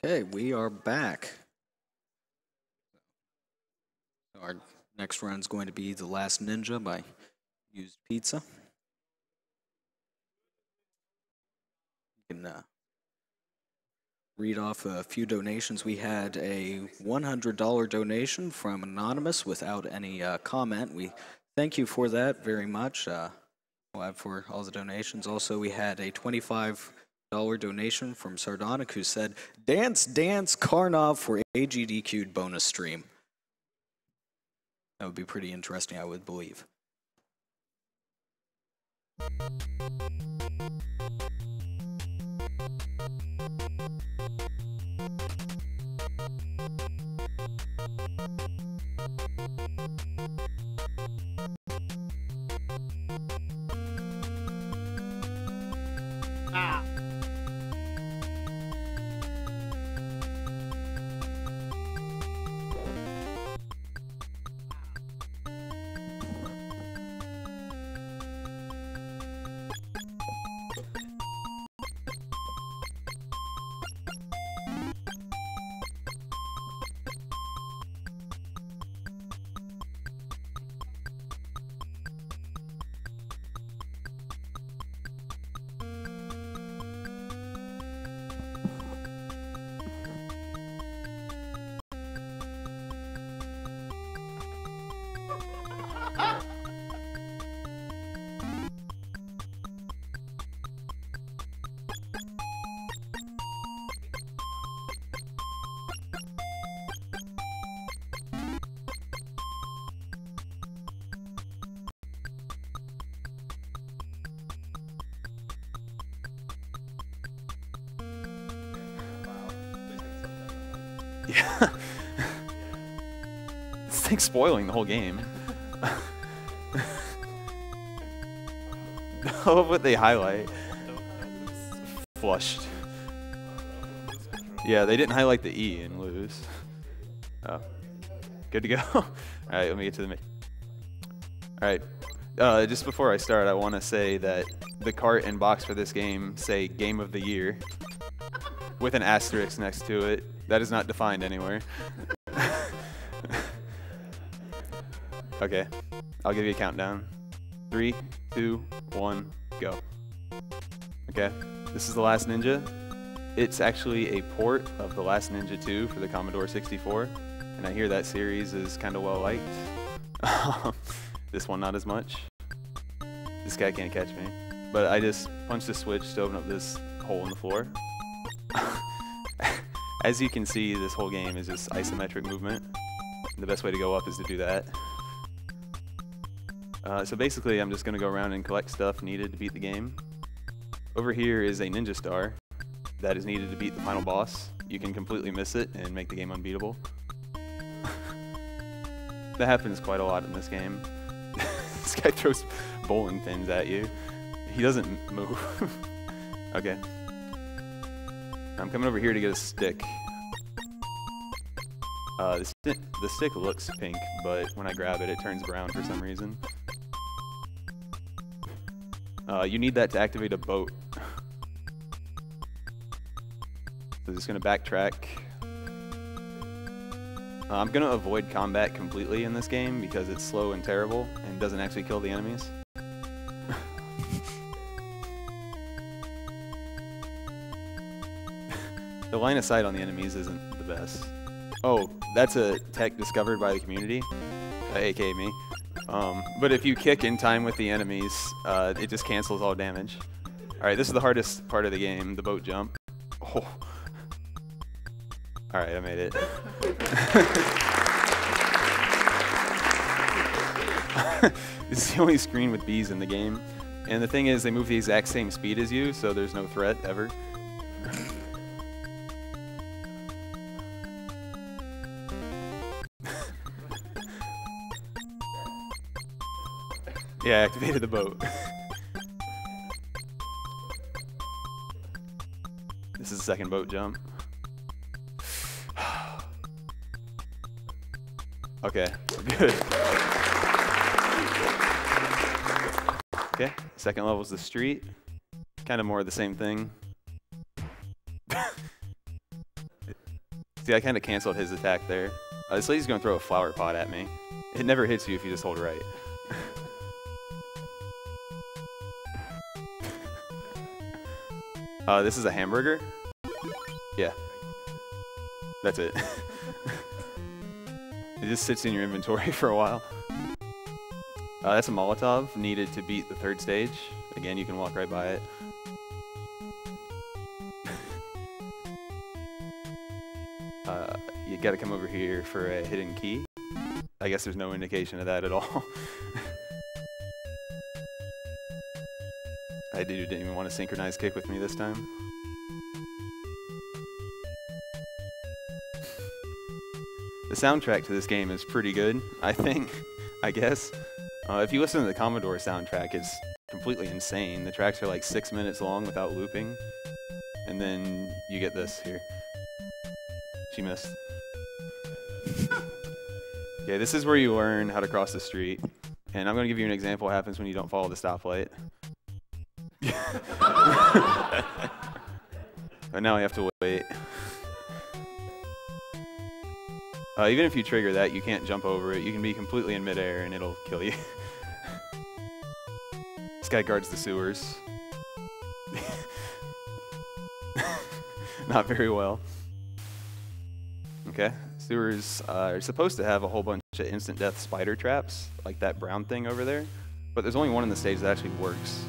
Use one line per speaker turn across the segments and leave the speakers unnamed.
Okay, we are back. Our next run is going to be The Last Ninja by Used Pizza. You can read off a few donations. We had a $100 donation from Anonymous without any comment. We thank you for that very much. For all the donations. Also, we had a $25 donation from Sardonic who said, "Dance, dance, Karnov for AGDQ bonus stream." That would be pretty interesting, I would believe.
Ah.
Yeah. This thing's spoiling the whole game. I love what they highlight. Flushed. Yeah, they didn't highlight the E and lose. Oh. Good to go. Alright, let me get to the... Alright. Just before I start, I want to say that the cart and box for this game say Game of the Year with an asterisk next to it. That is not defined anywhere. Okay, I'll give you a countdown. 3, 2, 1, go. Okay, this is The Last Ninja. It's actually a port of The Last Ninja 2 for the Commodore 64, and I hear that series is kind of well liked. This one not as much. This guy can't catch me. But I just punched the switch to open up this hole in the floor. As you can see, this whole game is just isometric movement. The best way to go up is to do that. So basically, I'm just going to go around and collect stuff needed to beat the game. Over here is a ninja star that is needed to beat the final boss. You can completely miss it and make the game unbeatable. That happens quite a lot in this game. This guy throws bowling pins at you. He doesn't move. Okay. I'm coming over here to get a stick. The stick looks pink, but when I grab it, it turns brown for some reason. You need that to activate a boat. So just going to backtrack. I'm going to avoid combat completely in this game because it's slow and terrible and doesn't actually kill the enemies. The line of sight on the enemies isn't the best. Oh, that's a tech discovered by the community, aka me. But if you kick in time with the enemies, it just cancels all damage. Alright, this is the hardest part of the game, the boat jump. Oh. Alright, I made it. This is the only screen with bees in the game. And the thing is, they move the exact same speed as you, so there's no threat ever. Yeah, I activated the boat. This is the second boat jump. Okay, good. Okay, second level is the street. Kind of more of the same thing. See, I kind of canceled his attack there. This lady's going to throw a flower pot at me. It never hits you if you just hold right. This is a hamburger? Yeah. That's it. It just sits in your inventory for a while. That's a Molotov needed to beat the 3rd stage. Again, you can walk right by it. You gotta come over here for a hidden key. I guess there's no indication of that at all. I didn't even want to synchronize kick with me this time. The soundtrack to this game is pretty good, I think, I guess. If you listen to the Commodore soundtrack, it's completely insane. The tracks are like 6 minutes long without looping. And then you get this here. She missed. Yeah, this is where you learn how to cross the street. And I'm going to give you an example of what happens when you don't follow the stoplight. But now I have to wait. Even if you trigger that, you can't jump over it. You can be completely in midair and it'll kill you. This guy guards the sewers. Not very well. Okay, sewers are supposed to have a whole bunch of instant death spider traps, like that brown thing over there. But there's only one in the stage that actually works.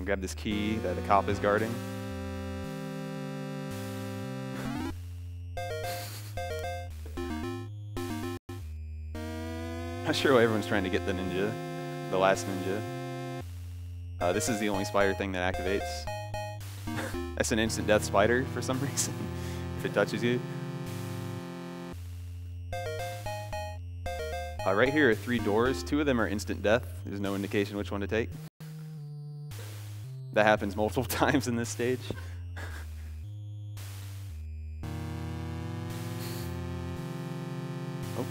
Grab this key that a cop is guarding. Not sure why everyone's trying to get the ninja, the last ninja. This is the only spider thing that activates. That's an instant death spider for some reason, if it touches you. Right here are 3 doors. 2 of them are instant death. There's no indication which one to take. That happens multiple times in this stage. Oh,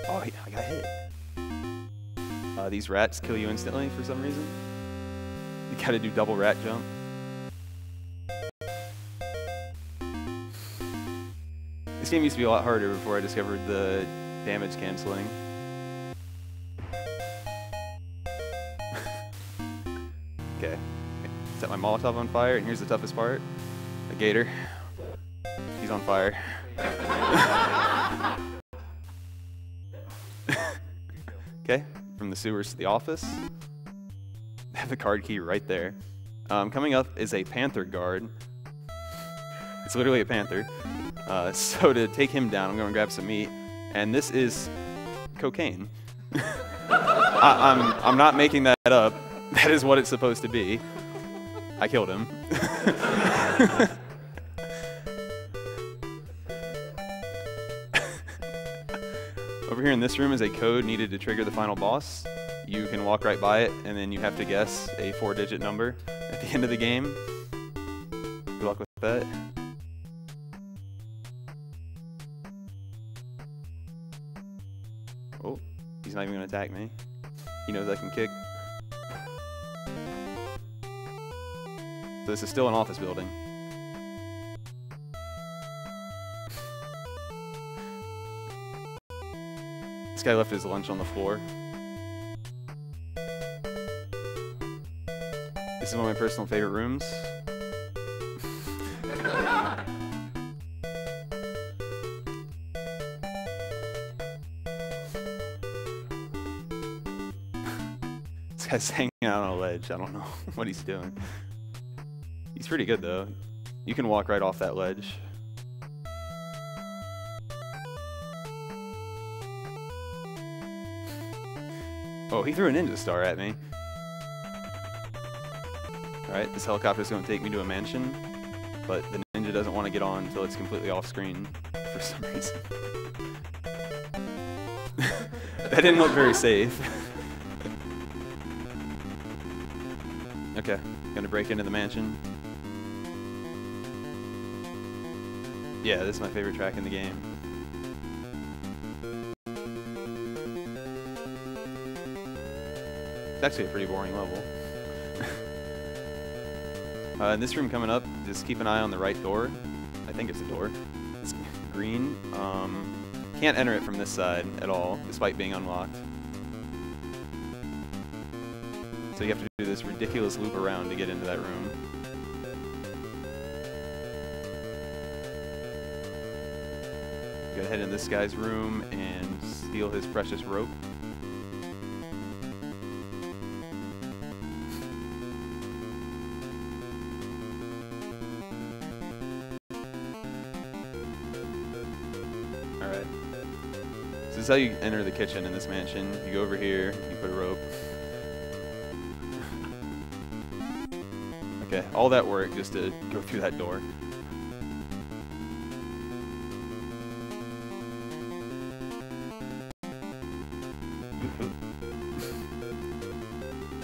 I got hit. These rats kill you instantly for some reason. You gotta do double rat jump. This game used to be a lot harder before I discovered the damage canceling. Okay, set my Molotov on fire, and here's the toughest part. A gator. He's on fire. Okay, from the sewers to the office. I have the card key right there. Coming up is a panther guard. It's literally a panther. So to take him down, I'm going to grab some meat. And this is cocaine. I'm not making that up. That is what it's supposed to be. I killed him. Over here in this room is a code needed to trigger the final boss. You can walk right by it, and then you have to guess a 4-digit number at the end of the game. Good luck with that. Oh, he's not even going to attack me. He knows I can kick. So this is still an office building. This guy left his lunch on the floor. This is one of my personal favorite rooms. This guy's hanging out on a ledge. I don't know what he's doing. He's pretty good though. You can walk right off that ledge. Oh, he threw a ninja star at me. Alright, this helicopter is going to take me to a mansion, but the ninja doesn't want to get on until it's completely off screen for some reason. That didn't look very safe. Okay, gonna break into the mansion. Yeah, this is my favorite track in the game. It's actually a pretty boring level. In this room coming up, just keep an eye on the right door. I think it's a door. It's green. Can't enter it from this side at all, despite being unlocked. So you have to do this ridiculous loop around to get into that room. Go ahead in this guy's room and steal his precious rope. Alright. So this is how you enter the kitchen in this mansion. You go over here, you put a rope. Okay, all that work just to go through that door.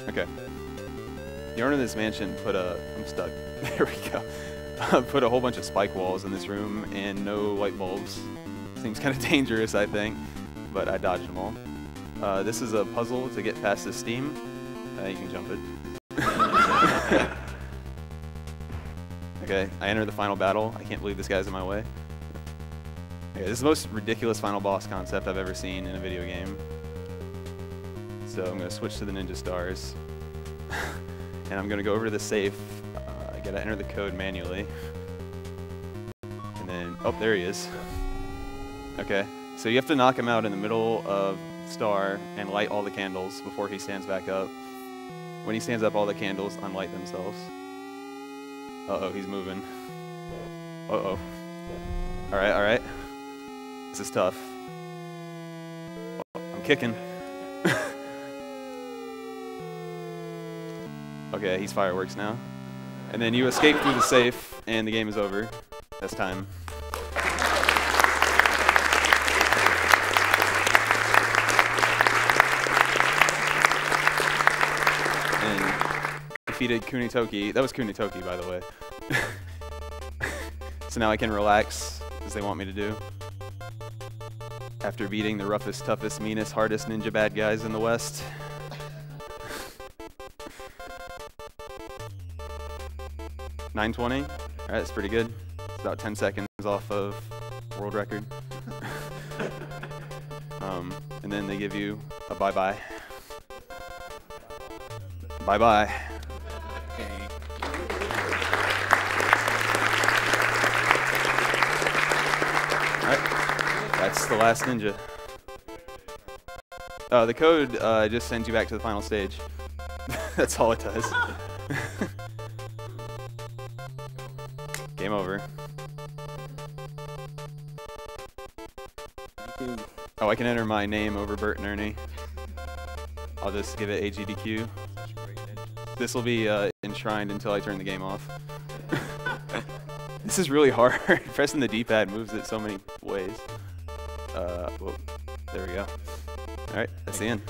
Okay. The owner of this mansion put I'm stuck. There we go. Put a whole bunch of spike walls in this room and no light bulbs. Seems kind of dangerous, I think, but I dodged them all. This is a puzzle to get past the steam. You can jump it. Okay, I enter the final battle. I can't believe this guy's in my way. Okay, this is the most ridiculous final boss concept I've ever seen in a video game. So I'm going to switch to the ninja stars. And I'm going to go over to the safe. I got to enter the code manually. And then, oh, there he is. Okay, so you have to knock him out in the middle of Star and light all the candles before he stands back up. When he stands up, all the candles unlight themselves. Uh-oh, he's moving. Uh-oh. Alright, alright. This is tough. I'm kicking. Okay, he's fireworks now. And then you escape through the safe, and the game is over. That's time. Defeated Kunitoki. That was Kunitoki, by the way. So now I can relax, as they want me to do. After beating the roughest, toughest, meanest, hardest ninja bad guys in the West. $9.20. Alright, that's pretty good. It's about 10 seconds off of world record. And then they give you a bye-bye. Bye-bye. That's the last ninja. The code just sends you back to the final stage. That's all it does. Game over. Oh, I can enter my name over Bert and Ernie. I'll just give it AGDQ. This will be enshrined until I turn the game off. This is really hard. Pressing the D-pad moves it so many ways. Whoa, there we go. All right, that's the end.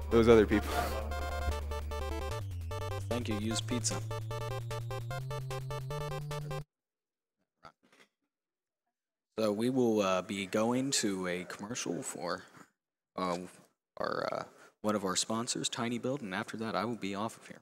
Those other people.
Thank you, Used Pizza. So we will be going to a commercial for our one of our sponsors, Tiny Build, and after that I will be off of here.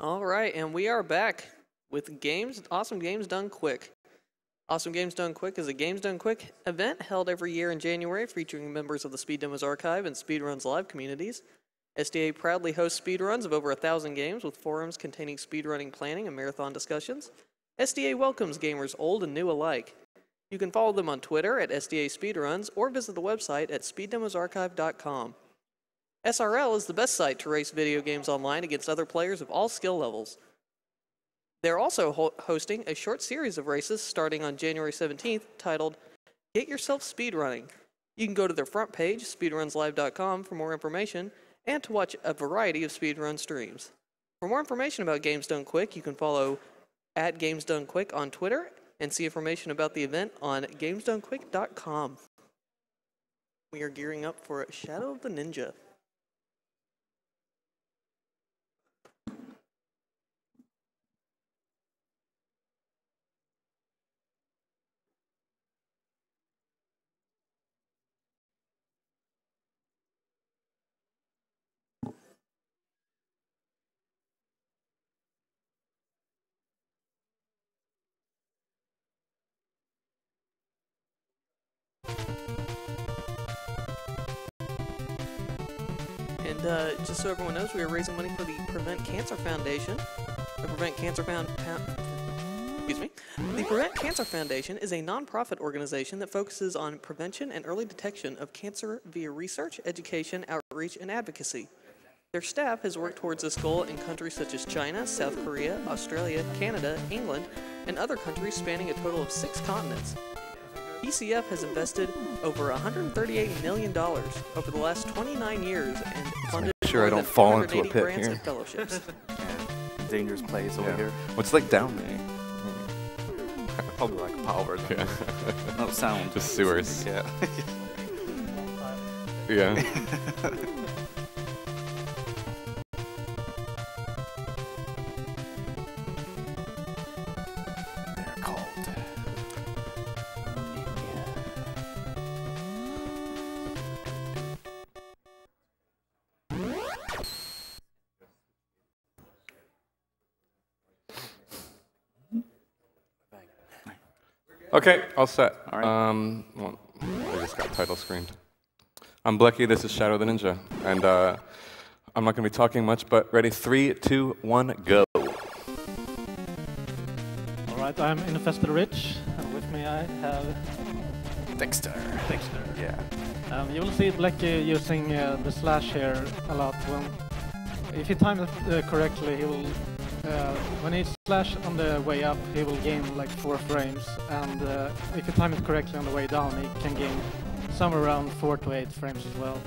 All right, and we are back with games, awesome games done quick. Awesome Games Done Quick is a Games Done Quick event held every year in January featuring members of the Speed Demos Archive and Speedruns Live communities. SDA proudly hosts speedruns of over 1,000 games with forums containing speedrunning planning and marathon discussions. SDA welcomes gamers old and new alike. You can follow them on Twitter at SDA Speedruns or visit the website at speeddemosarchive.com. SRL is the best site to race video games online against other players of all skill levels. They're also hosting a short series of races starting on January 17th titled Get Yourself Speedrunning. You can go to their front page, speedrunslive.com, for more information and to watch a variety of speedrun streams. For more information about Games Done Quick, you can follow at Games Done Quick on Twitter and see information about the event on gamesdonequick.com. We are gearing up for Shadow of the Ninja. And just so everyone knows, we are raising money for the Prevent Cancer Foundation. The Prevent Cancer The Prevent Cancer Foundation is a nonprofit organization that focuses on prevention and early detection of cancer via research, education, outreach, and advocacy. Their staff has worked towards this goal in countries such as China, South Korea, Australia, Canada, England, and other countries spanning a total of 6 continents. PCF has invested over $138 million over the last 29 years and funded
sure I don't fall into a pit
grants
here.
and fellowships.
Yeah, dangerous place over here.
What's like down there? Probably like power.
Yeah. No sound.
Just sewers.
Yeah.
Yeah.
They're called.
Okay, all set.
All right.
Well, I just got title screened. I'm Blechy, this is Shadow the Ninja, and I'm not going to be talking much, but ready? 3, 2, 1, go.
All right, I'm Infested Rich, and with me I have
Dexter. Yeah.
You will see Blechy using the slash here a lot. If you time it correctly, he will. When he slash on the way up, he will gain like 4 frames, and if you time it correctly on the way down, he can gain somewhere around 4 to 8 frames as well.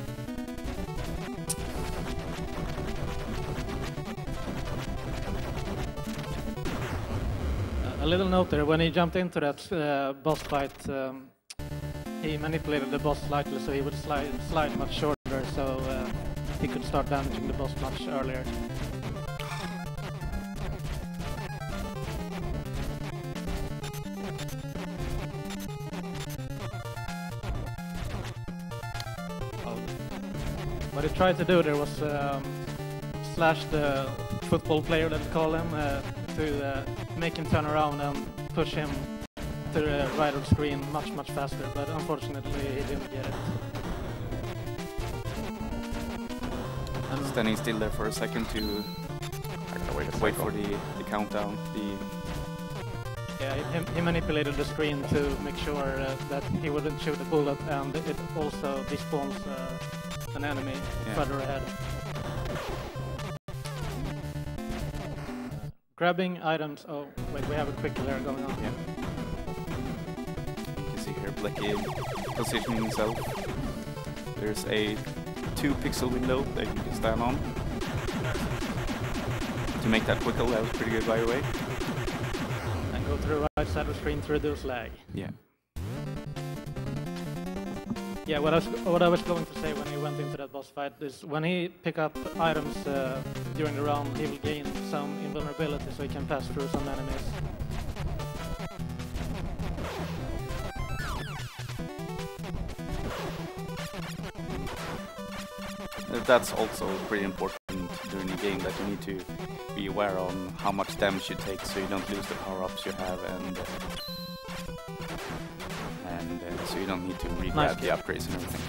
A little note there, when he jumped into that boss fight, he manipulated the boss slightly so he would slide much shorter, so he could start damaging the boss much earlier. What he tried to do there was slash the football player, let's call him, to make him turn around and push him to the right of the screen much faster, but unfortunately he didn't get it.
I'm standing still there for a second to wait for the countdown.
Yeah, he manipulated the screen to make sure that he wouldn't shoot a bullet, and it also despawns an enemy further ahead. Grabbing items. Oh, wait, we have a quick layer going on.
Yeah. You can see here Blechy positioning himself. There's a 2-pixel window that you can stand on. To make that quickle, that was pretty good, by the way.
And go to the right side of the screen to reduce lag.
Yeah.
Yeah, what I was going to say when he went into that boss fight is when he pick up items during the round, he will gain some invulnerability so he can pass through some enemies.
That's also pretty important during the game that you need to be aware on how much damage you take, so you don't lose the power-ups you have, and so you don't need to re-grab the upgrades and everything.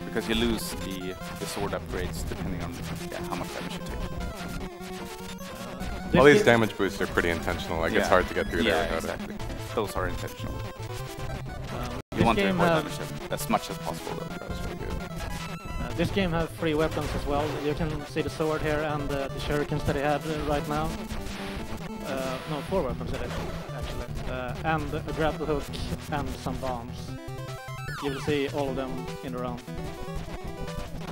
Because you lose the sword upgrades depending on how much damage you take.
All these damage boosts are pretty intentional. Like, it's hard to get through there without
exactly. Those are intentional. You want to avoid damage as much as possible, though. That's very good.
This game has 3 weapons as well. You can see the sword here and the shurikens that he had right now. No, 4 weapons it is, actually. And a grapple hook and some bombs. You will see all of them in the round.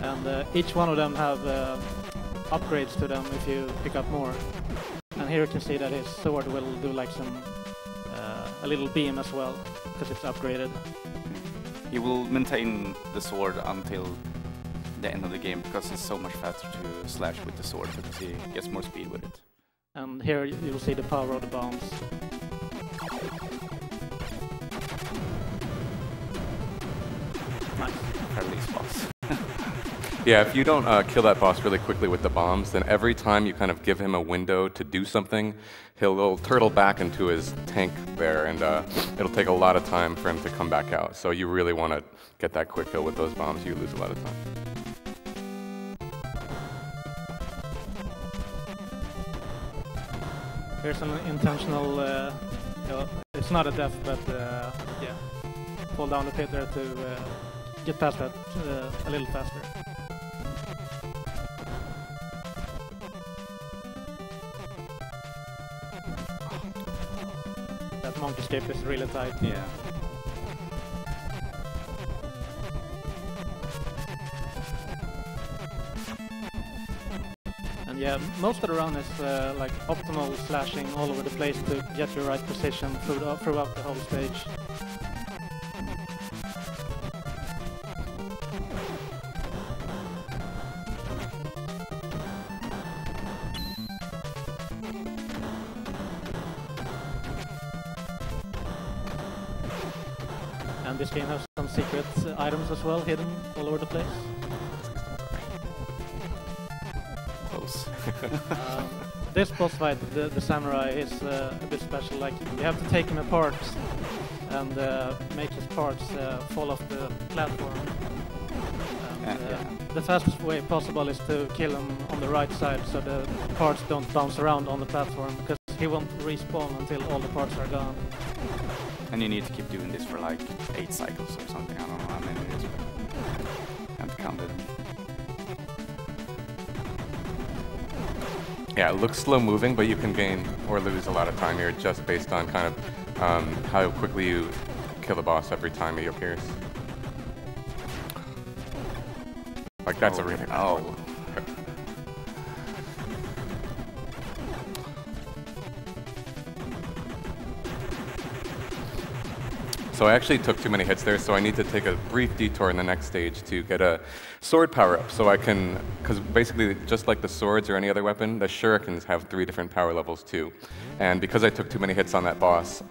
And each one of them have upgrades to them if you pick up more. And here you can see that his sword will do like some a little beam as well, because it's upgraded.
He will maintain the sword until the end of the game, because it's so much faster to slash with the sword, because he gets more speed with it.
And here you will see the power of the bombs.
Nice. Release boss.
Yeah, if you don't kill that boss really quickly with the bombs, then every time you kind of give him a window to do something, he'll turtle back into his tank there, and it'll take a lot of time for him to come back out. So you really want to get that quick kill with those bombs. You lose a lot of time.
Here's an intentional, it's not a death, but yeah, fall down the pit there to get past that a little faster. That monkey skip is really tight.
Yeah.
And yeah, most of the run is like optimal slashing all over the place to get your right position throughout the whole stage. And this game has some secret items as well, hidden all over the place.
Close.
This boss fight, the samurai, is a bit special. Like, you have to take him apart and make his parts fall off the platform. And, the fastest way possible is to kill him on the right side, so the parts don't bounce around on the platform, because he won't respawn until all the parts are gone.
And you need to keep doing this for like 8 cycles or something. I don't know how many it is, but I haven't counted.
Yeah, it looks slow moving, but you can gain or lose a lot of time here just based on kind of how quickly you kill the boss every time he appears. Like, that's a really good one. So I actually took too many hits there, so I need to take a brief detour in the next stage to get a sword power-up, so I can, because basically, just like the swords or any other weapon, the shurikens have 3 different power levels too. And because I took too many hits on that boss,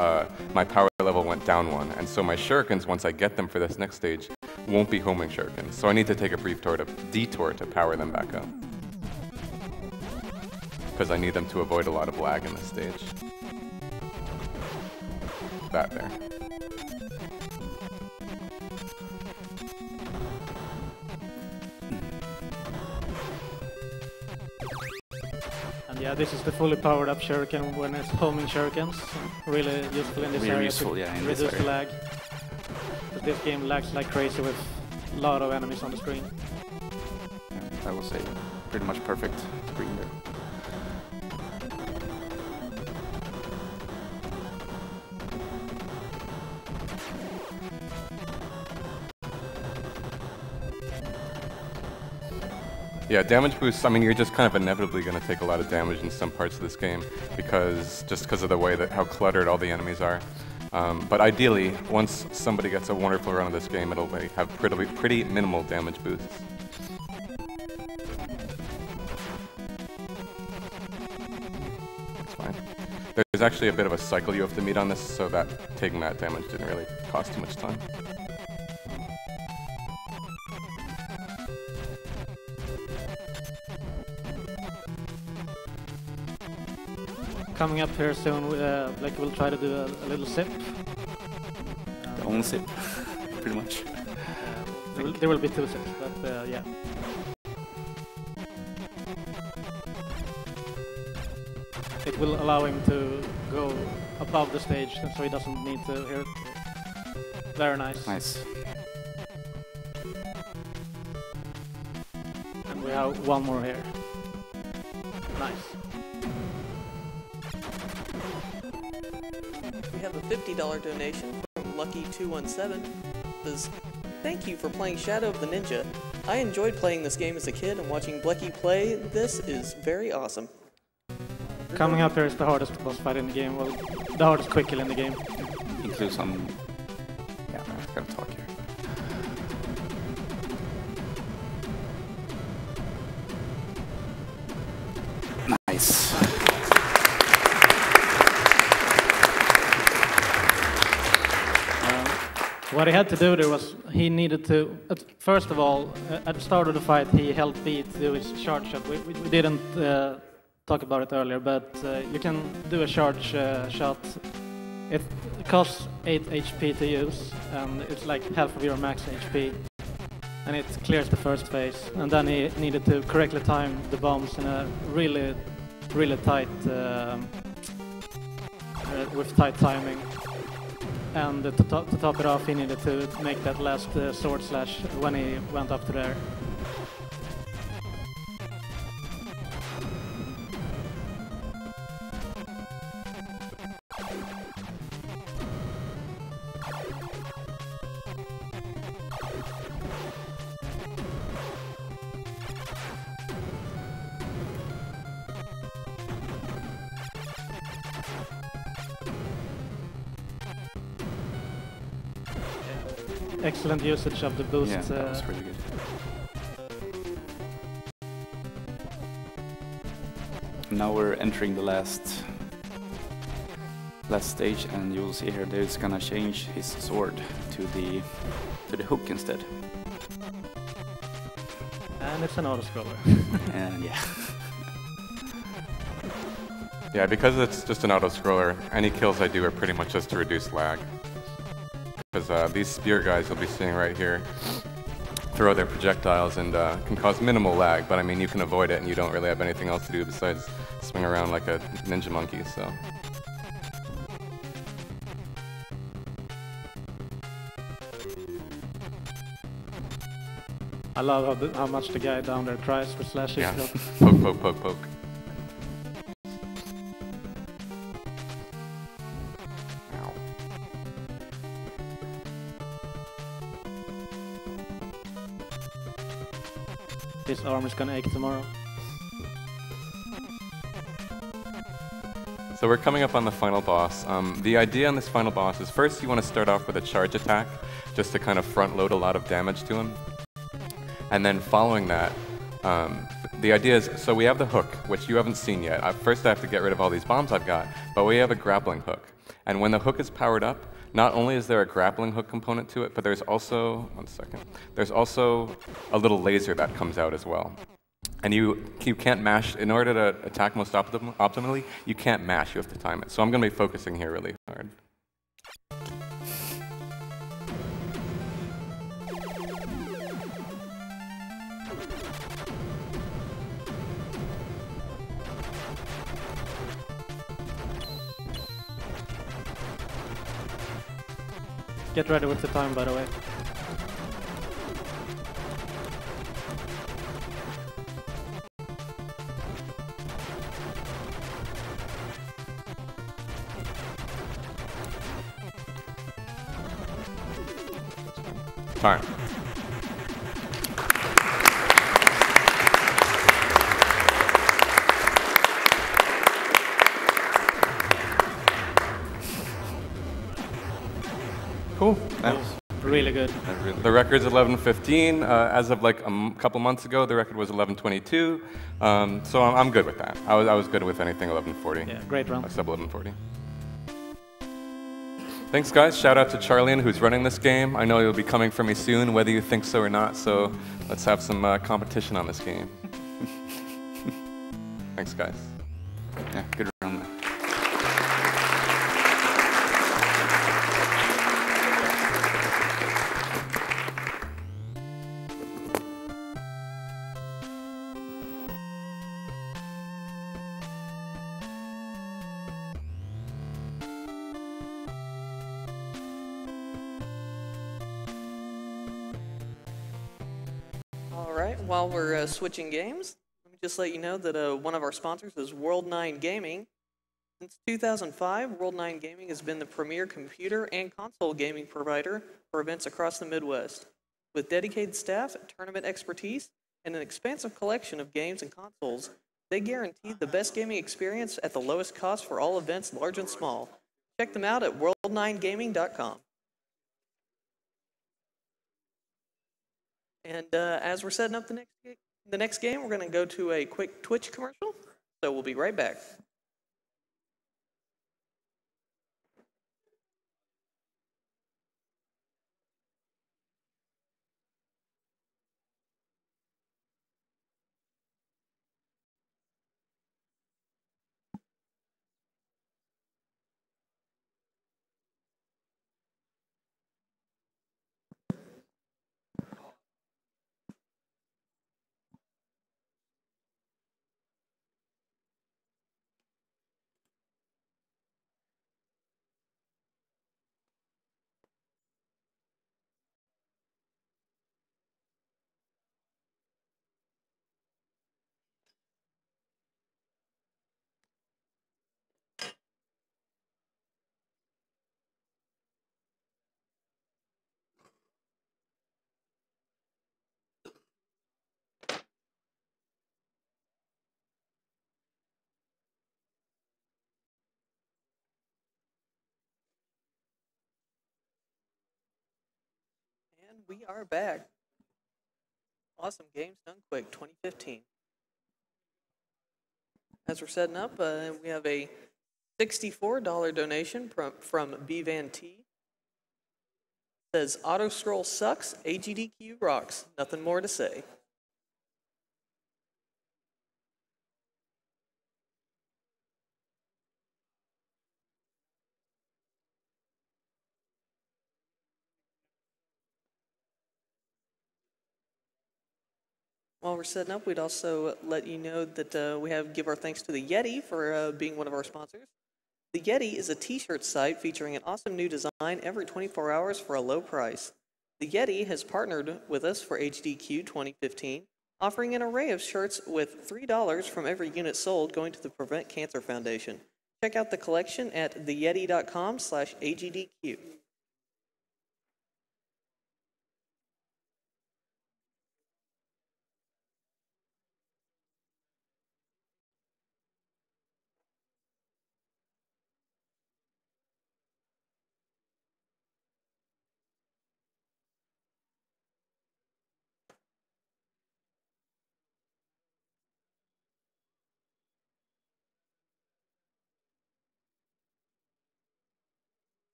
my power level went down 1, and so my shurikens, once I get them for this next stage, won't be homing shurikens. So I need to take a brief detour to power them back up, because I need them to avoid a lot of lag in this stage. That there.
Yeah, this is the fully powered up shuriken when it's homing shurikens. Really useful in this area to reduce the lag. But this game lags like crazy with a lot of enemies on the screen.
I will say pretty much perfect screen there.
Yeah, damage boosts, I mean, you're just kind of inevitably going to take a lot of damage in some parts of this game, just because of the way that how cluttered all the enemies are. But ideally, once somebody gets a wonderful run of this game, it'll have pretty minimal damage boosts. That's fine. There's actually a bit of a cycle you have to meet on this, so that taking that damage didn't really cost too much time.
Coming up here soon, Blechy will try to do a little sip.
The own sip, pretty much.
There will be 2 sips, but yeah. It will allow him to go above the stage, so he doesn't need to hear it. Very nice.
Nice.
And we have one more here. Nice.
We have a $50 donation from Lucky217. Says, thank you for playing Shadow of the Ninja. I enjoyed playing this game as a kid, and watching Blechy play this is very awesome.
Coming up here is the hardest boss fight in the game. Well, the hardest quick kill in the game.
Include some... Yeah, I gotta talk here. Nice.
What he had to do there was he needed to, first of all, at the start of the fight, he held B to do his charge shot. We didn't talk about it earlier, but you can do a charge shot. It costs 8 HP to use, and it's like half of your max HP. And it clears the first phase. And then he needed to correctly time the bombs in a really, really tight, with tight timing. And to top it off, he needed to make that last sword slash when he went up to there. Excellent usage of the boost.
Yeah, that was really good. Now we're entering the last stage, and you'll see here that it's gonna change his sword to the hook instead.
And it's an auto-scroller.
And yeah.
Yeah, because it's just an auto-scroller, any kills I do are pretty much just to reduce lag. Because these spear guys you'll be seeing right here throw their projectiles and can cause minimal lag, but I mean you can avoid it and you don't really have anything else to do besides swing around like a ninja monkey, so.
I love how much the guy down there tries for slashing.
Yeah, poke, poke, poke, poke.
This arm is gonna ache tomorrow.
So we're coming up on the final boss. The idea on this final boss is first you want to start off with a charge attack, just to kind of front load a lot of damage to him. And then following that, the idea is, so we have the hook, which you haven't seen yet. First I have to get rid of all these bombs I've got, but we have a grappling hook. And when the hook is powered up, not only is there a grappling hook component to it, but there's also, there's also a little laser that comes out as well. And you can't mash, in order to attack most optimally, you can't mash, you have to time it. So I'm going to be focusing here really hard.
Get ready with the time, by the way.
Time. Cool.
That was really good.
The record's 11:15. As of like a couple months ago, the record was 11:22. So I'm good with that. I was good with anything 11:40.
Yeah, great run.
Sub 11:40. Thanks, guys. Shout out to Charlian, who's running this game. I know you'll be coming for me soon, whether you think so or not. So let's have some competition on this game. Thanks, guys.
Yeah, good run.
while we're switching games, let me just let you know that one of our sponsors is World9 Gaming. Since 2005, World9 Gaming has been the premier computer and console gaming provider for events across the Midwest. With dedicated staff, tournament expertise, and an expansive collection of games and consoles, they guarantee the best gaming experience at the lowest cost for all events, large and small. Check them out at world9gaming.com. And as we're setting up the next game, we're going to go to a quick Twitch commercial. So we'll be right back. And we are back. Awesome Games Done Quick 2015. As we're setting up, we have a $64 donation from B Van T. Says auto scroll sucks, AGDQ rocks. Nothing more to say. While we're setting up, we'd also let you know that we give our thanks to the Yeti for being one of our sponsors. The Yeti is a t-shirt site featuring an awesome new design every 24 hours for a low price. The Yeti has partnered with us for HDQ 2015, offering an array of shirts with $3 from every unit sold going to the Prevent Cancer Foundation. Check out the collection at theyeti.com/AGDQ.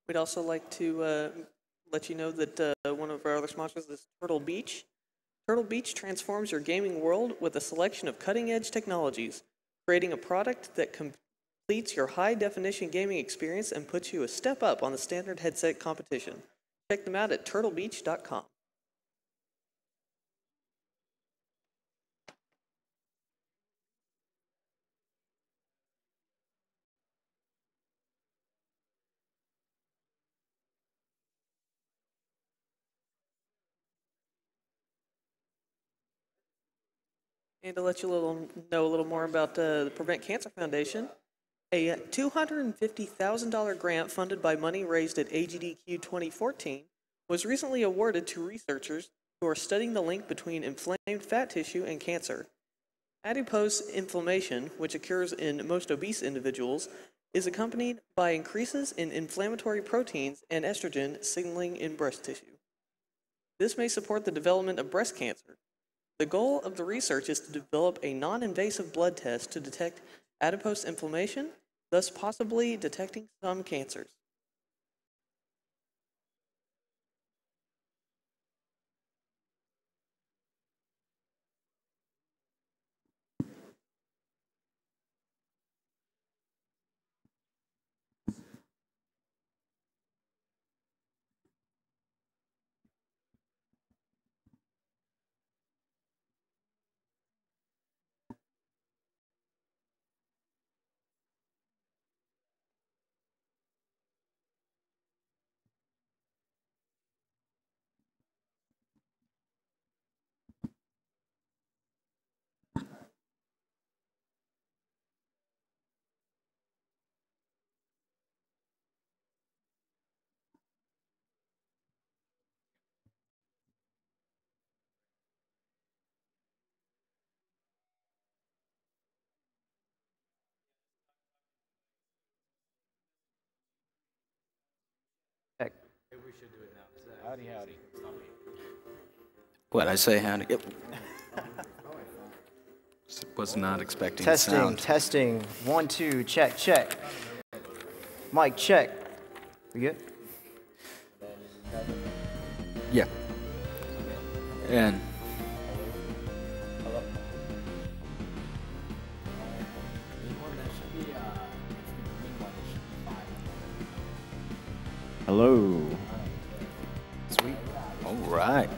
We'd also like to let you know that one of our other sponsors is Turtle Beach. Turtle Beach transforms your gaming world with a selection of cutting-edge technologies, creating a product that completes your high-definition gaming experience and puts you a step up on the standard headset competition. Check them out at turtlebeach.com. And to let you know a little more about the Prevent Cancer Foundation, a $250,000 grant funded by money raised at AGDQ 2014 was recently awarded to researchers who are studying the link between inflamed fat tissue and cancer. Adipose inflammation, which occurs in most obese individuals, is accompanied by increases in inflammatory proteins and estrogen signaling in breast tissue. This may support the development of breast cancer. The goal of the research is to develop a non-invasive blood test to detect adipose inflammation, thus possibly detecting some cancers.
Howdy, howdy.
What I say? Howdy. Yep. Was not expecting
Testing,
sound.
testing. 1, 2, check, check. Mic, check. We good?
Yeah. And
Hello.
Sweet.
all right.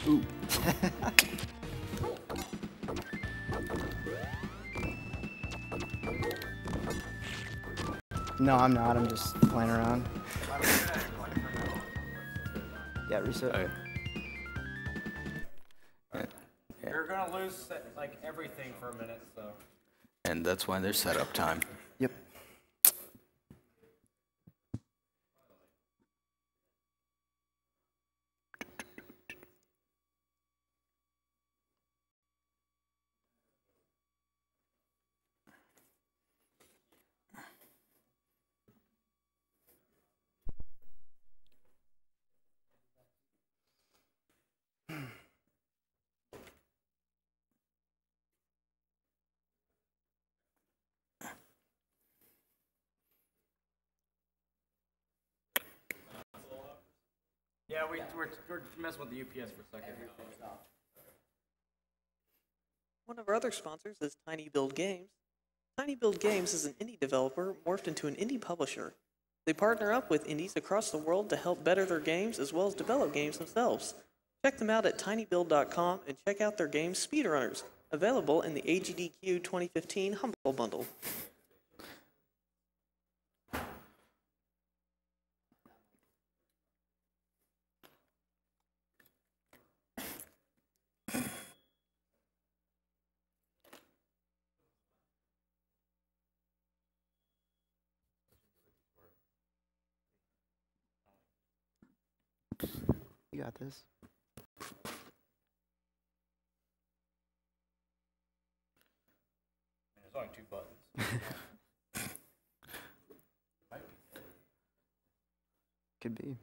Ooh.
No, I'm not. I'm just playing around. Yeah, reset.
Okay.
You're gonna lose like everything for a minute, so.
And that's why there's setup time.
Yep.
Yeah, we're messing with the UPS for a second.
One of our other sponsors is Tiny Build Games. Tiny Build Games is an indie developer morphed into an indie publisher. They partner up with indies across the world to help better their games as well as develop games themselves. Check them out at tinybuild.com and check out their game Speedrunners, available in the AGDQ 2015 Humble Bundle.
You got this.
There's only 2 buttons.
Could be.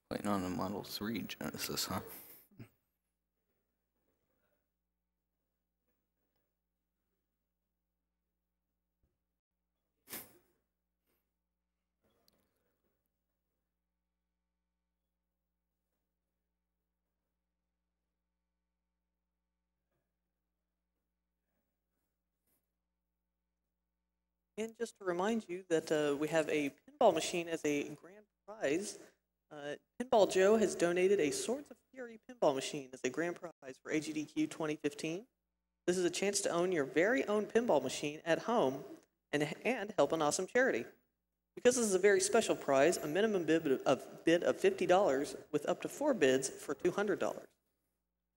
Waiting on the Model 3 Genesis, huh?
And just to remind you that we have a pinball machine as a grand prize. Pinball Joe has donated a Swords of Fury pinball machine as a grand prize for AGDQ 2015. This is a chance to own your very own pinball machine at home and help an awesome charity. Because this is a very special prize, a minimum bid of $50 with up to 4 bids for $200.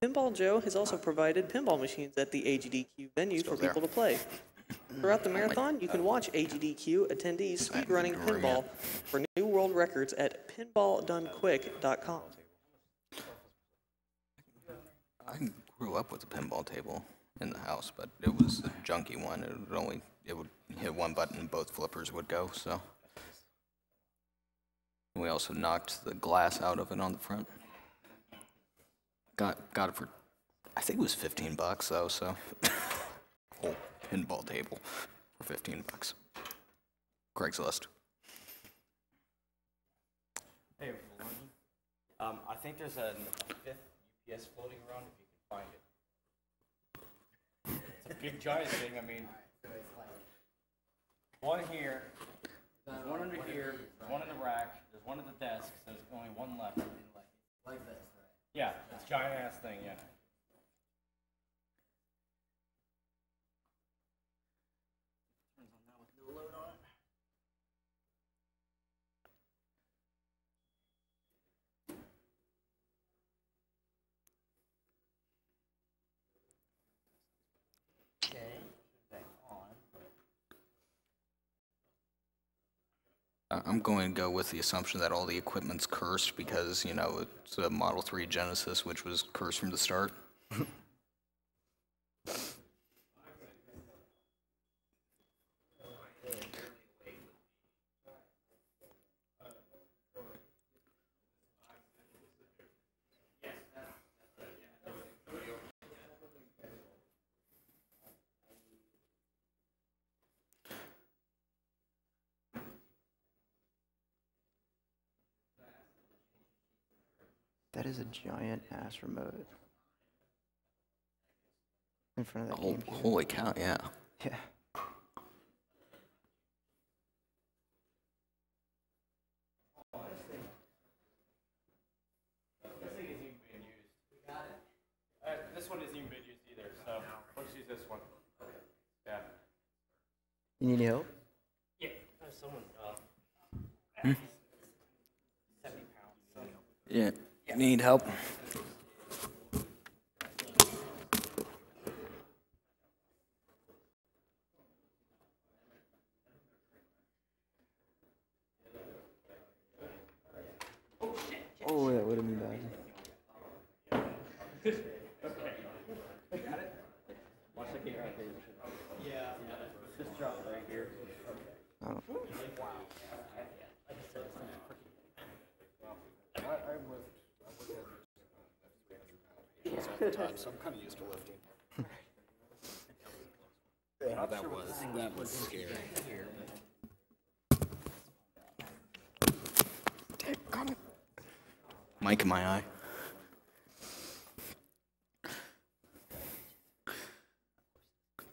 Pinball Joe has also provided pinball machines at the AGDQ venue for people to play. Throughout the marathon, you can watch AGDQ attendees speedrunning pinball for new world records at pinballdonequick.com.
I grew up with a pinball table in the house, but it was a junky one. It would hit one button and both flippers would go. So we also knocked the glass out of it on the front. Got it for, I think it was $15 though. So whole pinball table for $15. Craigslist.
Hey, I think there's a 5th UPS floating around if you can find it. It's a big giant thing, I mean. One here, there's one under here, there's one in the rack, there's one at the desk, so there's only one left. Like this, right? Yeah, it's a giant ass thing, yeah. Turns on now with no load on it. Okay, back on.
I'm going to go with the assumption that all the equipment's cursed because, you know, it's a Model 3 Genesis, which was cursed from the start.
That is a giant ass remote. In front of that
Oh,
GameCube.
holy cow, yeah.
Yeah.
This one isn't even been used either, so let's use this one. Yeah.
You need any help?
Yeah. Someone. 70 pounds.
Yeah. Need help?
Oh, that would have been bad.
Watch the camera right there. Yeah. Just drop it right here.
Oh.
At the time, so I'm kind of used to lifting. Oh, that was scary. Mic in my eye.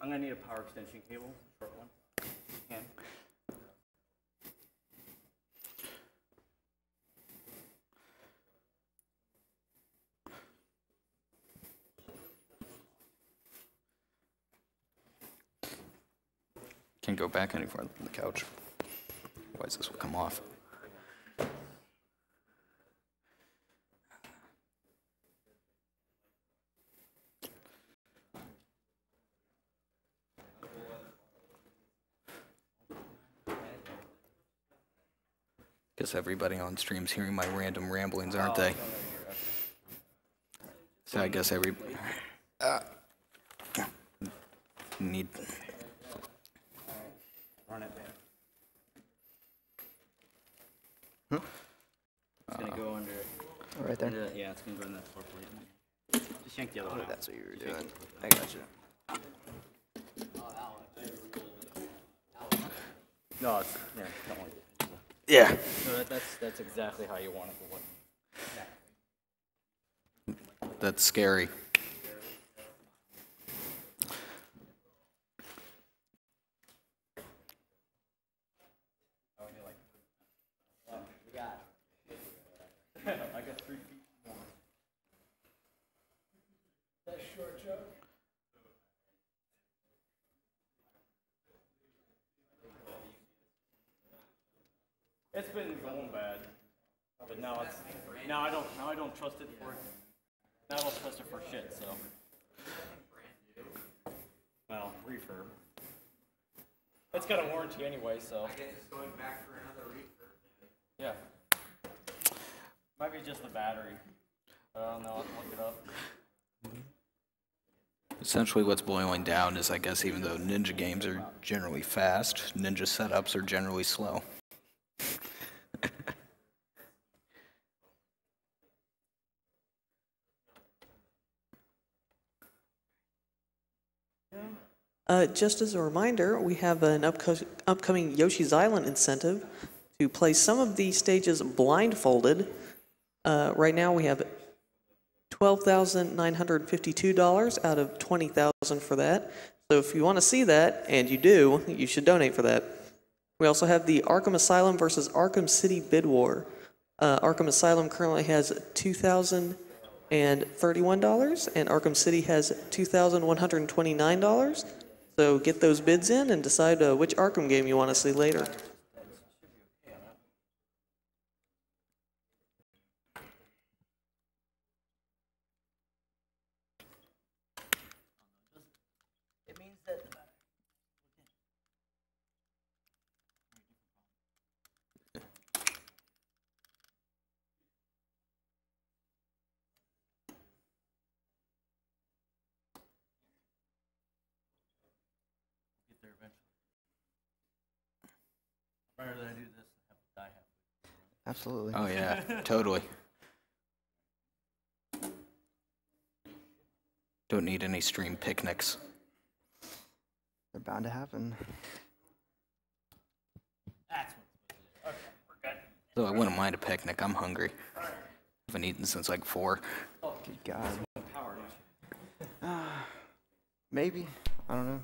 I'm gonna need a power extension cable, short one. Can.
Can't go back any farther from the couch. Otherwise this will come off. Guess everybody on stream's hearing my random ramblings, aren't they? So I guess need.
Run it.
Huh?
It's gonna go under.
Oh, right there.
Yeah, it's gonna go in that floor plate. Just yank the other one out.
That's what you were doing. I got you.
No, it's, yeah, don't worry.
Yeah.
So that's exactly how you want it to look.
That's scary.
I got 3 feet more. That short joke. It's been going bad, but now I don't trust it for now I don't trust it for shit. So, well, refurb. It's got a warranty anyway, so. I guess it's going back for another refurb. Yeah. Might be just the battery. I don't know. I'll look it up.
Essentially what's boiling down is, I guess, even though ninja games are generally fast, ninja setups are generally slow.
Just as a reminder, we have an upcoming Yoshi's Island incentive to play some of these stages blindfolded. Right now we have $12,952 out of $20,000 for that. So if you want to see that, and you do, you should donate for that. We also have the Arkham Asylum versus Arkham City bid war. Arkham Asylum currently has $2,031, and Arkham City has $2,129. So get those bids in and decide which Arkham game you want to see later.
Rather than I do this and have to die halfway.
Absolutely.
Oh yeah, totally. Don't need any stream picnics.
They're bound to happen.
That's what it's supposed to do. Okay, we're good.
Though I wouldn't mind a picnic. I'm hungry. Haven't eaten since like 4.
Good God. Maybe. I don't know.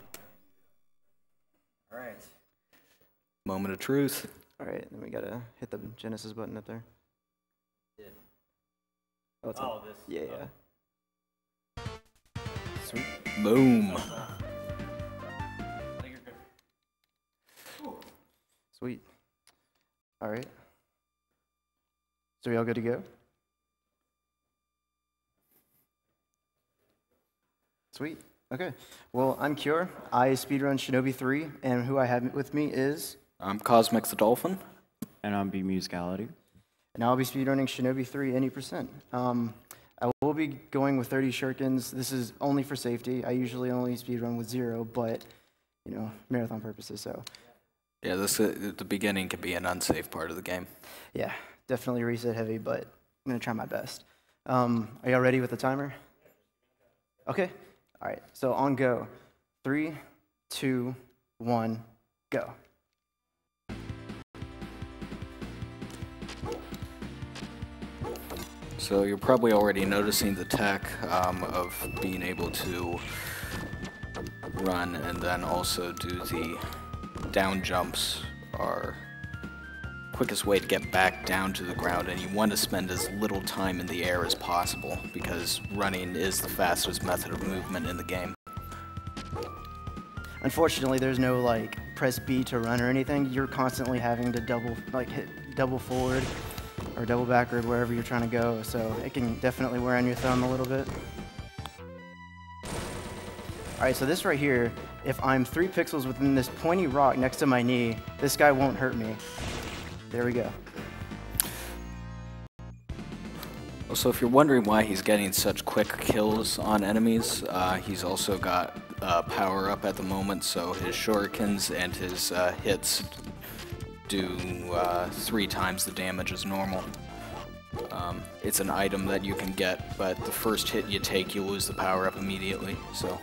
All right.
Moment of truth.
All right, then we gotta hit the Genesis button up there.
Did.
Oh, it's
Oh,
up.
this.
Yeah, yeah. Sweet.
Boom.
I think you're good.
Sweet. All right. So we all good to go? Sweet. Okay. Well, I'm Keaur. I speedrun Shinobi 3, and who I have with me is...
I'm Cosmic the Dolphin.
And I'm B-Musicality.
And I'll be speedrunning Shinobi 3 any percent. I will be going with 30 shurikens. This is only for safety. I usually only speedrun with 0, but, you know, marathon purposes, so...
Yeah, this the beginning can be an unsafe part of the game.
Yeah, definitely reset heavy, but I'm going to try my best. Are y'all ready with the timer? Okay. All right, so on go. 3, 2, 1, go.
So you're probably already noticing the tech of being able to run and then also do the down jumps are quickest way to get back down to the ground, and you want to spend as little time in the air as possible because running is the fastest method of movement in the game.
Unfortunately, there's no like press B to run or anything. You're constantly having to hit double forward or double backward wherever you're trying to go, so it can definitely wear on your thumb a little bit. All right, so this right here, if I'm 3 pixels within this pointy rock next to my knee, this guy won't hurt me. There we go.
Also, if you're wondering why he's getting such quick kills on enemies, he's also got power up at the moment, so his shurikens and his hits do 3 times the damage as normal. It's an item that you can get, but the first hit you take, you lose the power up immediately, so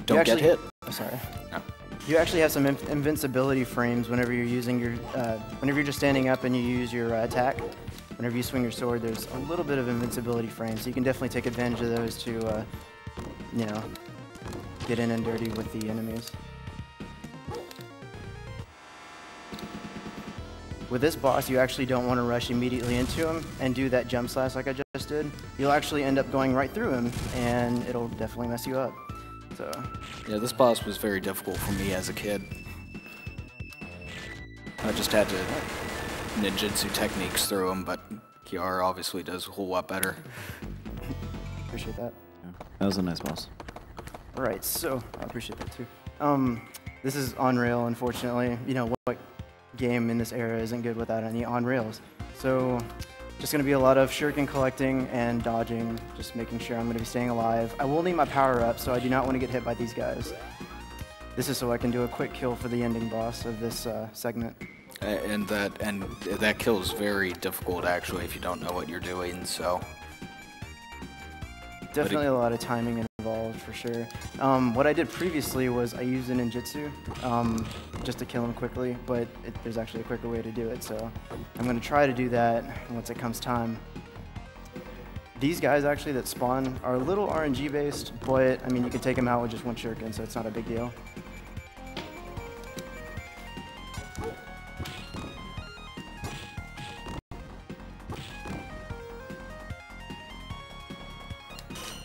don't get hit.
Oh, sorry.
No.
You actually have some invincibility frames whenever you're using your, whenever you're just standing up and you use your attack. Whenever you swing your sword, there's a little bit of invincibility frames, so you can definitely take advantage of those to, you know, get in and dirty with the enemies. With this boss, you actually don't want to rush immediately into him and do that jump slash like I just did. You'll actually end up going right through him, and it'll definitely mess you up. So.
Yeah, this boss was very difficult for me as a kid. I just had to ninjutsu techniques through him, but Keaur obviously does a whole lot better.
Appreciate that.
Yeah, that was a nice boss.
All right, so I appreciate that too. This is on rail, unfortunately. You know, what game in this era isn't good without any on rails? So just gonna be a lot of shuriken collecting and dodging, just making sure I'm gonna be staying alive. I will need my power up, so I do not want to get hit by these guys. This is so I can do a quick kill for the ending boss of this segment.
And that kill is very difficult actually if you don't know what you're doing, so.
Definitely a lot of timing involved for sure. What I did previously was I used a ninjutsu just to kill him quickly, but there's actually a quicker way to do it, so I'm going to try to do that once it comes time. These guys actually that spawn are a little RNG based, but I mean you can take them out with just 1 shuriken, so it's not a big deal.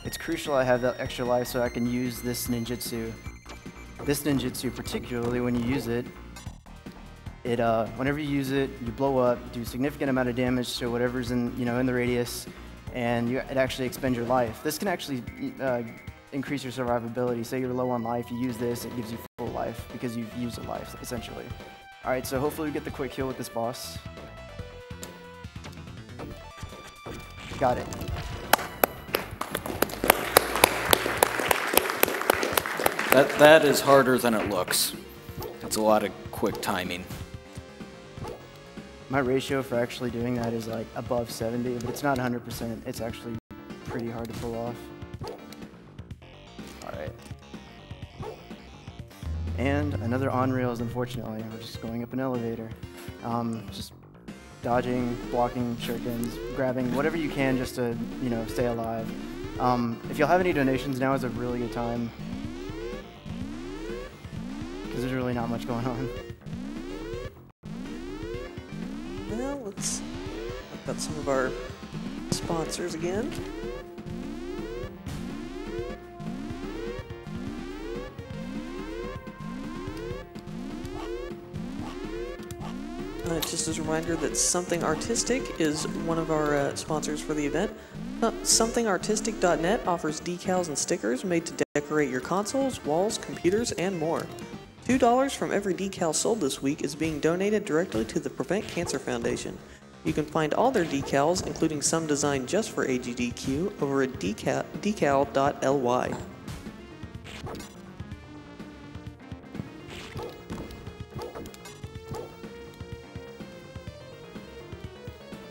It's crucial I have that extra life so I can use this ninjutsu. This ninjutsu particularly, when you use it, whenever you use it, you blow up, do a significant amount of damage to whatever's in the radius, and it actually expends your life. This can actually increase your survivability. Say you're low on life, you use this, it gives you full life because you've used a life essentially. All right, so hopefully we get the quick kill with this boss. Got it.
That is harder than it looks. That's a lot of quick timing.
My ratio for actually doing that is like above 70, but it's not 100%. It's actually pretty hard to pull off. All right. And another on rails, unfortunately. We're just going up an elevator. Just dodging, blocking shurikens, grabbing whatever you can just to, you know, stay alive. If you'll have any donations, now is a really good time, because there's really not much going on.
Well, let's look at some of our sponsors again. Just as a reminder that Something Artistic is one of our sponsors for the event. SomethingArtistic.net offers decals and stickers made to decorate your consoles, walls, computers, and more. $2 from every decal sold this week is being donated directly to the Prevent Cancer Foundation. You can find all their decals, including some designed just for AGDQ, over at decal.ly.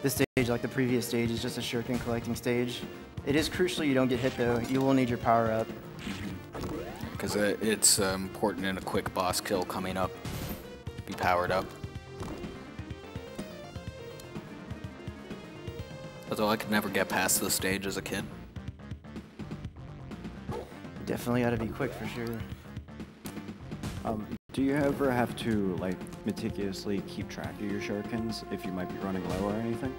This stage, like the previous stage, is just a shuriken collecting stage. It is crucial you don't get hit though. You will need your power up.
Because it's important in a quick boss kill coming up. Be powered up. Although I could never get past this stage as a kid.
Definitely got to be quick for sure.
Do you ever have to like meticulously keep track of your shurikens if you might be running low or anything?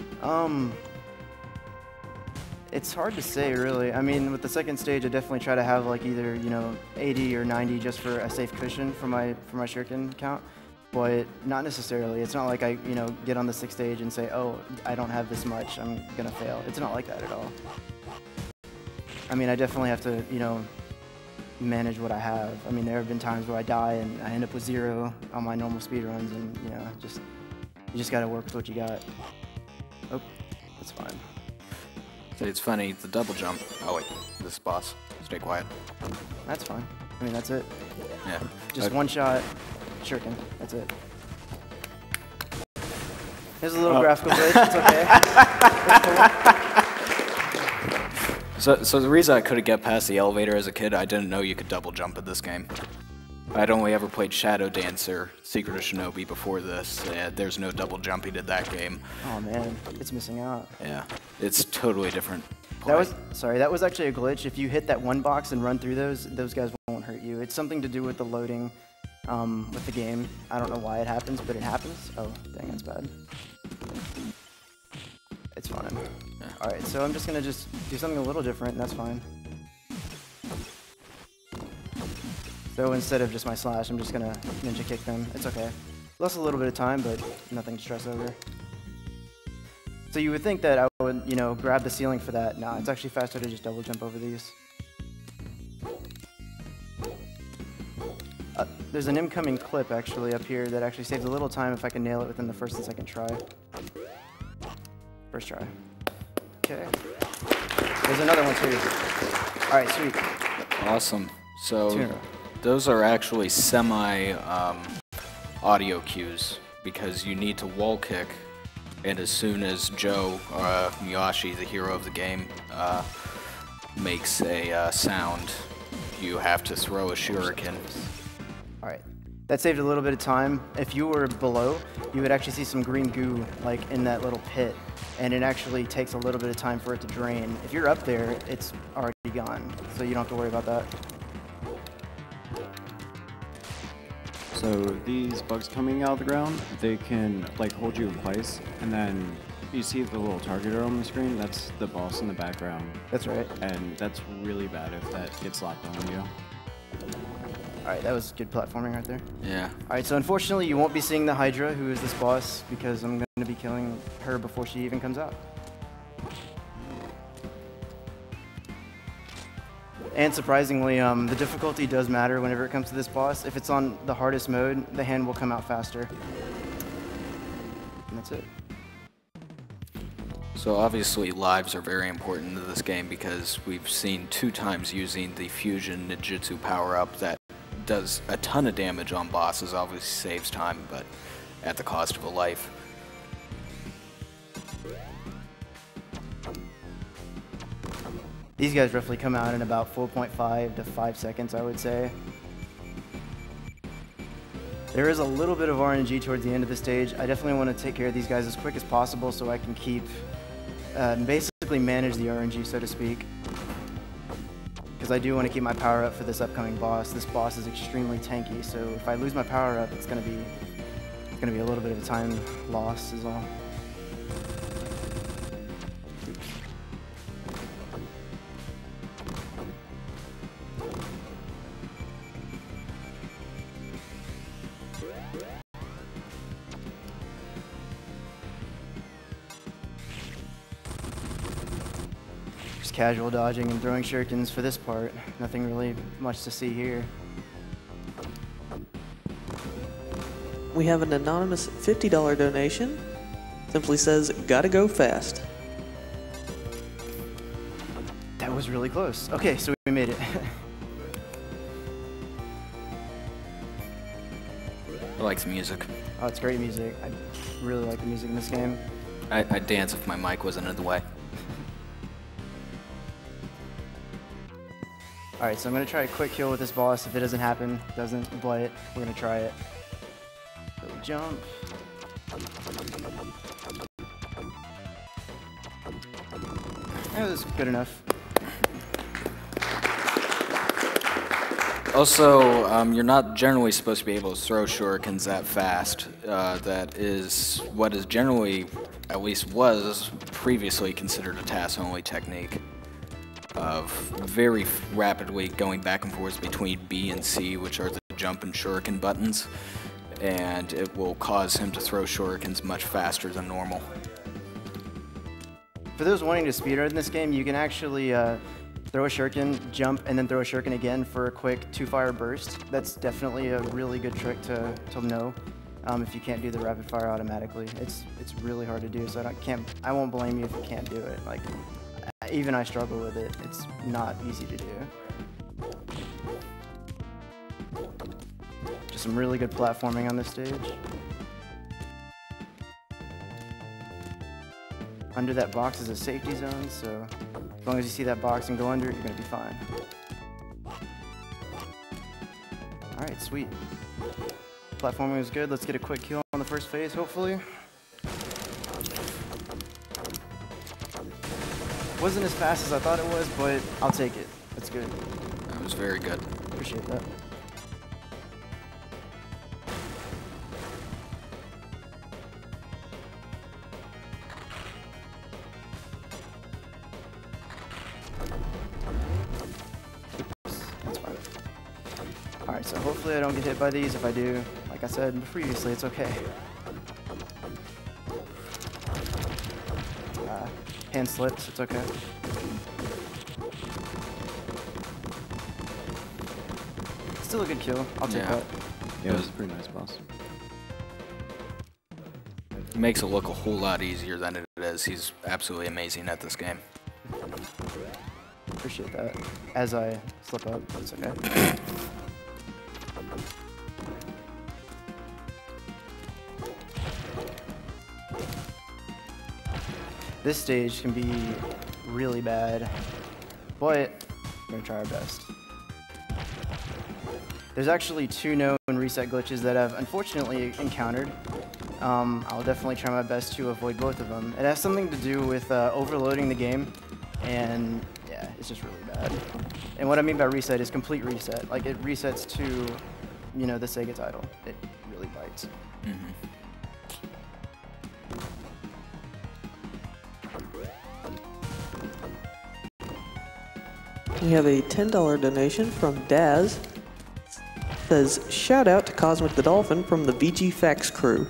It's hard to say really. I mean, with the second stage, I definitely try to have like either, you know, 80 or 90 just for a safe cushion for my shuriken count, but not necessarily. It's not like I, you know, get on the sixth stage and say, oh, I don't have this much, I'm gonna fail. It's not like that at all. I mean, I definitely have to, you know, manage what I have. I mean, there have been times where I die and I end up with 0 on my normal speed runs, and you know, you just gotta work with what you got. Oh, that's fine.
It's funny, the double jump. Oh wait, this boss. Stay quiet.
That's fine. I mean, that's it.
Yeah.
Just one shot, shuriken. That's it. Here's a little graphical glitch. It's okay.
So the reason I couldn't get past the elevator as a kid, I didn't know you could double jump in this game. I'd only ever played Shadow Dancer, Secret of Shinobi before this. There's no double jumping in that game.
Oh man, it's missing out.
Yeah, it's totally different.
That was actually a glitch. If you hit that one box and run through those guys won't hurt you. It's something to do with the loading with the game. I don't know why it happens, but it happens. Oh, dang, that's bad. It's fine. Yeah. All right, so I'm just gonna do something a little different, and that's fine. So instead of just my slash, I'm just gonna ninja kick them. It's okay. Lost a little bit of time, but nothing to stress over. So you would think that I would, you know, grab the ceiling for that. Nah, it's actually faster to just double jump over these. There's an incoming clip actually up here that actually saves a little time if I can nail it within the first and second try. First try. Okay. There's another one too. All right, sweet.
Awesome. So those are actually semi-audio cues because you need to wall kick, and as soon as Joe, Miyashi, the hero of the game, makes a sound, you have to throw a shuriken.
All right. That saved a little bit of time. If you were below, you would actually see some green goo like in that little pit, and it actually takes a little bit of time for it to drain. If you're up there, it's already gone, so you don't have to worry about that.
So these bugs coming out of the ground, they can like hold you in place, and then you see the little targeter on the screen. That's the boss in the background.
That's right.
And that's really bad if that gets locked on you.
Alright, that was good platforming right there.
Yeah.
Alright, so unfortunately you won't be seeing the Hydra, who is this boss, because I'm going to be killing her before she even comes out. And surprisingly, the difficulty does matter whenever it comes to this boss. If it's on the hardest mode, the hand will come out faster. And that's it.
So obviously lives are very important to this game because we've seen 2 times using the fusion ninjutsu power-up that does a ton of damage on bosses, obviously saves time, but at the cost of a life.
These guys roughly come out in about 4.5 to 5 seconds, I would say. There is a little bit of RNG towards the end of the stage. I definitely want to take care of these guys as quick as possible so I can keep, basically manage the RNG, so to speak. Because I do want to keep my power up for this upcoming boss. This boss is extremely tanky, so if I lose my power up, it's gonna be a little bit of a time loss is all. Casual dodging and throwing shurikens for this part. Nothing really much to see here.
We have an anonymous $50 donation. Simply says, gotta go fast.
That was really close. Okay, so we made it.
I like the music.
Oh, it's great music. I really like the music in this game.
I'd dance if my mic wasn't in the way.
Alright, so I'm going to try a quick kill with this boss. If it doesn't happen, doesn't Blight, we're going to try it. So jump. That was good enough.
Also, you're not generally supposed to be able to throw shurikens that fast. That is what is generally, at least was previously considered a task-only technique of very rapidly going back and forth between B and C, which are the jump and shuriken buttons, and it will cause him to throw shurikens much faster than normal.
For those wanting to speedrun this game, you can actually throw a shuriken, jump, and then throw a shuriken again for a quick 2-fire burst. That's definitely a really good trick to know if you can't do the rapid fire automatically. It's really hard to do, so I won't blame you if you can't do it. Like, even I struggle with it. It's not easy to do. Just some really good platforming on this stage. Under that box is a safety zone, so as long as you see that box and go under it, you're going to be fine. Alright, sweet. Platforming was good. Let's get a quick kill on the first phase, hopefully. Wasn't as fast as I thought it was, but I'll take it. That's good.
That was very good.
Appreciate that. That's fine. Alright, so hopefully I don't get hit by these. If I do, like I said previously, it's okay. Hand slipped, it's okay. Still a good kill, I'll take that.
Yeah, it was a pretty nice boss.
It makes it look a whole lot easier than it is. He's absolutely amazing at this game.
Appreciate that. As I slip up, it's okay. This stage can be really bad, but we're gonna try our best. There's actually 2 known reset glitches that I've unfortunately encountered. I'll definitely try my best to avoid both of them. It has something to do with overloading the game, and yeah, it's just really bad. And what I mean by reset is complete reset. Like, it resets to, you know, the Sega title. It really bites.
Mm-hmm.
We have a $10 donation from Daz. Says, shout out to Cosmic the Dolphin from the VG Facts crew.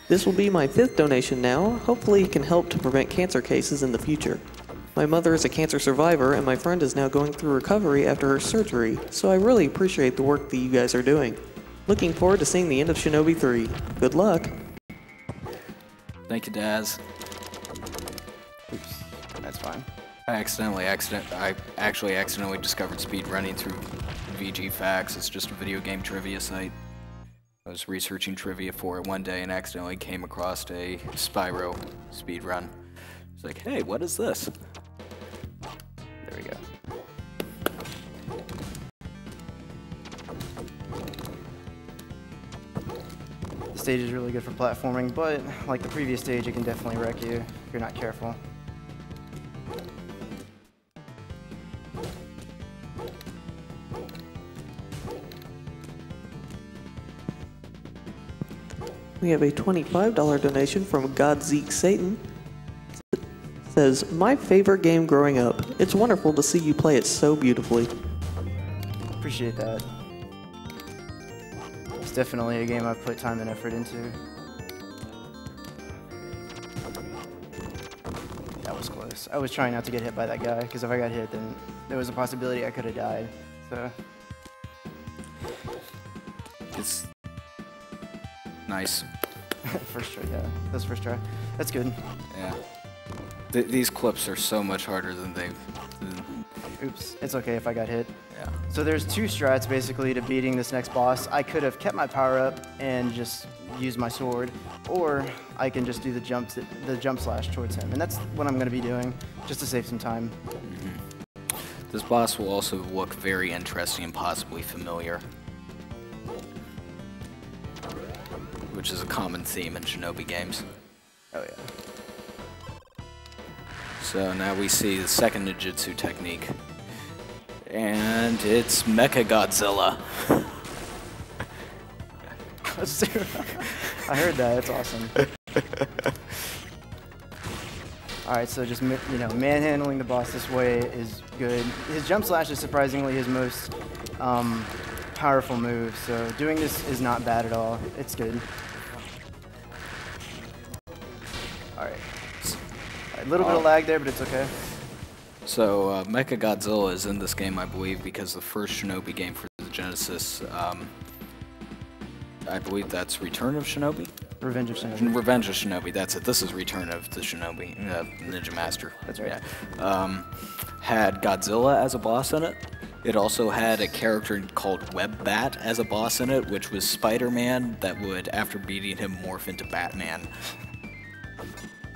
This will be my 5th donation now. Hopefully it can help to prevent cancer cases in the future. My mother is a cancer survivor and my friend is now going through recovery after her surgery, so I really appreciate the work that you guys are doing. Looking forward to seeing the end of Shinobi 3. Good luck.
Thank you, Daz.
Oops, that's fine.
I actually accidentally discovered speed running through VG Facts. It's just a video game trivia site. I was researching trivia for it one day and accidentally came across a Spyro speedrun. It's like, hey, what is this? There we go.
The stage is really good for platforming, but like the previous stage, it can definitely wreck you if you're not careful.
We have a $25 donation from Godzeke Satan. It says, my favorite game growing up. It's wonderful to see you play it so beautifully.
Appreciate that. It's definitely a game I've put time and effort into. That was close. I was trying not to get hit by that guy, because if I got hit, then there was a possibility I could have died. So.
It's nice.
First try, yeah. That's first try. That's good.
Yeah. These clips are so much harder than they...
Oops. It's okay if I got hit.
Yeah.
So there's two strats basically to beating this next boss. I could have kept my power up and just used my sword, or I can just do the jump slash towards him. And that's what I'm going to be doing, just to save some time.
Mm-hmm. This boss will also look very interesting and possibly familiar, which is a common theme in Shinobi games.
Oh yeah.
So now we see the second ninjutsu technique. And it's Mecha Godzilla.
I heard that, that's awesome. Alright, so just, manhandling the boss this way is good. His jump slash is surprisingly his most powerful move, so doing this is not bad at all. It's good. Alright. A little bit of lag there, but it's okay.
So, Mecha Godzilla is in this game, I believe, because the first Shinobi game for the Genesis, I believe that's Return of Shinobi?
Revenge of Shinobi.
Revenge of Shinobi, that's it. This is Return of the Shinobi, Ninja Master.
That's right.
Yeah. Had Godzilla as a boss in it. It also had a character called Webbat as a boss in it, which was Spider-Man that would, after beating him, morph into Batman.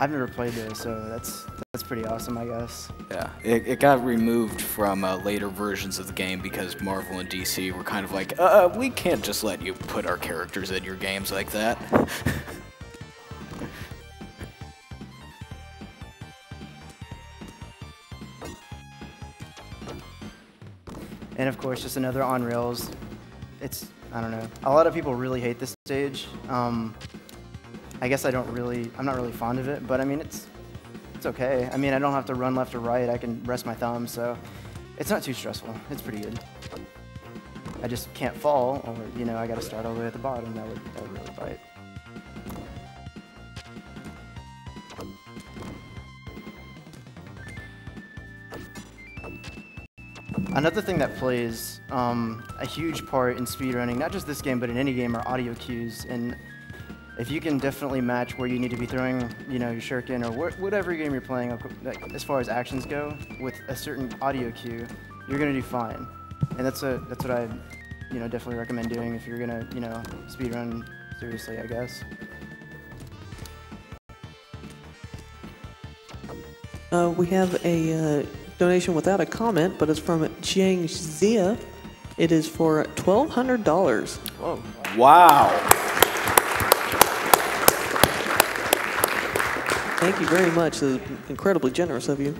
I've never played this, so that's pretty awesome, I guess.
Yeah, it got removed from later versions of the game because Marvel and DC were kind of like, we can't just let you put our characters in your games like that.
And of course, just another on rails. I don't know. A lot of people really hate this stage. I guess I'm not really fond of it, but I mean, it's okay. I mean, I don't have to run left or right. I can rest my thumb, so it's not too stressful. It's pretty good. I just can't fall, or, I gotta start all the way at the bottom. That would really bite. Another thing that plays a huge part in speedrunning, not just this game, but in any game, are audio cues. And if you can definitely match where you need to be throwing, your shuriken or whatever game you're playing, as far as actions go, with a certain audio cue, you're gonna do fine. And that's what I, definitely recommend doing if you're gonna, speedrun seriously, I guess.
We have a donation without a comment, but it's from Jiang Zia. It is for $1,200.
Whoa!
Wow!
Thank you very much. It's incredibly generous of you.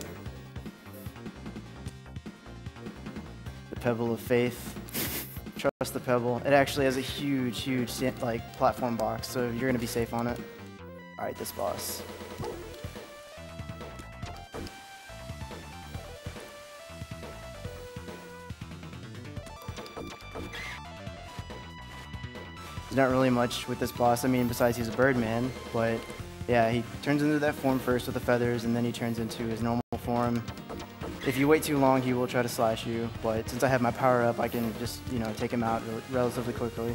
The Pebble of Faith. Trust the Pebble. It actually has a huge, platform box, so you're gonna be safe on it. All right, this boss. There's not really much with this boss. I mean, besides he's a Birdman, but yeah, he turns into that form first with the feathers, and then he turns into his normal form. If you wait too long, he will try to slash you, but since I have my power up, I can just, take him out relatively quickly.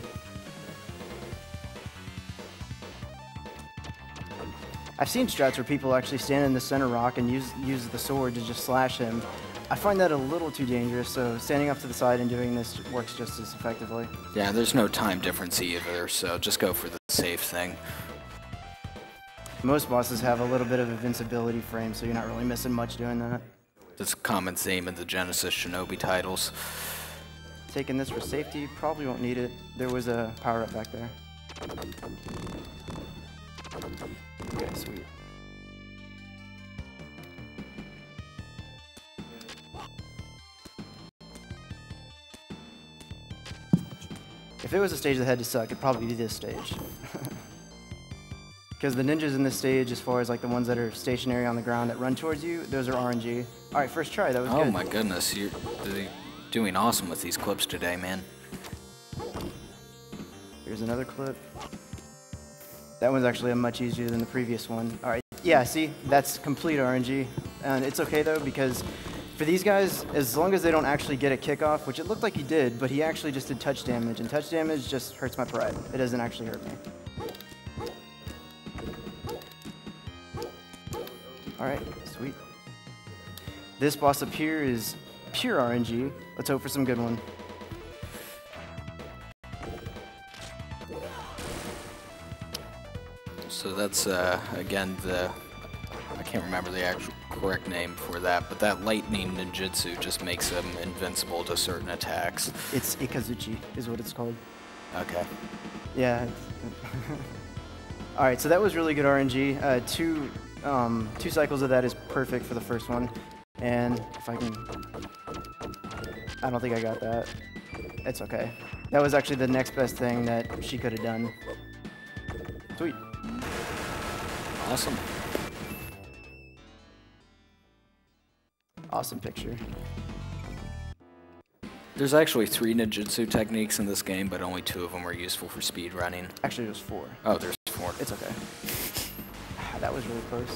I've seen strats where people actually stand in the center rock and use the sword to just slash him, I find that a little too dangerous, so standing off to the side and doing this works just as effectively.
Yeah, there's no time difference either, so just go for the safe thing.
Most bosses have a little bit of invincibility frame, so you're not really missing much doing that.
That's a common theme in the Genesis Shinobi titles.
Taking this for safety, probably won't need it. There was a power-up back there. Okay, sweet. If it was a stage that had to suck, it'd probably be this stage. Because the ninjas in this stage, as far as like the ones that are stationary on the ground that run towards you, those are RNG. All right, first try, that was good.
Oh my goodness, you're doing awesome with these clips today, man.
Here's another clip. That one's actually much easier than the previous one. All right, yeah, see, that's complete RNG. And it's okay though, because for these guys, as long as they don't actually get a kickoff, which it looked like he did, but he actually just did touch damage, and touch damage just hurts my pride. It doesn't actually hurt me. All right, sweet. This boss up here is pure RNG. Let's hope for some good one.
So that's, again, I can't remember the actual correct name for that, but that lightning ninjutsu just makes them invincible to certain attacks.
It's Ikazuchi, is what it's called.
Okay.
Yeah. All right, so that was really good RNG. Two cycles of that is perfect for the first one. And if I can... I don't think I got that. It's okay. That was actually the next best thing that she could have done. Sweet.
Awesome.
Awesome picture.
There's actually 3 ninjutsu techniques in this game, but only 2 of them are useful for speed running.
Actually, there's 4.
Oh, there's 4.
It's okay. That was really close.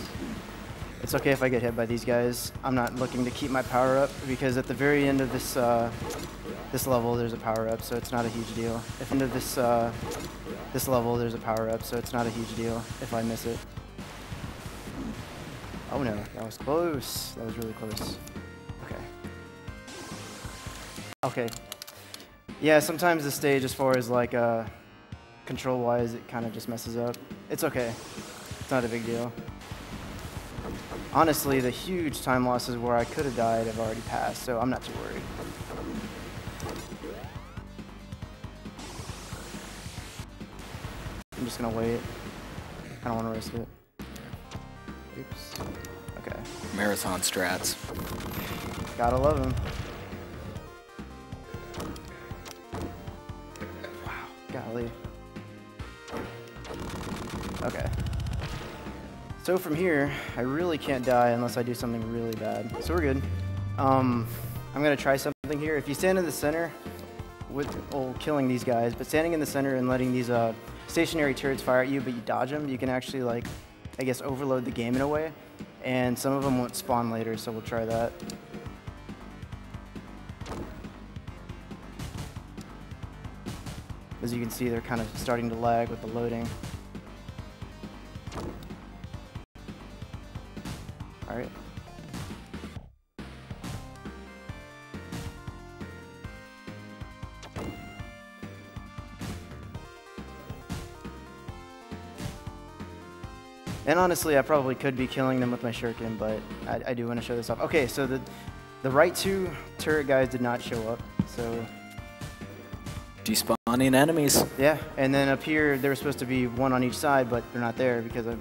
It's okay if I get hit by these guys. I'm not looking to keep my power up because at the very end of this this level there's a power up, so it's not a huge deal. If into this this level there's a power up, so it's not a huge deal if I miss it. Oh no, that was close. That was really close. Okay. Okay. Yeah, sometimes the stage, as far as like control-wise, it kind of just messes up. It's okay. It's not a big deal. Honestly, the huge time losses where I could have died have already passed, so I'm not too worried. I'm just gonna wait. I don't want to risk it. Oops. Okay.
Marathon strats.
Gotta love him. Wow, golly. Okay. So from here, I really can't die unless I do something really bad. So we're good. I'm gonna try something here. If you stand in the center, with killing these guys, but standing in the center and letting these stationary turrets fire at you, but you dodge them, you can actually, like, I guess, overload the game in a way. And some of them won't spawn later, so we'll try that. As you can see, they're kind of starting to lag with the loading. All right. And honestly, I probably could be killing them with my shuriken, but I do want to show this off. Okay, so the right 2 turret guys did not show up, so...
Despawning enemies.
Yeah, and then up here, there was supposed to be 1 on each side, but they're not there because I've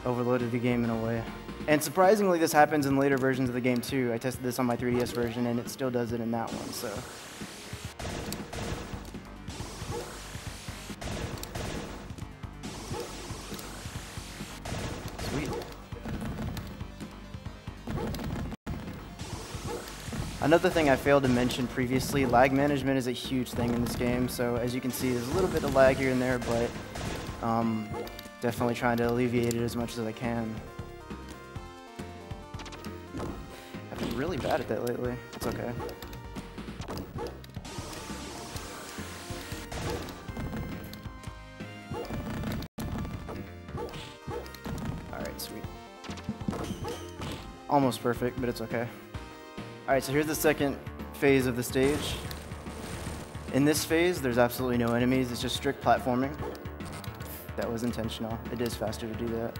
overloaded the game in a way. And surprisingly, this happens in later versions of the game too. I tested this on my 3DS version, and it still does it in that one, so... Sweet. Another thing I failed to mention previously, lag management is a huge thing in this game. So as you can see, there's a little bit of lag here and there, but definitely trying to alleviate it as much as I can. I've been really bad at that lately. It's okay. Alright, sweet. Almost perfect, but it's okay. right, so here's the second phase of the stage. In this phase, there's absolutely no enemies. It's just strict platforming. That was intentional. It is faster to do that.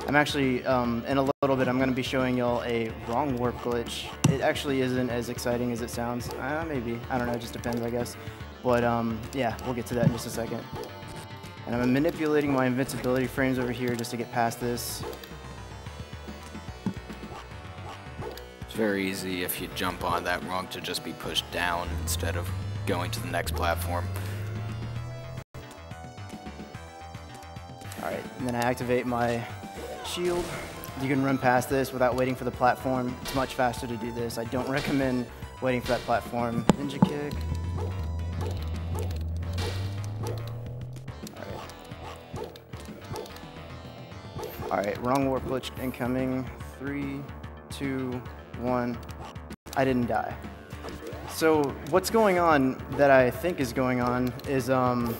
I'm actually, in a little bit, I'm going to be showing y'all a wrong warp glitch. It actually isn't as exciting as it sounds. Maybe. I don't know. It just depends, I guess. But, yeah, we'll get to that in just a second. And I'm manipulating my invincibility frames over here just to get past this.
It's very easy if you jump on that rung to just be pushed down instead of going to the next platform.
Alright, and then I activate my shield. You can run past this without waiting for the platform. It's much faster to do this. I don't recommend waiting for that platform. Ninja kick. Alright, wrong warp glitch incoming. 3, 2, 1. I didn't die. So what's going on that I think is going on is I'm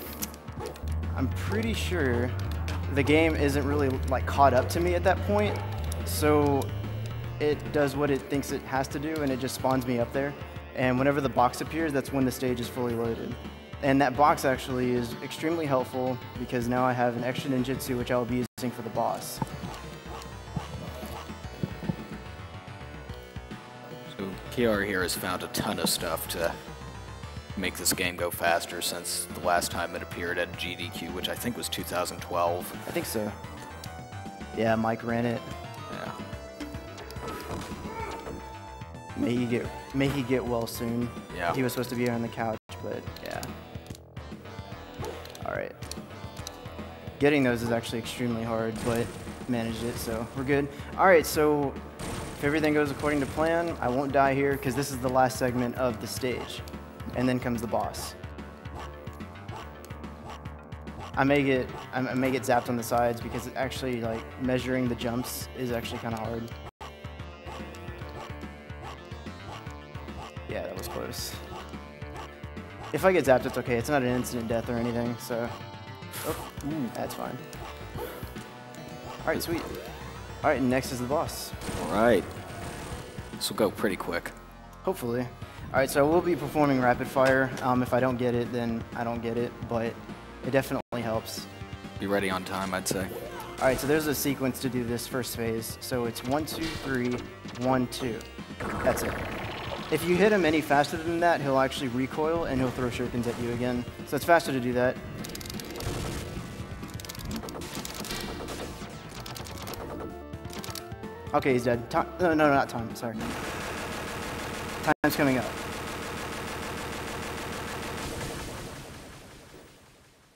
pretty sure the game isn't really like caught up to me at that point. So it does what it thinks it has to do and it just spawns me up there. And whenever the box appears, that's when the stage is fully loaded. And that box actually is extremely helpful because now I have an extra ninjutsu which I will be using for the boss.
So Keaur here has found a ton of stuff to make this game go faster since the last time it appeared at AGDQ, which I think was 2012.
I think so. Yeah, Mike ran it.
Yeah.
May he get well soon.
Yeah.
He was supposed to be on the couch, but yeah. All right. Getting those is actually extremely hard, but managed it, so we're good. All right, so if everything goes according to plan, I won't die here because this is the last segment of the stage, and then comes the boss. I may get zapped on the sides because actually like measuring the jumps is actually kind of hard. Yeah, that was close. If I get zapped, it's okay. It's not an instant death or anything, so that's fine. All right, sweet. All right, next is the boss.
All right. This will go pretty quick.
Hopefully. All right, so I will be performing rapid fire. If I don't get it, then I don't get it, but it definitely helps.
Be ready on time, I'd say.
All right, so there's a sequence to do this first phase. So it's 1, 2, 3, 1, 2. That's it. If you hit him any faster than that, he'll actually recoil and he'll throw shurikens at you again. So it's faster to do that. Okay, he's dead. No, not time. Sorry. Time's coming up.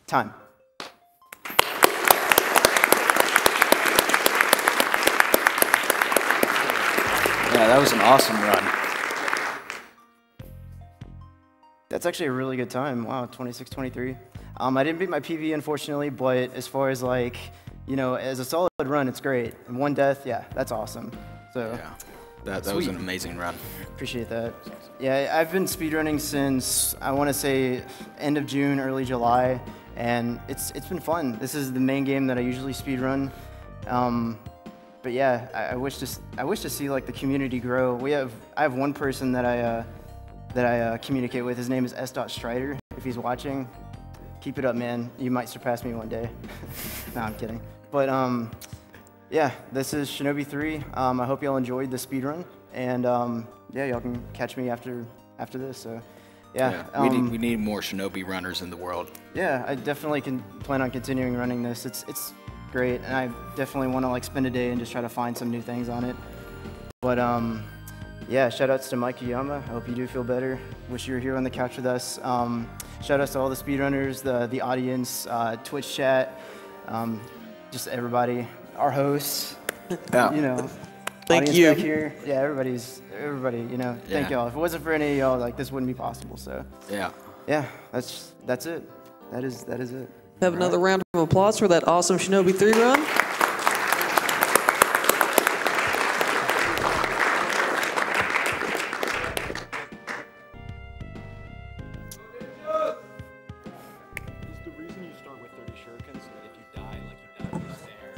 Time.
Yeah, that was an awesome run.
That's actually a really good time. Wow, 26-23. I didn't beat my PB, unfortunately, but as far as like, you know, as a solid run, it's great. And 1 death, yeah, that's awesome. So
yeah, that was an amazing run.
Appreciate that. Yeah, I've been speedrunning since, I want to say, end of June, early July, and it's been fun. This is the main game that I usually speedrun. But yeah, I wish to see like the community grow. I have one person that I communicate with. His name is S.Strider. If he's watching, keep it up, man. You might surpass me one day. No, I'm kidding. But yeah, this is Shinobi 3. I hope y'all enjoyed the speedrun, and yeah, y'all can catch me after this. So yeah,
we need more Shinobi runners in the world.
Yeah, I definitely can plan on continuing running this. It's great, and I definitely want to like spend a day and just try to find some new things on it. But yeah, shoutouts to Mike Yama. I hope you do feel better. Wish you were here on the couch with us. Shoutouts to all the speedrunners, the audience, Twitch chat, just everybody, our hosts.
Yeah.
You know,
Thank
audience
you.
back here. Yeah, everybody. You know, thank y'all. If it wasn't for any of y'all, like this wouldn't be possible. So
Yeah.
yeah, that's it. That is it.
Have another round of applause for that awesome Shinobi 3 run.
Is the reason you start with 30 shurikens so that if you die, like you die just there?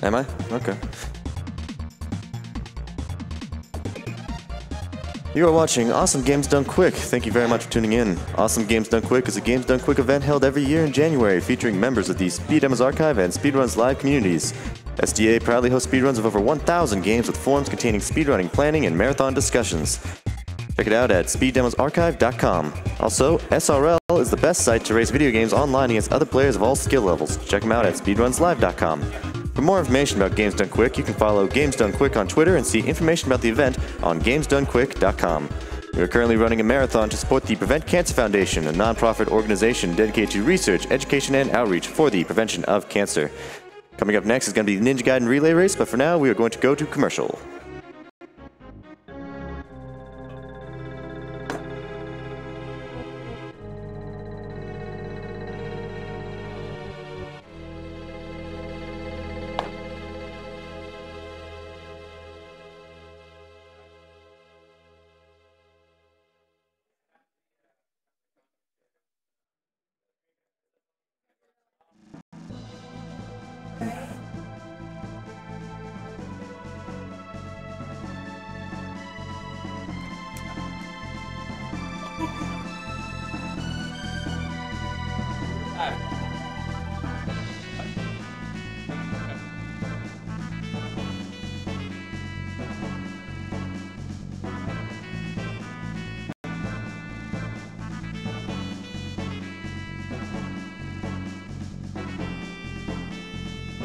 Am I? Okay. You are watching Awesome Games Done Quick. Thank you very much for tuning in. Awesome Games Done Quick is a Games Done Quick event held every year in January featuring members of the Speed Demos Archive and Speedruns Live communities. SDA proudly hosts speedruns of over 1,000 games with forums containing speedrunning planning and marathon discussions. Check it out at speeddemosarchive.com. Also, SRL is the best site to race video games online against other players of all skill levels. Check them out at speedrunslive.com. For more information about Games Done Quick, you can follow Games Done Quick on Twitter and see information about the event on gamesdonequick.com. We are currently running a marathon to support the Prevent Cancer Foundation, a nonprofit organization dedicated to research, education, and outreach for the prevention of cancer. Coming up next is going to be the Ninja Gaiden Relay Race, but for now we are going to go to commercial.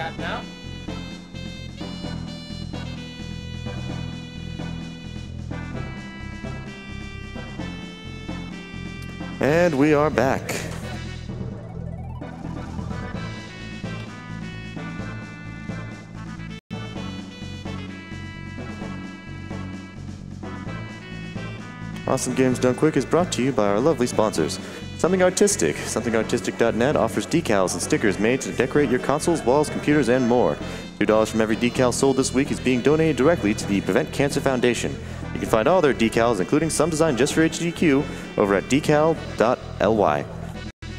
Cat now?
And we are back. Awesome Games Done Quick is brought to you by our lovely sponsors. Something Artistic. SomethingArtistic.net offers decals and stickers made to decorate your consoles, walls, computers, and more. $2 from every decal sold this week is being donated directly to the Prevent Cancer Foundation. You can find all their decals, including some designed just for AGDQ, over at decal.ly.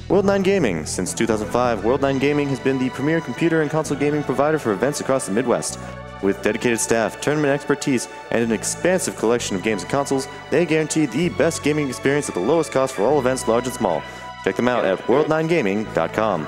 World9 Gaming. Since 2005, World9 Gaming has been the premier computer and console gaming provider for events across the Midwest. With dedicated staff, tournament expertise, and an expansive collection of games and consoles, they guarantee the best gaming experience at the lowest cost for all events, large and small. Check them out at world9gaming.com.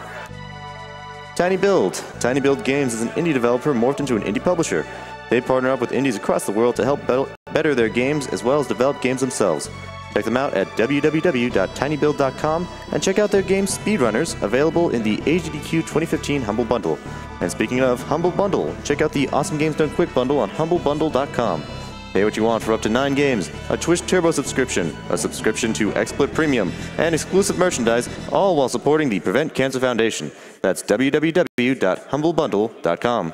Tiny Build. Tiny Build Games is an indie developer morphed into an indie publisher. They partner up with indies across the world to help better their games as well as develop games themselves. Check them out at www.tinybuild.com and check out their game Speedrunners, available in the AGDQ 2015 Humble Bundle. And speaking of Humble Bundle, check out the Awesome Games Done Quick bundle on humblebundle.com. Pay what you want for up to 9 games, a Twitch Turbo subscription, a subscription to XSplit Premium, and exclusive merchandise, all while supporting the Prevent Cancer Foundation. That's www.humblebundle.com.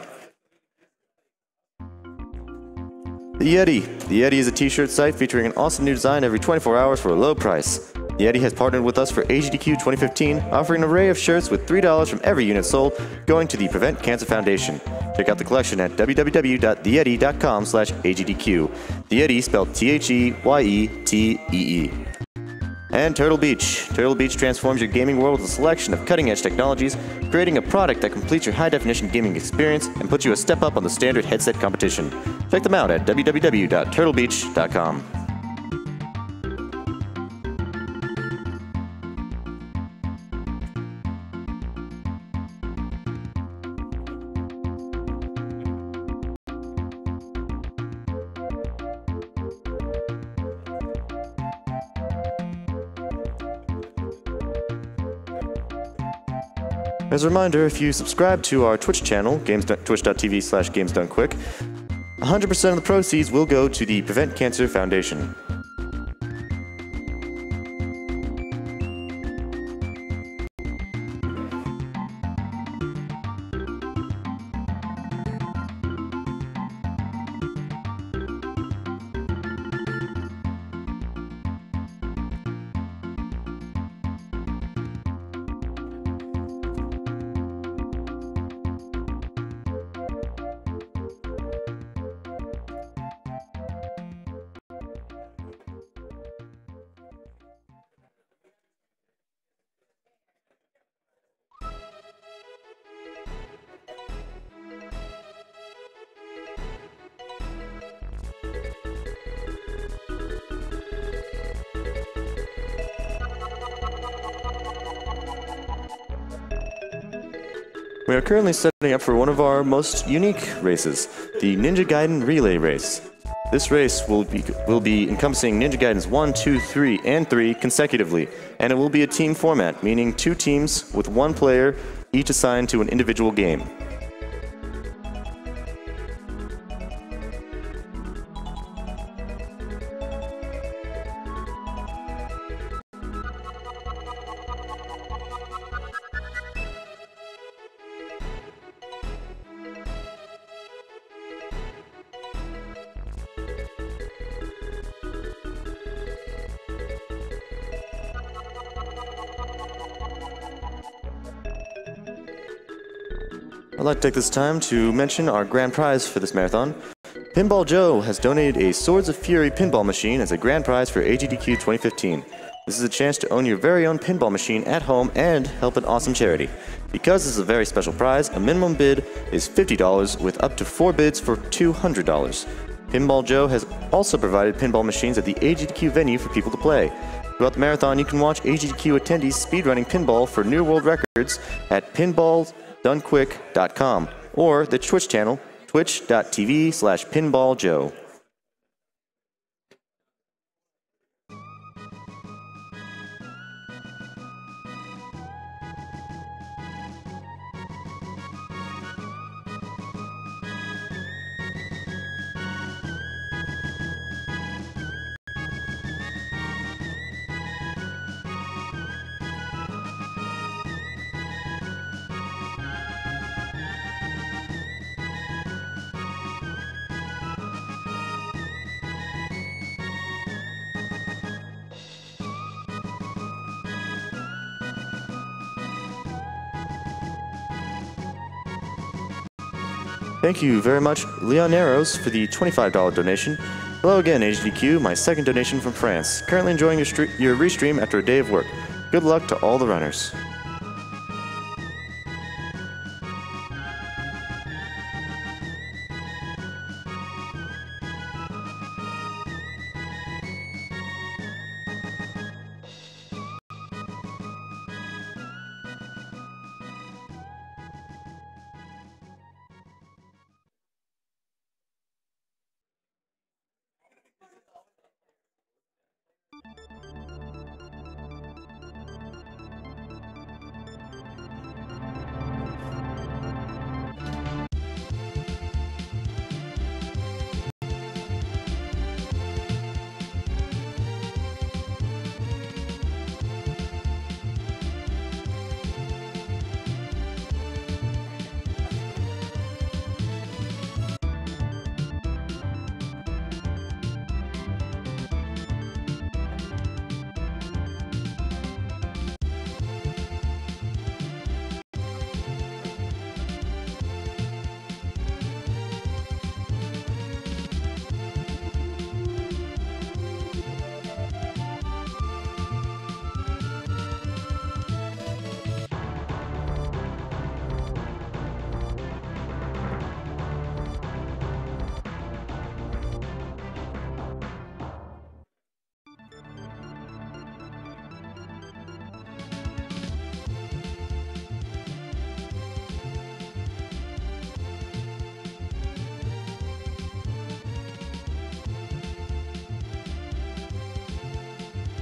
The Yeti. The Yeti is a t-shirt site featuring an awesome new design every 24 hours for a low price. The Yeti has partnered with us for AGDQ 2015, offering an array of shirts with $3 from every unit sold, going to the Prevent Cancer Foundation. Check out the collection at www.theyeti.com/AGDQ. The Yeti spelled THEYETEE. And Turtle Beach. Turtle Beach transforms your gaming world with a selection of cutting-edge technologies, creating a product that completes your high-definition gaming experience and puts you a step up on the standard headset competition. Check them out at www.turtlebeach.com. As a reminder, if you subscribe to our Twitch channel, twitch.tv/GamesDoneQuick, 100% of the proceeds will go to the Prevent Cancer Foundation. We are currently setting up for one of our most unique races, the Ninja Gaiden Relay Race. This race will be encompassing Ninja Gaidens 1, 2, 3, and 3 consecutively, and it will be a team format, meaning 2 teams with 1 player, each assigned to an individual game. I'd like to take this time to mention our grand prize for this marathon. Pinball Joe has donated a Swords of Fury pinball machine as a grand prize for AGDQ 2015. This is a chance to own your very own pinball machine at home and help an awesome charity. Because this is a very special prize, a minimum bid is $50 with up to 4 bids for $200. Pinball Joe has also provided pinball machines at the AGDQ venue for people to play. Throughout the marathon, you can watch AGDQ attendees speedrunning pinball for new world records at pinballdonequick.com or the Twitch channel, twitch.tv/pinballjoe. Thank you very much, Leon Narrows, for the $25 donation. Hello again, AGDQ, my second donation from France. Currently enjoying your restream after a day of work. Good luck to all the runners.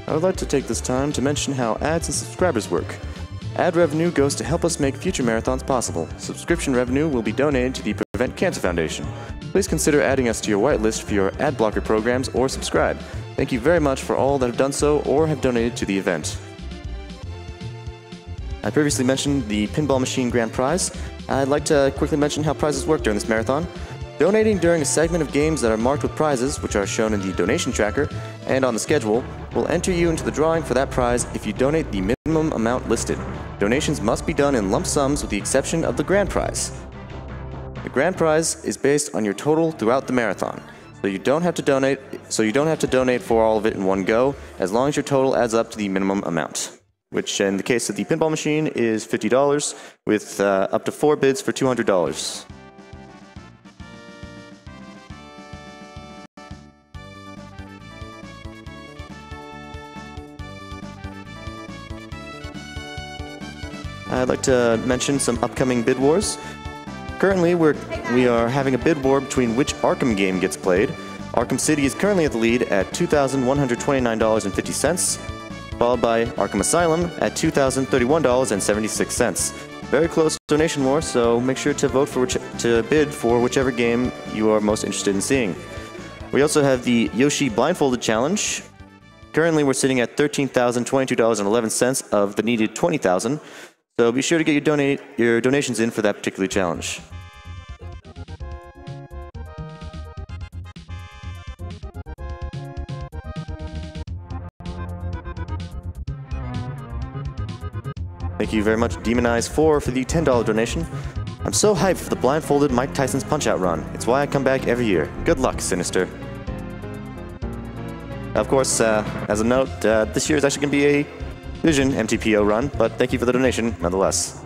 I would like to take this time to mention how ads and subscribers work. Ad revenue goes to help us make future marathons possible. Subscription revenue will be donated to the Prevent Cancer Foundation. Please consider adding us to your whitelist for your ad blocker programs or subscribe. Thank you very much for all that have done so or have donated to the event. I previously mentioned the pinball machine grand prize. I'd like to quickly mention how prizes work during this marathon. Donating during a segment of games that are marked with prizes, which are shown in the donation tracker and on the schedule, will enter you into the drawing for that prize if you donate the minimum amount listed. Donations must be done in lump sums with the exception of the grand prize. The grand prize is based on your total throughout the marathon, so you don't have to donate for all of it in one go, as long as your total adds up to the minimum amount, which in the case of the pinball machine is $50 with up to 4 bids for $200. I'd like to mention some upcoming bid wars. Currently, we are having a bid war between which Arkham game gets played. Arkham City is currently at the lead at $2,129.50, followed by Arkham Asylum at $2,031.76. Very close donation war, so make sure to vote for to bid for whichever game you are most interested in seeing. We also have the Yoshi Blindfolded Challenge. Currently, we're sitting at $13,022.11 of the needed $20,000. So be sure to get your donations in for that particular challenge. Thank you very much, Demonize4, for the $10 donation. I'm so hyped for the blindfolded Mike Tyson's Punch-Out run. It's why I come back every year. Good luck, Sinister. Of course, as a note, this year is actually going to be a Vision MTPO run, but thank you for the donation nonetheless.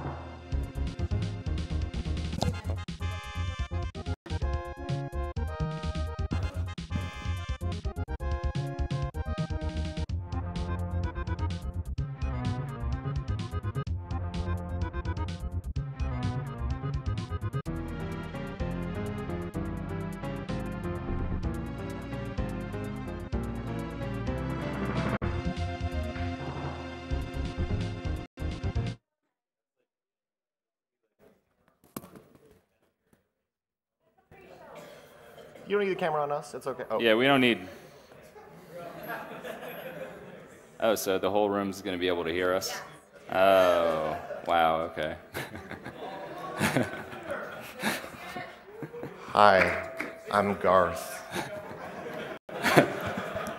You don't need the camera on us. It's okay. Oh.
Yeah, we don't need. Oh, so the whole room's going to be able to hear us? Oh, wow, okay.
Hi, I'm Garth.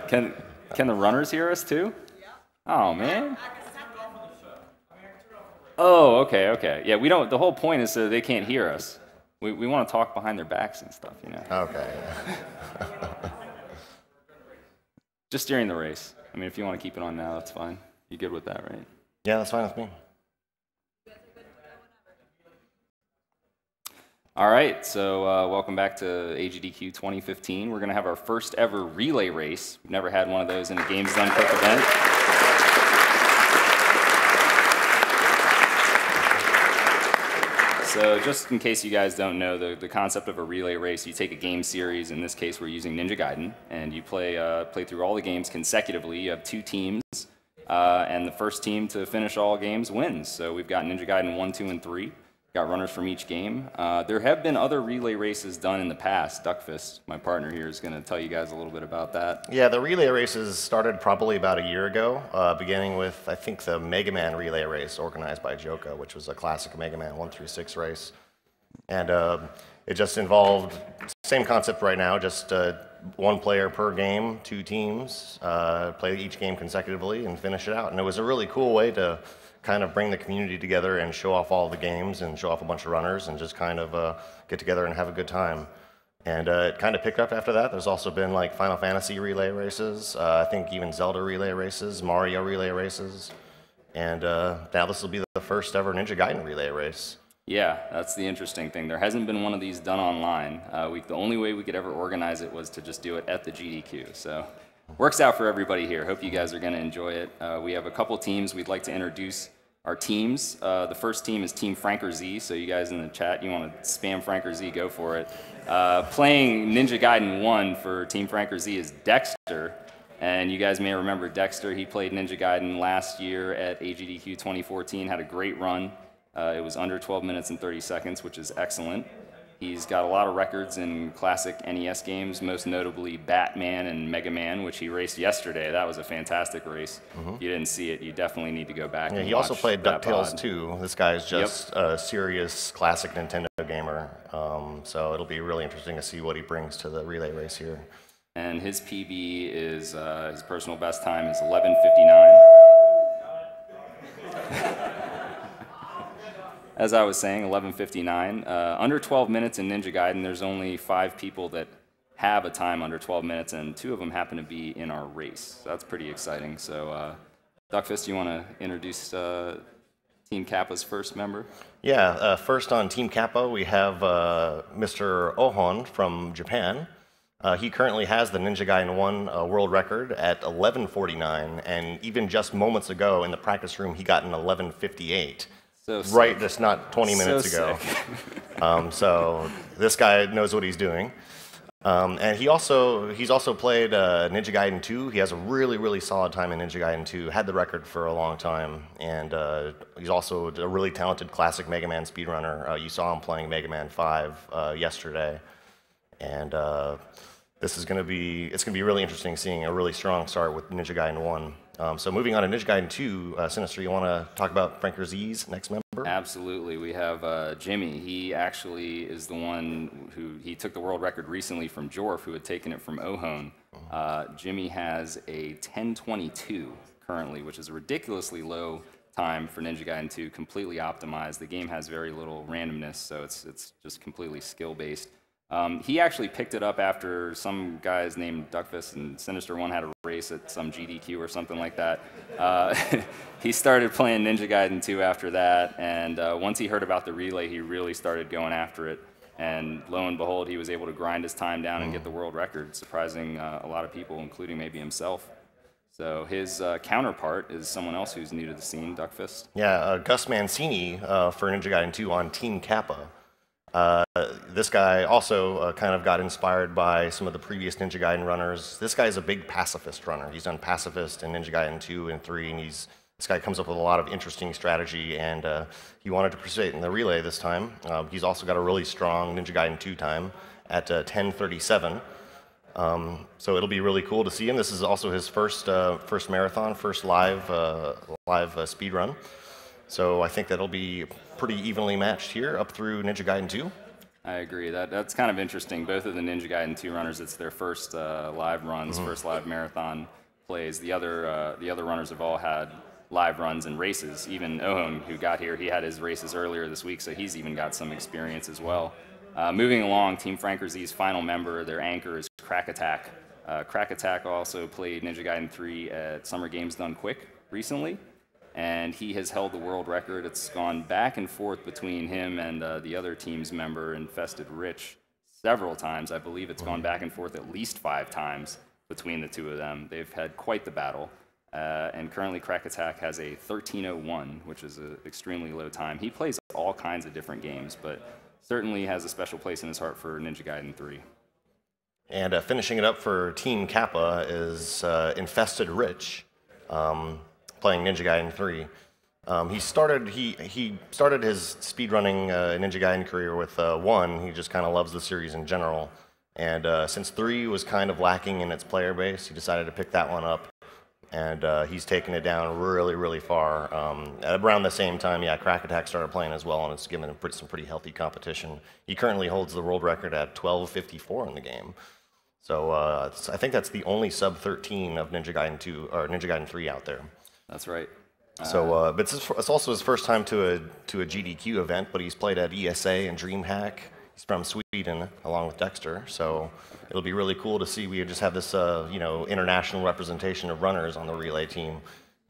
Can the runners hear us too? Oh, man. Oh, okay. Yeah, we don't. The whole point is so they can't hear us. We want to talk behind their backs and stuff, you know.
Okay.
Just during the race. I mean, if you want to keep it on now, that's fine. You good with that, right?
Yeah, that's fine with me.
All right, so welcome back to AGDQ 2015. We're going to have our first ever relay race. We've never had one of those in a Games Done Quick event. So just in case you guys don't know, the concept of a relay race, you take a game series. In this case, we're using Ninja Gaiden, and you play through all the games consecutively. You have 2 teams, and the first team to finish all games wins. So we've got Ninja Gaiden 1, 2, and 3. Got runners from each game. There have been other relay races done in the past. Duckfist, my partner here, is going to tell you guys a little bit about that.
Yeah, the relay races started probably about a year ago, beginning with, I think, the Mega Man relay race organized by Joka, which was a classic Mega Man 1 through 6 race. And it just involved, same concept right now, just 1 player per game, 2 teams, play each game consecutively and finish it out. And it was a really cool way to kind of bring the community together and show off all the games and show off a bunch of runners and just kind of get together and have a good time. And it kind of picked up after that. There's also been like Final Fantasy relay races, I think even Zelda relay races, Mario relay races, and now this will be the first ever Ninja Gaiden relay race.
Yeah, that's the interesting thing. There hasn't been one of these done online. The only way we could ever organize it was to just do it at the GDQ. So works out for everybody here. Hope you guys are going to enjoy it. We have a couple teams we'd like to introduce. Our teams, the first team is Team Franker Z, so you guys in the chat, you want to spam Franker Z, go for it. Playing Ninja Gaiden 1 for Team Franker Z is Dexter, and you guys may remember Dexter. He played Ninja Gaiden last year at AGDQ 2014, had a great run. It was under 12 minutes and 30 seconds, which is excellent. He's got a lot of records in classic NES games, most notably Batman and Mega Man, which he raced yesterday. That was a fantastic race. If you didn't see it, you definitely need to go back and
he
watch
also played
that
DuckTales
pod.
too. This guy's just a serious classic Nintendo gamer. So it'll be really interesting to see what he brings to the relay race here.
And his PB is, his personal best time is 11:59. As I was saying, 11:59. Under 12 minutes in Ninja Gaiden, there's only 5 people that have a time under 12 minutes, and 2 of them happen to be in our race. So that's pretty exciting. So, Duckfist, you want to introduce Team Kappa's first member?
Yeah, first on Team Kappa, we have Mr. Ohon from Japan. He currently has the Ninja Gaiden 1 world record at 11:49, and even just moments ago in the practice room, he got an 11:58.
So
right
sick.
just not 20 minutes
So
ago. So this guy knows what he's doing. And he's also played Ninja Gaiden 2. He has a really, really solid time in Ninja Gaiden 2. Had the record for a long time. And he's also a really talented classic Mega Man speedrunner. You saw him playing Mega Man 5 yesterday. And it's going to be really interesting seeing a really strong start with Ninja Gaiden 1. So moving on to Ninja Gaiden 2, Sinister, you want to talk about Franker Z's next member?
Absolutely. We have Jimmy. He actually is the one he took the world record recently from Jorf, who had taken it from Ohone. Jimmy has a 10:22 currently, which is a ridiculously low time for Ninja Gaiden 2, completely optimized. The game has very little randomness, so it's just completely skill-based. He actually picked it up after some guys named Duckfist and Sinister One had a race at some GDQ or something like that. He started playing Ninja Gaiden 2 after that, and once he heard about the relay, he really started going after it. And lo and behold, he was able to grind his time down and get the world record, surprising a lot of people, including maybe himself. So his counterpart is someone else who's new to the scene, Duckfist.
Yeah, Gus Mancini for Ninja Gaiden 2 on Team Kappa. This guy also kind of got inspired by some of the previous Ninja Gaiden runners. This guy's a big pacifist runner. He's done pacifist in Ninja Gaiden 2 and 3, and this guy comes up with a lot of interesting strategy, and he wanted to participate in the relay this time. He's also got a really strong Ninja Gaiden 2 time at 10:37. So it'll be really cool to see him. This is also his first marathon, first live speed run. So I think that'll be pretty evenly matched here up through Ninja Gaiden 2.
I agree. That's kind of interesting. Both of the Ninja Gaiden 2 runners, it's their first live runs, first live marathon plays. The other runners have all had live runs and races. Even Ohone, who got here, he had his races earlier this week, so he's even got some experience as well. Moving along, Team Franker Z's final member, their anchor is Crack Attack. Crack Attack also played Ninja Gaiden 3 at Summer Games Done Quick recently, and he has held the world record. It's gone back and forth between him and the other team's member, Infested Rich, several times. I believe it's gone back and forth at least 5 times between the two of them. They've had quite the battle. And currently Crack Attack has a 13:01, which is an extremely low time. He plays all kinds of different games, but certainly has a special place in his heart for Ninja Gaiden 3.
And finishing it up for Team Kappa is Infested Rich, playing Ninja Gaiden 3. He started his speedrunning Ninja Gaiden career with 1. He just kind of loves the series in general. And since 3 was kind of lacking in its player base, he decided to pick that one up. And he's taken it down really, really far. Around the same time, Crack Attack started playing as well, and it's given him some pretty healthy competition. He currently holds the world record at 12:54 in the game. So I think that's the only sub-13 of Ninja Gaiden 2 or Ninja Gaiden 3 out there.
That's right.
So, but it's also his first time to a GDQ event, but he's played at ESA and DreamHack. He's from Sweden, along with Dexter. So it'll be really cool to see. We just have this, international representation of runners on the relay team,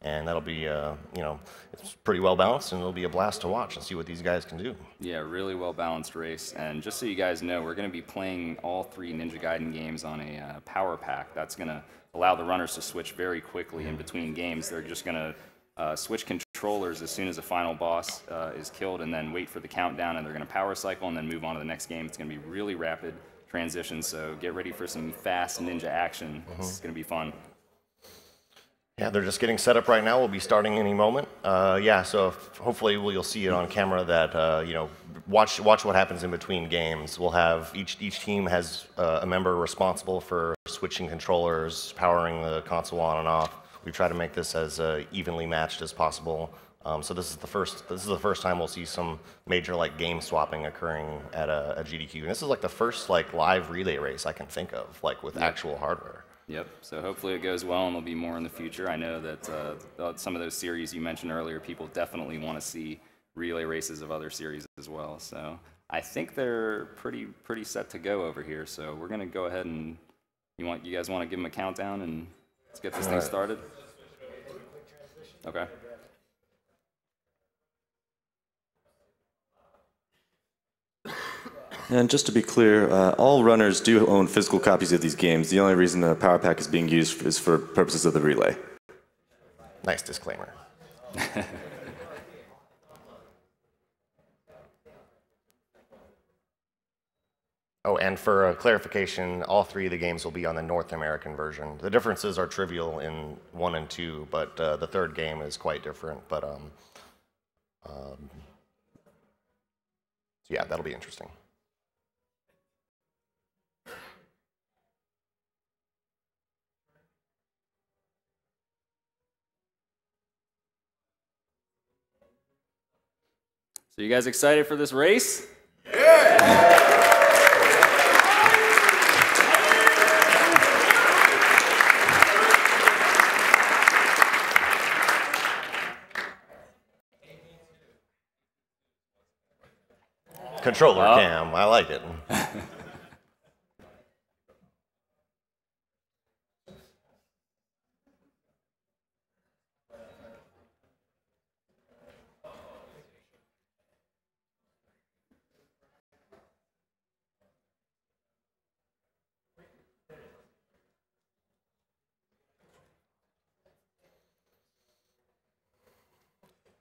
and that'll be, it's pretty well balanced, and it'll be a blast to watch and see what these guys can do.
Yeah, really well balanced race. And just so you guys know, we're going to be playing all 3 Ninja Gaiden games on a power pack. That's going to allow the runners to switch very quickly in between games. They're just going to switch controllers as soon as the final boss is killed, and then wait for the countdown, and they're going to power cycle and then move on to the next game. It's going to be really rapid transition, so get ready for some fast ninja action. It's going to be fun.
Yeah, they're just getting set up right now. We'll be starting any moment. So hopefully you'll see it on camera that, watch what happens in between games. We'll have, each team has a member responsible for switching controllers, powering the console on and off. We try to make this as evenly matched as possible. So this is the first time we'll see some major game swapping occurring at a GDQ. And this is the first live relay race I can think of, with actual hardware.
Yep. So hopefully it goes well, and there'll be more in the future. I know that some of those series you mentioned earlier, people definitely want to see relay races of other series as well. So I think they're pretty set to go over here. So we're going to go ahead and you guys want to give them a countdown and let's get this thing started. Okay.
And just to be clear, all runners do own physical copies of these games. The only reason the Power Pack is being used is for purposes of the relay.
Nice disclaimer. Oh, and for clarification, all 3 of the games will be on the North American version. The differences are trivial in 1 and 2, but the 3rd game is quite different. But so yeah, that'll be interesting.
So you guys excited for this race?
Controller cam, I like it.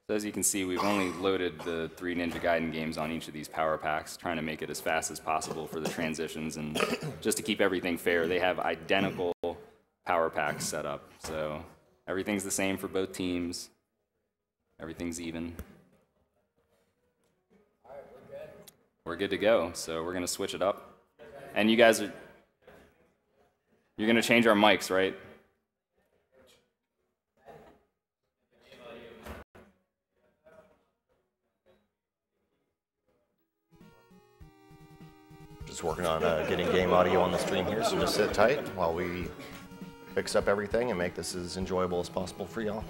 So as you can see, we've only loaded the 3 Ninja Gaiden games on each of these power packs, trying to make it as fast as possible for the transitions. And just to keep everything fair, they have identical power packs set up. So everything's the same for both teams. Everything's even. We're good to go. So we're going to switch it up. And you guys are, you're going to change our mics, right?
Just working on getting game audio on the stream here, so just sit tight while we fix up everything and make this as enjoyable as possible for y'all.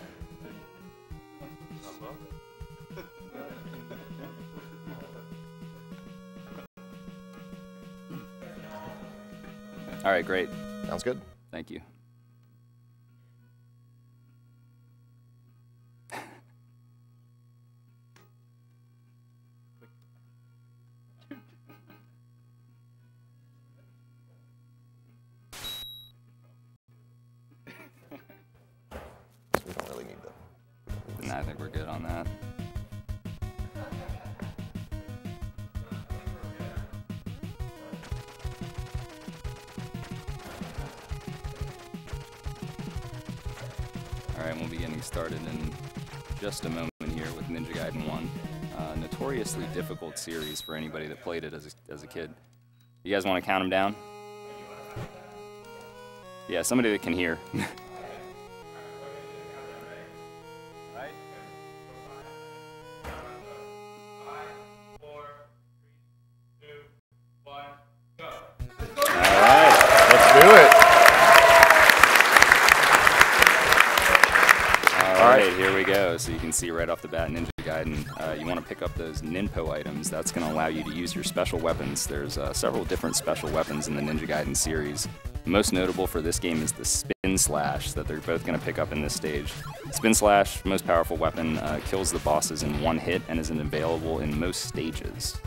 All right, great.
Sounds good.
Thank you.
We don't really need that.
Nah, I think we're good on that. All right, we'll be getting started in just a moment here with Ninja Gaiden 1. Notoriously difficult series for anybody that played it as a kid. You guys want to count them down? Yeah, somebody that can hear. So you can see right off the bat, Ninja Gaiden, you want to pick up those Ninpo items. That's going to allow you to use your special weapons. There's several different special weapons in the Ninja Gaiden series. Most notable for this game is the Spin Slash that they're both going to pick up in this stage. Spin Slash, most powerful weapon, kills the bosses in one hit and is available in most stages.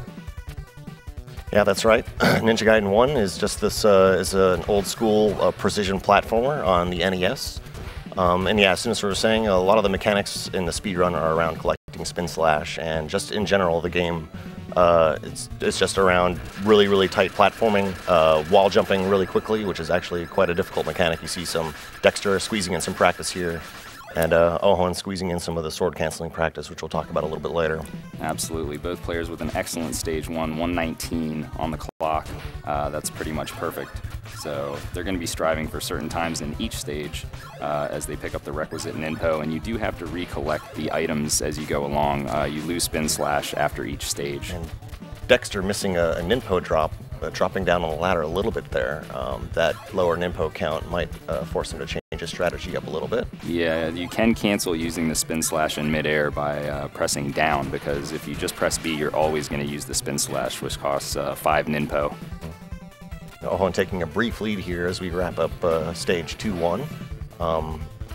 Yeah, that's right. Ninja Gaiden 1 is just this is an old school precision platformer on the NES. And yeah, as soon as we were saying, a lot of the mechanics in the speedrun are around collecting Spin Slash, and just in general, the game, it's just around really, really tight platforming, wall jumping really quickly, which is actually quite a difficult mechanic. You see some Dexter squeezing in some practice here, and Ohon squeezing in some of the sword canceling practice, which we'll talk about a little bit later.
Absolutely. Both players with an excellent stage 119 on the clock. That's pretty much perfect. So they're going to be striving for certain times in each stage as they pick up the requisite Ninpo, and you do have to recollect the items as you go along. You lose Spin Slash after each stage.
And Dexter missing a Ninpo drop, dropping down on the ladder a little bit there. That lower Ninpo count might force him to change his strategy up a little bit.
Yeah, you can cancel using the Spin Slash in midair by pressing down, because if you just press B, you're always going to use the Spin Slash, which costs 5 Ninpo.
Ohon taking a brief lead here as we wrap up stage 2-1.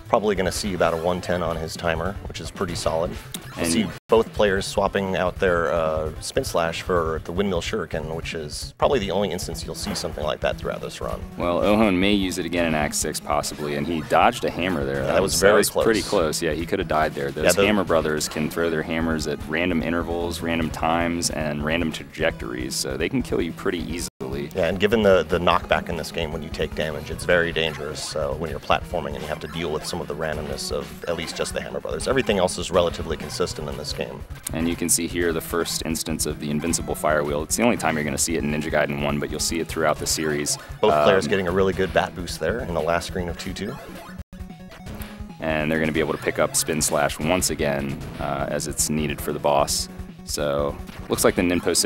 Probably going to see about a 110 on his timer, which is pretty solid. We'll see both players swapping out their Spin Slash for the Windmill Shuriken, which is probably the only instance you'll see something like that throughout this run.
Well, Ohon may use it again in Act 6 possibly, and he dodged a hammer there.
Yeah, that was very close.
Pretty close. Yeah, he could have died there. Those Hammer brothers can throw their hammers at random intervals, random times, and random trajectories, so they can kill you pretty easily.
Yeah, and given the knockback in this game when you take damage, it's very dangerous when you're platforming and you have to deal with some of the randomness of at least just the Hammer Brothers. Everything else is relatively consistent in this game.
And you can see here the first instance of the invincible fire wheel. It's the only time you're going to see it in Ninja Gaiden 1, but you'll see it throughout the series.
Both players getting a really good bat boost there in the last screen of 2-2.
And they're going to be able to pick up Spin Slash once again as it's needed for the boss. So looks like the Ninpo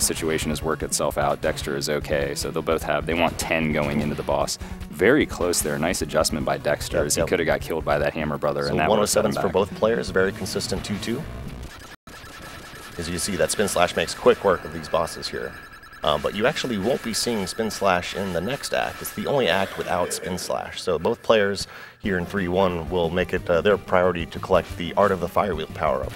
situation has worked itself out. Dexter is okay, so they'll both have, they want 10 going into the boss. Very close there, nice adjustment by Dexter as he could have got killed by that Hammer Brother.
So
and that
107s for both players, very consistent 2-2. As you see, that Spin Slash makes quick work of these bosses here. But you actually won't be seeing Spin Slash in the next act. It's the only act without Spin Slash. So both players here in 3-1 will make it their priority to collect the Art of the Fire Wheel power-up,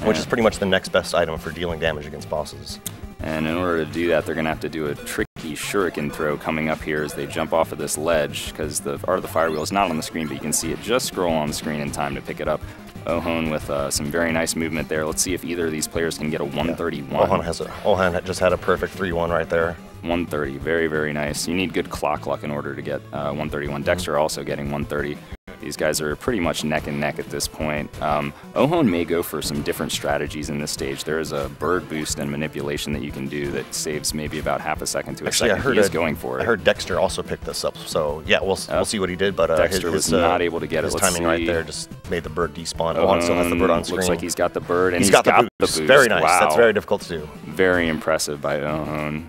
which is pretty much the next best item for dealing damage against bosses.
And in order to do that, they're going to have to do a tricky shuriken throw coming up here as they jump off of this ledge, because the Art of the Fire Wheel is not on the screen, but you can see it just scroll on the screen in time to pick it up. Ohon with some very nice movement there. Let's see if either of these players can get a 131.
Ohon just had a perfect 3-1 right there.
130, very, very nice. You need good clock luck in order to get 131. Dexter also getting 130. These guys are pretty much neck and neck at this point. Ohon may go for some different strategies in this stage. There is a bird boost and manipulation that you can do that saves maybe about half a second to a second. He is going for it.
I heard Dexter also picked this up, so yeah, we'll see what he did. But
Dexter was not able to get it.
His timing right there just made the bird despawn. Ohon still has the bird on screen.
Looks like he's got the bird, and
he's got the boost. Very nice.
Wow.
That's very difficult to do.
Very impressive by Ohon.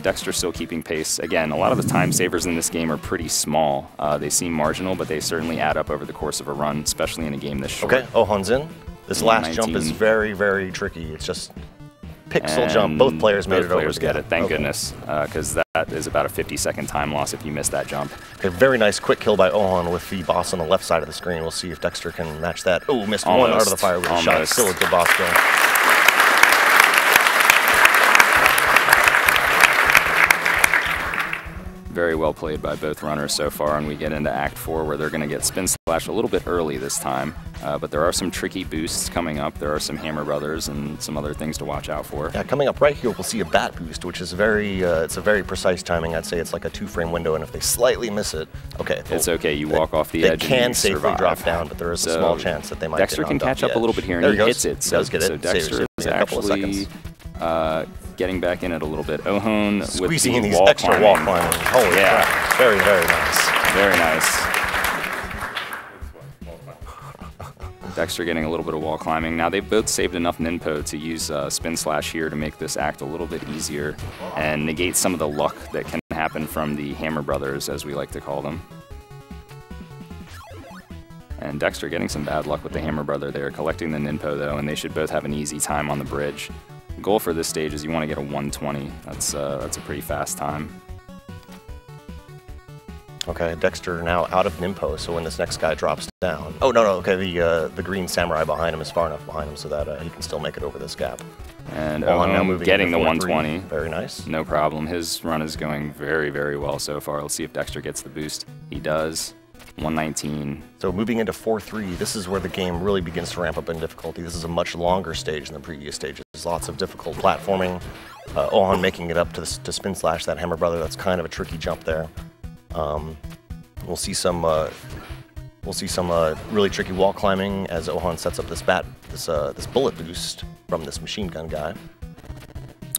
Dexter still keeping pace. Again, a lot of the time savers in this game are pretty small. They seem marginal, but they certainly add up over the course of a run, especially in a game this short.
Okay, Ohon's in. This last jump is very, very tricky. It's just pixel jump. Both players made it over.
Both players get it, thank goodness, because that is about a 50-second time loss if you miss that jump.
A very nice quick kill by Ohon with the boss on the left side of the screen. We'll see if Dexter can match that. Oh, missed one Art of the Fire Wheel shot. Still a good boss kill.
Very well played by both runners so far, and we get into Act 4 where they're going to get Spin Slash a little bit early this time, but there are some tricky boosts coming up. There are some Hammer Brothers and some other things to watch out for.
Yeah, coming up right here, we'll see a bat boost, which is it's a very precise timing. I'd say it's like a 2-frame window, and if they slightly miss it, okay.
It's okay. You walk off the edge and you
can safely drop down, but there is a small chance that they might
Dexter can catch up a little bit here, and he hits it.
He does get it.
So Dexter is actually getting back in it a little bit. Ohon
squeezing in these
wall
extra
climbing.
wall climbing. Holy crap. Very, very nice.
Very nice. Dexter getting a little bit of wall climbing. Now they've both saved enough Ninpo to use Spin Slash here to make this act a little bit easier and negate some of the luck that can happen from the Hammer Brothers, as we like to call them. And Dexter getting some bad luck with the Hammer Brother there, collecting the Ninpo though, and they should both have an easy time on the bridge. The goal for this stage is you want to get a 120. That's a pretty fast time.
Okay, Dexter now out of Ninpo, so when this next guy drops down... Oh, no, okay, the green samurai behind him is far enough behind him so that he can still make it over this gap.
And Ohon getting the 120.
Very nice.
No problem. His run is going very, very well so far. Let's see if Dexter gets the boost. He does. 119.
So moving into 4-3, this is where the game really begins to ramp up in difficulty. This is a much longer stage than the previous stages. There's lots of difficult platforming. Ohon making it up to Spin Slash, that Hammer Brother. That's kind of a tricky jump there. We'll see some really tricky wall climbing as Ohon sets up this bullet boost from this machine gun guy.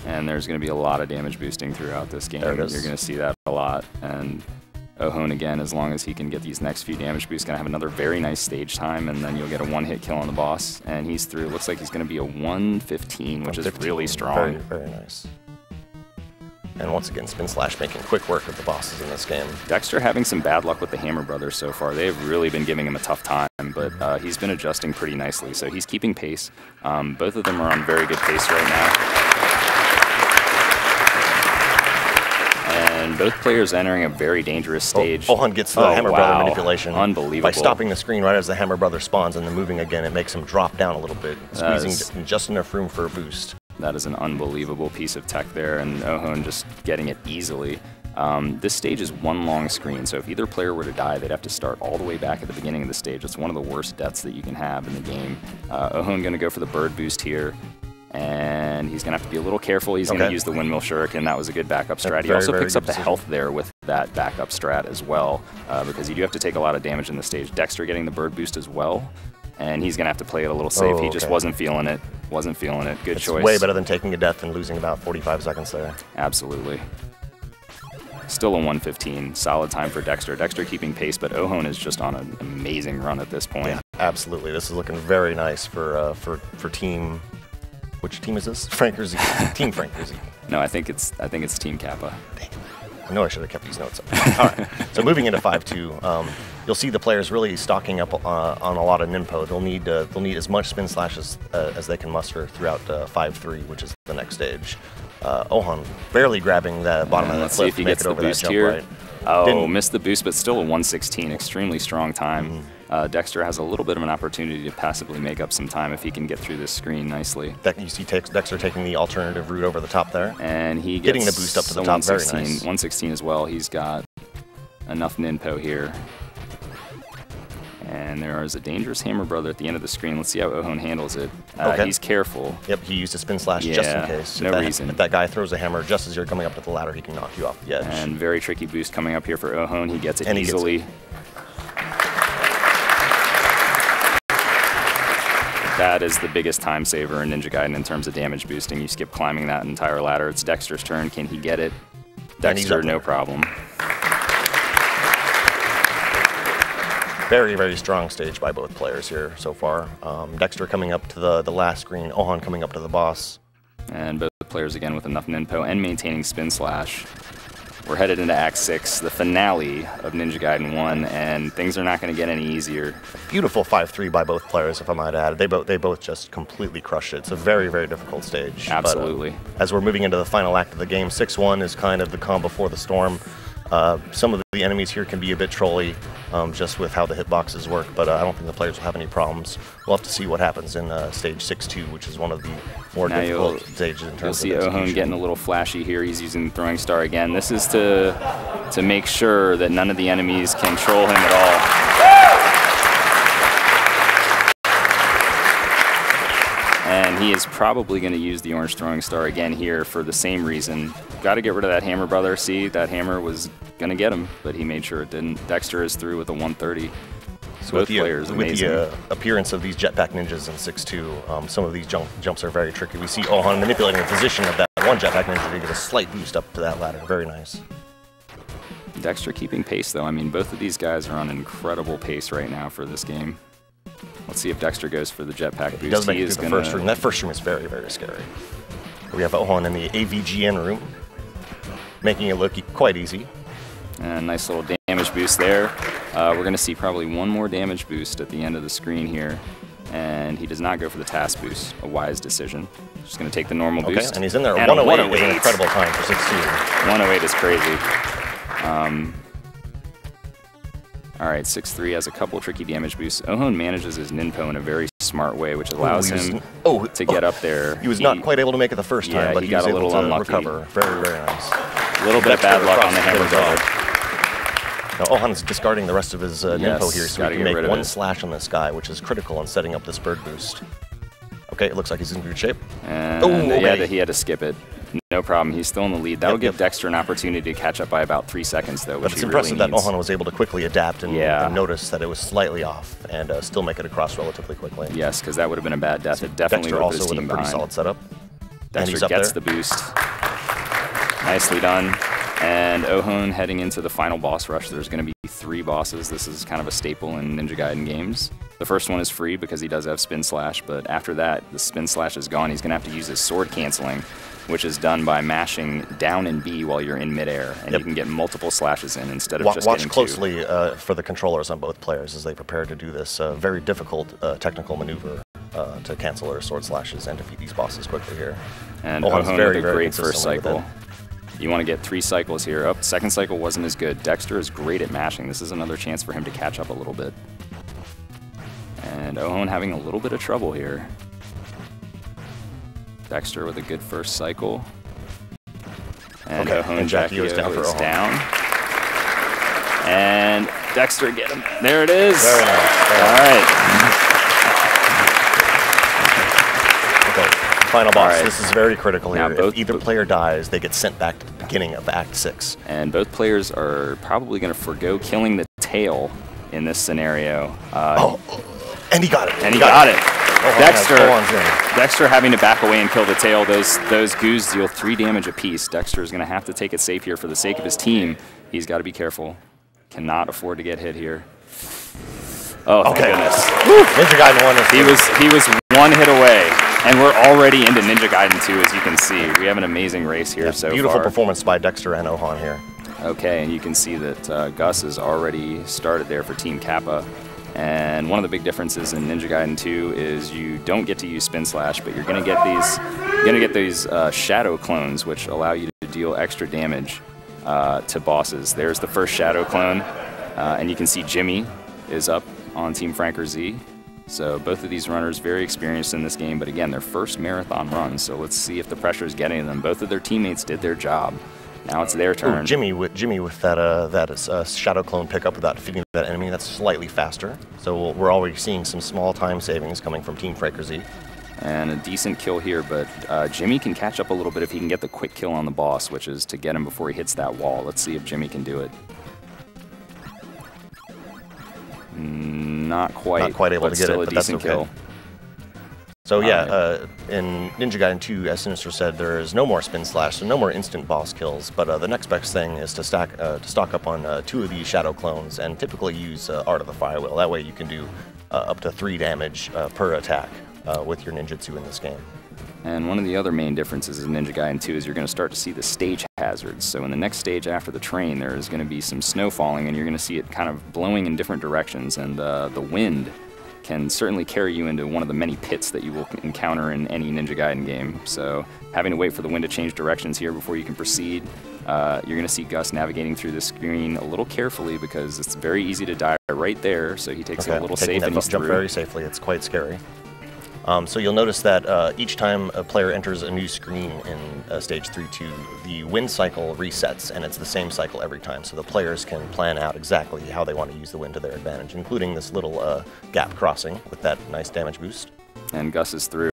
And there's going to be a lot of damage boosting throughout this game.
There it is.
You're going to see that a lot. And Ohon, again, as long as he can get these next few damage boosts, going to have another very nice stage time, and then you'll get a one-hit kill on the boss. And he's through. Looks like he's going to be a 115, which is really strong.
Very, very nice. And once again, Spin Slash making quick work of the bosses in this game.
Dexter having some bad luck with the Hammer Brothers so far. They've really been giving him a tough time, but he's been adjusting pretty nicely. So he's keeping pace. Both of them are on very good pace right now. And both players entering a very dangerous stage.
Ohon gets the Hammer Brother manipulation.
Unbelievable.
By stopping the screen right as the Hammer Brother spawns and then moving again, it makes him drop down a little bit, squeezing just enough room for a boost.
That is an unbelievable piece of tech there, and Ohon just getting it easily. This stage is one long screen, so if either player were to die, they'd have to start all the way back at the beginning of the stage. It's one of the worst deaths that you can have in the game. Ohon going to go for the bird boost here. And he's going to have to be a little careful. He's going to use the windmill shuriken. That was a good backup strat. He also picks up the health there with that backup strat as well, because you do have to take a lot of damage in the stage. Dexter getting the bird boost as well, and he's going to have to play it a little safe. He just wasn't feeling it. Wasn't feeling it. Good choice.
Way better than taking a death and losing about 45 seconds there.
Absolutely. Still a 115. Solid time for Dexter. Dexter keeping pace, but Ohon is just on an amazing run at this point.
Yeah, absolutely. This is looking very nice for team. Which team is this? Frank or Zeke? Team Frank or Zeke?
No, I think it's Team Kappa.
Dang. I know I should have kept these notes up. All right. So moving into 5-2, you'll see the players really stocking up on a lot of Ninpo. They'll need as much spin slashes as they can muster throughout 5-3, which is the next stage. Ohon barely grabbing the bottom of that
let's
cliff
see if he
to make
gets
it
the
over
boost
that jump
here.
right.
Oh, missed the boost, but still a 116. Extremely strong time. Dexter has a little bit of an opportunity to passively make up some time if he can get through this screen nicely.
You see Dexter taking the alternative route over the top there.
And he gets
getting the boost up to the top, very nice.
116 as well. He's got enough Ninpo here. And there is a dangerous hammer brother at the end of the screen. Let's see how Ohon handles it. He's careful.
Yep, he used a spin slash just in case.
No reason.
If that guy throws a hammer just as you're coming up to the ladder, he can knock you off the edge.
And very tricky boost coming up here for Ohon. He gets it easily. That is the biggest time saver in Ninja Gaiden in terms of damage boosting. You skip climbing that entire ladder. It's Dexter's turn. Can he get it? Dexter, no problem.
Very, very strong stage by both players here so far. Dexter coming up to the last screen, Ohon coming up to the boss.
And both players again with enough Ninpo and maintaining spin slash. We're headed into Act 6, the finale of Ninja Gaiden 1, and things are not going to get any easier.
Beautiful 5-3 by both players, if I might add. They both just completely crushed it. It's a very, very difficult stage.
Absolutely.
But, as we're moving into the final act of the game, 6-1 is kind of the calm before the storm. Some of the enemies here can be a bit trolly, just with how the hitboxes work, but I don't think the players will have any problems. We'll have to see what happens in stage 6-2, which is one of the more difficult stages in terms of
You'll see Ohon getting a little flashy here. He's using the throwing star again. This is to make sure that none of the enemies can troll him at all. And he is probably going to use the orange throwing star again here for the same reason. Got to get rid of that hammer, brother. See, that hammer was going to get him, but he made sure it didn't. Dexter is through with a 130.
So
both players, amazing.
With the appearance of these jetpack ninjas in 6-2, some of these jumps are very tricky. We see Ohon manipulating the position of that one jetpack ninja to get a slight boost up to that ladder. Very nice.
Dexter keeping pace, though. I mean, both of these guys are on incredible pace right now for this game. Let's see if Dexter goes for the jetpack boost.
He does make it through the first room. That first room is very, very scary. We have Ohon in the AVGN room, making it look quite easy.
And nice little damage boost there. We're going to see probably one more damage boost at the end of the screen here. And he does not go for the task boost. A wise decision. Just going to take the normal boost.
And he's in there. 108 is an incredible time for 6-2.
108 is crazy. All right, 6-3 has a couple tricky damage boosts. Ohon manages his Ninpo in a very smart way, which allows him to get up there.
He was not quite able to make it the first time, but he got a little unlucky. Recover. Very, very nice.
A little bit of bad luck on the hammer brother.
Now Ohon's discarding the rest of his Ninpo here, so he can make one slash on this guy, which is critical in setting up this bird boost. Okay, it looks like he's in good shape.
And he had to skip it. No problem. He's still in the lead. That'll give Dexter an opportunity to catch up by about 3 seconds, though.
But it's impressive that Ohon was able to quickly adapt and notice that it was slightly off and still make it across relatively quickly.
Yes, because that would have been a bad death. It definitely
Dexter
would have
also with a pretty solid setup.
Dexter gets the boost. Nicely done. And Ohon heading into the final boss rush. There's going to be 3 bosses. This is kind of a staple in Ninja Gaiden games. The first one is free because he does have spin slash, but after that, the spin slash is gone. He's going to have to use his sword canceling, which is done by mashing down and B while you're in midair, and you can get multiple slashes in instead of just getting 2.
Watch closely for the controllers on both players as they prepare to do this very difficult technical maneuver to cancel their sword slashes and defeat these bosses quickly here.
And Ohon with a great first cycle. You want to get 3 cycles here. Oh, second cycle wasn't as good. Dexter is great at mashing. This is another chance for him to catch up a little bit. And Ohon having a little bit of trouble here. Dexter with a good first cycle. And Ohon Jackie is down. And Dexter get him. There it is.
Very nice.
All right.
Okay. Final boss.
Right.
This is very critical
Now
here. If either player dies, they get sent back to the beginning of Act 6.
And both players are probably going to forgo killing the tail in this scenario.
And he got it.
And he got it.
Dexter,
Dexter having to back away and kill the tail. Those goos deal 3 damage apiece. Dexter is going to have to take it safe here for the sake of his team. He's got to be careful. Cannot afford to get hit here. Oh, thank goodness.
Woo. Ninja Gaiden 1
He was 1 hit away. And we're already into Ninja Gaiden 2, as you can see. We have an amazing race here so
beautiful
far.
performance by Dexter and Ohan here.
Okay, and you can see that Gus has already started there for Team Kappa. And one of the big differences in Ninja Gaiden 2 is you don't get to use Spin Slash, but you're going to get these shadow clones, which allow you to deal extra damage to bosses. There's the first shadow clone, and you can see Jimmy is up on Team Franker Z. So both of these runners very experienced in this game, but again, their first marathon run. So let's see if the pressure is getting to them. Both of their teammates did their job. Now it's their turn.
Ooh, Jimmy with that shadow clone pickup without defeating that enemy. That's slightly faster. So we're already seeing some small time savings coming from Team Franker Z.
And a decent kill here, but Jimmy can catch up a little bit if he can get the quick kill on the boss, which is to get him before he hits that wall. Let's see if Jimmy can do it. Not quite
able to get it, but that's okay.
Kill.
So yeah, in Ninja Gaiden 2, as Sinister said, there is no more Spin Slash, so no more instant boss kills. But the next best thing is to stock up on 2 of these shadow clones, and typically use Art of the Firewheel. That way you can do up to 3 damage per attack with your ninjutsu in this game.
And one of the other main differences in Ninja Gaiden 2 is you're going to start to see the stage hazards. So in the next stage after the train, there is going to be some snow falling, and you're going to see it kind of blowing in different directions. And the wind can certainly carry you into one of the many pits that you will encounter in any Ninja Gaiden game. So having to wait for the wind to change directions here before you can proceed. You're going to see Gus navigating through the screen a little carefully because it's very easy to die right there. So he takes it a little safe and he's
jump
through.
Very safely. It's quite scary. So you'll notice that each time a player enters a new screen in Stage 3-2, the wind cycle resets, and it's the same cycle every time. So the players can plan out exactly how they want to use the wind to their advantage, including this little gap crossing with that nice damage boost.
And Gus is through.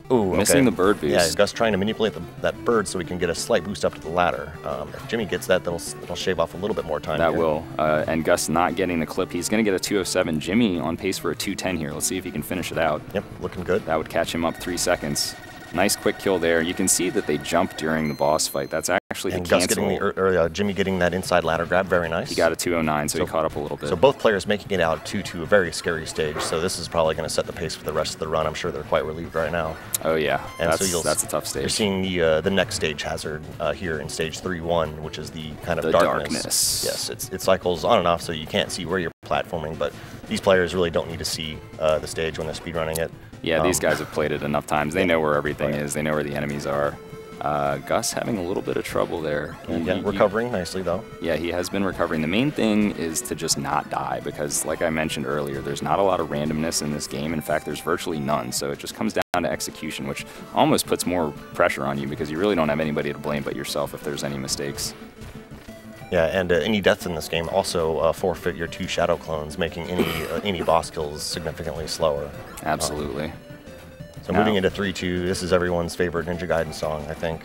Ooh,
missing the bird boost.
Yeah, Gus trying to manipulate that bird so he can get a slight boost up to the ladder. If Jimmy gets that, that'll shave off a little bit more time.
That will. And Gus not getting the clip. He's going to get a 207. Jimmy on pace for a 210 here. Let's see if he can finish it out.
Yep, looking good.
That would catch him up 3 seconds. Nice quick kill there. You can see that they jump during the boss fight. That's actually
and
the
Gus
cancel.
Jimmy getting that inside ladder grab, very nice.
He got a 209, so he caught up a little bit.
So both players making it out to a very scary stage. So this is probably going to set the pace for the rest of the run. I'm sure they're quite relieved right now.
Oh yeah,
and
that's a tough stage.
You're seeing the next stage hazard here in Stage 3-1, which is the kind of
the darkness.
Yes, it cycles on and off, so you can't see where you're platforming. But these players really don't need to see the stage when they're speedrunning it.
Yeah, these guys have played it enough times. They know where everything is. They know where the enemies are. Gus having a little bit of trouble there.
Recovering nicely, though.
Yeah, he has been recovering. The main thing is to just not die because, like I mentioned earlier, there's not a lot of randomness in this game. In fact, there's virtually none. So it just comes down to execution, which almost puts more pressure on you because you really don't have anybody to blame but yourself if there's any mistakes.
Yeah, and any deaths in this game also forfeit your 2 shadow clones, making any boss kills significantly slower.
Absolutely.
So moving into 3-2, this is everyone's favorite Ninja Gaiden song, I think.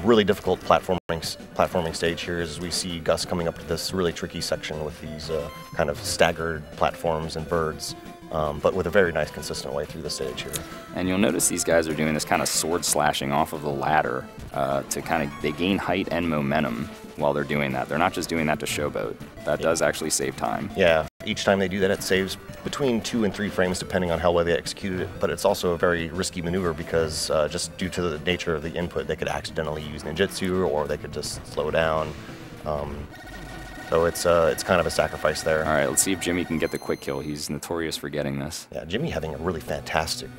Really difficult platforming stage here as we see Gus coming up to this really tricky section with these kind of staggered platforms and birds. But with a very nice, consistent way through the stage here.
And you'll notice these guys are doing this kind of sword slashing off of the ladder they gain height and momentum while they're doing that. They're not just doing that to showboat. That does actually save time.
Yeah, each time they do that, it saves between 2 and 3 frames depending on how well they executed it. But it's also a very risky maneuver because just due to the nature of the input, they could accidentally use ninjutsu or they could just slow down. So it's kind of a sacrifice there.
All right, let's see if Jimmy can get the quick kill. He's notorious for getting this.
Yeah, Jimmy having a really fantastic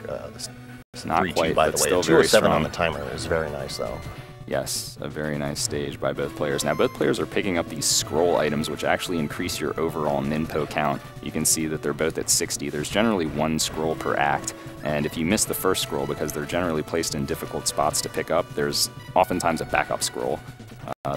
not
3-2,
quite,
by
but
the way.
still
207 on the timer is very nice, though.
Yes, a very nice stage by both players. Now, both players are picking up these scroll items, which actually increase your overall ninpo count. You can see that they're both at 60. There's generally 1 scroll per act, and if you miss the first scroll, because they're generally placed in difficult spots to pick up, there's oftentimes a backup scroll.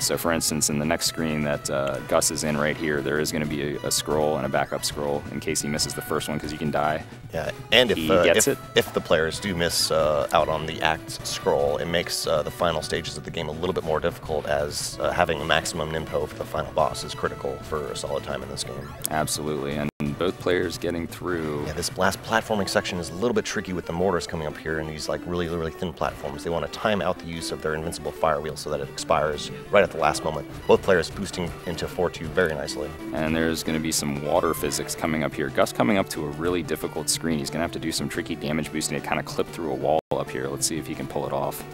So for instance, in the next screen that Gus is in right here, there is going to be a scroll and a backup scroll in case he misses the first one, because you can die.
Yeah, and if
gets it.
If the players do miss out on the act scroll, it makes the final stages of the game a little bit more difficult, as having a maximum nimpo for the final boss is critical for a solid time in this game.
Absolutely, and both players getting through.
Yeah, this last platforming section is a little bit tricky with the mortars coming up here and these like really, really thin platforms. They want to time out the use of their invincible fire wheel so that it expires right at the last moment. Both players boosting into 4-2 very nicely.
And there's going to be some water physics coming up here. Gus coming up to a really difficult screen. He's going to have to do some tricky damage boosting to kind of clip through a wall up here. Let's see if he can pull it off.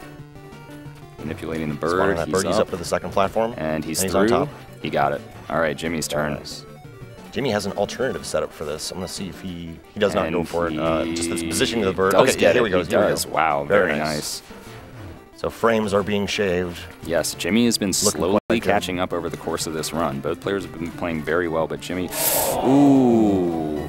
Manipulating the bird.
He's up to the second platform.
And he's through.
On top.
He got it. All right, Jimmy's turn.
Nice. Jimmy has an alternative setup for this. I'm going to see if he does not go for it. Just the positioning of the bird.
Okay,
yeah, here we go.
He does. Wow, very nice.
So frames are being shaved.
Yes, Jimmy has been slowly catching up over the course of this run. Both players have been playing very well, but Jimmy, ooh.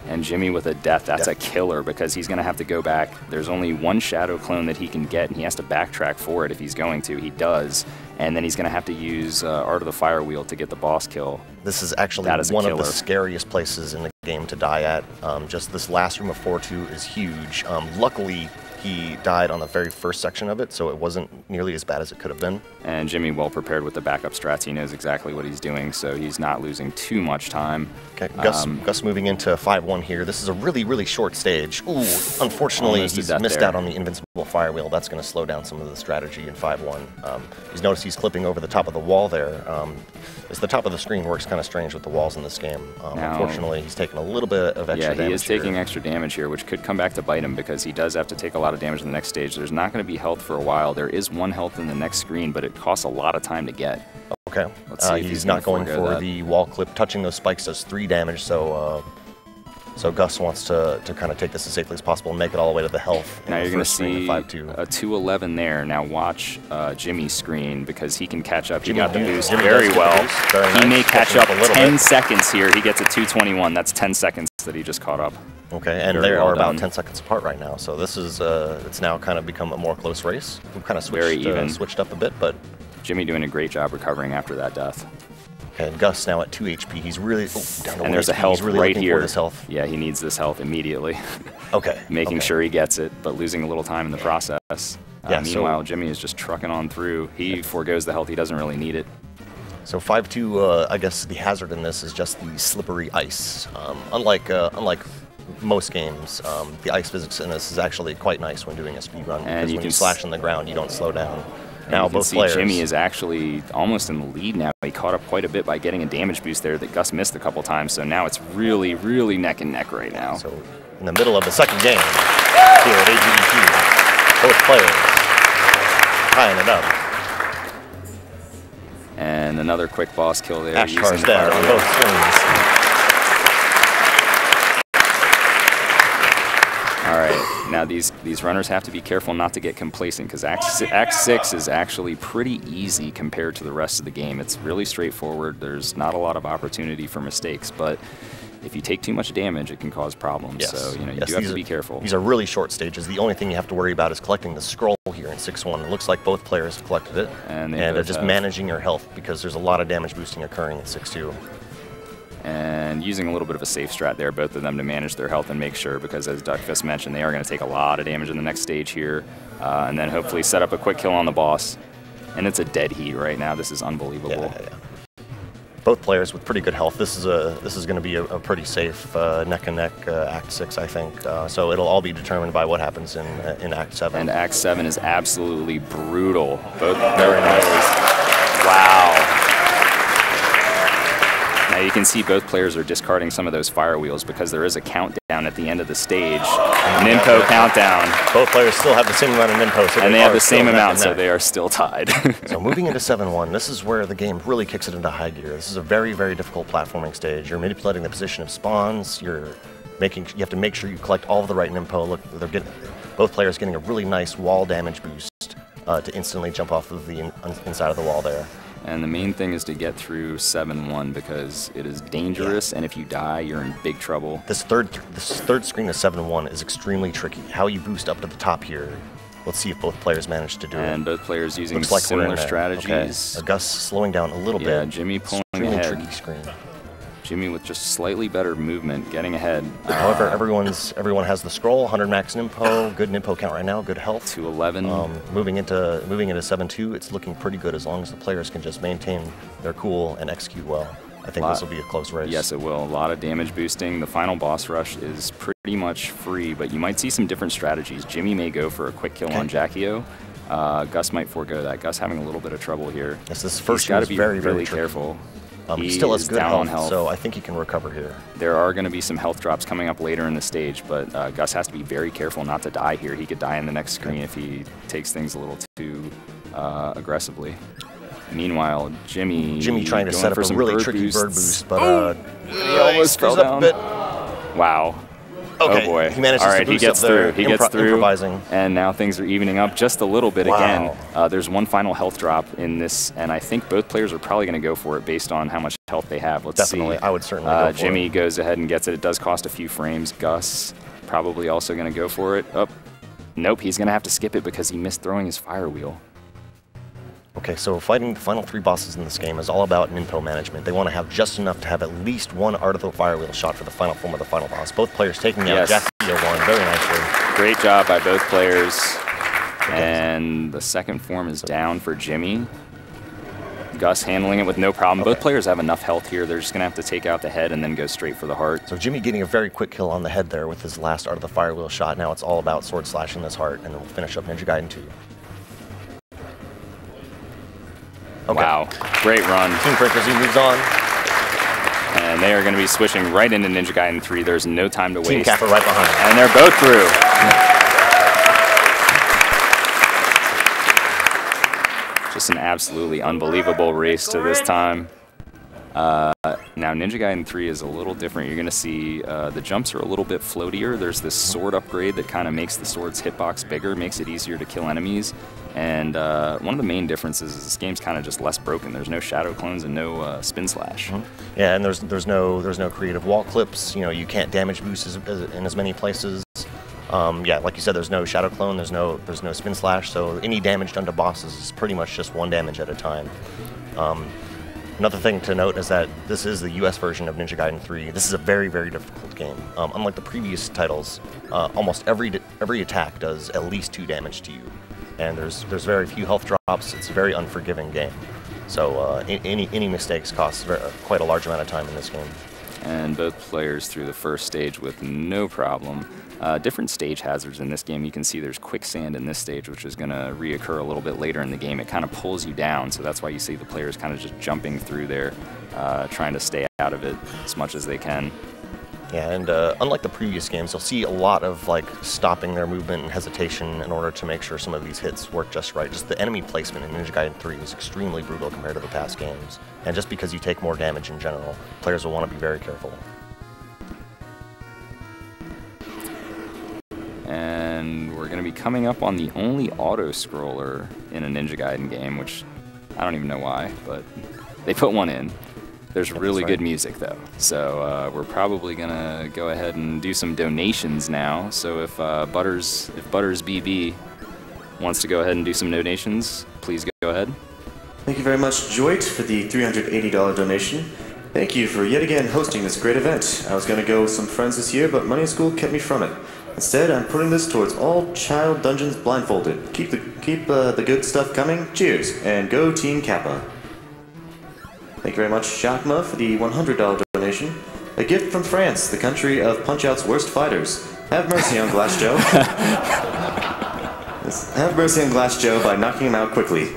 And Jimmy with a death, that's a killer, because he's going to have to go back. There's only one shadow clone that he can get, and he has to backtrack for it if he's going to. He does. And then he's going to have to use Art of the Fire Wheel to get the boss kill.
This is actually one of the scariest places in the game to die at. Just this last room of 4-2 is huge. Luckily, he died on the very first section of it, so it wasn't nearly as bad as it could have been.
And Jimmy, well prepared with the backup strats. He knows exactly what he's doing, so he's not losing too much time.
Okay, Gus moving into 5-1 here. This is a really, really short stage. Ooh, unfortunately, he's missed out on the invincible fire wheel. That's going to slow down some of the strategy in 5-1. He's noticed he's clipping over the top of the wall there. The top of the screen works kind of strange with the walls in this game. Unfortunately, he's taking a little bit of extra damage.
Yeah, he is taking extra damage here, which could come back to bite him, because he does have to take a lot of damage in the next stage. There's not going to be health for a while. There is one health in the next screen, but it costs a lot of time to get.
Okay.
Let's see if
he's not going for the wall clip. Touching those spikes does 3 damage, so Gus wants to kind of take this as safely as possible and make it all the way to the health.
Now you're going to see a 211 there. Now watch Jimmy's screen, because he can catch up. He got the boost very well. He may catch up 10 seconds here. He gets a 221. That's 10 seconds that he just caught up.
Okay, and they are about 10 seconds apart right now. So this is it's now kind of become a more close race. We've kind of switched up a bit, but
Jimmy doing a great job recovering after that death.
Okay, and Gus now at 2 HP. He's really down to 1
there's
HP.
a health
He's really
right here.
For this health.
Yeah, he needs this health immediately.
Okay.
Making sure he gets it, but losing a little time in the process. Meanwhile, Jimmy is just trucking on through. He forgoes the health. He doesn't really need it.
So 5-2, I guess the hazard in this is just the slippery ice. Unlike most games, the ice physics in this is actually quite nice when doing a speed run, because when you slash on the ground, you don't slow down. Now both players.
Jimmy is actually almost in the lead now. He caught up quite a bit by getting a damage boost there that Gus missed a couple times, so now it's really, really neck and neck right now.
So in the middle of the second game here at AGDQ, both players tying it up.
And another quick boss kill there.
Ash cars down on both screens.
All right, now these runners have to be careful not to get complacent, because Act 6 is actually pretty easy compared to the rest of the game. It's really straightforward. There's not a lot of opportunity for mistakes, but if you take too much damage, it can cause problems.
Yes.
So you do have to be careful.
These are really short stages. The only thing you have to worry about is collecting the scroll here in 6-1. It looks like both players have collected it, and just managing your health, because there's a lot of damage boosting occurring at 6-2.
And using a little bit of a safe strat there, both of them, to manage their health and make sure, because as Duckfist mentioned, they are going to take a lot of damage in the next stage here, and then hopefully set up a quick kill on the boss. And it's a dead heat right now. This is unbelievable.
Yeah. Both players with pretty good health. This is going to be a pretty safe neck and neck Act 6, I think. So it'll all be determined by what happens in Act 7.
And Act 7 is absolutely brutal. Both very nice. Wow. Now you can see both players are discarding some of those fire wheels, because there is a countdown at the end of the stage. Ninpo countdown.
Both players still have the same amount of Ninpo. So
and they have the same amount, so they are still tied.
So moving into 7-1, this is where the game really kicks it into high gear. This is a very, very difficult platforming stage. You're manipulating the position of spawns. You have to make sure you collect all of the right Ninpo. Look, both players getting a really nice wall damage boost to instantly jump off of the inside of the wall there.
And the main thing is to get through 7-1, because it is dangerous, and if you die, you're in big trouble.
This third screen of 7-1 is extremely tricky. How you boost up to the top here Let's see if both players manage to do it.
And both players using
Looks like
similar
we're in there.
strategies.
Okay. Gus slowing down a little
Yeah,
bit.
Jimmy pulling
Extremely
ahead.
tricky screen.
Jimmy with just slightly better movement, getting ahead.
However, everyone has the scroll, 100 max Nimpo, good Nimpo count right now, good health.
211.
Moving into 7-2, it's looking pretty good as long as the players can just maintain their cool and execute well. I think this will be a close race.
Yes, it will. A lot of damage boosting. The final boss rush is pretty much free, but you might see some different strategies. Jimmy may go for a quick kill on Jackio. Gus might forego that. Gus having a little bit of trouble here.
Yes, this first
He's got to be
very,
really
tricky.
careful.
He still has
is
good
down on
health, so I think he can recover here.
There are going to be some health drops coming up later in the stage, but Gus has to be very careful not to die here. He could die in the next screen if he takes things a little too aggressively. Meanwhile, Jimmy
trying to set up a really tricky bird boost, but
he almost fell down. Wow.
Okay,
Oh boy.
he manages
All
to
right, he
boost
gets
up there,
through. He gets through.
improvising.
And now things are evening up just a little bit
Wow.
again. There's one final health drop in this, and I think both players are probably going to go for it based on how much health they have. Let's
Definitely,
see.
I would certainly go for
Jimmy goes ahead and gets it. It does cost a few frames. Gus probably also going to go for it. Oh, nope, he's going to have to skip it because he missed throwing his fire wheel.
Okay, so fighting the final 3 bosses in this game is all about Nimpo management. They want to have just enough to have at least one Art of the Fire Wheel shot for the final form of the final boss. Both players taking out Jackio one very nicely.
Great job by both players. And the second form is down for Jimmy. Gus handling it with no problem. Both players have enough health here. They're just going to have to take out the head and then go straight for the heart.
So Jimmy getting a very quick kill on the head there with his last Art of the Fire Wheel shot. Now it's all about sword slashing this heart, and then we'll finish up Ninja Gaiden 2. Okay.
Wow, great run.
Team Frequency moves on.
And they are going to be switching right into Ninja Gaiden 3. There's no time to waste.
Team Kappa right behind.
And they're both through. Just an absolutely unbelievable race to this time. Now Ninja Gaiden 3 is a little different. You're going to see the jumps are a little bit floatier. There's this sword upgrade that kind of makes the sword's hitbox bigger, makes it easier to kill enemies. And one of the main differences is this game's kind of just less broken. There's no shadow clones and no spin slash.
Yeah, and there's no creative wall clips. You know, you can't damage boost in as many places. Yeah, like you said, there's no shadow clone, there's no spin slash. So any damage done to bosses is pretty much just one damage at a time. Another thing to note is that this is the US version of Ninja Gaiden 3. This is a very, very difficult game. Unlike the previous titles, almost every attack does at least 2 damage to you. And there's very few health drops. It's a very unforgiving game. So any mistakes cost quite a large amount of time in this game.
And both players through the first stage with no problem. Different stage hazards in this game. You can see there's quicksand in this stage, which is going to reoccur a little bit later in the game. It kind of pulls you down, so that's why you see the players kind of just jumping through there, trying to stay out of it as much as they can.
Yeah, and unlike the previous games, you'll see a lot of like stopping their movement and hesitation in order to make sure some of these hits work just right. Just the enemy placement in Ninja Gaiden 3 is extremely brutal compared to the past games. And just because you take more damage in general, players will want to be very careful.
And we're going to be coming up on the only auto-scroller in a Ninja Gaiden game, which I don't even know why, but they put one in. There's really good music, though. So we're probably going to go ahead and do some donations now. So if Butters BB wants to go ahead and do some donations, please go ahead.
Thank you very much, Joit, for the $380 donation. Thank you for yet again hosting this great event. I was going to go with some friends this year, but money in school kept me from it. Instead, I'm putting this towards all child dungeons blindfolded. Keep the good stuff coming. Cheers, and go Team Kappa. Thank you very much, Shakma, for the $100 donation. A gift from France, the country of Punch-Out's worst fighters. Have mercy on Glass Joe. Have mercy on Glass Joe by knocking him out quickly.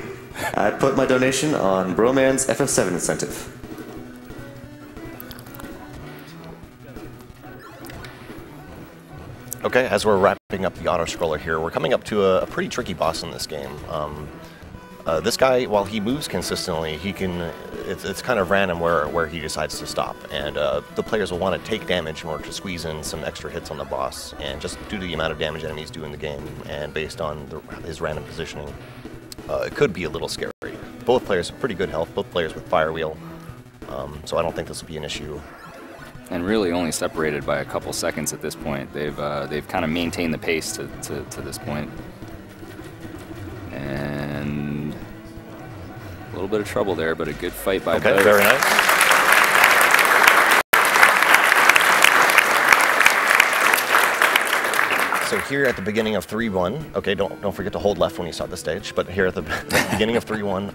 I put my donation on Broman's FF7 incentive.
Okay, as we're wrapping up the auto-scroller here, we're coming up to a pretty tricky boss in this game. This guy, while he moves consistently, he can. It's kind of random where he decides to stop, and the players will want to take damage in order to squeeze in some extra hits on the boss. And just due to the amount of damage enemies do in the game, and based on his random positioning, it could be a little scary. Both players have pretty good health. Both players with fire wheel, so I don't think this will be an issue.
And really only separated by a couple seconds at this point. They've kind of maintained the pace to this point. And a little bit of trouble there, but a good fight by
Okay,
both.
very nice. So here at the beginning of 3-1, okay, don't forget to hold left when you start the stage. But here at the beginning of 3-1,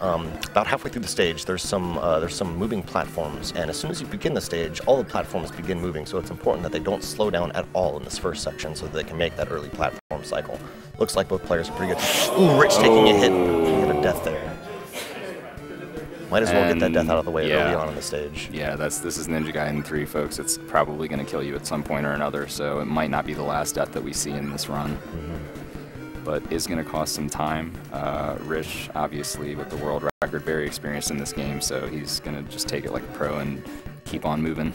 about halfway through the stage, there's some moving platforms, and as soon as you begin the stage, all the platforms begin moving. So it's important that they don't slow down at all in this first section, so that they can make that early platform cycle. Looks like both players are pretty good. Ooh, Rich taking a hit. He had a death there. Might as well get that death out of the way early on in the stage.
Yeah, this is Ninja Gaiden 3, folks. It's probably going to kill you at some point or another, so it might not be the last death that we see in this run. But is going to cost some time. Rich, obviously, with the world record, very experienced in this game, so he's going to just take it like a pro and keep on moving.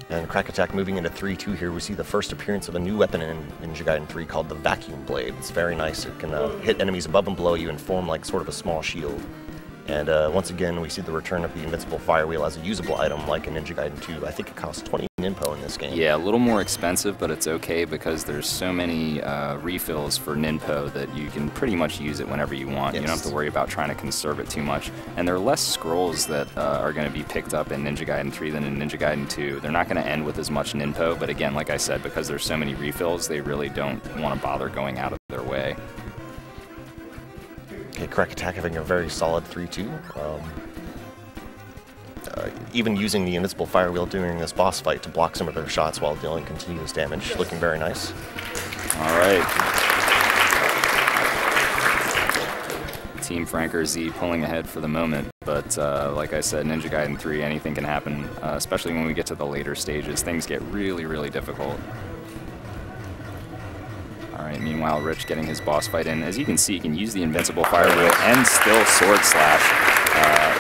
And Crack Attack moving into 3-2 here, we see the first appearance of a new weapon in Ninja Gaiden 3 called the Vacuum Blade. It's very nice. It can hit enemies above and below you and form like sort of a small shield. And once again, we see the return of the Invincible Fire Wheel as a usable item like in Ninja Gaiden 2. I think it costs 20 Ninpo in this game.
Yeah, a little more expensive, but it's okay because there's so many refills for Ninpo that you can pretty much use it whenever you want.
Yes.
You don't have to worry about trying to conserve it too much. And there are less scrolls that are going to be picked up in Ninja Gaiden 3 than in Ninja Gaiden 2. They're not going to end with as much Ninpo, but again, like I said, because there's so many refills, they really don't want to bother going out of their way.
Okay, Crack Attack having a very solid 3-2. Even using the Invincible Fire Wheel during this boss fight to block some of their shots while dealing continuous damage. Looking very nice.
All right. Team Franker Z pulling ahead for the moment, but like I said, Ninja Gaiden 3, anything can happen, especially when we get to the later stages. Things get really, really difficult. Alright, meanwhile, Rich getting his boss fight in. As you can see, he can use the Invincible Fire Wheel and still Sword Slash,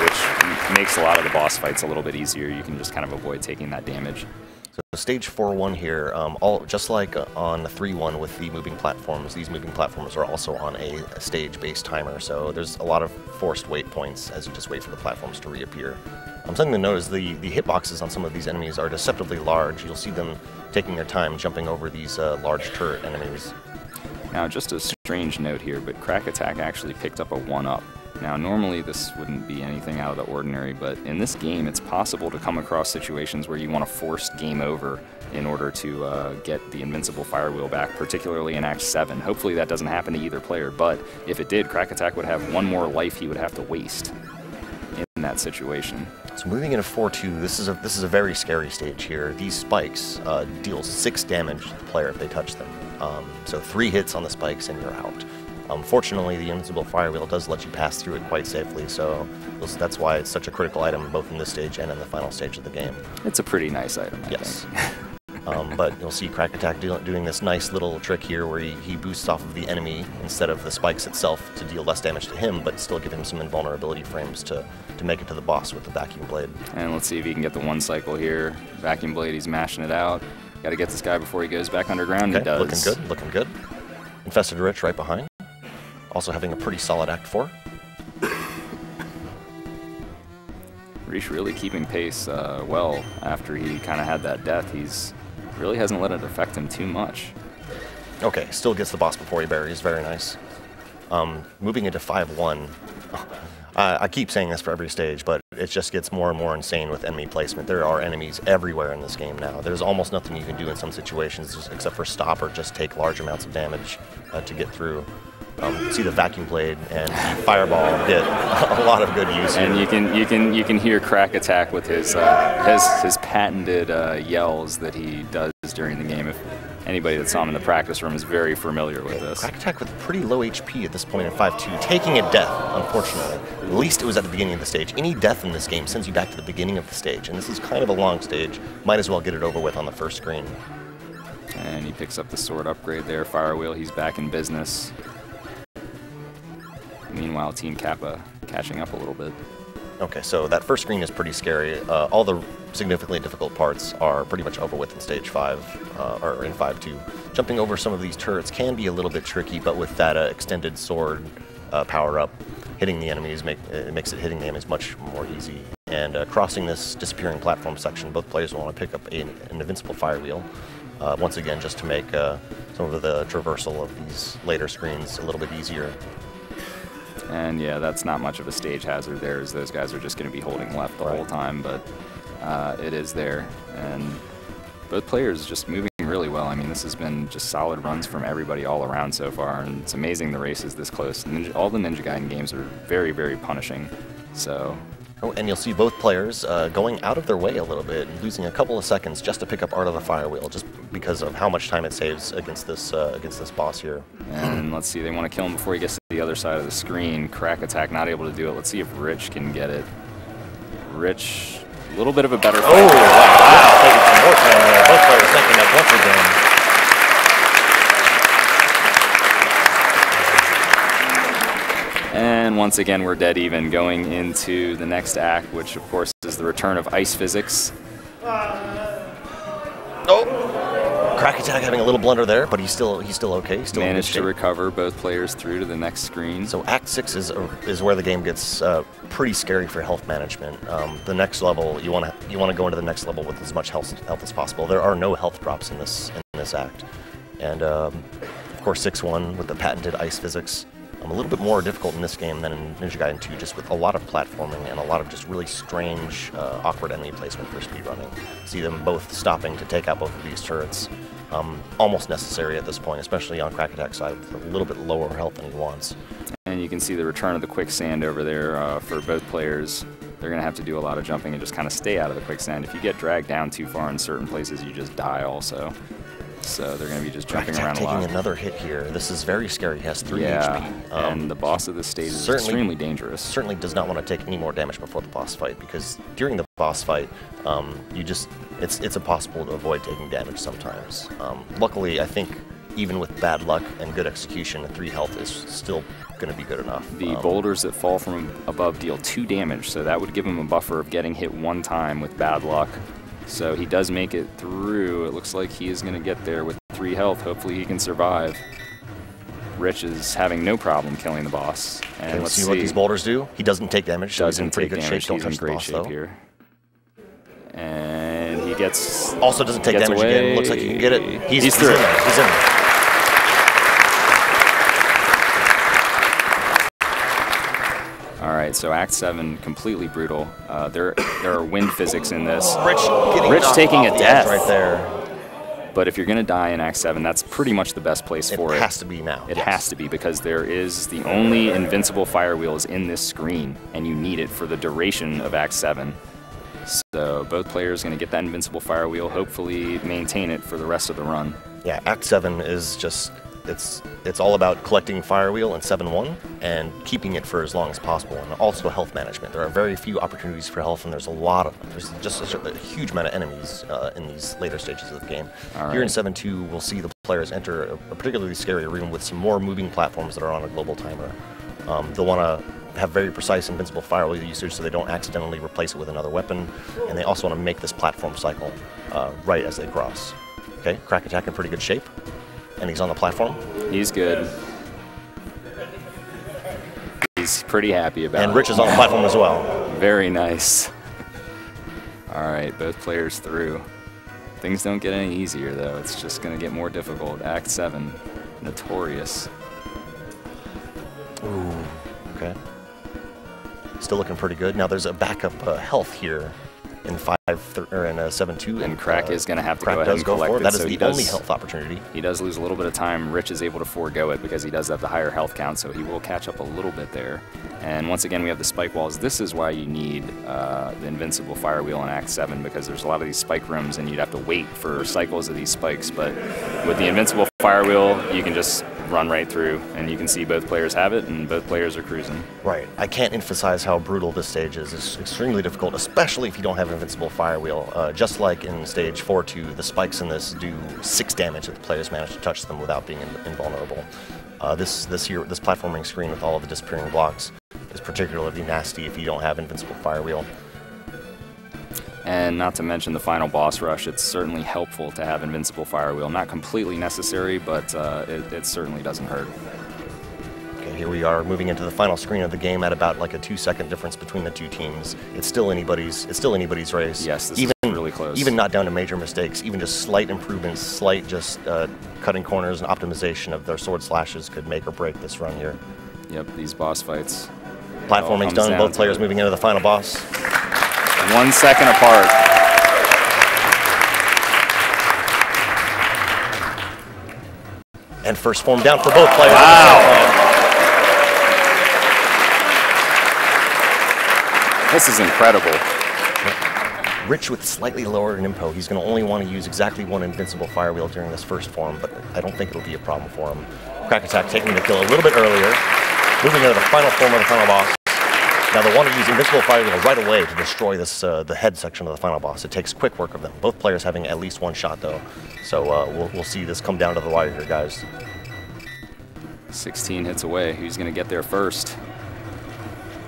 which makes a lot of the boss fights a little bit easier. You can just kind of avoid taking that damage.
So stage 4-1 here, just like on the 3-1 with the moving platforms, these moving platforms are also on a stage-based timer, so there's a lot of forced wait points as you just wait for the platforms to reappear. Something to note is the hitboxes on some of these enemies are deceptively large. You'll see them taking their time jumping over these large turret enemies.
Now, just a strange note here, but Crack Attack actually picked up a 1-up. Now, normally this wouldn't be anything out of the ordinary, but in this game, it's possible to come across situations where you want to force game over in order to get the Invincible Fire Wheel back, particularly in Act 7. Hopefully that doesn't happen to either player, but if it did, Crack Attack would have one more life he would have to waste in that situation.
So moving into 4-2, this is a very scary stage here. These spikes deal 6 damage to the player if they touch them. So 3 hits on the spikes and you're out. Fortunately, the Invincible Fire Wheel does let you pass through it quite safely, so that's why it's such a critical item both in this stage and in the final stage of the game.
It's a pretty nice item, I
think. But you'll see Crack Attack doing this nice little trick here where he boosts off of the enemy instead of the spikes itself to deal less damage to him, but still give him some invulnerability frames to make it to the boss with the Vacuum Blade.
And let's see if he can get the 1 cycle here. Vacuum Blade, he's mashing it out. Got to get this guy before he goes back underground.
Okay,
he does.
looking good, looking good. Infested Rich right behind. Also having a pretty solid Act 4.
Rish really keeping pace well after he kind of had that death. He's really hasn't let it affect him too much.
Okay, still gets the boss before he buries. Very nice. Moving into 5-1. I keep saying this for every stage, but it just gets more and more insane with enemy placement. There are enemies everywhere in this game now. There's almost nothing you can do in some situations except for stop or just take large amounts of damage to get through. See the Vacuum Blade and the Fireball get a lot of good use here.
And you can hear Crack Attack with his patented yells that he does during the game. If anybody that saw him in the practice room is very familiar with this.
Crack Attack with pretty low HP at this point in 5-2, taking a death, unfortunately. At least it was at the beginning of the stage. Any death in this game sends you back to the beginning of the stage, and this is kind of a long stage. Might as well get it over with on the first screen.
And he picks up the sword upgrade there. Fire Wheel, he's back in business. Meanwhile, Team Kappa catching up a little bit.
Okay, so that first screen is pretty scary. All the significantly difficult parts are pretty much over with in stage 5, or in 5-2. Jumping over some of these turrets can be a little bit tricky, but with that extended sword power-up, hitting the enemies makes it hitting the enemies much more easy. And crossing this disappearing platform section, both players will want to pick up an Invincible Fire Wheel, once again, just to make some of the traversal of these later screens a little bit easier.
And yeah, that's not much of a stage hazard there, as those guys are just going to be holding left the whole time, but it is there. And both players just moving really well. I mean, this has been just solid runs from everybody all around so far, and it's amazing the race is this close. All the Ninja Gaiden games are very, very punishing. So.
Oh, and you'll see both players going out of their way a little bit, losing a couple of seconds just to pick up Art of the Fire Wheel, just because of how much time it saves against this boss here.
And let's see, they want to kill him before he gets to the other side of the screen. Crack Attack not able to do it. Let's see if Rich can get it. Rich, a little bit of a better fight.
Oh, wow, taking some more time there. Both players thinking up once again.
And once again, we're dead even going into the next act, which of course is the return of ice physics.
Oh! Crack Attack having a little blunder there, but he's still okay. He's still
managed to recover both players through to the next screen.
So Act 6 is where the game gets pretty scary for health management. The next level, you want to go into the next level with as much health as possible. There are no health drops in this act, and of course 6-1 with the patented ice physics. A little bit more difficult in this game than in Ninja Gaiden 2, just with a lot of platforming and a lot of just really strange, awkward enemy placement for speedrunning. See them both stopping to take out both of these turrets. Almost necessary at this point, especially on Crack Attack's side, with a little bit lower health than he wants.
And you can see the return of the quicksand over there for both players. They're going to have to do a lot of jumping and just kind of stay out of the quicksand. If you get dragged down too far in certain places, you just die also. So they're going to be just jumping around a lot.
Taking another hit here. This is very scary. He has 3 HP.
And the boss of this stage is extremely dangerous.
Certainly does not want to take any more damage before the boss fight, because during the boss fight, it's impossible to avoid taking damage sometimes. Luckily, I think even with bad luck and good execution, 3 health is still going to be good enough.
The boulders that fall from above deal 2 damage, so that would give him a buffer of getting hit 1 time with bad luck. So he does make it through. It looks like he is going to get there with 3 health. Hopefully he can survive. Rich is having no problem killing the boss. And
okay, let's see what these boulders do. He doesn't take damage. So he's in pretty good shape.
He's in great shape here. And he gets
also doesn't take damage
away.
Again. Looks like he can get it. He's
through.
In there. He's in there.
All right, so Act 7 completely brutal. There are wind physics in this.
Rich
taking a death
right there.
But if you're going to die in Act 7, that's pretty much the best place for it.
It has to be now.
It has to be, because there is the only invincible fire wheel is in this screen, and you need it for the duration of Act 7. So both players are going to get that invincible fire wheel, hopefully maintain it for the rest of the run.
Yeah, Act 7 is just, it's all about collecting fire wheel in 7-1 and keeping it for as long as possible, and also health management. There are very few opportunities for health, and there's just a huge amount of enemies in these later stages of the game. Here in 7-2, we'll see the players enter a particularly scary room with some more moving platforms that are on a global timer. They'll want to have very precise invincible fire wheel usage so they don't accidentally replace it with another weapon, and they also want to make this platform cycle right as they cross. Okay, Crack Attack in pretty good shape, and he's on the platform.
He's good. He's pretty happy about it.
And Rich is on the platform as well.
Very nice. All right, both players through. Things don't get any easier, though. It's just going to get more difficult. Act 7, notorious.
Ooh, okay. Still looking pretty good. Now there's a backup health here in 7-2,
and Crack is going to have to go ahead and collect it.
That is the only health opportunity.
He does lose a little bit of time. Rich is able to forego it because he does have the higher health count, so he will catch up a little bit there. And once again, we have the spike walls. This is why you need the invincible fire wheel in Act 7, because there's a lot of these spike rooms, and you'd have to wait for cycles of these spikes. But with the invincible fire wheel, you can just run right through, and you can see both players have it, and both players are cruising.
Right. I can't emphasize how brutal this stage is. It's extremely difficult, especially if you don't have invincible fire wheel. Just like in stage 4-2, the spikes in this do 6 damage if the players manage to touch them without being invulnerable. This platforming screen with all of the disappearing blocks is particularly nasty if you don't have invincible fire wheel.
And not to mention the final boss rush, it's certainly helpful to have invincible fire wheel. Not completely necessary, but it certainly doesn't hurt.
Okay, here we are moving into the final screen of the game at about like a 2-second difference between the two teams. It's still anybody's race.
Yes, this is really close.
Even not down to major mistakes, even just slight improvements, slight just cutting corners and optimization of their sword slashes could make or break this run here.
Yep, these boss fights.
Platforming's done, both players moving into the final boss.
1 second apart.
And first form down for both players.
Wow. This is incredible.
Rich with slightly lower Nimpo. He's going to only want to use exactly one invincible fire wheel during this first form, but I don't think it'll be a problem for him. Crack Attack taking the kill a little bit earlier, moving into the final form of the final boss. Now they'll want to use invincible fire wheel right away to destroy this the head section of the final boss. It takes quick work of them. Both players having at least one shot though, so we'll see this come down to the wire here, guys.
16 hits away. Who's going to get there first?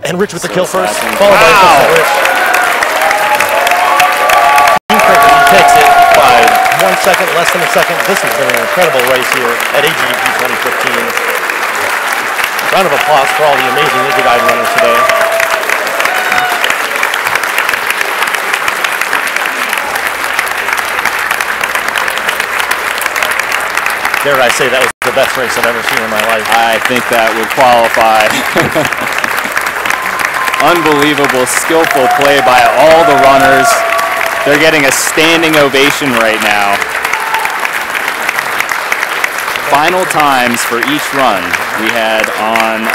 And Rich with the kill first, followed by Rich. He takes it by 1 second, less than a second. This has been an incredible race here at AGDQ 2015. Round of applause for all the amazing Ninja Gaiden runners today. Dare I say that was the best race I've ever seen in my life.
I think that would qualify. Unbelievable, skillful play by all the runners. They're getting a standing ovation right now. Final times for each run. We had on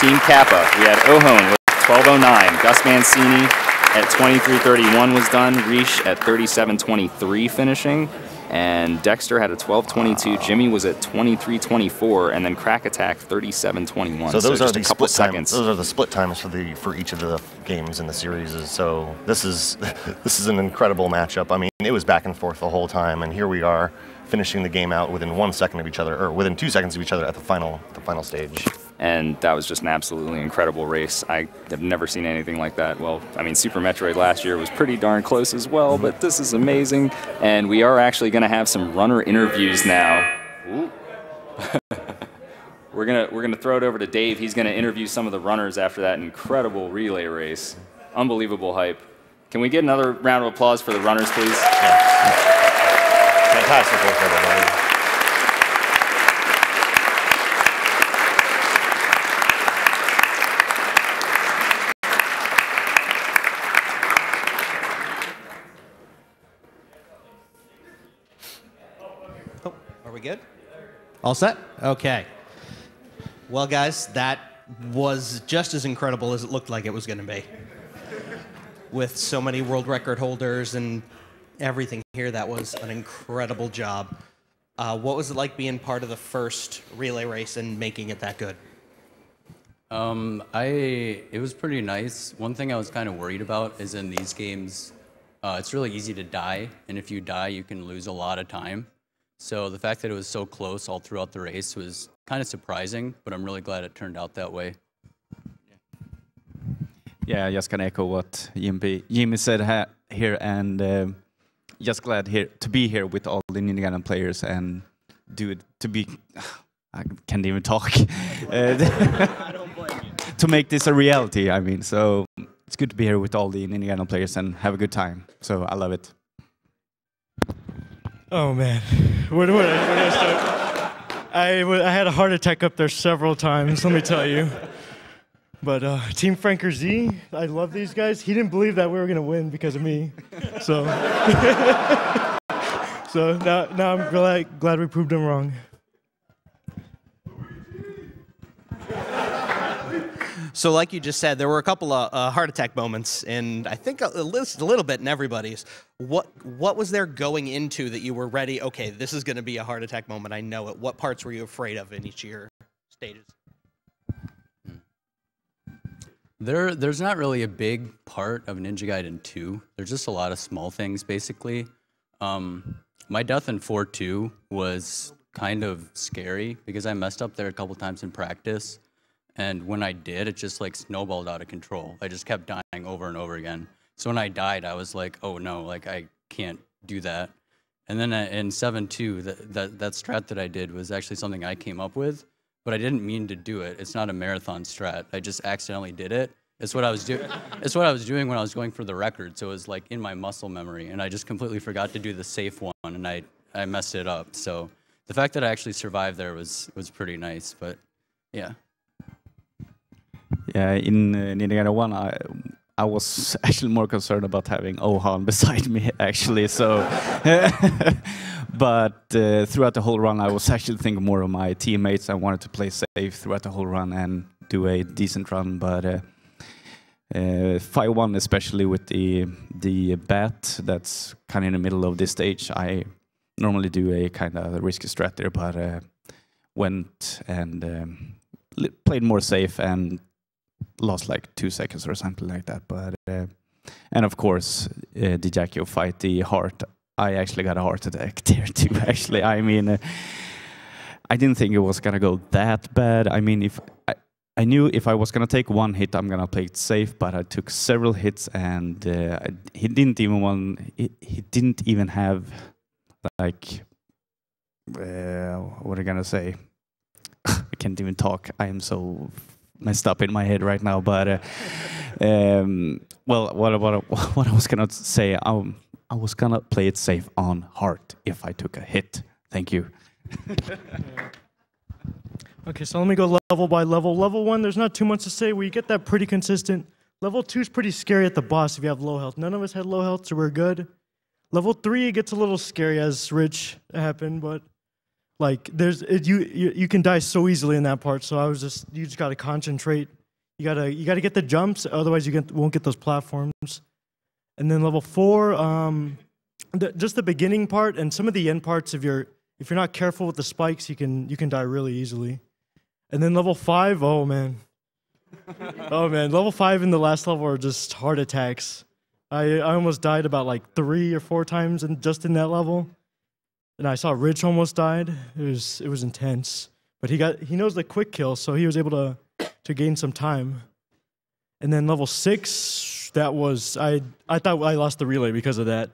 Team Kappa, we had Ohone with 12:09. Gus Mancini at 23:31 was done. Riche at 37:23 finishing. And Dexter had a 12:22. Jimmy was at 23:24, and then Crack Attack 37:21.
So those are
just
the
a couple
split
seconds.
Those are the split times for each of the games in the series. So this is an incredible matchup. I mean, it was back and forth the whole time, and here we are finishing the game out within 1 second of each other, or within 2 seconds of each other at the final stage.
And that was just an absolutely incredible race. I have never seen anything like that. Well, I mean, Super Metroid last year was pretty darn close as well, but this is amazing. And we are actually going to have some runner interviews now. We're gonna throw it over to Dave. He's going to interview some of the runners after that incredible relay race. Unbelievable hype. Can we get another round of applause for the runners, please?
Yeah. Fantastic work, everybody.
Are we good? All set? Okay. Well, guys, that was just as incredible as it looked like it was going to be. With so many world record holders and everything here, that was an incredible job. What was it like being part of the first relay race and making it that good?
It was pretty nice. One thing I was kind of worried about is in these games, it's really easy to die, and if you die, you can lose a lot of time. So the fact that it was so close all throughout the race was kind of surprising, but I'm really glad it turned out that way.
Yeah, just gonna echo what Jimmy said here, and just glad to be here with all the Ninja Gaiden players and I can't even talk. To make this a reality, I mean, so it's good to be here with all the Ninja Gaiden players and have a good time. So I love it.
Oh man, where do I start? I had a heart attack up there several times, let me tell you. But Team Franker Z, I love these guys. He didn't believe that we were gonna win because of me, so so now I'm glad we proved him wrong.
So like you just said, there were a couple of heart attack moments, and I think a little bit in everybody's. What was there going into that you were ready, okay, this is going to be a heart attack moment, I know it. What parts were you afraid of in each of your stages?
There's not really a big part of Ninja Gaiden 2. There's just a lot of small things, basically. My death in 4-2 was kind of scary because I messed up there a couple times in practice. And when I did, it just like snowballed out of control. I just kept dying over and over again. So when I died, I was like, oh no, like I can't do that. And then in 7-2, that strat that I did was actually something I came up with, but I didn't mean to do it. It's not a marathon strat. I just accidentally did it. It's what I was doing. It's what I was doing when I was going for the record. So it was like in my muscle memory, and I just completely forgot to do the safe one, and I messed it up. So the fact that I actually survived there was pretty nice. But yeah.
Yeah, in Ninja Gaiden 1, I was actually more concerned about having Ohan beside me, actually. So, but throughout the whole run, I was actually thinking more of my teammates. I wanted to play safe throughout the whole run and do a decent run. But 5-1, especially with the bat, that's kind of in the middle of this stage. I normally do a kind of risky strat there, but went and played more safe and lost like 2 seconds or something like that. But and of course, the Jacko fight, the heart. I actually got a heart attack there too. Actually, I mean, I didn't think it was gonna go that bad. I mean, if I knew if I was gonna take one hit, I'm gonna play it safe. But I took several hits, and he didn't even have like what am I gonna say? I can't even talk. I am so messed up in my head right now. But well, what I was gonna say, I was gonna play it safe on heart if I took a hit. Thank you.
Okay, so let me go level by level. Level 1, there's not too much to say. We get that pretty consistent. Level 2 is pretty scary at the boss if you have low health. None of us had low health, so we're good. Level 3, it gets a little scary as Rich happened, but like you can die so easily in that part. So you just gotta concentrate. You gotta get the jumps, otherwise you won't get those platforms. And then level 4, just the beginning part and some of the end parts. If you're not careful with the spikes, you can die really easily. And then level 5, oh man, level 5 and the last level are just heart attacks. I almost died about like 3 or 4 times just in that level. And I saw Rich almost died. It was intense. But he knows the quick kill, so he was able to gain some time. And then level 6, that was I thought I lost the relay because of that.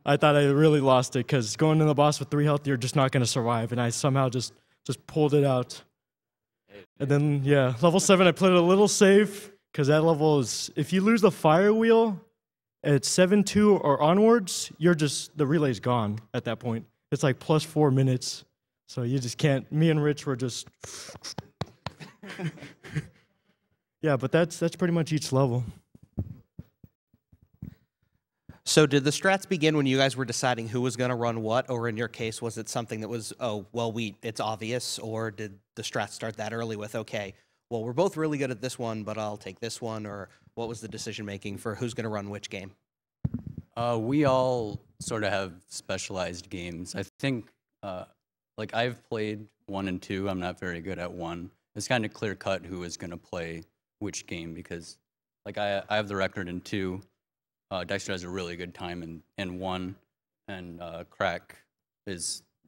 I thought I really lost it because going to the boss with 3 health, you're just not going to survive. And I somehow just pulled it out. And then yeah, level 7, I played it a little safe because that level is, if you lose the fire wheel at 7-2 or onwards, the relay's gone at that point. It's like plus 4 minutes. So you just can't, me and Rich were just, yeah, but that's pretty much each level.
So did the strats begin when you guys were deciding who was going to run what, or in your case, was it something that was, oh, well, it's obvious, or did the strats start that early with, okay, well, we're both really good at this one, but I'll take this one, or what was the decision-making for who's going to run which game?
We all sort of have specialized games. I think, like, I've played 1 and 2. I'm not very good at 1. It's kind of clear-cut who is going to play which game because, like, I have the record in 2. Dexter has a really good time in 1, and Crack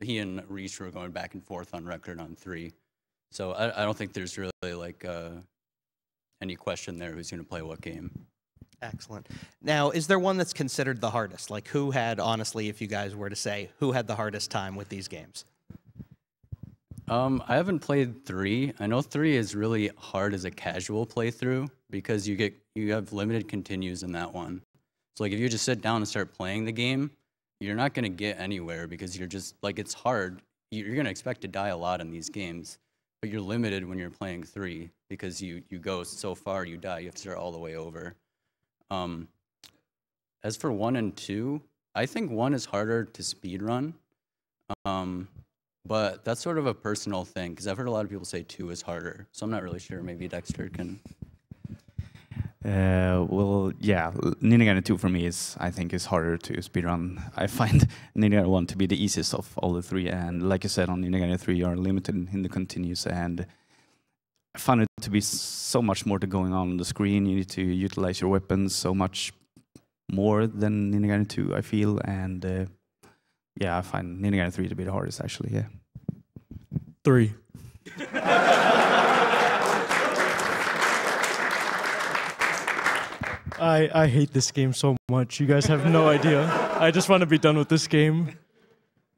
he and Reach were going back and forth on record on 3. So I don't think there's really like any question there who's going to play what game.
Excellent. Now, is there one that's considered the hardest? Like, who had, honestly, if you guys were to say, who had the hardest time with these games?
I haven't played 3. I know 3 is really hard as a casual playthrough because you have limited continues in that one. So like if you just sit down and start playing the game, you're not going to get anywhere because you're just like, it's hard. You're going to expect to die a lot in these games, but you're limited when you're playing 3 because you go so far, you die, you have to start all the way over. As for 1 and 2, I think 1 is harder to speedrun, but that's sort of a personal thing because I've heard a lot of people say 2 is harder, so I'm not really sure. Maybe Dexter can.
Well, yeah, Ninja Gaiden 2 for me I think is harder to speedrun. I find Ninja Gaiden 1 to be the easiest of all the 3, and like I said, on Ninja Gaiden 3 you are limited in the continues, and I found it to be so much more to going on the screen. You need to utilize your weapons so much more than Ninja Gaiden 2, I feel, and yeah, I find Ninja Gaiden 3 to be the hardest, actually, yeah.
3. I hate this game so much. You guys have no idea. I just want to be done with this game.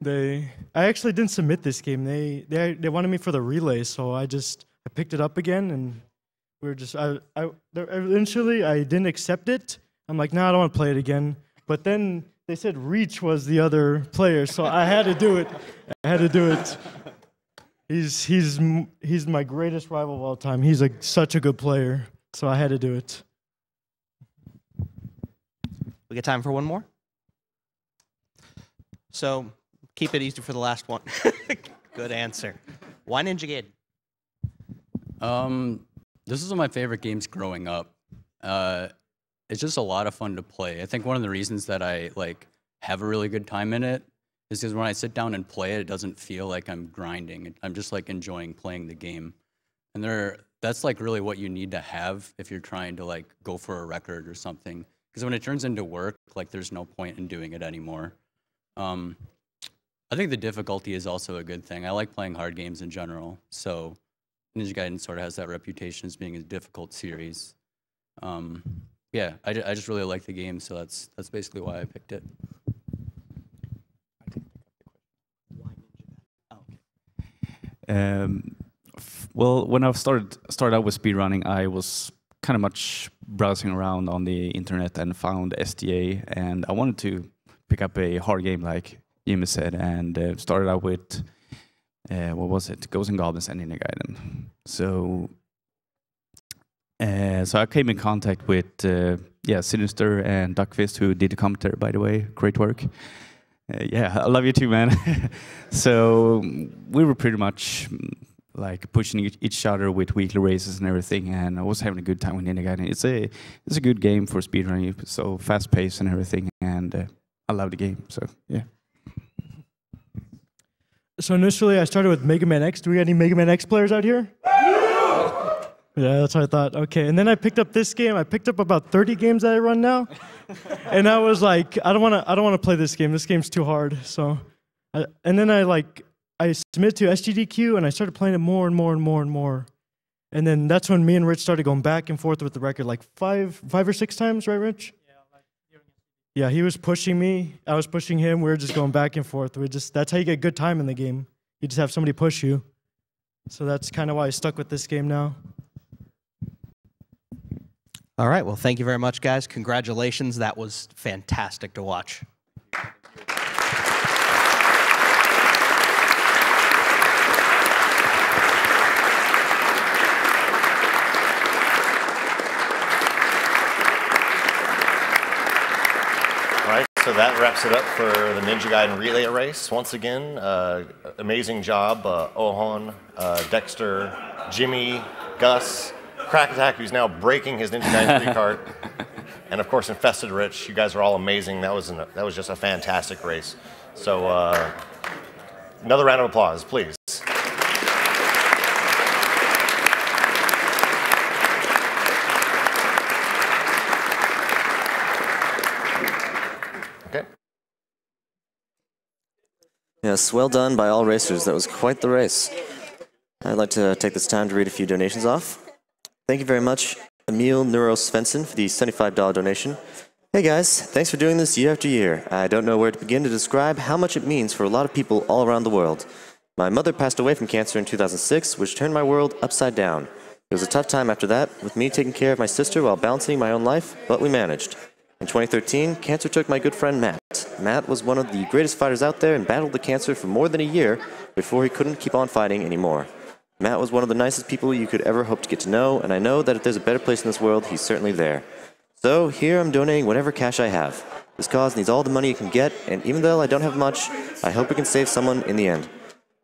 I actually didn't submit this game. They wanted me for the relay, so I picked it up again, and we were just eventually I didn't accept it. I'm like, nah, I don't want to play it again. But then they said Reach was the other player, so I had to do it. He's my greatest rival of all time. He's such a good player, so I had to do it.
We got time for one more? So keep it easy for the last one. Good answer. Why Ninja Gaiden?
This is one of my favorite games growing up. It's just a lot of fun to play. I think one of the reasons that I have a really good time in it is because when I sit down and play it, it doesn't feel like I'm grinding. I'm just enjoying playing the game. And that's really what you need to have if you're trying to go for a record or something. Because when it turns into work, there's no point in doing it anymore. I think the difficulty is also a good thing. I like playing hard games in general. So Ninja Gaiden sort of has that reputation as being a difficult series. Yeah, I just really like the game, so that's basically why I picked it.
Well, when I started out with speedrunning, I was kind of much browsing around on the internet and found SDA, and I wanted to pick up a hard game like Jimmy said, and started out with what was it? Ghosts and Goblins and Ninja Gaiden. So I came in contact with Sinister and Duckfist, who did the commentary, by the way. Great work. Yeah, I love you too, man. So we were pretty much pushing each other with weekly races and everything, and I was having a good time with Ninja Gaiden. It's a good game for speedrunning, so fast paced and everything, and I love the game. So yeah.
So initially, I started with Mega Man X. Do we got any Mega Man X players out here? Yeah, that's what I thought. Okay, and then I picked up this game. I picked up about 30 games that I run now, and I was like, I don't want to play this game. This game's too hard. So, and then I submitted to AGDQ, and I started playing it more and more and more and more. And then that's when me and Rich started going back and forth with the record, five or six times, right, Rich? Yeah, he was pushing me. I was pushing him. We were just going back and forth. That's how you get good time in the game. You just have somebody push you. So that's kind of why I stuck with this game now.
All right, well, thank you very much, guys. Congratulations. That was fantastic to watch.
All right, so that wraps it up for the Ninja Gaiden Relay Race. Once again, amazing job, Ohon, Dexter, Jimmy, Gus, Crack Attack, who's now breaking his Ninja Gaiden 3 cart, and of course Infested Rich. You guys are all amazing. That was just a fantastic race. So another round of applause, please. Okay.
Yes, well done by all racers. That was quite the race. I'd like to take this time to read a few donations off. Thank you very much, Emil Neuro Svensson, for the $75 donation. Hey guys, thanks for doing this year after year. I don't know where to begin to describe how much it means for a lot of people all around the world. My mother passed away from cancer in 2006, which turned my world upside down. It was a tough time after that, with me taking care of my sister while balancing my own life, but we managed. In 2013, cancer took my good friend Matt. Matt was one of the greatest fighters out there and battled the cancer for more than a year before he couldn't keep on fighting anymore. Matt was one of the nicest people you could ever hope to get to know, and I know that if there's a better place in this world, he's certainly there. So here I'm donating whatever cash I have. This cause needs all the money it can get, and even though I don't have much, I hope it can save someone in the end.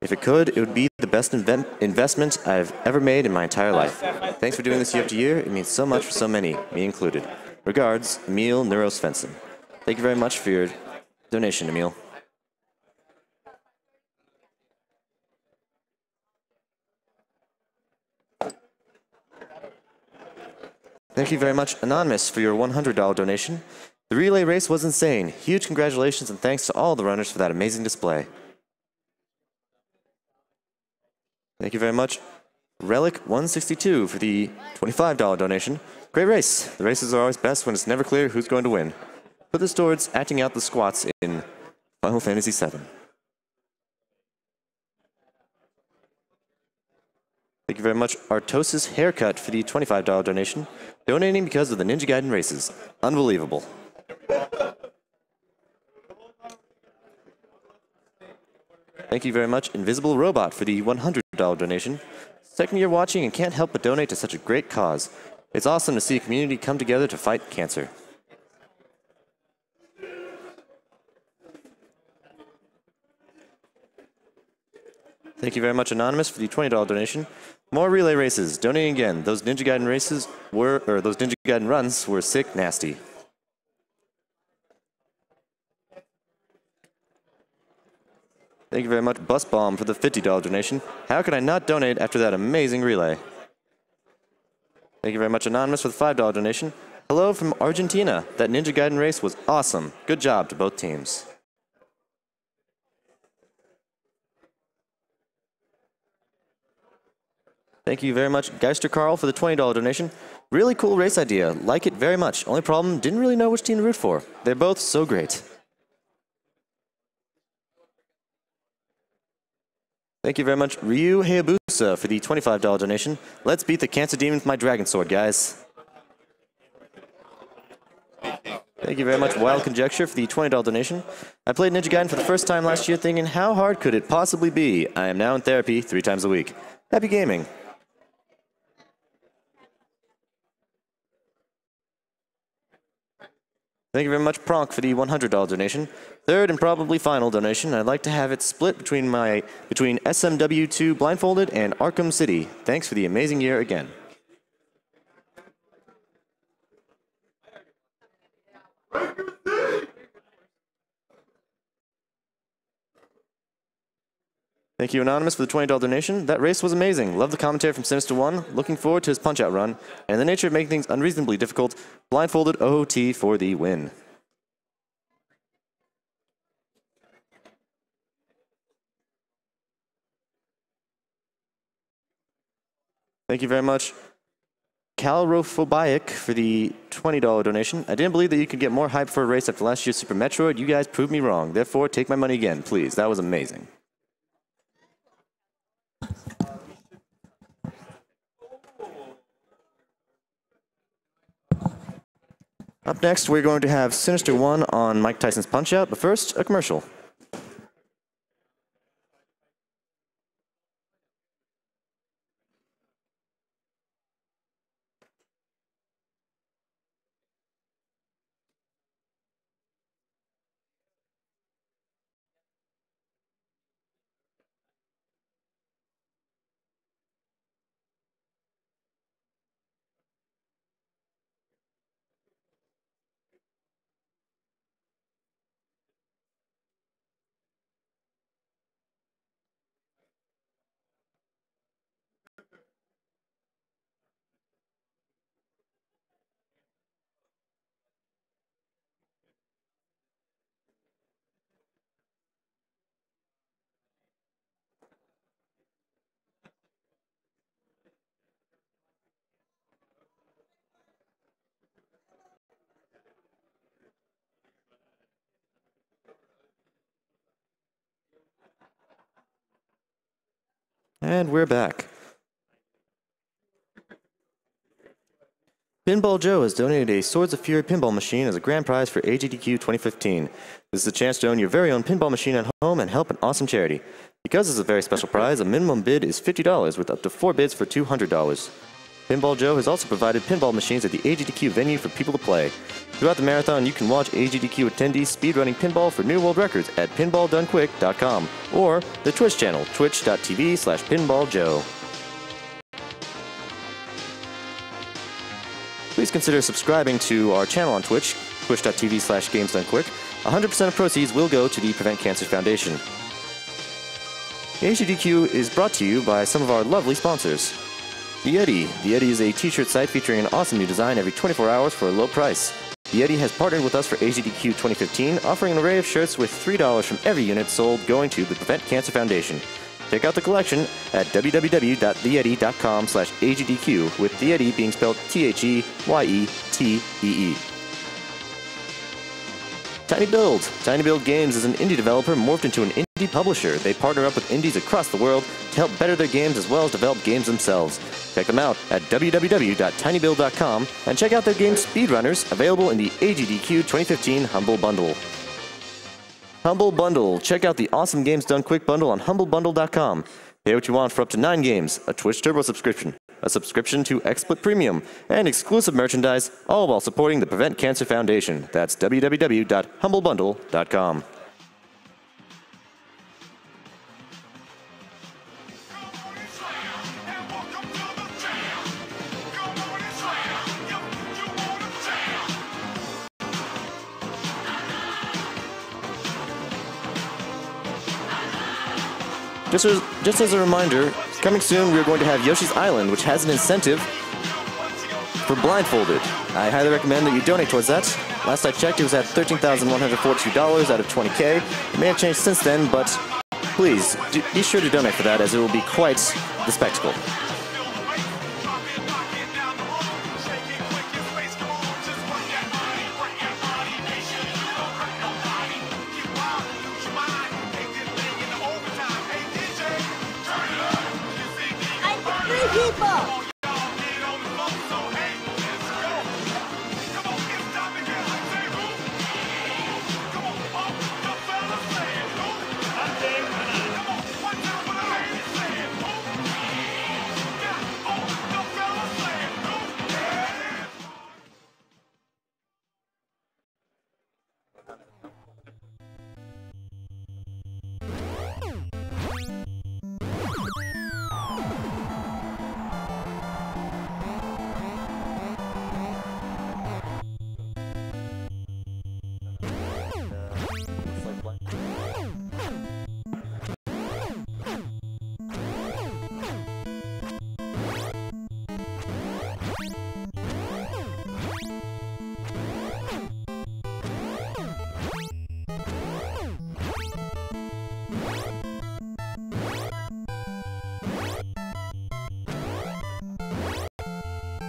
If it could, it would be the best investment I've ever made in my entire life. Thanks for doing this year after year. It means so much for so many, me included. Regards, Emil Neuro Svensson. Thank you very much for your donation, Emil. Thank you very much, Anonymous, for your $100 donation. The relay race was insane. Huge congratulations and thanks to all the runners for that amazing display. Thank you very much, Relic162, for the $25 donation. Great race. The races are always best when it's never clear who's going to win. Put this towards acting out the squats in Final Fantasy VII. Thank you very much, Artosis Haircut, for the $25 donation. Donating because of the Ninja Gaiden races. Unbelievable. Thank you very much, Invisible Robot, for the $100 donation. Second year watching and can't help but donate to such a great cause. It's awesome to see a community come together to fight cancer. Thank you very much, Anonymous, for the $20 donation. More relay races. Donating again. Those Ninja Gaiden races were, or those Ninja Gaiden runs were sick, nasty. Thank you very much, Bus Bomb, for the $50 donation. How could I not donate after that amazing relay? Thank you very much, Anonymous, for the $5 donation. Hello from Argentina. That Ninja Gaiden race was awesome. Good job to both teams. Thank you very much, Geister Carl, for the $20 donation. Really cool race idea. Like it very much. Only problem, didn't really know which team to root for. They're both so great. Thank you very much, Ryu Hayabusa, for the $25 donation. Let's beat the cancer demon with my dragon sword, guys. Thank you very much, Wild Conjecture, for the $20 donation. I played Ninja Gaiden for the first time last year thinking, how hard could it possibly be? I am now in therapy 3 times a week. Happy gaming. Thank you very much, Pronk, for the $100 donation. Third and probably final donation. I'd like to have it split between SMW2 Blindfolded and Arkham City. Thanks for the amazing year again. Thank you, Anonymous, for the $20 donation. That race was amazing. Love the commentary from Sinister One. Looking forward to his Punch-Out run. And the nature of making things unreasonably difficult, Blindfolded OOT for the win. Thank you very much, Calrophobic, for the $20 donation. I didn't believe that you could get more hype for a race after last year's Super Metroid. You guys proved me wrong. Therefore, take my money again, please. That was amazing. Up next, we're going to have Sinister One on Mike Tyson's Punch-Out, but first, a commercial. And we're back. Pinball Joe has donated a Swords of Fury pinball machine as a grand prize for AGDQ 2015. This is a chance to own your very own pinball machine at home and help an awesome charity. Because it's a very special prize, a minimum bid is $50 with up to 4 bids for $200. Pinball Joe has also provided pinball machines at the AGDQ venue for people to play. Throughout the marathon, you can watch AGDQ attendees speedrunning pinball for new world records at pinballdonequick.com or the Twitch channel, twitch.tv/pinballjoe. Please consider subscribing to our channel on Twitch, twitch.tv/gamesdonequick. 100% of proceeds will go to the Prevent Cancer Foundation. AGDQ is brought to you by some of our lovely sponsors. The Yeti. The Yeti is a t-shirt site featuring an awesome new design every 24 hours for a low price. The Yeti has partnered with us for AGDQ 2015, offering an array of shirts with $3 from every unit sold going to the Prevent Cancer Foundation. Check out the collection at www.theyeti.com/AGDQ, with the Yeti being spelled THEYETEE. Tiny Build. Tiny Build Games is an indie developer morphed into an indie publisher. They partner up with indies across the world to help better their games as well as develop games themselves. Check them out at www.tinybuild.com and check out their game Speedrunners, available in the AGDQ 2015 Humble Bundle. Humble Bundle. Check out the Awesome Games Done Quick bundle on humblebundle.com. Pay what you want for up to 9 games, a Twitch Turbo subscription, a subscription to XSplit Premium, and exclusive merchandise, all while supporting the Prevent Cancer Foundation. That's www.humblebundle.com. Just as a reminder, coming soon we are going to have Yoshi's Island, which has an incentive for blindfolded. I highly recommend that you donate towards that. Last I checked, it was at $13,142 out of 20K. It may have changed since then, but please, be sure to donate for that, as it will be quite the spectacle.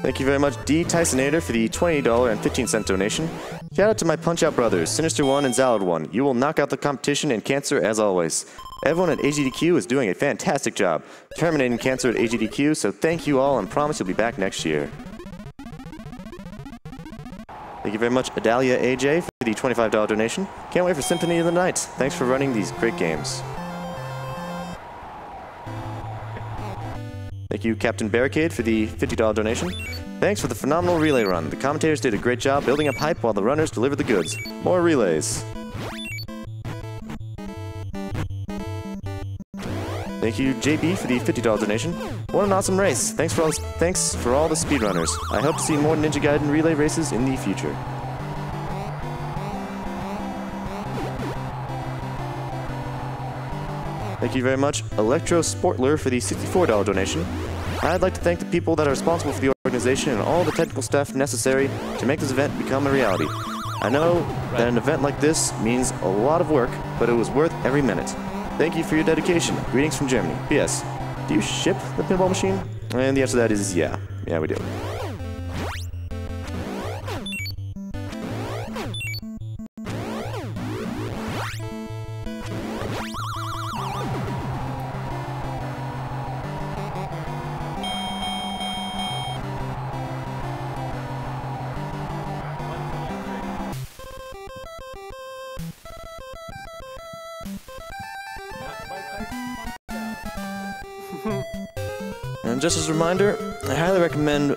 Thank you very much, D. Tysonator, for the $20.15 donation. Shout out to my Punch-Out brothers, Sinister1 and Zalad1. You will knock out the competition and Cancer as always. Everyone at AGDQ is doing a fantastic job terminating Cancer at AGDQ, so thank you all and promise you'll be back next year. Thank you very much, Adalia AJ, for the $25 donation. Can't wait for Symphony of the Night. Thanks for running these great games. Thank you, Captain Barricade, for the $50 donation. Thanks for the phenomenal relay run. The commentators did a great job building up hype while the runners delivered the goods. More relays. Thank you, JB, for the $50 donation. What an awesome race. Thanks for all the speedrunners. I hope to see more Ninja Gaiden relay races in the future. Thank you very much, Electro Sportler, for the $64 donation. I'd like to thank the people that are responsible for the organization and all the technical staff necessary to make this event become a reality. I know that an event like this means a lot of work, but it was worth every minute. Thank you for your dedication. Greetings from Germany. P.S. Do you ship the pinball machine? And the answer to that is yeah. Yeah, we do. And just as a reminder, I highly recommend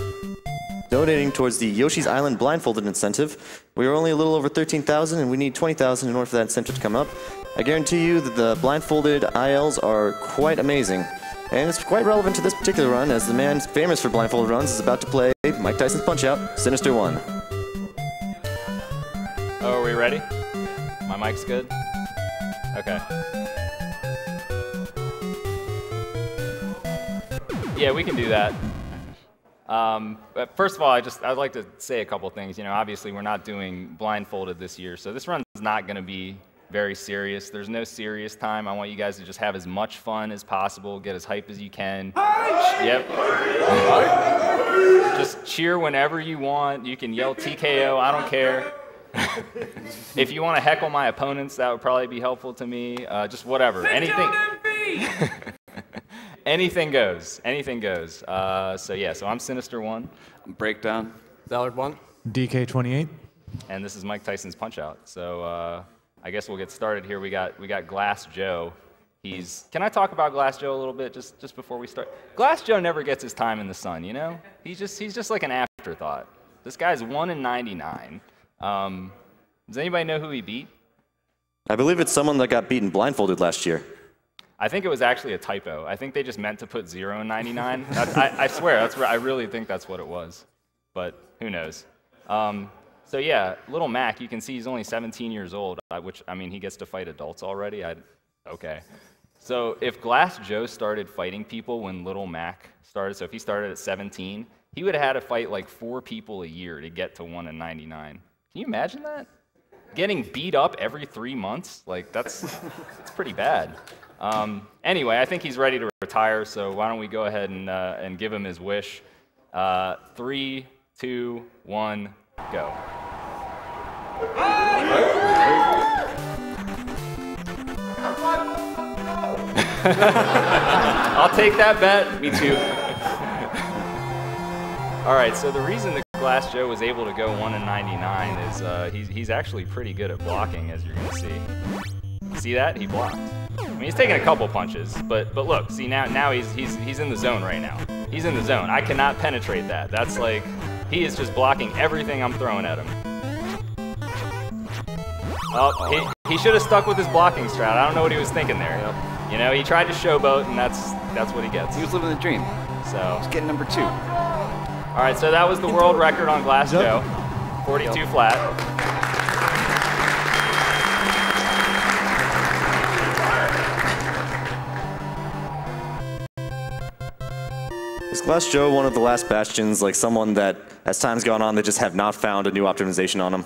donating towards the Yoshi's Island blindfolded incentive. We are only a little over 13,000 and we need 20,000 in order for that incentive to come up. I guarantee you that the blindfolded ILs are quite amazing. And it's quite relevant to this particular run, as the man famous for blindfolded runs is about to play Mike Tyson's Punch-Out, Sinister1.
Oh, are we ready? My mic's good? Okay. Yeah, we can do that. But first of all, I'd like to say a couple things. You know, obviously we're not doing blindfolded this year, so this run's not going to be very serious. There's no serious time. I want you guys to just have as much fun as possible, get as hype as you can. Yep. Just cheer whenever you want. You can yell TKO, I don't care. If you want to heckle my opponents, that would probably be helpful to me. Just whatever. Anything. Anything goes. Anything goes. So yeah, so I'm Sinister1.
Breakdown.
Zalad1.
DK28.
And this is Mike Tyson's Punch-Out. So I guess we'll get started here. We got Glass Joe. Can I talk about Glass Joe a little bit just before we start? Glass Joe never gets his time in the sun, you know? He's just like an afterthought. This guy's 1-99. Does anybody know who he beat?
I believe it's someone that got beaten blindfolded last year.
I think it was actually a typo. I think they just meant to put 0 and 99. I swear, I really think that's what it was. But who knows? So yeah, Little Mac, you can see he's only 17 years old, which, I mean, he gets to fight adults already. Okay. So if Glass Joe started fighting people when Little Mac started, so if he started at 17, he would have had to fight like 4 people a year to get to 1-99. Can you imagine that? Getting beat up every 3 months? Like, that's pretty bad. Anyway, I think he's ready to retire, so why don't we go ahead and give him his wish. 3, 2, 1, go. I'll take that bet. Me too. All right, so the reason that Glass Joe was able to go 1-99 is he's actually pretty good at blocking, as you're going to see. See that? He blocked. I mean, he's taking a couple punches, but look, see now he's in the zone right now. He's in the zone. I cannot penetrate that. That's like, he is just blocking everything I'm throwing at him. Oh, he should have stuck with his blocking strat. I don't know what he was thinking there. Yep. You know, he tried to showboat, and that's what he gets.
He was living the dream.
So
he's getting number 2.
All right, so that was the world record on Glass Joe, 42 flat.
Is Glass Joe one of the last bastions, like someone that, as time's gone on, they just have not found a new optimization on him?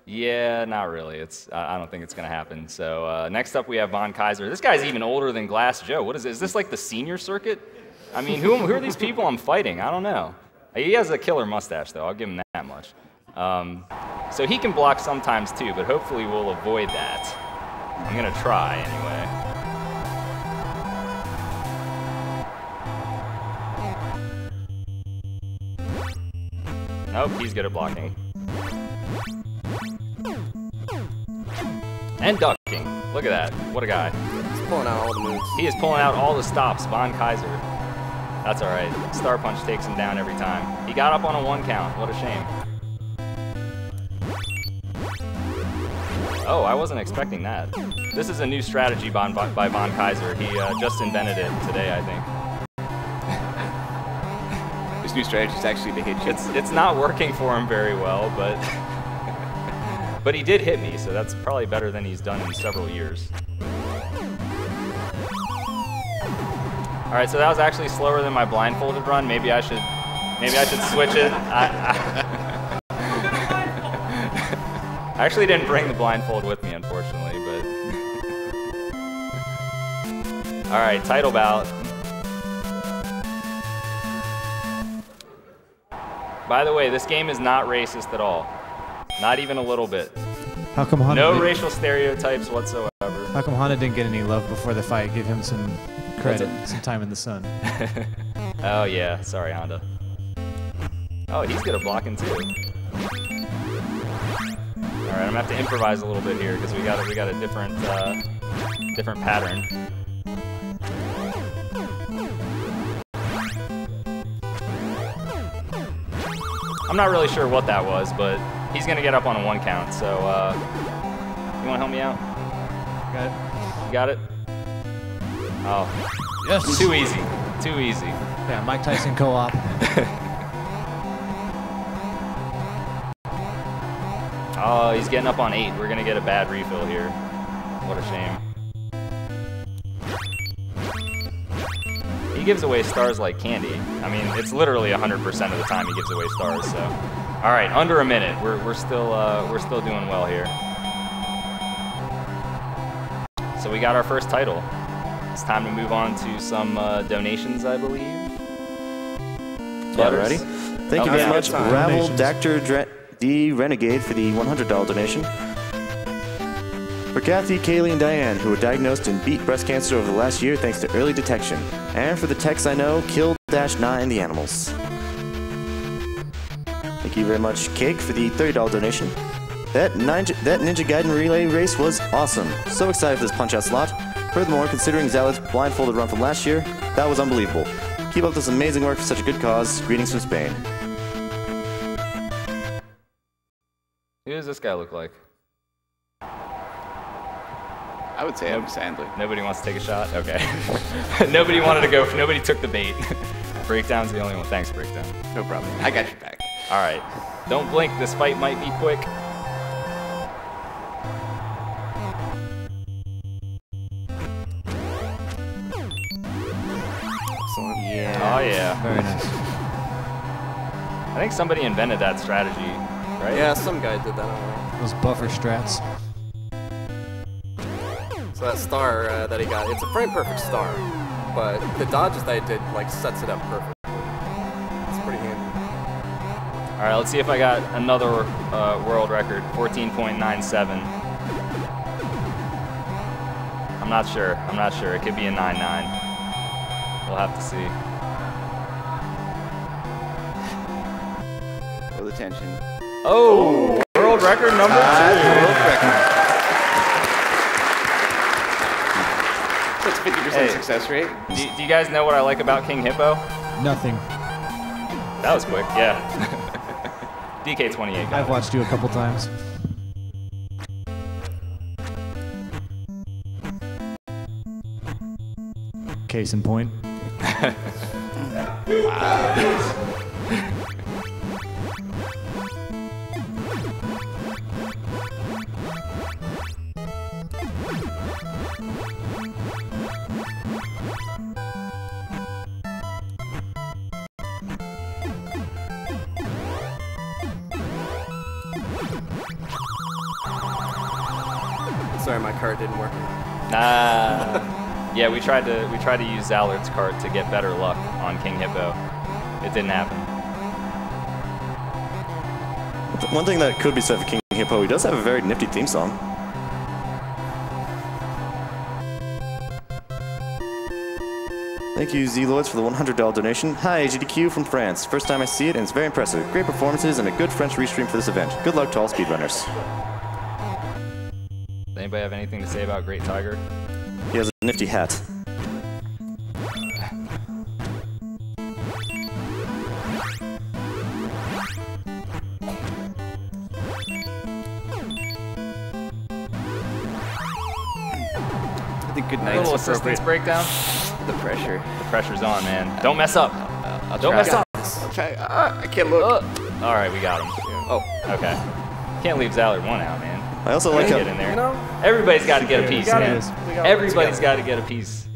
Yeah, not really. I don't think it's going to happen. So next up we have Von Kaiser. This guy's even older than Glass Joe. What is it? Is this like the senior circuit? I mean, who are these people I'm fighting? I don't know. He has a killer mustache, though. I'll give him that much. So he can block sometimes, too, but hopefully we'll avoid that. I'm going to try, anyway. Nope, he's good at blocking. And ducking. Look at that. What a guy.
He's pulling out all the moves.
He is pulling out all the stops. Von Kaiser. That's all right. Star Punch takes him down every time. He got up on a 1 count. What a shame. Oh, I wasn't expecting that. This is a new strategy by Von Kaiser. He just invented it today, I think.
This new strategy is actually to hit you.
It's not working for him very well, but but he did hit me, so that's probably better than he's done in several years. All right, so that was actually slower than my blindfolded run. Maybe I should switch it. I actually didn't bring the blindfold with me, unfortunately, but all right, title bout. By the way, this game is not racist at all. Not even a little bit.
How come Honda
no racial stereotypes whatsoever.
How come Honda didn't get any love before the fight? Give him some credit, some time in the sun.
Oh yeah, sorry Honda. Oh, he's good at blocking too. All right, I'm gonna have to improvise a little bit here because we got a different different pattern. I'm not really sure what that was, but he's gonna get up on a 1 count. So you wanna help me out?
Got it.
You got it? Oh.
Yes.
Too easy. Too easy.
Yeah, Mike Tyson co-op.
Oh, he's getting up on 8. We're going to get a bad refill here. What a shame. He gives away stars like candy. I mean, it's literally 100% of the time he gives away stars, so. All right, under a minute. We're still doing well here. So we got our first title. It's time to move on to some donations, I believe.
Yeah, ready? Thank you very much, Ravel Dr. D. Renegade, for the $100 donation. For Kathy, Kaylee, and Diane, who were diagnosed and beat breast cancer over the last year thanks to early detection. And for the techs I know, Kill-9 the animals. Thank you very much, Cake, for the $30 donation. That Ninja Gaiden relay race was awesome. So excited for this Punch-Out slot. Furthermore, considering Zalet's blindfolded run from last year, that was unbelievable. Keep up this amazing work for such a good cause. Greetings from Spain.
Who does this guy look like?
I would say Adam Sandler.
Nobody wants to take a shot? Okay. Nobody wanted to go. Nobody took the bait. Breakdown's the only one. Thanks, Breakdown.
No problem. I got your back.
All right. Don't blink. This fight might be quick.
Excellent.
Yeah. Oh, yeah.
Very nice.
I think somebody invented that strategy, right?
Yeah, some guy did that.
Those buffer strats.
So that star that he got, it's a frame perfect star, but the dodges that he did like sets it up perfectly. It's pretty handy.
All right, let's see if I got another world record, 14.97. I'm not sure. I'm not sure. It could be a 9.9. We'll have to see.
Feel the tension.
Oh, world record number 2.
World record. That's 50% success rate.
Do you guys know what I like about King Hippo?
Nothing.
That was quick, yeah. DK28.
I've watched you a couple times. Case in point.
Sorry, my card didn't work.
Yeah, we tried to use Zallard's card to get better luck on King Hippo. It didn't happen.
One thing that could be said for King Hippo, he does have a very nifty theme song. Thank you, Z-Lords, for the $100 donation. Hi, AGDQ from France. First time I see it, and it's very impressive. Great performances and a good French restream for this event. Good luck to all speedrunners.
Does anybody have anything to say about Great Tiger?
He has a nifty hat.
I think good
A
night's
little assistance breakdown.
The pressure.
The pressure's on, man. Don't mess up.
I'll
Don't
try.
mess up.
I'll try. I can't look.
All right, we got him.
Oh,
okay. Can't leave Zallard one out, man.
I also like how
get in there. Everybody's got to get a piece, man. Everybody's got to get a piece.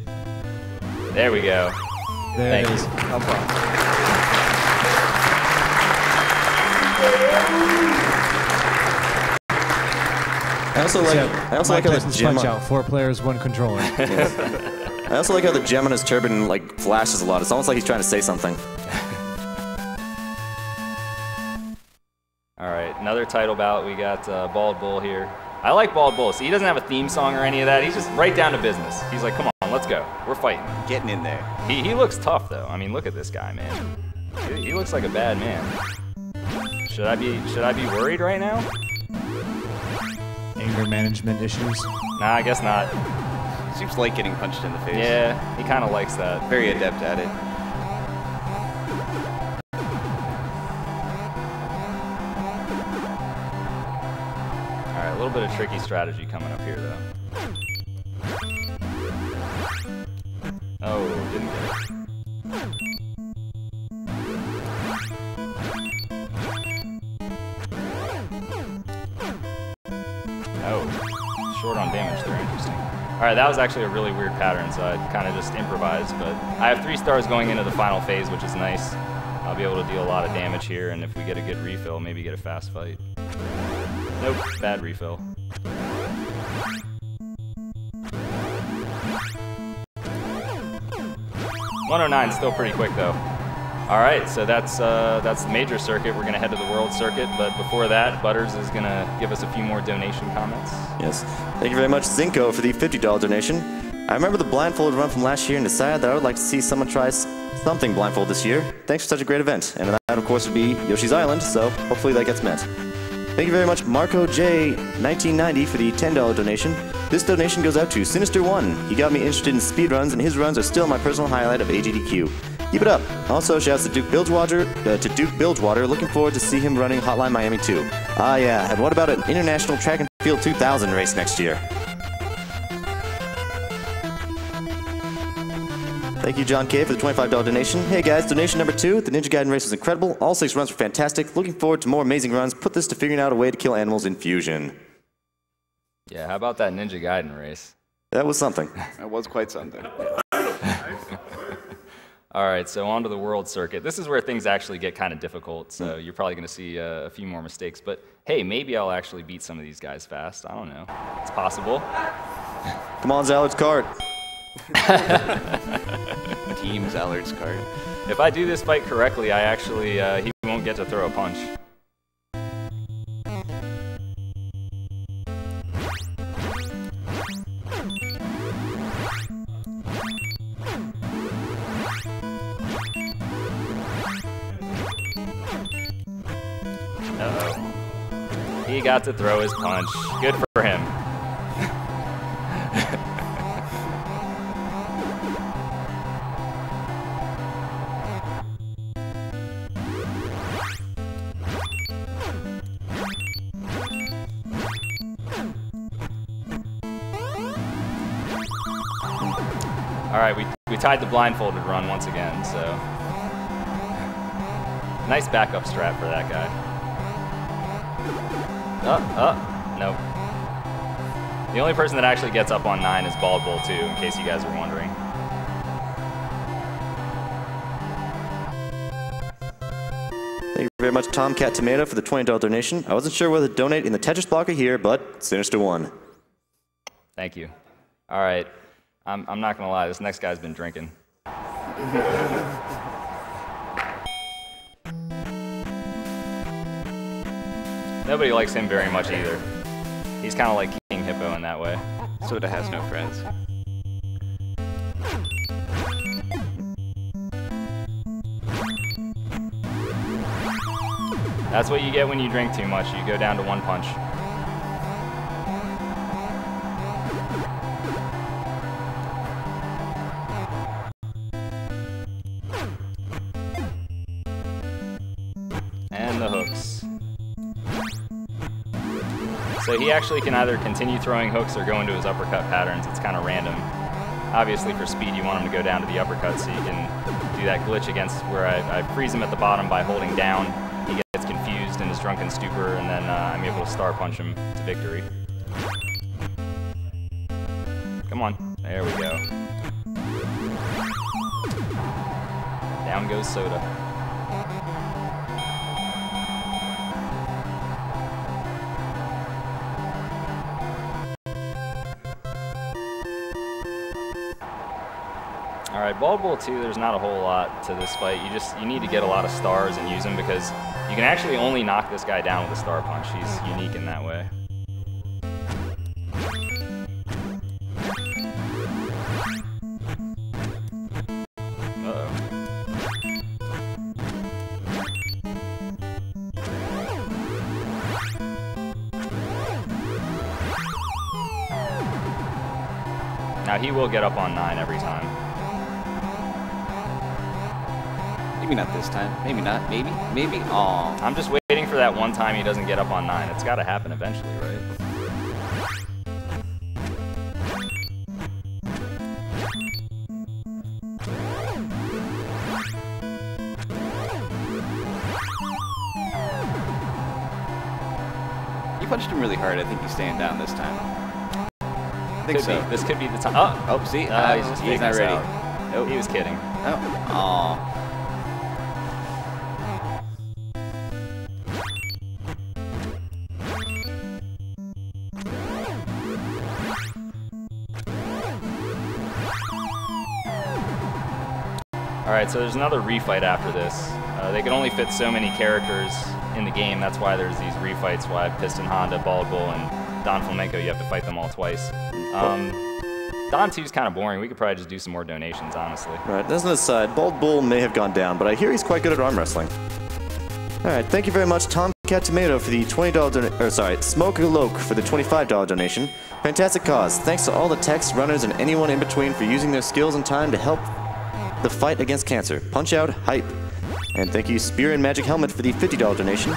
There we go.
There
Thank
it is.
you.
no problem.
I also like how the gem.
Punch Out. 4 players, 1 controller.
I also like how the gem on his turban like flashes a lot. It's almost like he's trying to say something.
All right, another title bout. We got Bald Bull here. I like Bald Bull. See, he doesn't have a theme song or any of that. He's just right down to business. He's like, come on, let's go. We're fighting.
Getting in there.
He looks tough, though. I mean, look at this guy, man. He looks like a bad man. Should I be worried right now?
Anger management issues.
Nah, I guess not.
Seems like getting punched in the face.
Yeah, he kind of likes that.
Very adept at it.
All right, a little bit of tricky strategy coming up here, though. Oh, didn't get it. Oh, short on damage there, interesting. All right, that was actually a really weird pattern, so I kind of just improvised, but I have 3 stars going into the final phase, which is nice. I'll be able to deal a lot of damage here, and if we get a good refill, maybe get a fast fight. Nope, bad refill. $109 still pretty quick though. All right, so that's the major circuit. We're gonna head to the world circuit, but before that, Butters is gonna give us a few more donation comments.
Yes. Thank you very much, Zinko, for the $50 donation. I remember the blindfolded run from last year and decided that I would like to see someone try something blindfold this year. Thanks for such a great event. And that, of course, would be Yoshi's Island, so hopefully that gets met. Thank you very much, Marco J. 1990 for the $10 donation. This donation goes out to Sinister1. He got me interested in speedruns, and his runs are still my personal highlight of AGDQ. Keep it up. Also, shouts to Duke Bilgewater. Looking forward to see him running Hotline Miami 2. Ah, yeah. And what about an International Track and Field 2000 race next year? Thank you, John K., for the $25 donation. Hey, guys, donation number 2. The Ninja Gaiden race was incredible. All 6 runs were fantastic. Looking forward to more amazing runs. Put this to figuring out a way to kill animals in Fusion.
Yeah, how about that Ninja Gaiden race?
That was something.
That was quite something.
All right, so on to the world circuit. This is where things actually get kind of difficult, so you're probably going to see a few more mistakes. But hey, maybe I'll actually beat some of these guys fast. I don't know. It's possible.
Come on, Zallard's cart.
Team Zallard's cart.
If I do this fight correctly, I actually, he won't get to throw a punch. Uh-oh. He got to throw his punch. Good for him. All right, we tied the blindfolded run once again, so nice backup strat for that guy. Nope. The only person that actually gets up on 9 is Bald Bull 2, in case you guys are wondering.
Thank you very much, Tomcat Tomato, for the $20 donation. I wasn't sure whether to donate in the Tetris blocker here, but Sinister1.
Thank you. All right. I'm not gonna lie, this next guy's been drinking. Nobody likes him very much either. He's kind of like King Hippo in that way.
Soda has no friends.
That's what you get when you drink too much. You go down to 1 punch. And the hooks. So he actually can either continue throwing hooks or go into his uppercut patterns. It's kind of random. Obviously for speed you want him to go down to the uppercut so you can do that glitch against where I freeze him at the bottom by holding down. He gets confused in his drunken stupor and then I'm able to star punch him to victory. Come on, there we go. Down goes Soda. All right, Bald Bull 2, there's not a whole lot to this fight. You need to get a lot of stars and use them because you can actually only knock this guy down with a star punch. He's unique in that way. Uh-oh. Now he will get up on 9 every time.
Maybe not this time. Maybe not. Maybe. Maybe. Aw.
I'm just waiting for that one time he doesn't get up on 9. It's got to happen eventually, right?
You punched him really hard. I think he's staying down this time. I think so.
This could be the time.
Oh, see? He's not ready.
Nope. He was kidding.
Oh. Aw.
Alright, so there's another refight after this. They can only fit so many characters in the game, that's why there's these refights, why Piston Honda, Bald Bull, and Don Flamenco, you have to fight them all twice. Don 2's kind of boring, we could probably just do some more donations, honestly.
Right, as an aside, Bald Bull may have gone down, but I hear he's quite good at arm wrestling. Alright, thank you very much, Tom Cat Tomato for the $20 Smoke Loke for the $25 donation. Fantastic cause. Thanks to all the techs, runners, and anyone in between for using their skills and time to help the fight against cancer. Punch out, hype. And thank you, Spear and Magic Helmet, for the $50 donation.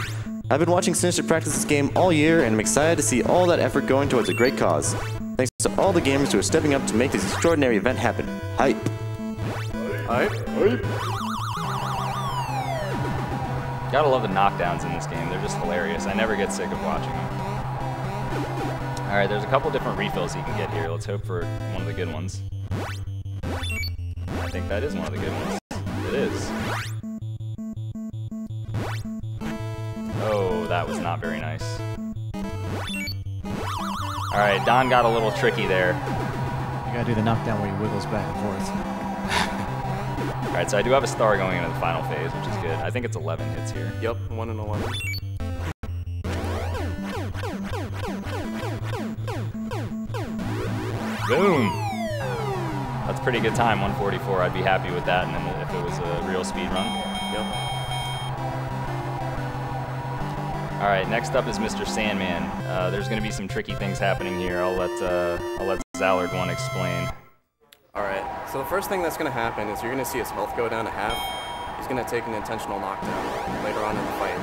I've been watching Sinister practice this game all year, and I'm excited to see all that effort going towards a great cause. Thanks to all the gamers who are stepping up to make this extraordinary event happen. Hype.
Hype. Hype. Gotta love the knockdowns in this game. They're just hilarious. I never get sick of watching them. All right, there's a couple different refills you can get here. Let's hope for one of the good ones. I think that is one of the good ones. It is. Oh, that was not very nice. All right, Don got a little tricky there.
You gotta do the knockdown where he wiggles back and forth.
All right, so I do have a star going into the final phase, which is good. I think it's 11 hits here.
Yep, 1 and 11.
Boom! That's a pretty good time, 144. I'd be happy with that, and then if it was a real speed run.
Yep.
All right, next up is Mr. Sandman. There's going to be some tricky things happening here. I'll let Zallard one explain.
All right, so the first thing that's going to happen is you're going to see his health go down to half. He's going to take an intentional knockdown later on in the fight,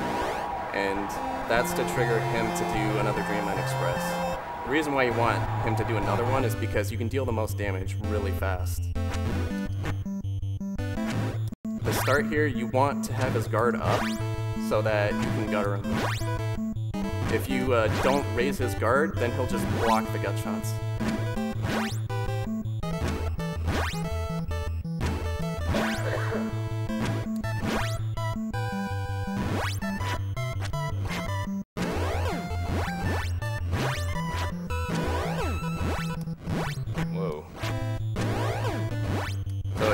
and that's to trigger him to do another Dreamland Express. The reason why you want him to do another one is because you can deal the most damage really fast. To start here, you want to have his guard up so that you can gutter him. If you don't raise his guard, then he'll just block the gut shots.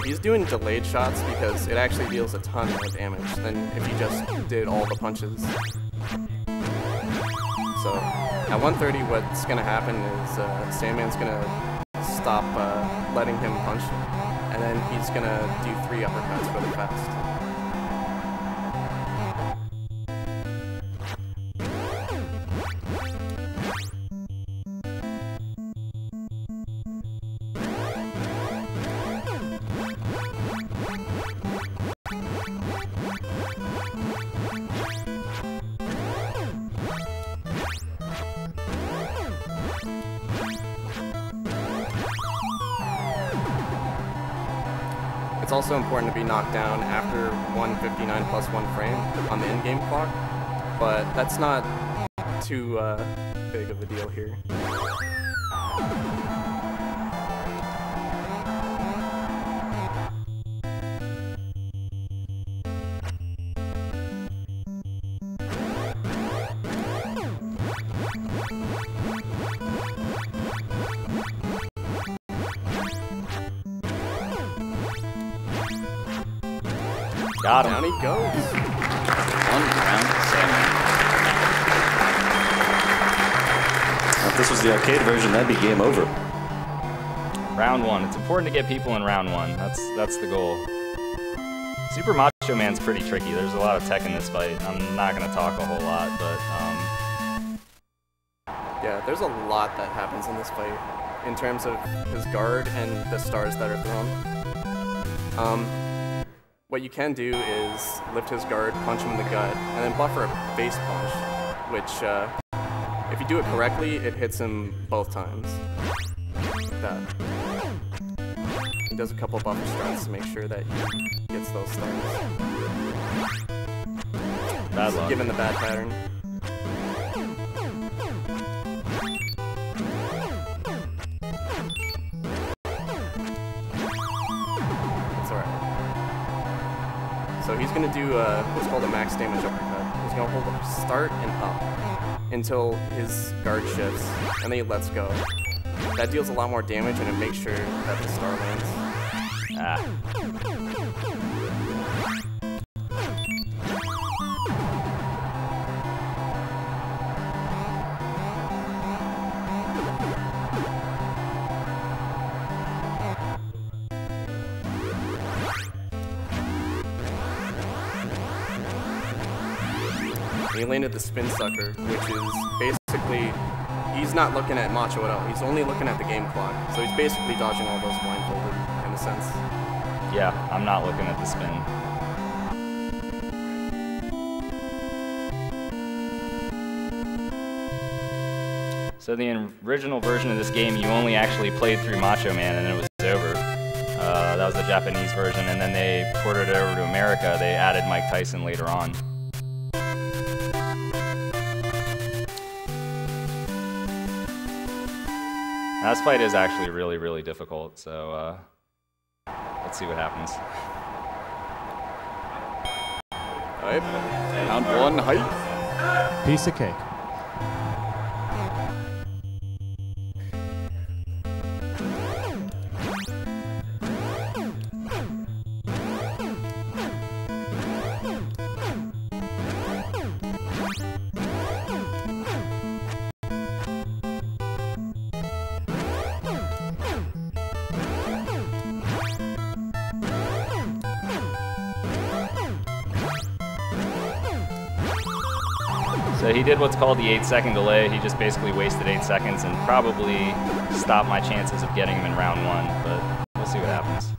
He's doing delayed shots because it actually deals a ton more damage than if you just did all the punches. So at 130, what's going to happen is Sandman's going to stop letting him punch, and then he's going to do 3 uppercuts really fast. It's also important to be knocked down after 159 plus 1 frame on the in-game clock, but that's not too big of a deal here.
Got him.
Down he goes.
1 round 7.
If this was the arcade version, that'd be game over.
Round 1. It's important to get people in round 1. That's the goal. Super Macho Man's pretty tricky. There's a lot of tech in this fight. I'm not going to talk a whole lot, but
yeah, there's a lot that happens in this fight in terms of his guard and the stars that are thrown. What you can do is lift his guard, punch him in the gut, and then buffer a base punch, which, if you do it correctly, it hits him both times. Like that. He does a couple buffer strats to make sure that he gets those stars.
Bad luck.
Given the bad pattern. So he's going to do what's called a max damage uppercut. He's going to hold up start and up until his guard shifts, and then he lets go. That deals a lot more damage, and it makes sure that the star lands. And he landed the spin sucker, which is basically, he's not looking at Macho at all. He's only looking at the game clock. So he's basically dodging all those blindfolded, in a sense.
Yeah, I'm not looking at the spin. So the original version of this game, you only actually played through Macho Man and then it was over. That was the Japanese version, and then they ported it over to America. They added Mike Tyson later on. Now, this fight is actually really, really difficult, so let's see what happens.
Alright, round one, height.
Piece of cake.
So he did what's called the 8-second delay. He just basically wasted 8 seconds and probably stopped my chances of getting him in round one, but we'll see what happens.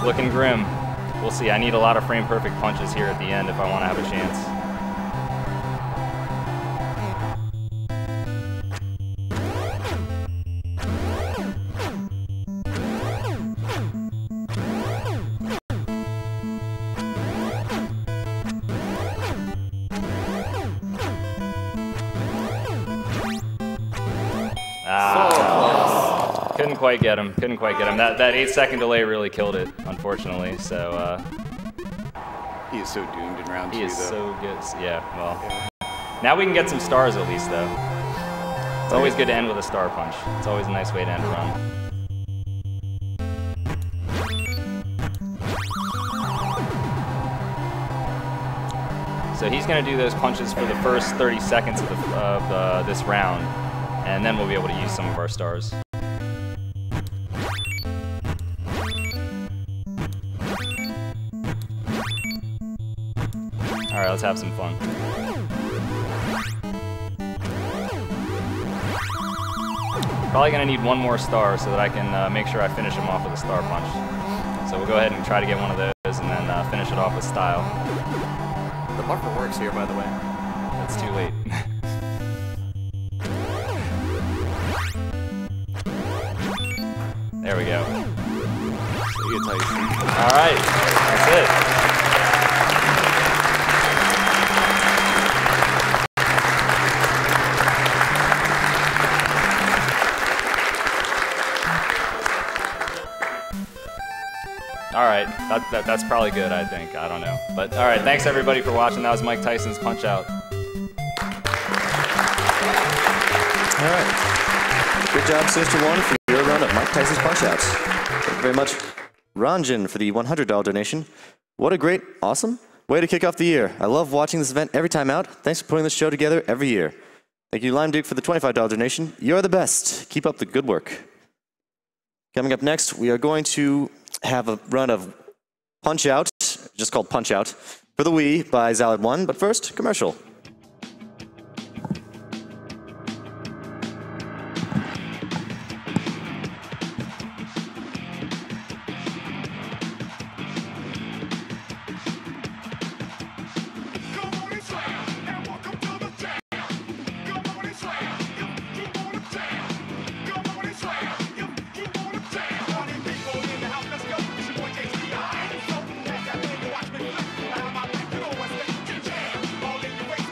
Looking grim. We'll see. I need a lot of frame perfect punches here at the end if I want to have a chance. Couldn't quite get him. Couldn't quite get him. That 8-second delay really killed it, unfortunately. So
he is so doomed in round two.
He is so good. Yeah. Well, now we can get some stars at least, though. It's always good to end with a star punch. It's always a nice way to end a run. So he's going to do those punches for the first 30 seconds of this round, and then we'll be able to use some of our stars. All right, let's have some fun. Probably gonna need one more star so that I can make sure I finish him off with a star punch. So we'll go ahead and try to get one of those and then finish it off with style.
The buffer works here, by the way.
It's too late. There we go.
See you, Tyson.
All right, that's it. All right, that's probably good, I think. I don't know. But all right, thanks everybody for watching. That was Mike Tyson's Punch-Out.
All right. Good job, Sister One, for your run of Mike Tyson's Punch-Outs. Thank you very much, Ranjan, for the $100 donation. What a great, awesome way to kick off the year. I love watching this event every time out. Thanks for putting this show together every year. Thank you, Lime Duke, for the $25 donation. You're the best. Keep up the good work. Coming up next, we are going to have a run of Punch-Out, just called Punch-Out, for the Wii by Zalad1. But first, commercial.
Watch me, I have my back, you know what's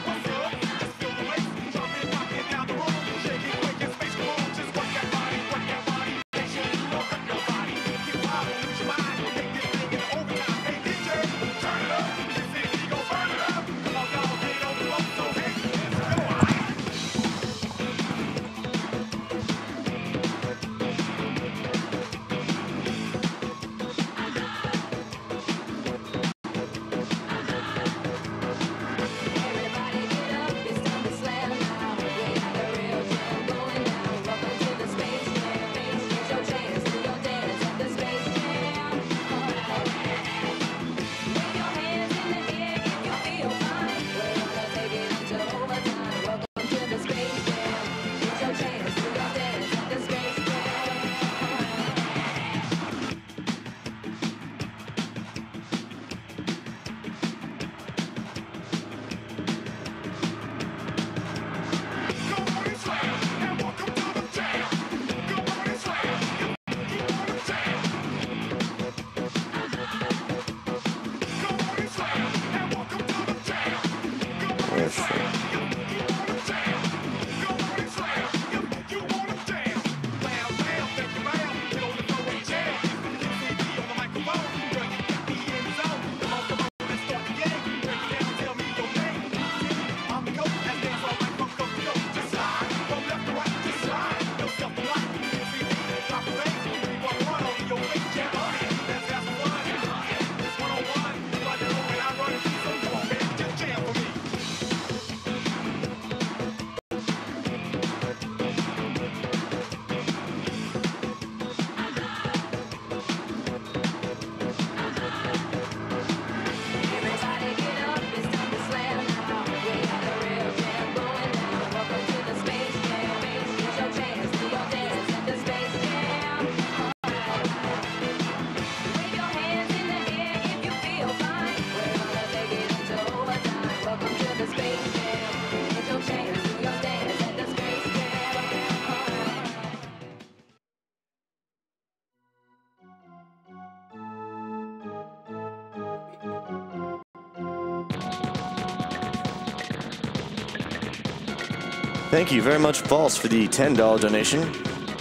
Thank you very much, False, for the $10 donation.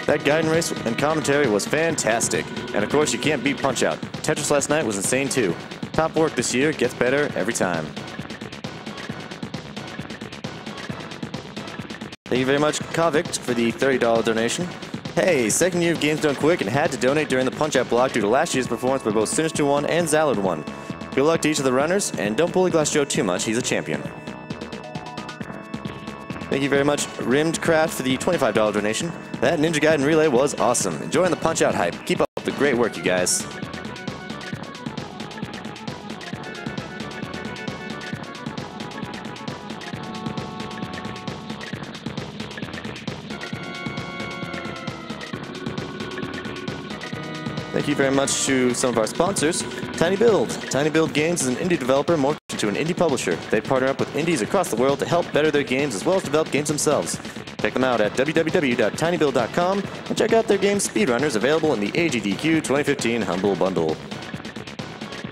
That Gaiden race and commentary was fantastic. And of course, you can't beat Punch-Out. Tetris last night was insane too. Top work this year, gets better every time. Thank you very much, Kovic, for the $30 donation. Hey, second year of Games Done Quick and had to donate during the Punch-Out block due to last year's performance by both Sinister 1 and Zallard 1. Good luck to each of the runners, and don't bully Glass Joe too much, he's a champion. Thank you very much, Rimmed Craft, for the $25 donation. That Ninja Gaiden relay was awesome. Enjoying the Punch-Out hype. Keep up the great work, you guys. Thank you very much to some of our sponsors. Tiny Build. Tiny Build Games is an indie developer morphed into an indie publisher. They partner up with indies across the world to help better their games as well as develop games themselves. Check them out at www.tinybuild.com and check out their game Speedrunners available in the AGDQ 2015 Humble Bundle.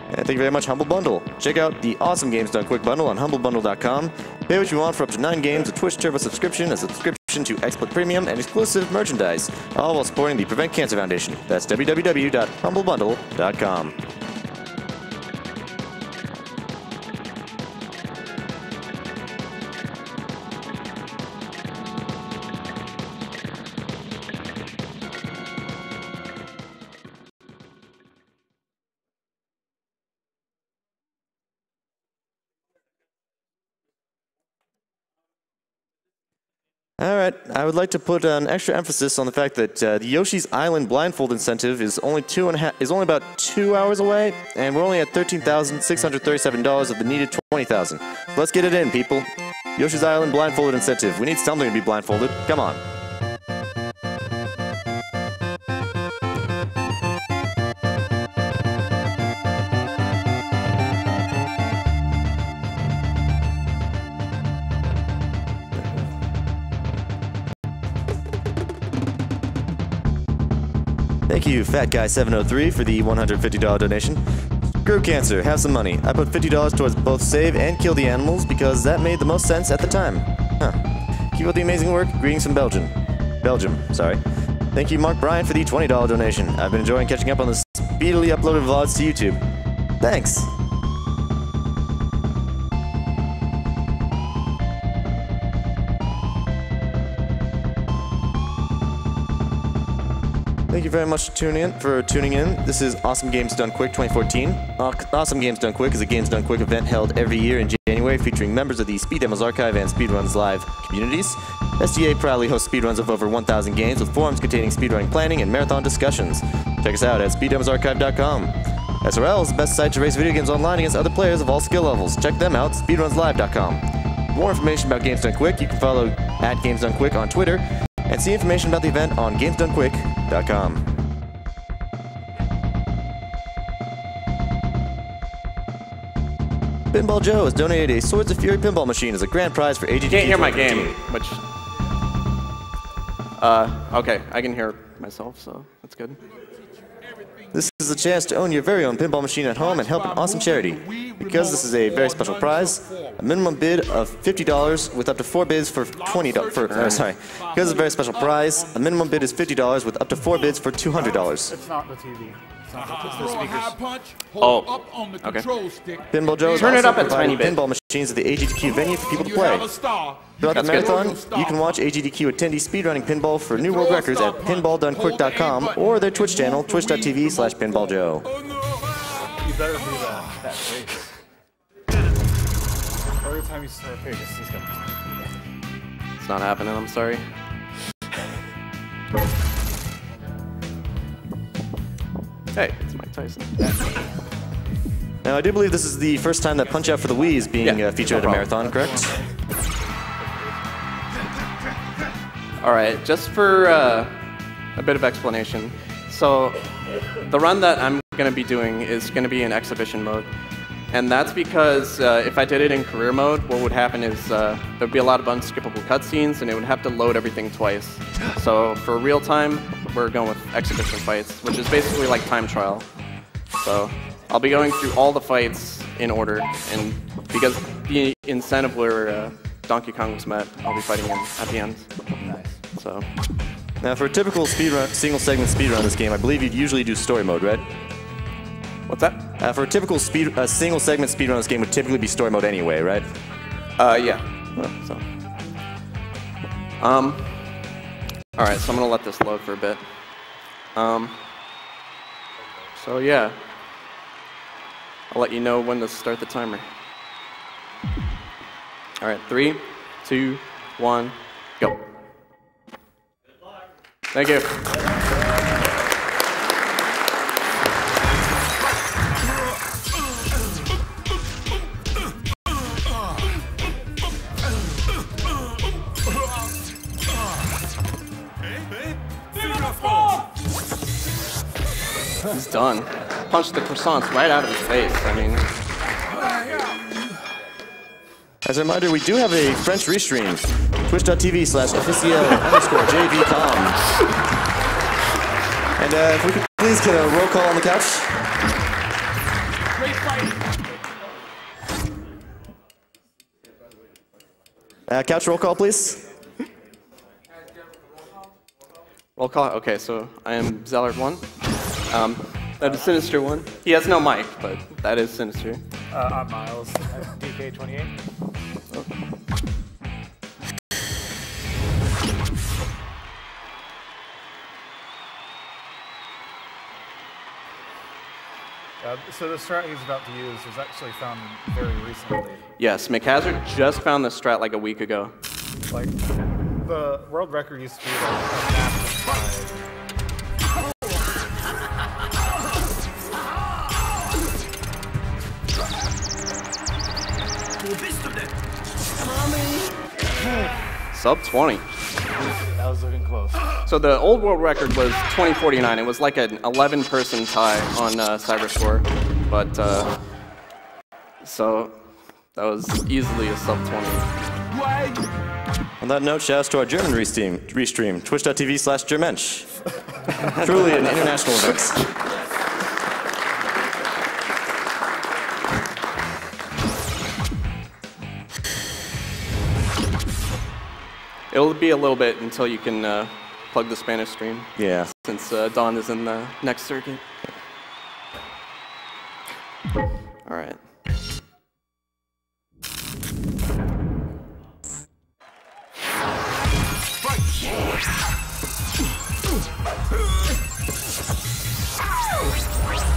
And thank you very much, Humble Bundle. Check out the awesome Games Done Quick bundle on humblebundle.com. Pay what you want for up to 9 games, a Twitch Turbo subscription, a subscription to XSplit Premium, and exclusive merchandise, all while supporting the Prevent Cancer Foundation. That's www.humblebundle.com. All right, I would like to put an extra emphasis on the fact that the Yoshi's Island blindfold incentive is only about 2 hours away, and we're only at $13,637 of the needed $20,000. So let's get it in, people. Yoshi's Island blindfolded incentive. We need something to be blindfolded. Come on. Thank you, Fat Guy 703, for the $150 donation. Screw cancer, have some money. I put $50 towards both save and kill the animals because that made the most sense at the time. Huh. Keep up the amazing work. Greetings from Belgium. Sorry. Thank you, Mark Bryan, for the $20 donation. I've been enjoying catching up on the speedily uploaded vlogs to YouTube. Thanks. Thank you very much for tuning in. This is Awesome Games Done Quick 2014. Awesome Games Done Quick is a Games Done Quick event held every year in January featuring members of the Speed Demos Archive and Speedruns Live communities. SDA proudly hosts speedruns of over 1,000 games with forums containing speedrunning planning and marathon discussions. Check us out at speeddemosarchive.com. SRL is the best site to race video games online against other players of all skill levels. Check them out, speedrunslive.com. For more information about Games Done Quick, you can follow at Games Done Quick on Twitter and see information about the event on gamesdonequick.com. Pinball Joe has donated a Swords of Fury pinball machine as a grand prize for AGDQ.
Can't hear my game, which... okay, I can hear myself, so that's good.
This is a chance to own your very own pinball machine at home and help an awesome charity. Because this is a very special prize, a minimum bid of $50 with up to 4 bids for $20. Because it's a very special prize, a minimum bid is $50 with up to 4 bids for $200.
It's not the TV. It's the speakers.
Oh, okay.
Pinball Joe is
Turn it
also
up a
providing
tiny bit.
pinball machines at the AGDQ venue for people to play. Throughout the marathon, you can watch AGDQ attendees speedrunning pinball for new world records at pinballdonequick.com or their Twitch channel, twitch.tv/pinballjoe.
You better do that face. Every time you start a face, he's gonna...
It's not happening, I'm sorry. Hey, it's Mike Tyson.
Now, I do believe this is the first time that Punch-Out for the Wii is being featured at a marathon, correct?
All right, just for a bit of explanation. So the run that I'm going to be doing is going to be in exhibition mode. And that's because if I did it in career mode, what would happen is there'd be a lot of unskippable cutscenes and it would have to load everything twice. So for real time, we're going with exhibition fights, which is basically like time trial. So I'll be going through all the fights in order, and because the incentive we're Donkey Kong was met, I'll be fighting him at the end.
Nice.
So.
Now, for a typical speedrun, single-segment speedrun in this game, I believe you'd usually do story mode, right?
What's that?
For a typical single-segment speedrun in this game would typically be story mode anyway, right?
Yeah. So. All right, so I'm gonna let this load for a bit. So yeah, I'll let you know when to start the timer. All right, 3, 2, 1, go. Thank you. He's done. Punched the croissants right out of his face. I mean.
As a reminder, we do have a French restream. Twitch.tv/officiel_JVCom. And if we could please get a roll call on the couch.
Great fight.
Couch roll call, please.
Roll call. Okay, so I am Zellard 1. That is Sinister 1. He has no mic, but that is Sinister.
I'm Miles. DK28. So the strat he's about to use was actually found very recently.
Yes, McHazard just found this strat like a week ago.
Like, the world record used to be like a massive 5.
Sub 20.
That was looking close.
So the old world record was 2049. It was like an 11-person tie on Cyberscore, but so that was easily a sub 20.
On that note, shout out to our German restream, Twitch.tv/Germensch. Truly an international event.
It'll be a little bit until you can plug the Spanish stream.
Yeah.
Since Dawn is in the next circuit. All right.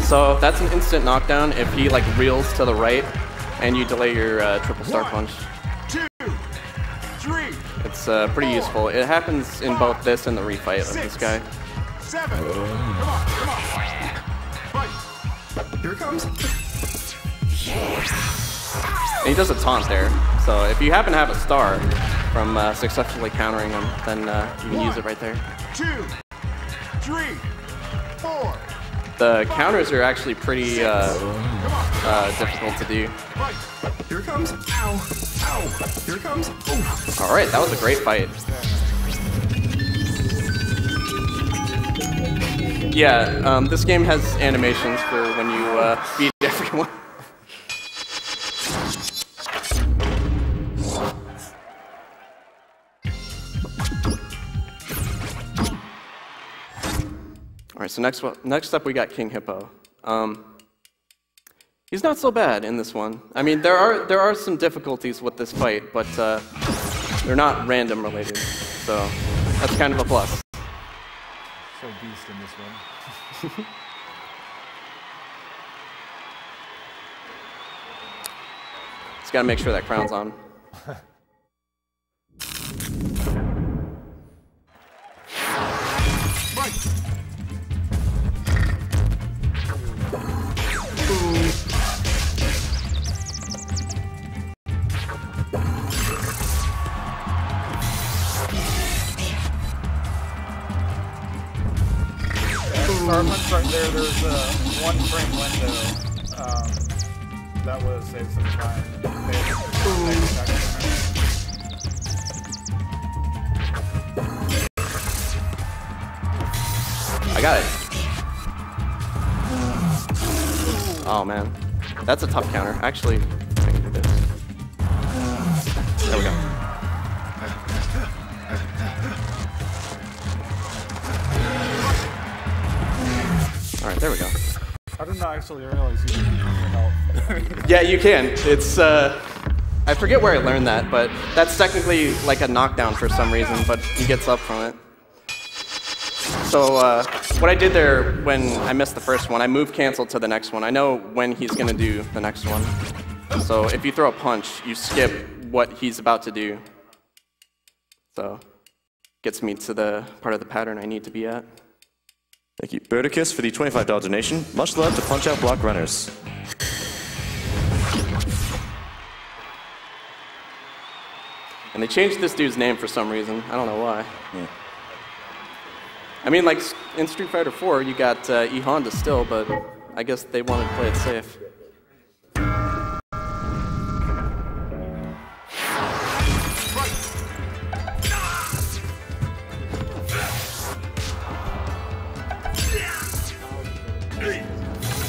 So that's an instant knockdown if he like reels to the right and you delay your triple star punch.
2, 3.
It's pretty useful. It happens in both this and the refight of this guy.
7. Come on. Fight. Here it comes.
And he does a taunt there. So if you happen to have a star from successfully countering him, then you can use it right there.
2, 3, 4.
The counters are actually pretty difficult to do.
Fight. Here it comes. Ow. Ow. Here it comes. Oof.
All right, that was a great fight. Yeah, this game has animations for when you beat everyone. All right, so next up we got King Hippo. He's not so bad in this one. I mean, there are some difficulties with this fight, but they're not random related, so that's kind of a plus.
So beast in this one.
Just gotta make sure that crown's on.
Starman's right there, there's a 1 frame window that would save some time.
I got it. Oh man, that's a tough counter. Actually, I can do this. There we go. right, there we go.
I did not actually realize you could help.
Yeah, you can. It's, I forget where I learned that, but that's technically like a knockdown for some reason, but he gets up from it. So what I did there when I missed the first one, I moved cancel to the next one. I know when he's going to do the next one. So if you throw a punch, you skip what he's about to do. So gets me to the part of the pattern I need to be at.
Thank you, Birdicus, for the $25 donation. Much love to Punch Out Block Runners.
And they changed this dude's name for some reason. I don't know why.
Yeah.
I mean, like in Street Fighter 4, you got E Honda still, but I guess they wanted to play it safe.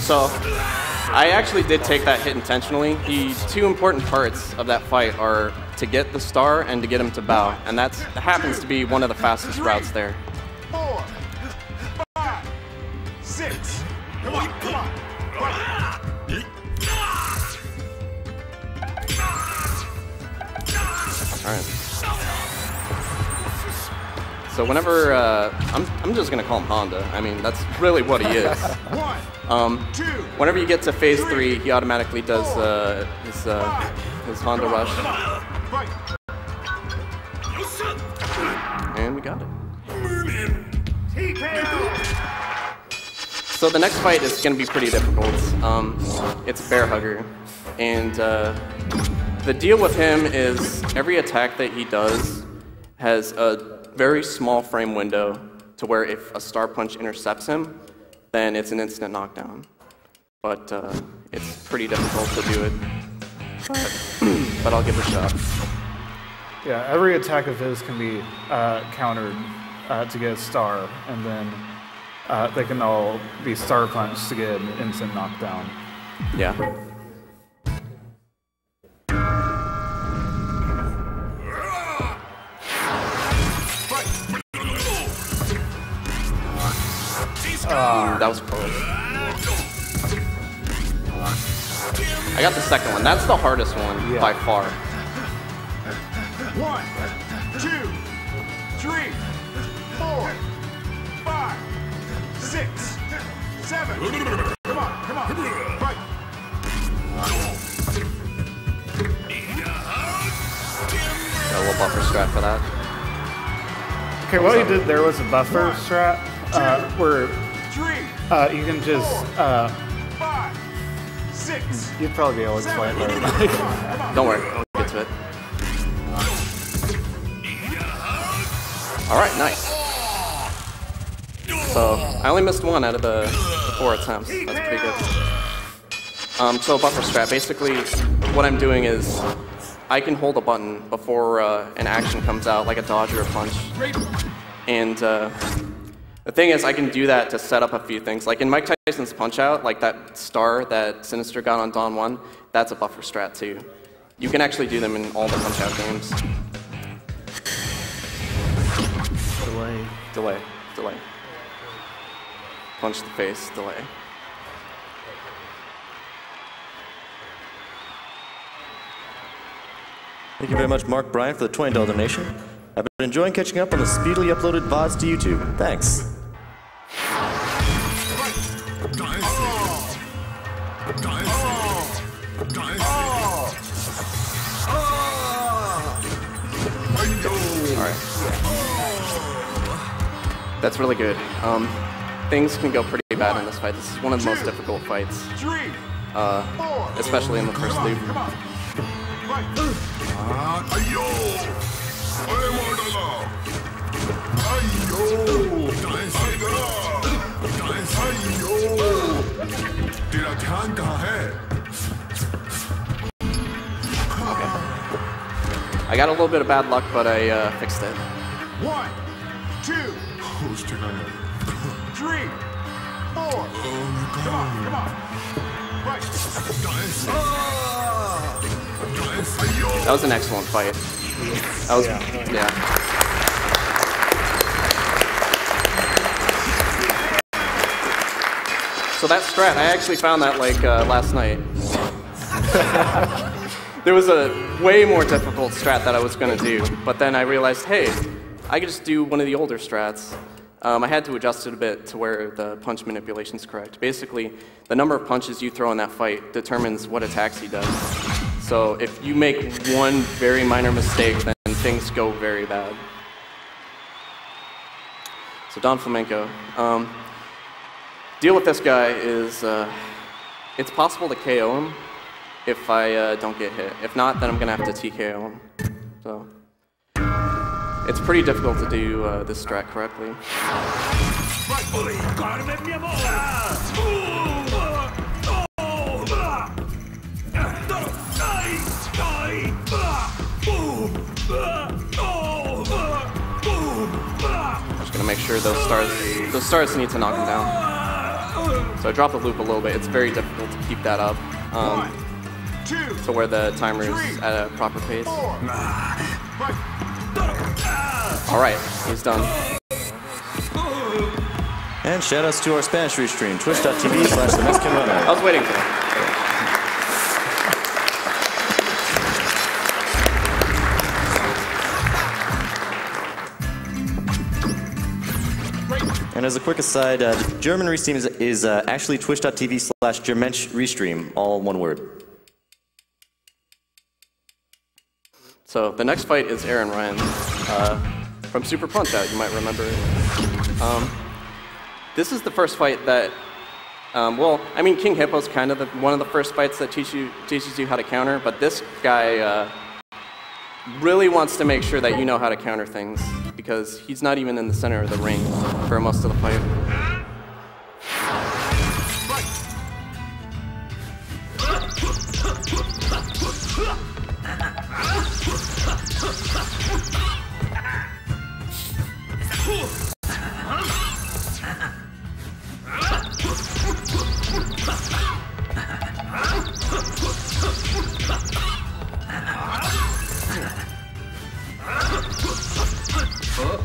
So, I actually did take that hit intentionally. The two important parts of that fight are to get the star and to get him to bow, and that happens to be one of the fastest routes there.
4, 5, 6. Come on, come on.
All right. So whenever I'm just gonna call him Honda. I mean, that's really what he is. Whenever you get to phase 3, he automatically does his Honda rush. And we got it. So the next fight is going to be pretty difficult. It's a bear hugger. And the deal with him is every attack that he does has a very small frame window to where if a star punch intercepts him, then it's an instant knockdown. But it's pretty difficult to do it. But I'll give it a shot.
Yeah, every attack of his can be countered to get a star, and then they can all be star punched to get an instant knockdown.
Yeah. That was close. I got the second one. That's the hardest one by far.
1, 2, 3, 4, 5, 6, 7. Come on, come on. Right.
Got a little buffer strat for that.
Okay, what he did there was a buffer strat where you can just
5, 6.
You'd probably be able to explain it better.
Don't worry, I'll get to it. All right, nice. So I only missed one out of the 4 attempts. That's pretty good. So buffer strat. Basically, what I'm doing is I can hold a button before an action comes out, like a dodge or a punch. And the thing is, I can do that to set up a few things. Like in Mike Tyson's Punch-Out, like that star that Sinister got on Dawn 1, that's a buffer strat too. You can actually do them in all the Punch-Out games.
Delay.
Delay. Delay. Punch the face. Delay.
Thank you very much, Mark Bryant, for the $20 donation. I've been enjoying catching up on the speedily uploaded VODs to YouTube. Thanks.
Alright. That's really good. Things can go pretty bad in this fight. This is one of the most difficult fights. Especially in the first loop. I got a little bit of bad luck, but I fixed it.
1, 2, 3, 4. Come on, come on. Right.
That was an excellent fight. That was, yeah. So that strat, I actually found that like last night. There was a way more difficult strat that I was going to do, but then I realized, hey, I could just do one of the older strats. I had to adjust it a bit to where the punch manipulation is correct. Basically, the number of punches you throw in that fight determines what attacks he does. So if you make one very minor mistake, then things go very bad. So Don Flamenco. Deal with this guy is, it's possible to KO him if I don't get hit. If not, then I'm going to have to TKO him. So it's pretty difficult to do this strat correctly. I'm just going to make sure those stars need to knock him down. So I drop the loop a little bit. It's very difficult to keep that up to where the timer is at a proper pace. All right, he's done.
And shoutouts to our Spanish restream, twitch.tv/themexicanrunner.
I was waiting for that.
And as a quick aside, the German restream is actually twitch.tv/Germensch-restream, all one word.
So the next fight is Aaron Ryan from Super Punch-Out, you might remember. This is the first fight that, well, I mean, King Hippo's kind of one of the first fights that teaches you how to counter, but this guy really wants to make sure that you know how to counter things, because he's not even in the center of the ring for most of the fight.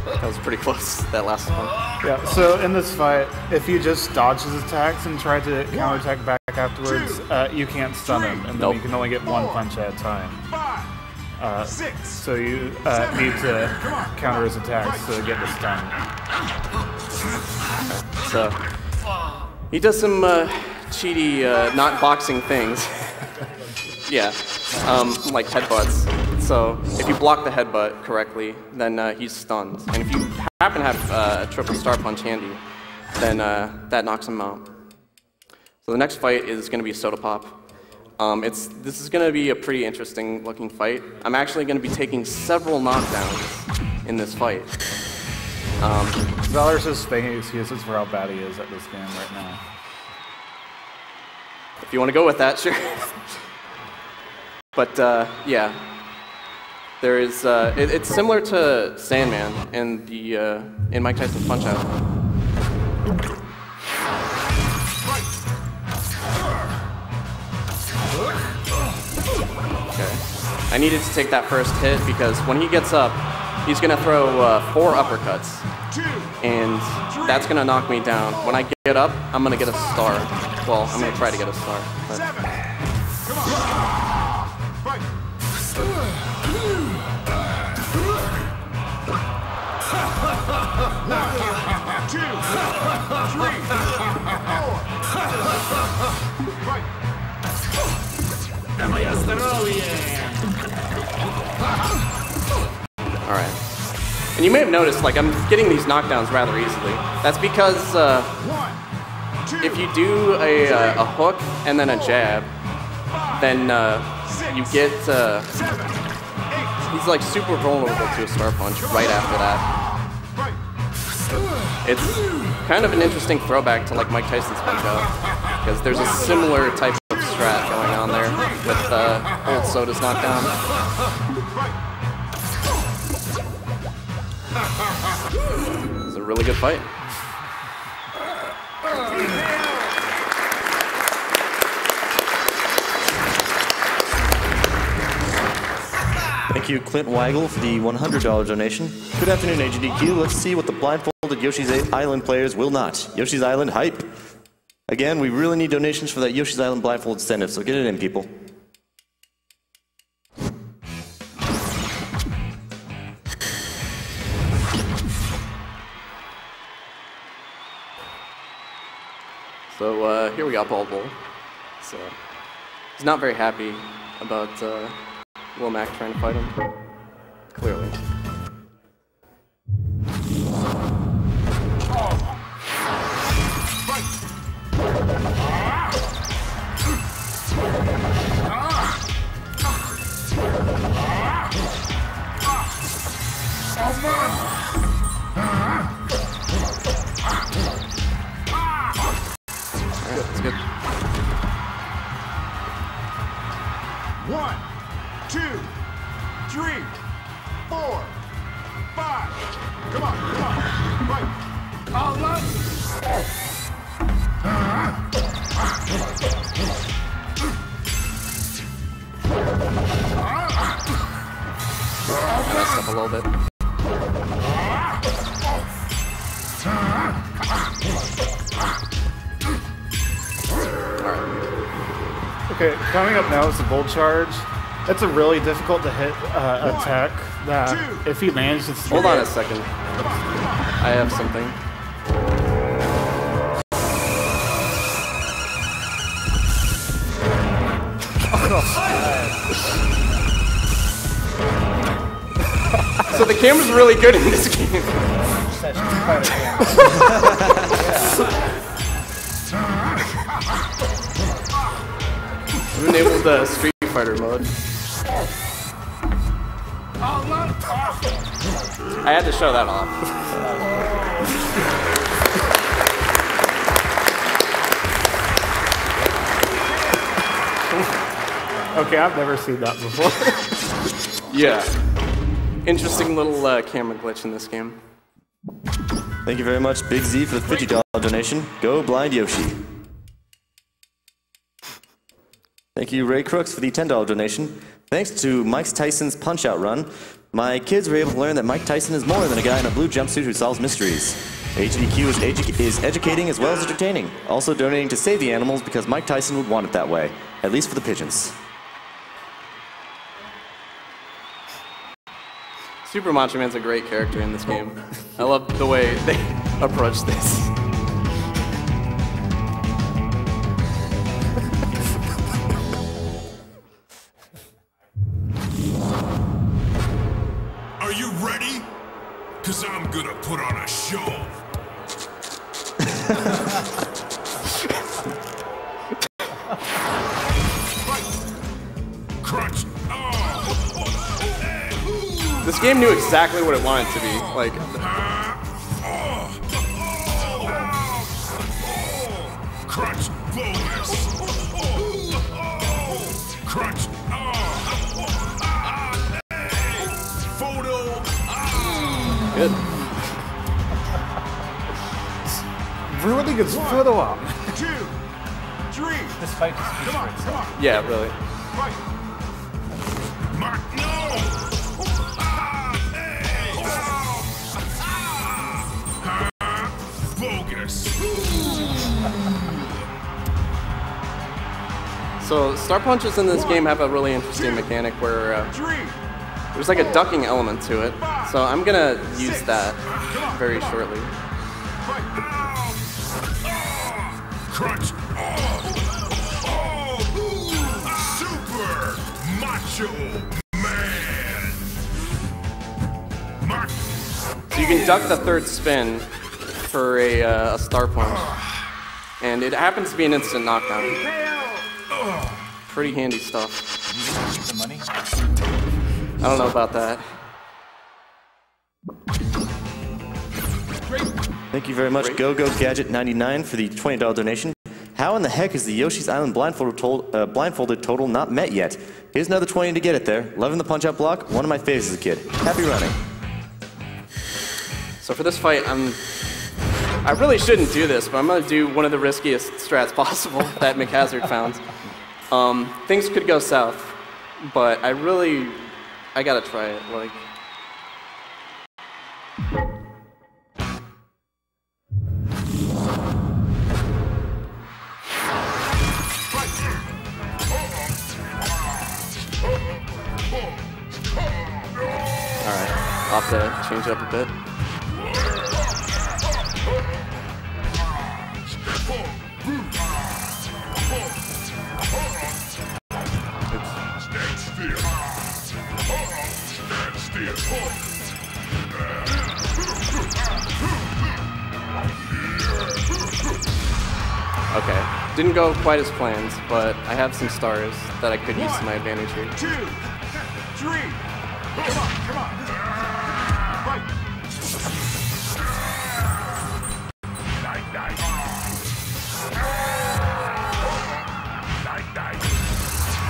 That was pretty close, that last one.
Yeah, so in this fight, if you just dodge his attacks and try to counterattack back afterwards, you can't stun him, and then you can only get one punch at a time. So you need to counter his attacks to get the stun.
So he does some cheaty, not boxing things. Yeah, like headbutts. So if you block the headbutt correctly, then he's stunned. And if you happen to have a triple star punch handy, then that knocks him out. So the next fight is going to be Soda Pop. This is going to be a pretty interesting looking fight. I'm actually going to be taking several knockdowns in this fight.
Valor's just making excuses for how bad he is at this game right now.
If you want to go with that, sure. But yeah, there is. It's similar to Sandman in the in Mike Tyson's Punch-Out. Okay, I needed to take that first hit because when he gets up, he's gonna throw 4 uppercuts, and that's gonna knock me down. When I get up, I'm gonna get a star. Well, I'm gonna try to get a star. But. All right. And you may have noticed, like, I'm getting these knockdowns rather easily. That's because if you do a hook and then a jab, then you get, he's like super vulnerable to a star punch right after that. It's kind of an interesting throwback to like Mike Tyson's Punch-Out, because there's a similar type of strat going on there with old Soda's knockdown. It's a really good fight.
Thank you, Clint Weigel, for the $100 donation. Good afternoon, AGDQ. Let's see what the blindfolded Yoshi's Island players will not. Yoshi's Island hype. Again, we really need donations for that Yoshi's Island blindfold incentive, so get it in, people.
So here we got Bald Bull. So he's not very happy about Will Mac trying to fight him, clearly. That's good.
1, 2, 3, 4, 5. Come on, come on. Right. All right.
I messed up a little bit.
Okay, coming up now is the Bolt Charge. That's a really difficult to hit attack that if he manages to...
Hold on a second. I have something. So the camera's really good in this game. We enabled the Street Fighter mode. I had to show that off.
Okay, I've never seen that before.
Yeah. Interesting little camera glitch in this game.
Thank you very much, Big Z, for the $50 donation. Go Blind Yoshi. Thank you, Ray Crooks, for the $10 donation. Thanks to Mike Tyson's Punch-Out run, my kids were able to learn that Mike Tyson is more than a guy in a blue jumpsuit who solves mysteries. AGDQ is educating as well as entertaining. Also donating to save the animals because Mike Tyson would want it that way, at least for the pigeons.
Super Macho Man's a great character in this game. I love the way they approach this.
Are you ready? Cause I'm gonna put on a show. Crunch.
This game knew exactly what it wanted to be. Like,
Crunch bonus. Crunch. Photo.
Good.
Really good photo op.
2, 3.
This fight just
Come on, come on.
Yeah, really.
Right. No. Bogus.
So, Star Punches in this game have a really interesting mechanic where there's like a ducking element to it. So I'm gonna use that very shortly.
Crunch. Super Macho Man.
So you can duck the third spin for a Star Punch. And it happens to be an instant knockdown. Pretty handy stuff.
The money?
I don't know about that.
Thank you very much, GoGoGadget99, for the $20 donation. How in the heck is the Yoshi's Island blindfolded total not met yet? Here's another 20 to get it there. Loving the punch-out block, one of my favorites as a kid. Happy running.
So for this fight, I really shouldn't do this, but I'm gonna do one of the riskiest strats possible that McHazard found. Things could go south, but I gotta try it. Like, to change it up a bit. Okay, didn't go quite as planned, but I have some stars that I could use to my advantage here.
2, 3, come on, come on. Fight.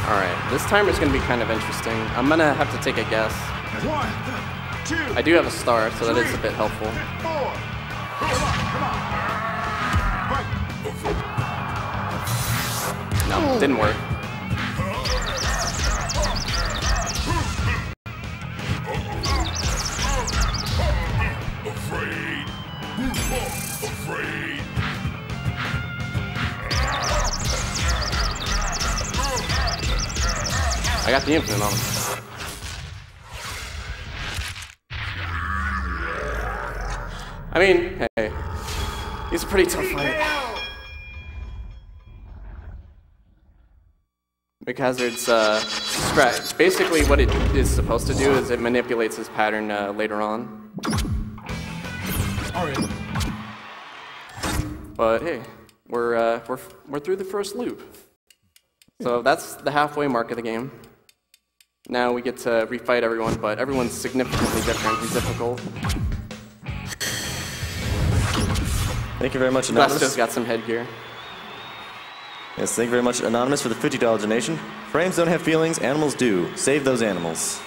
Alright, this timer's gonna be kind of interesting. I'm gonna have to take a guess.
1, 2.
I do have a star, so that is a bit helpful.
4. Come on, come on.
No, didn't work. I got the infinite on him. I mean, hey, he's a pretty tough fight. McHazard's scratch. Basically, what it is supposed to do is it manipulates his pattern later on.
Alright.
But hey, we're through the first loop. So that's the halfway mark of the game. Now we get to refight everyone, but everyone's significantly different and difficult.
Thank you very much, Anonymous.
Just got some headgear.
Yes, thank you very much, Anonymous, for the $50 donation. Frames don't have feelings, animals do. Save those animals.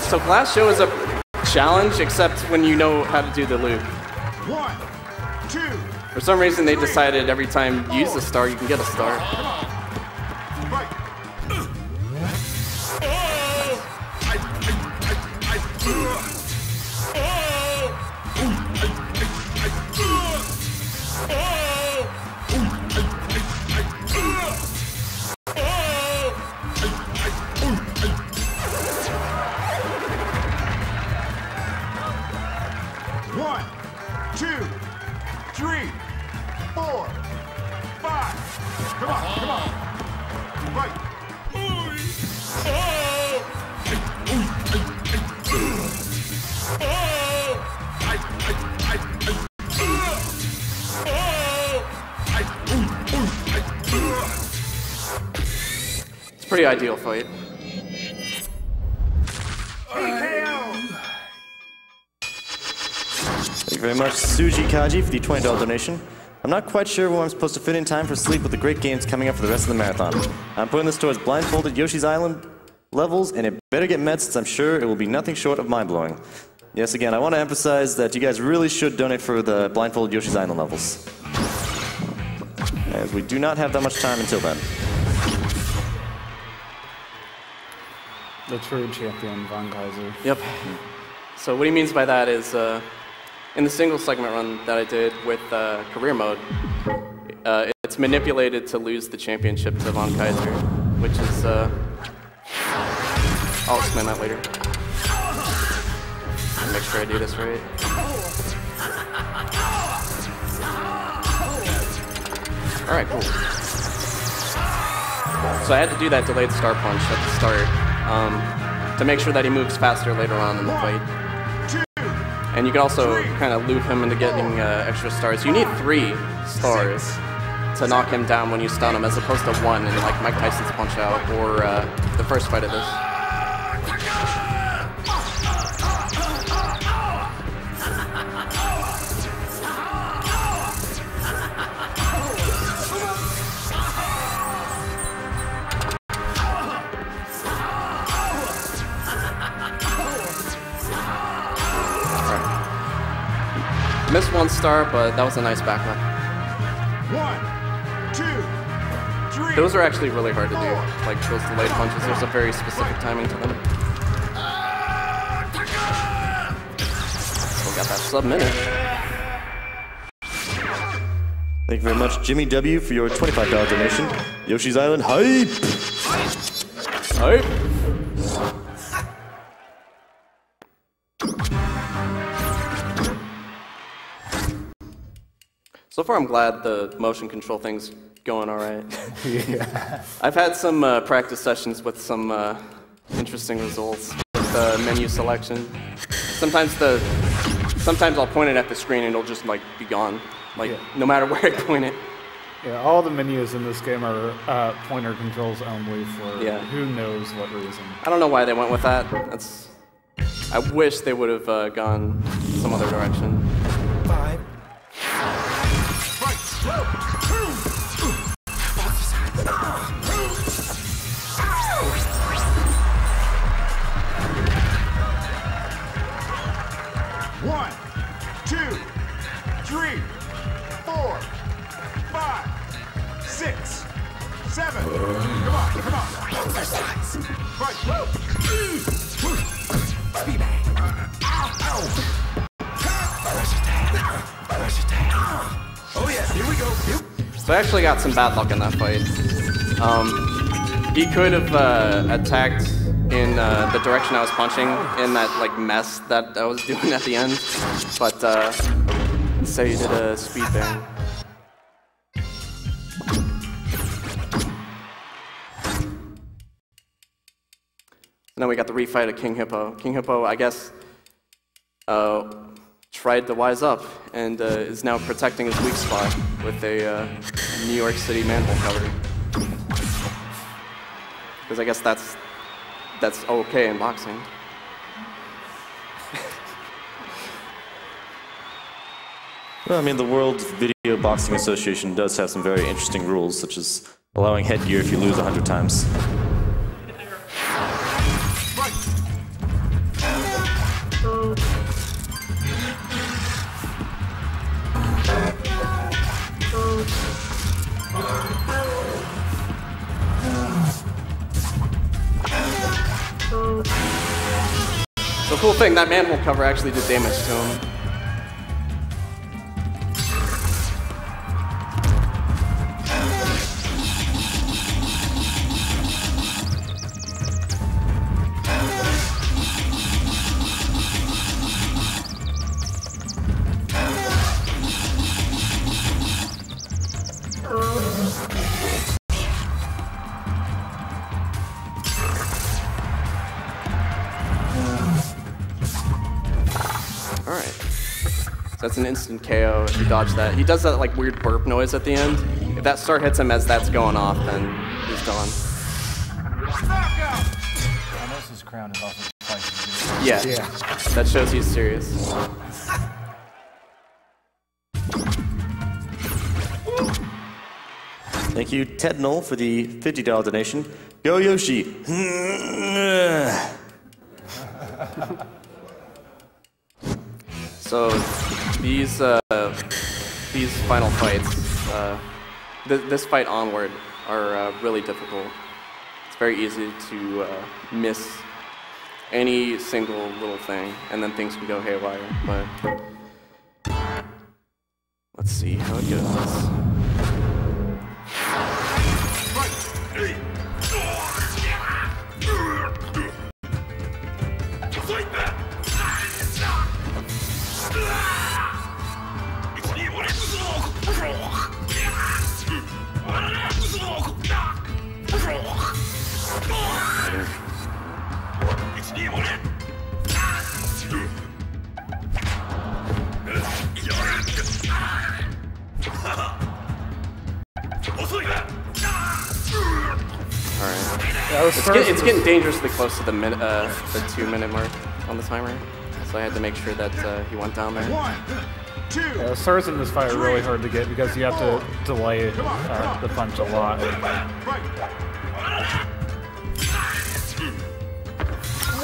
So Glass Show is a challenge, except when you know how to do the loop.
1, 2.
For some reason, they decided every time you use a star, you can get a star. Pretty ideal fight.
Thank you very much, Suji Kaji, for the $20 donation. I'm not quite sure where I'm supposed to fit in time for sleep with the great games coming up for the rest of the marathon. I'm putting this towards blindfolded Yoshi's Island levels, and it better get met since I'm sure it will be nothing short of mind-blowing. Yes, again, I want to emphasize that you guys really should donate for the blindfolded Yoshi's Island levels, as we do not have that much time until then.
The true champion, Von Kaiser.
Yep. So what he means by that is, in the single segment run that I did with career mode, it's manipulated to lose the championship to Von Kaiser, which is, I'll explain that later. Make sure I do this right. Alright, cool. So I had to do that delayed star punch at the start. To make sure that he moves faster later on in the fight. And you can also kind of loop him into getting extra stars. You need 3 stars to knock him down when you stun him, as opposed to 1 in like Mike Tyson's Punch Out or the first fight of this. Missed one star, but that was a nice backup.
1, 2, 3.
Those are actually really hard to do. Like those delayed punches, there's a very specific timing to them. Still got that sub-minute.
Thank you very much, Jimmy W, for your $25 donation. Yoshi's Island hype!
Hype! So far, I'm glad the motion control thing's going all right.
Yeah.
I've had some practice sessions with some interesting results with menu selection. Sometimes I'll point it at the screen and it'll just like be gone, like no matter where I point it.
Yeah, all the menus in this game are pointer controls only for who knows what reason.
I don't know why they went with that. I wish they would have gone some other direction.
5. 1, 2, 3, 4, 5, 6, 7. Come on, come on. Right. Oh yeah, here we go.
So I actually got some bad luck in that fight. He could have attacked in the direction I was punching in that like mess that I was doing at the end, but instead he did a speed bang. And then we got the refight of King Hippo. King Hippo, I guess, tried to wise up and is now protecting his weak spot with a New York City manhole cover. Because I guess that's okay in boxing.
Well, I mean, the World Video Boxing Association does have some very interesting rules, such as allowing headgear if you lose 100 times.
So cool thing, that manhole cover actually did damage to him. That's an instant KO if you dodge that. He does that like weird burp noise at the end. If that star hits him as that's going off, then he's gone.
I notice his crown is also spicy.
Yeah, that shows he's serious.
Thank you, Ted Knoll, for the $50 donation. Go Yoshi!
So these final fights, this fight onward, are really difficult. It's very easy to miss any single little thing, and then things can go haywire. But let's see how it goes. It's getting dangerously close to the 2-minute mark on the timer, so I had to make sure that he went down there.
Yeah, stars in this fight are really hard to get because you have to delay the punch a lot.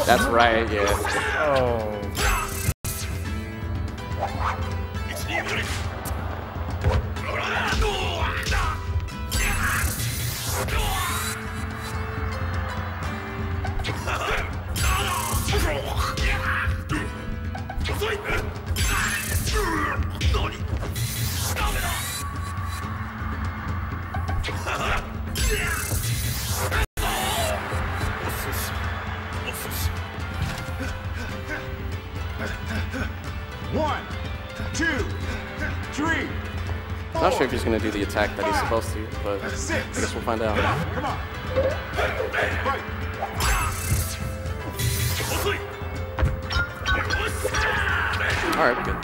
That's right, yeah.
Oh.
One, two, three.
I'm not sure if he's going to do the attack that he's supposed to, but I guess we'll find out.
Come on.
All right, we're good.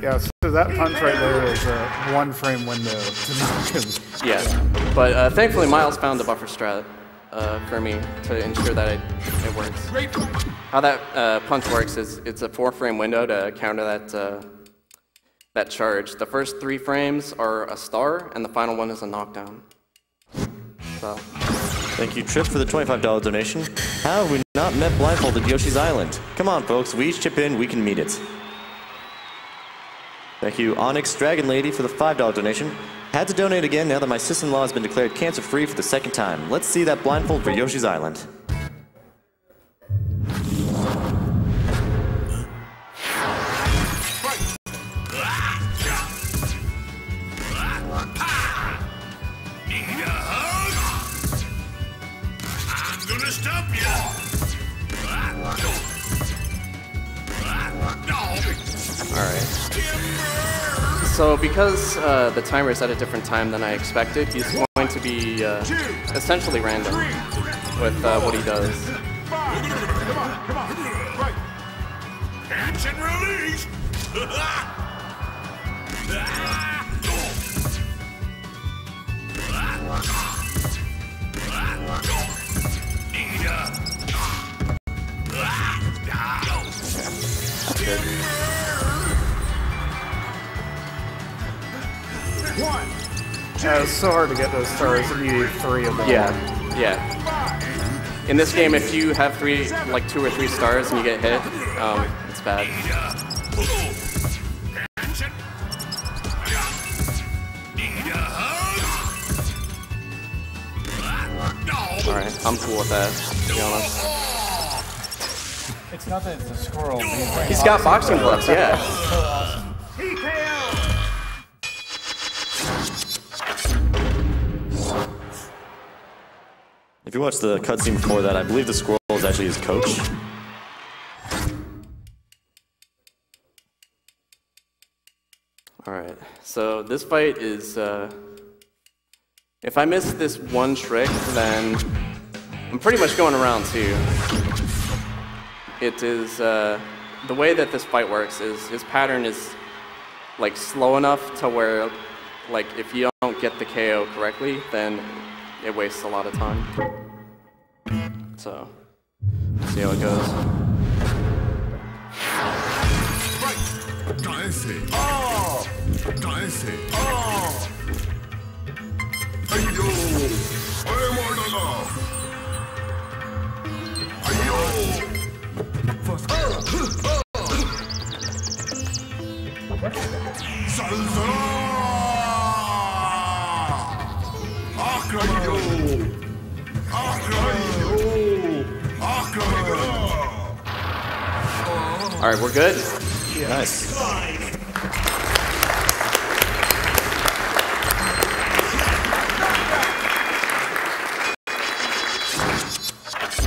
Yeah, so that punch right there is a 1 frame window to knock him.
Yeah, but thankfully Miles found the buffer strat for me to ensure that it works. How that punch works is it's a 4 frame window to counter that charge. The first 3 frames are a star, and the final one is a knockdown. So.
Thank you, Trip, for the $25 donation. How have we not met Blindfold at Yoshi's Island? Come on, folks, we each chip in, we can meet it. Thank you, Onyx Dragon Lady, for the $5 donation. Had to donate again now that my sister-in-law has been declared cancer-free for the 2nd time. Let's see that blindfold for Yoshi's Island.
I'm gonna stop you.
Alright. So because the timer is at a different time than I expected, he's going to be essentially random with what he does.
Come on. Right. Catch and release.
That's good.
One. It's so hard to get those stars, and you need 3 of them.
Yeah. In this game, if you have 2 or 3 stars and you get hit, it's bad. Alright, I'm cool with that, to be honest.
It's not that it's a squirrel.
He's got boxing gloves, yeah.
So awesome.
If you watch the cutscene before that, I believe the squirrel is actually his coach.
Alright, so this fight is, if I miss this one trick, then I'm pretty much going around 2. It is, the way that this fight works is his pattern is, slow enough to where, if you don't get the KO correctly, then it wastes a lot of time. So, let's see how it goes. Alright, we're good?
Yeah. Nice.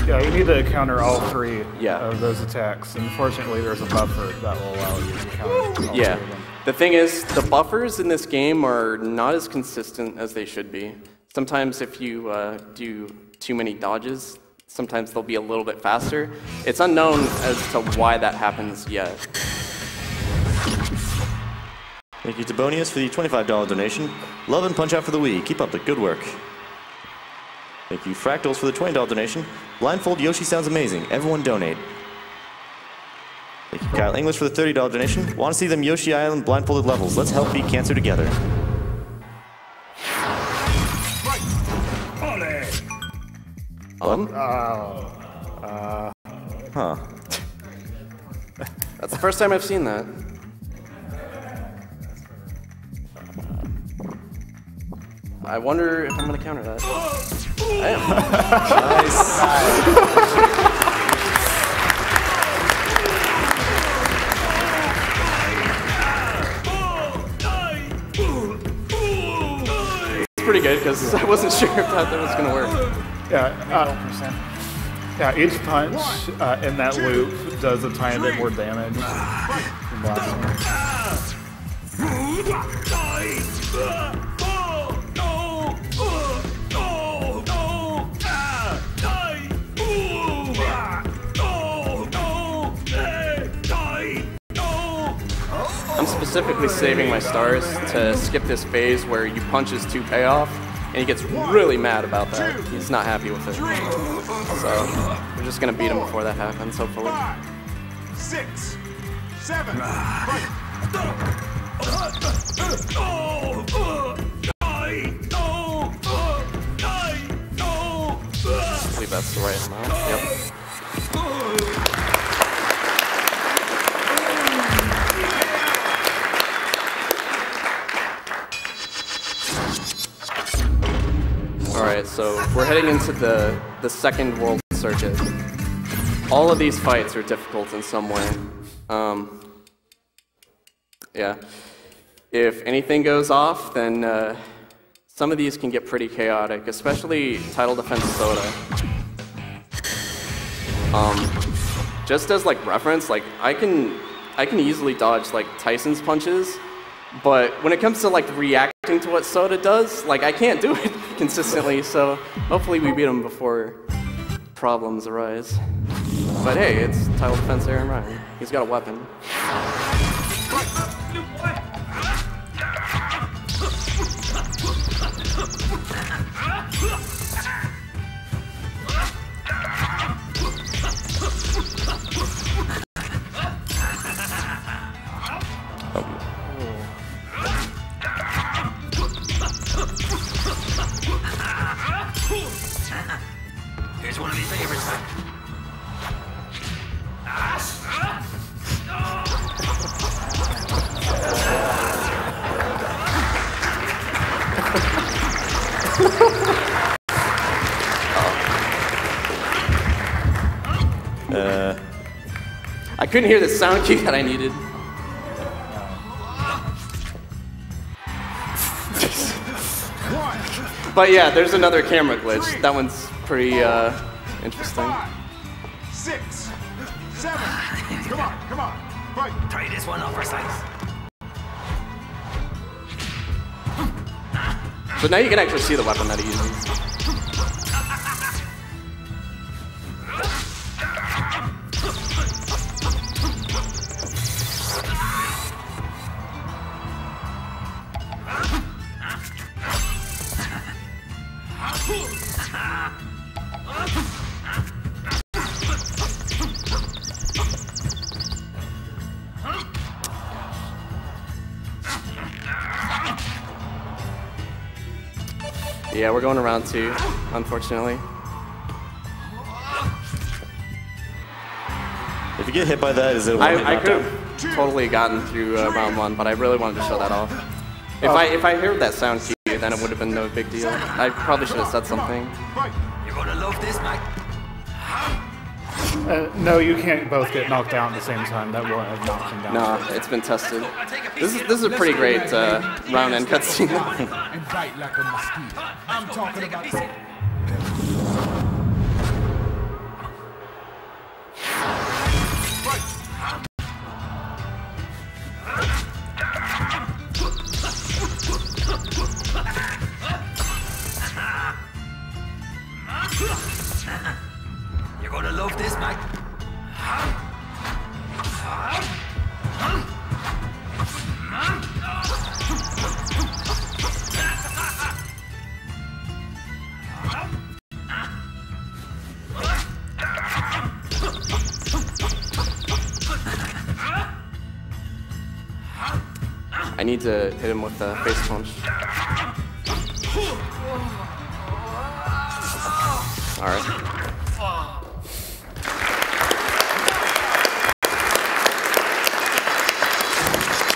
Yeah, you need to counter all 3 of those attacks. Unfortunately, there's a buffer that will allow you to counter all 3 of them.
The thing is, the buffers in this game are not as consistent as they should be. Sometimes if you do too many dodges, sometimes they'll be a little bit faster. It's unknown as to why that happens yet.
Thank you to Bonius for the $25 donation. Love and Punch Out for the Wii. Keep up the good work. Thank you, Fractals, for the $20 donation. Blindfold Yoshi sounds amazing. Everyone donate. Thank you, Kyle English, for the $30 donation. Want to see them Yoshi Island blindfolded levels. Let's help beat cancer together.
That's the first time I've seen that. I wonder if I'm going to counter that. I am.
Nice.
It's pretty good because I wasn't sure if that was going to work.
Yeah, each punch in that loop does a tiny bit more damage than the last one.
I'm specifically saving my stars to skip this phase where you punch his 2 payoff, and he gets really mad about that. He's not happy with it. So we're just gonna beat him before that happens, hopefully.
5, 6, 7.
I believe that's the right amount. Yep. Alright, so we're heading into the second world circuit. All of these fights are difficult in some way. Yeah. If anything goes off, then some of these can get pretty chaotic, especially Title Defense Soda. Just as like reference, like I can easily dodge like Tyson's punches, but when it comes to like reacting to what Soda does, like I can't do it consistently, so hopefully we beat him before problems arise. But hey, it's Title Defense Aaron Ryan. He's got a weapon.
Here's one of your favorites.
I couldn't hear the sound cue that I needed. But yeah, there's another camera glitch. That one's pretty interesting.
5, 6, 7. Come on. Right. Try this one on for size.
So now you can actually see the weapon that he uses. Yeah, we're going around 2, unfortunately.
If you get hit by that, is it
I could have totally gotten through round 1, but I really wanted to show that off. If I heard that sound cue, then it would have been no big deal. I probably should have said something.
You're gonna love this, Mike.
No, you can't both get knocked out at the same time. That won't have knocked him down.
No, it's been tested. This is a pretty great round end cutscene.
And bite like a mosquito. I'm talking about. You're gonna love this, Mike.
I need to hit him with the face punch. All right.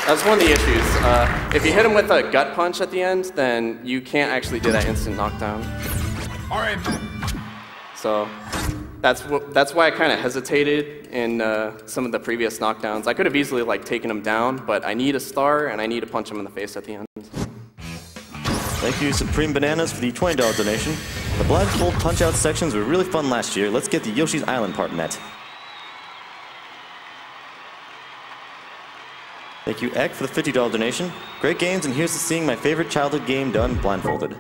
That's one of the issues. If you hit him with a gut punch at the end, then you can't actually do that instant knockdown.
All right.
So that's why I kind of hesitated in some of the previous knockdowns. I could have easily like taken him down, but I need a star and I need to punch him in the face at the end.
Thank you, Supreme Bananas, for the $20 donation. The blindfold punch-out sections were really fun last year. Let's get the Yoshi's Island part met. Thank you, Eck, for the $50 donation. Great games, and here's to seeing my favorite childhood game done blindfolded.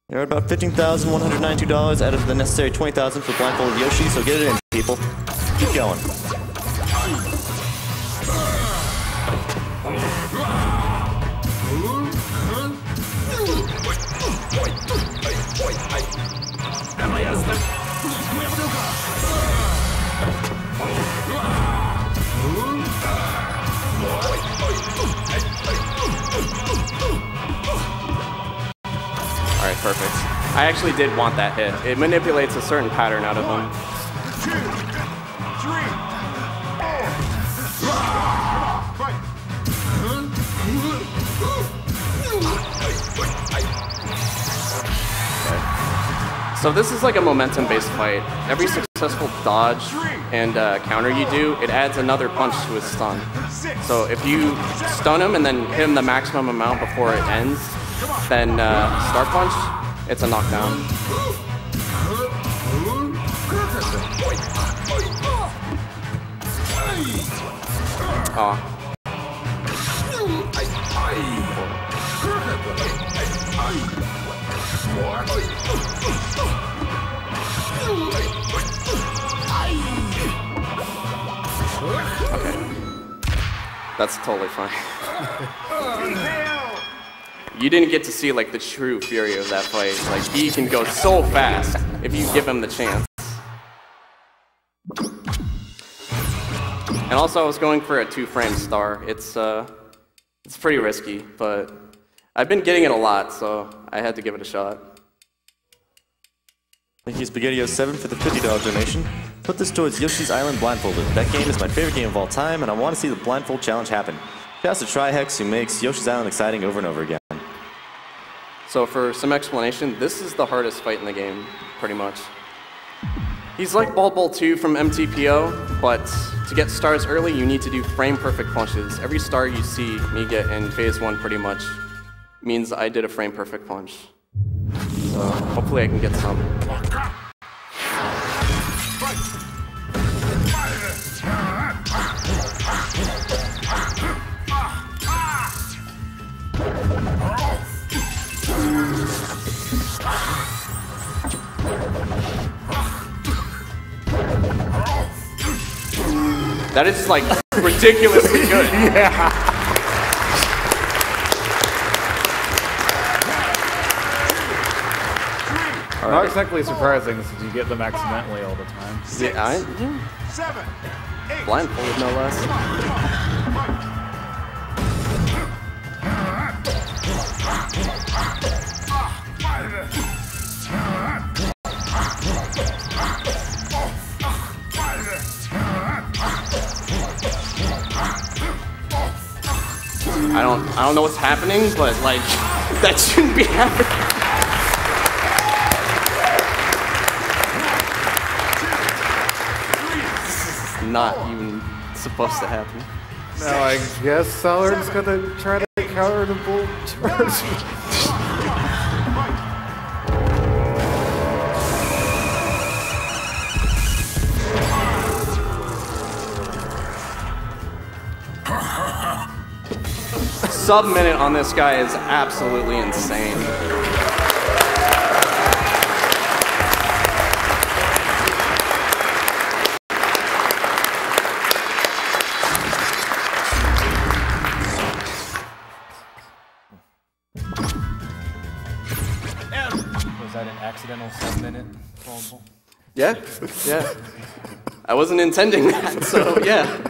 There are about $15,192 out of the necessary $20,000 for blindfolded Yoshi, so get it in, people. Keep going.
Alright, perfect. I actually did want that hit. It manipulates a certain pattern out of him.
2, 3, 4.
So this is like a momentum-based fight. Every successful dodge and counter you do, it adds another punch to his stun. So if you stun him and then hit him the maximum amount before it ends, then Star Punch, it's a knockdown. Oh. Okay. That's totally fine. You didn't get to see like the true fury of that fight. Like he can go so fast if you give him the chance. And also I was going for a 2-frame star. It's pretty risky, but I've been getting it a lot, so I had to give it a shot.
Thank you, Spaghetti07, for the $50 donation. Put this towards Yoshi's Island Blindfolded. That game is my favorite game of all time, and I want to see the blindfold challenge happen. Shouts to Trihex, who makes Yoshi's Island exciting over and over again.
So for some explanation, this is the hardest fight in the game, pretty much. He's like Bald Bull 2 from MTPO, but to get stars early, you need to do frame-perfect punches. Every star you see me get in Phase 1 pretty much means I did a frame-perfect punch. So hopefully I can get some. That is like ridiculously good.
Yeah. Not exactly surprising since you get them accidentally all the time.
Yeah,
7, 8.
Blindfolded, no less. I don't know what's happening, but like that shouldn't be happening. Not even supposed to happen.
Now I guess Saladin's gonna try to counter the bull charge.
Sub-minute on this guy is absolutely insane.
Was that an accidental sub-minute?
Yeah, yeah. I wasn't intending that, so yeah.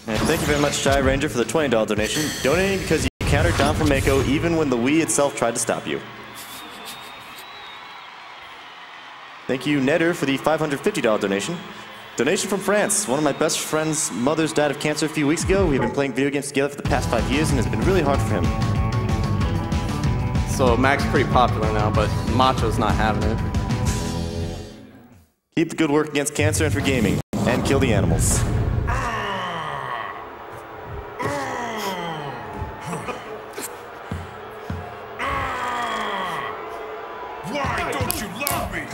And thank you very much, Shy Ranger, for the $20 donation. Donating because you countered Don Flamenco even when the Wii itself tried to stop you. Thank you, Netter, for the $550 donation. Donation from France. One of my best friend's mothers died of cancer a few weeks ago. We've been playing video games together for the past 5 years, and it's been really hard for him.
So Mac's pretty popular now, but Macho's not having it.
Keep the good work against cancer and for gaming, and kill the animals.
Why don't you love me?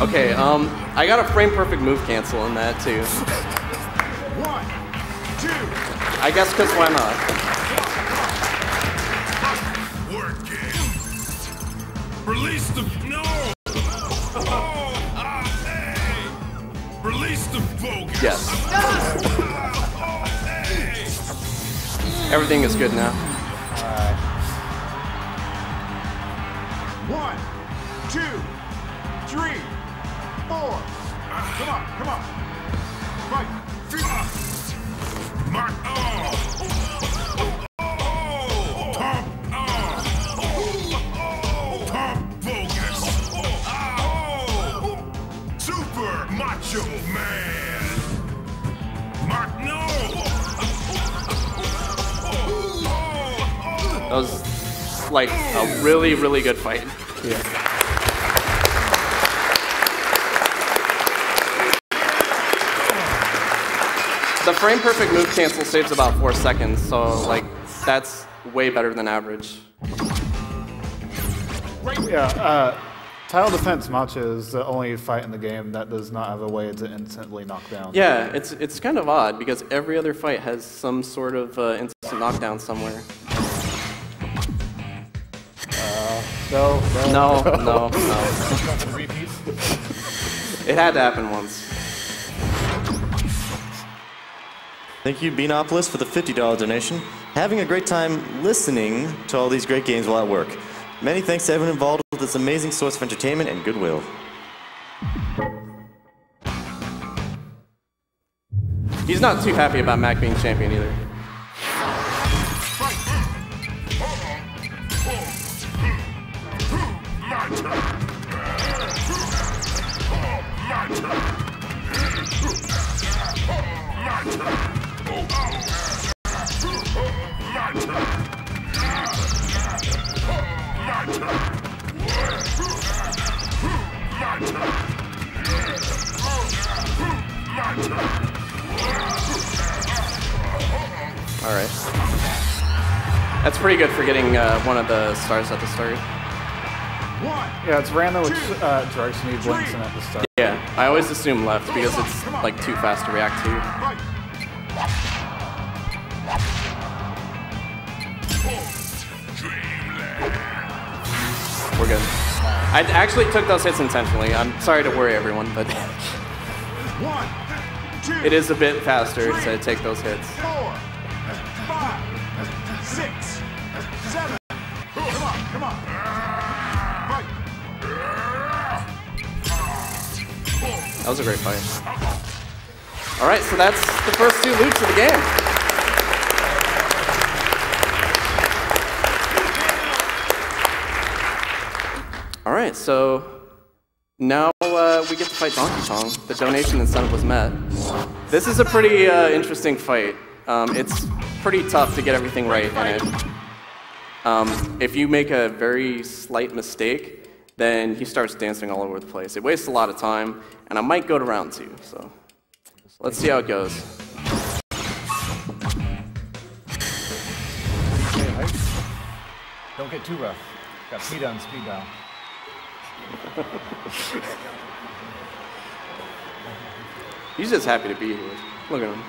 Okay, I got a frame perfect move cancel in that too.
1, 2.
I guess because why not?
Work it. Release the hey. Release the focus.
Yes. Everything is good now.
1, 2, 3, 4. Come on, come on. Right. Mark. Pump. Pump focus. Super macho man. Mark, no.
That was like a really, really good fight.
Yeah.
The frame perfect move cancel saves about 4 seconds, so like that's way better than average.
Yeah, tile defense Macho is the only fight in the game that does not have a way to instantly knock down.
Yeah, it's kind of odd because every other fight has some sort of instant knockdown somewhere.
No.
It had to happen once.
Thank you, Beanopolis, for the $50 donation. Having a great time listening to all these great games while at work. Many thanks to everyone involved with this amazing source of entertainment and goodwill.
He's not too happy about Mac being champion either. All right. That's pretty good for getting one of the stars at the start.
Yeah, it's random which direction he blinks in at the start.
Yeah, I always assume left because it's like too fast to react to. We're good. I actually took those hits intentionally. I'm sorry to worry everyone, but it is a bit faster to take those hits.
4, 5, 6, 7. Come on, come on. Right.
That was a great fight. All right, so that's the first 2 loops of the game. All right, so now we get to fight Donkey Kong. The donation incentive was met. This is a pretty interesting fight. It's pretty tough to get everything right in it. If you make a very slight mistake, then he starts dancing all over the place. It wastes a lot of time, and I might go to round 2. So let's see how it goes.
Don't get too rough. Got speed on speed dial.
He's just happy to be here. Look at him.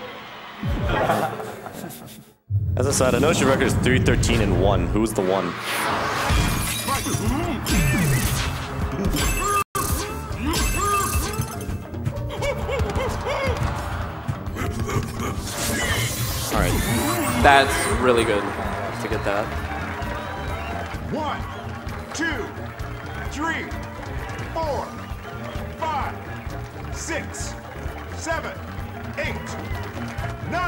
As a side, I know your record is 3-13-1. Who's the one?
All right, that's really good to get that.
1, 2, 3, 4, 5, 6, 7, 8, 9.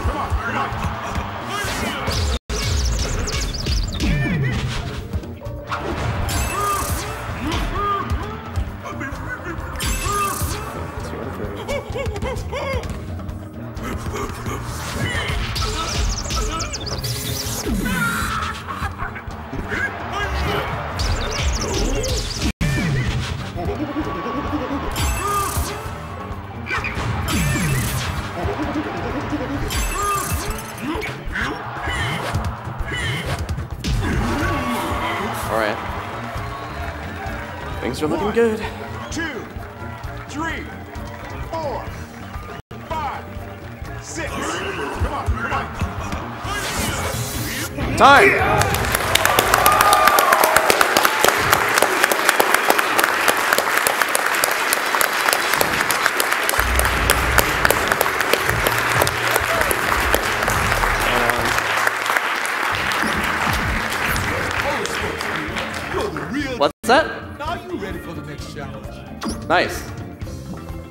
Come on, come on.
All right. Things are looking good.
2, 3, 4, 5, 6. Come on, come on.
Time! What's that?
Now you ready for the next challenge?
Nice.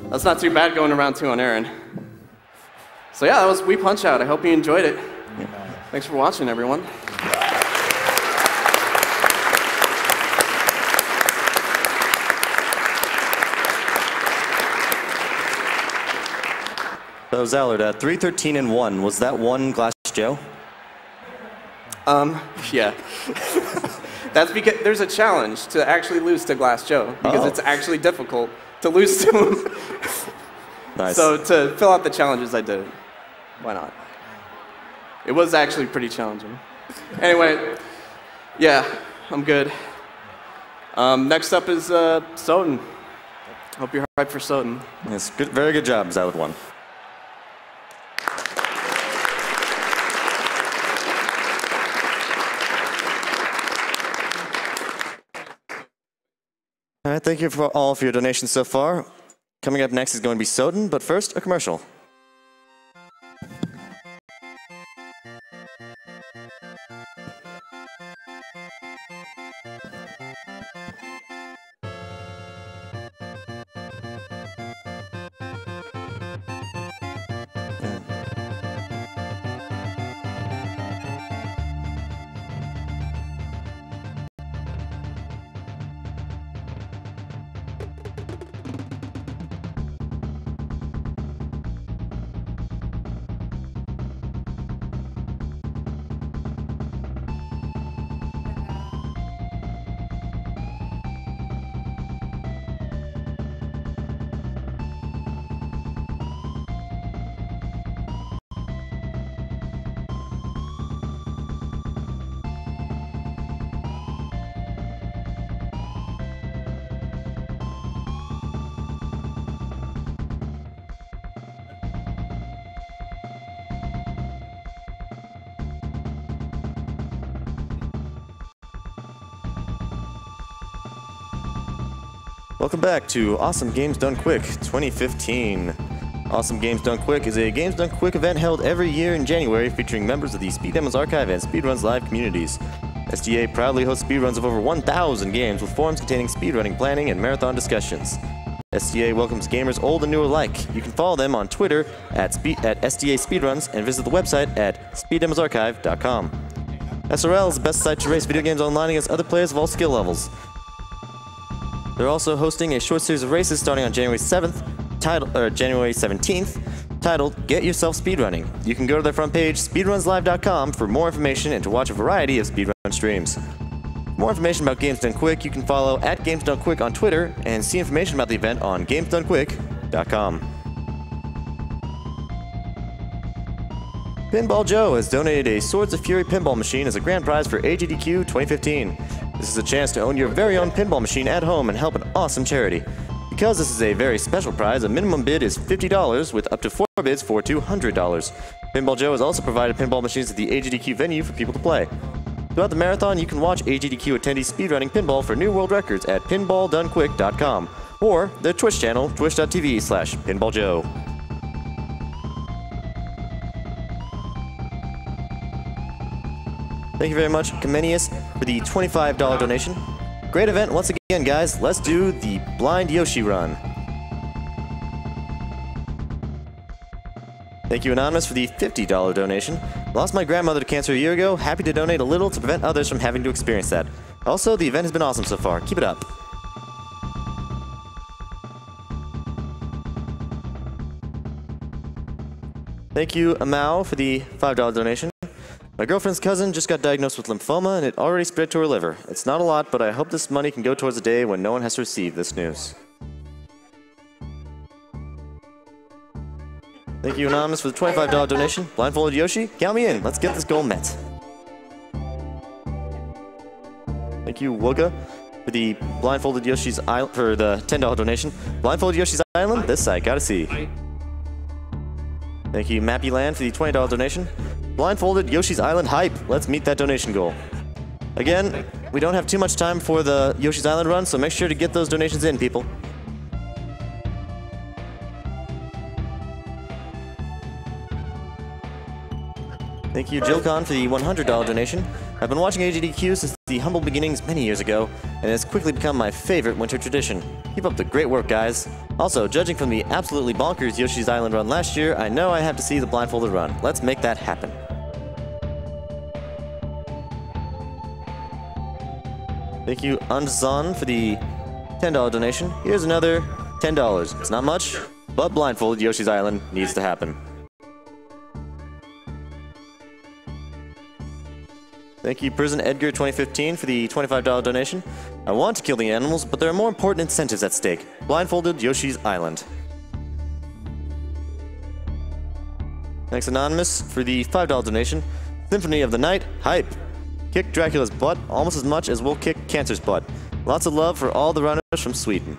That's not too bad going around 2 on Aaron. So yeah, that was Wii Punch Out. I hope you enjoyed it. Thanks for watching, everyone.
So Zallard, 313 and 1. Was that one Glass Joe?
Yeah. That's because there's a challenge to actually lose to Glass Joe, because it's actually difficult to lose to him.
Nice.
So to fill out the challenges, I did it. Why not? It was actually pretty challenging. Anyway, yeah, I'm good. Next up is Soden. Hope you're hyped for Soden.
Yes, good, very good job, Zallard 1. All right, thank you for all for your donations so far. Coming up next is going to be Soden, but first, a commercial. Welcome back to Awesome Games Done Quick 2015. Awesome Games Done Quick is a Games Done Quick event held every year in January featuring members of the Speed Demos Archive and Speedruns Live communities. SDA proudly hosts speedruns of over 1,000 games with forums containing speedrunning planning and marathon discussions. SDA welcomes gamers old and new alike. You can follow them on Twitter at SDA Speedruns and visit the website at speeddemosarchive.com. SRL is the best site to race video games online against other players of all skill levels. They're also hosting a short series of races starting on January 7th, January 17th, titled Get Yourself Speedrunning. You can go to their front page, speedrunslive.com, for more information and to watch a variety of speedrun streams. For more information about Games Done Quick, you can follow at Games Done Quick on Twitter and see information about the event on gamesdonequick.com. Pinball Joe has donated a Swords of Fury pinball machine as a grand prize for AGDQ 2015. This is a chance to own your very own pinball machine at home and help an awesome charity. Because this is a very special prize, a minimum bid is $50 with up to 4 bids for $200. Pinball Joe has also provided pinball machines at the AGDQ venue for people to play. Throughout the marathon, you can watch AGDQ attendees speedrunning pinball for new world records at pinballdonequick.com or their Twitch channel, twitch.tv/pinballjoe. Thank you very much, Comenius, for the $25 donation. Great event once again, guys. Let's do the Blind Yoshi Run. Thank you, Anonymous, for the $50 donation. Lost my grandmother to cancer a year ago. Happy to donate a little to prevent others from having to experience that. Also, the event has been awesome so far. Keep it up. Thank you, Amau, for the $5 donation. My girlfriend's cousin just got diagnosed with lymphoma and it already spread to her liver. It's not a lot, but I hope this money can go towards a day when no one has to receive this news. Thank you, Anonymous, for the $25 donation. Blindfolded Yoshi, count me in. Let's get this goal met. Thank you, Wooga, for the Blindfolded Yoshi's Island, for the $10 donation. Blindfolded Yoshi's Island, this side, gotta see. Thank you, Mappyland, for the $20 donation. Blindfolded Yoshi's Island hype. Let's meet that donation goal. Again, we don't have too much time for the Yoshi's Island run, so make sure to get those donations in, people. Thank you, Jilcon, for the $100 donation. I've been watching AGDQ since the humble beginnings many years ago, and it's quickly become my favorite winter tradition. Keep up the great work, guys. Also, judging from the absolutely bonkers Yoshi's Island run last year, I know I have to see the blindfolded run. Let's make that happen. Thank you, Unzon, for the $10 donation. Here's another $10. It's not much, but blindfolded Yoshi's Island needs to happen. Thank you, Prison Edgar 2015, for the $25 donation. I want to kill the animals, but there are more important incentives at stake. Blindfolded Yoshi's Island. Thanks, Anonymous, for the $5 donation. Symphony of the Night, hype. Kick Dracula's butt almost as much as we'll kick Cancer's butt. Lots of love for all the runners from Sweden.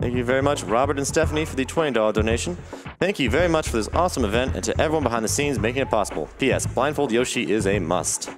Thank you very much, Robert and Stephanie, for the $20 donation. Thank you very much for this awesome event and to everyone behind the scenes making it possible. P.S. Blindfold Yoshi is a must.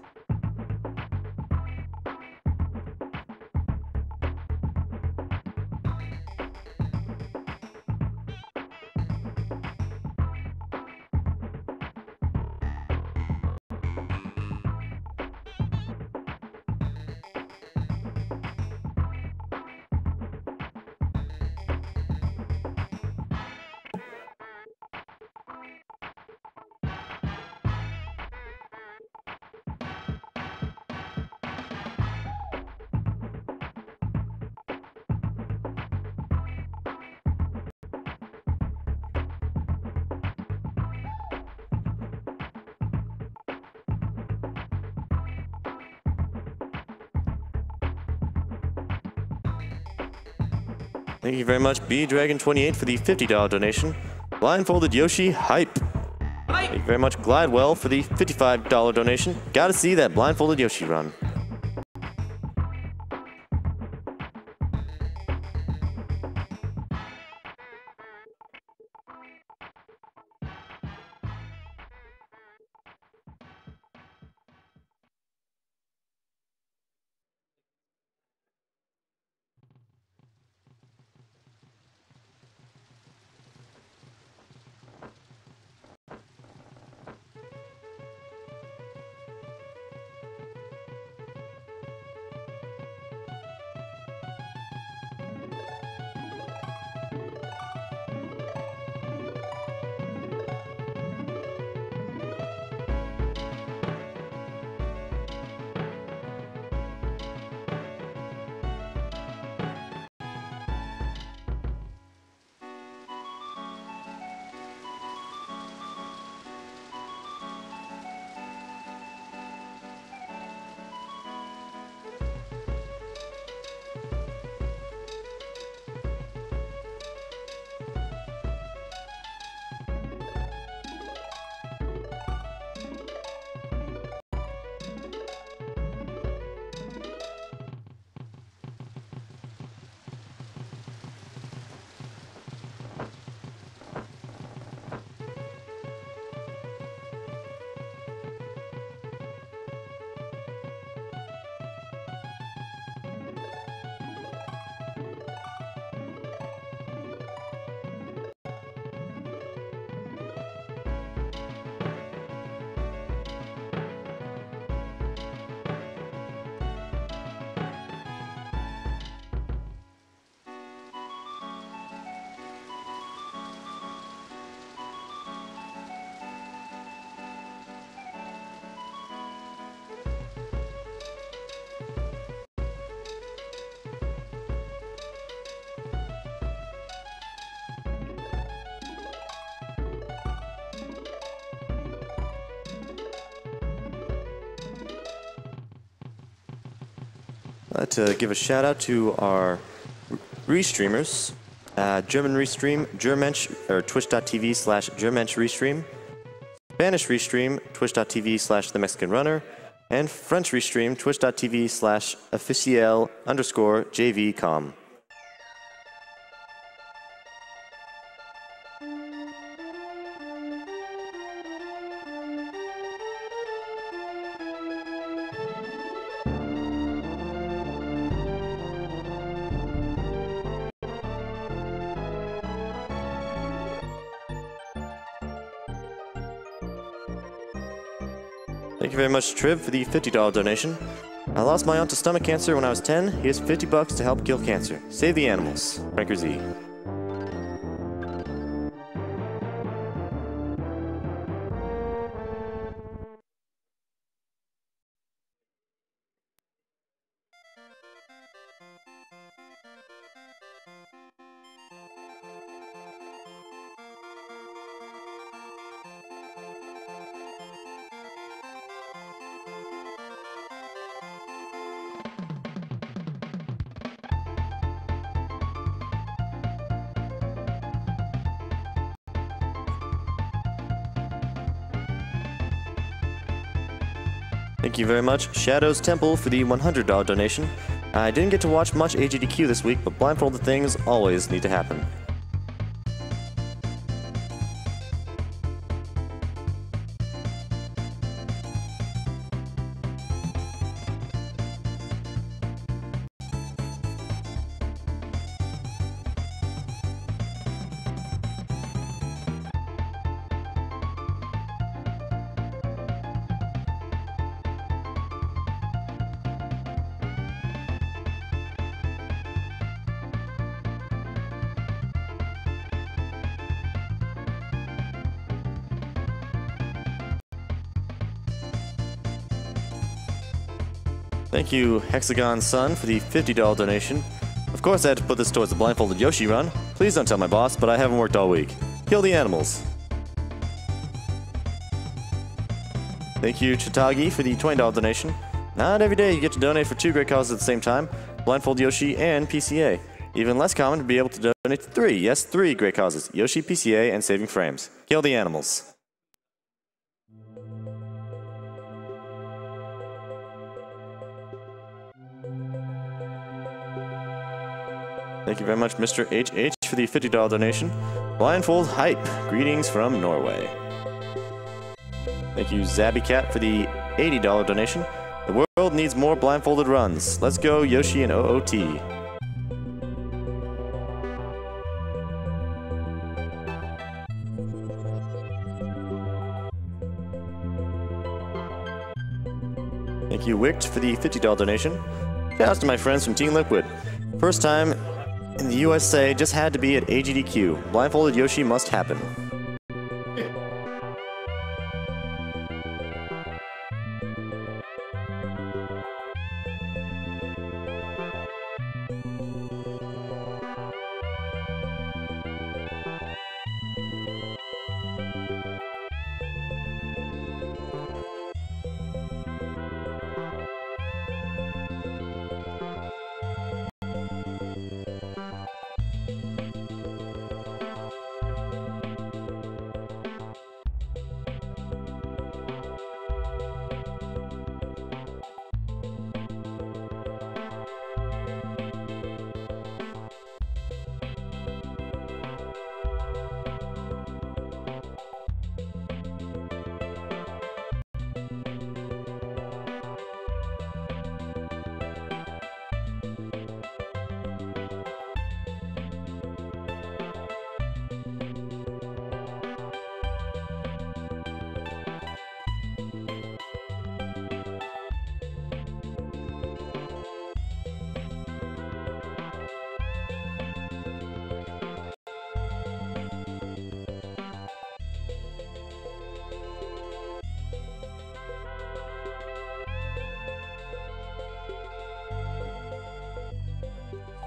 Thank you very much, B-Dragon28, for the $50 donation. Blindfolded Yoshi, hype. Thank you very much, Glidewell, for the $55 donation. Gotta see that Blindfolded Yoshi run. I'd like to give a shout out to our restreamers. German restream, Germensch, or twitch.tv/Germensch restream. Spanish restream, twitch.tv/The Mexican Runner. And French restream, twitch.tv/officiel_JVcom. Thank you very much, Triv, for the $50 donation. I lost my aunt to stomach cancer when I was 10. Here's $50 to help kill cancer. Save the animals. Franker Z. Thank you very much, Shadow's Temple, for the $100 donation. I didn't get to watch much AGDQ this week, but blindfolded things always need to happen. Thank you, Hexagon Sun, for the $50 donation. Of course, I had to put this towards the blindfolded Yoshi run. Please don't tell my boss, but I haven't worked all week. Kill the animals. Thank you, Chitagi, for the $20 donation. Not every day you get to donate for 2 great causes at the same time, Blindfold Yoshi and PCA. Even less common to be able to donate to 3, yes, 3 great causes, Yoshi, PCA, and saving frames. Kill the animals. Thank you very much, Mr. HH, for the $50 donation. Blindfold Hype, greetings from Norway. Thank you, Zabbycat, for the $80 donation. The world needs more blindfolded runs. Let's go, Yoshi and OOT. Thank you, Wicked, for the $50 donation. Shout out to my friends from Team Liquid. First time in the USA, just had to be at AGDQ. Blindfolded Yoshi must happen.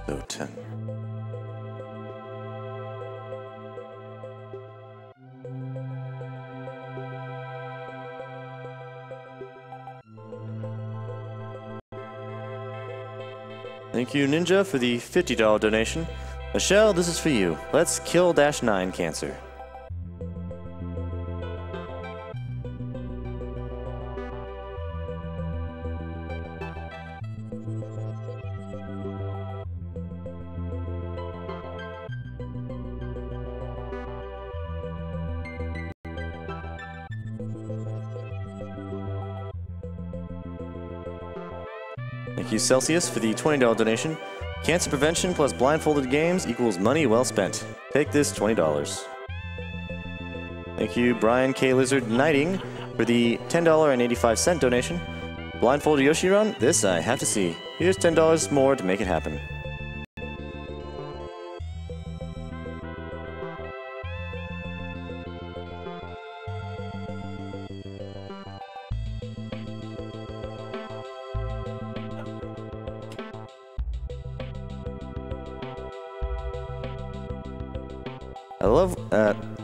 So 10. Thank you, Ninja, for the $50 donation. Michelle, this is for you. Let's kill -9 cancer. Thank you, Celsius, for the $20 donation. Cancer prevention plus blindfolded games equals money well spent. Take this $20. Thank you, Brian K. Lizard Knighting, for the $10.85 donation. Blindfolded Yoshi Run? This I have to see. Here's $10 more to make it happen.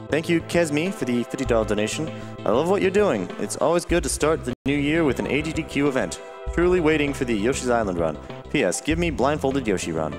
Thank you, Kesmi, for the $50 donation. I love what you're doing. It's always good to start the new year with an AGDQ event. Truly waiting for the Yoshi's Island run. P.S. Give me blindfolded Yoshi run.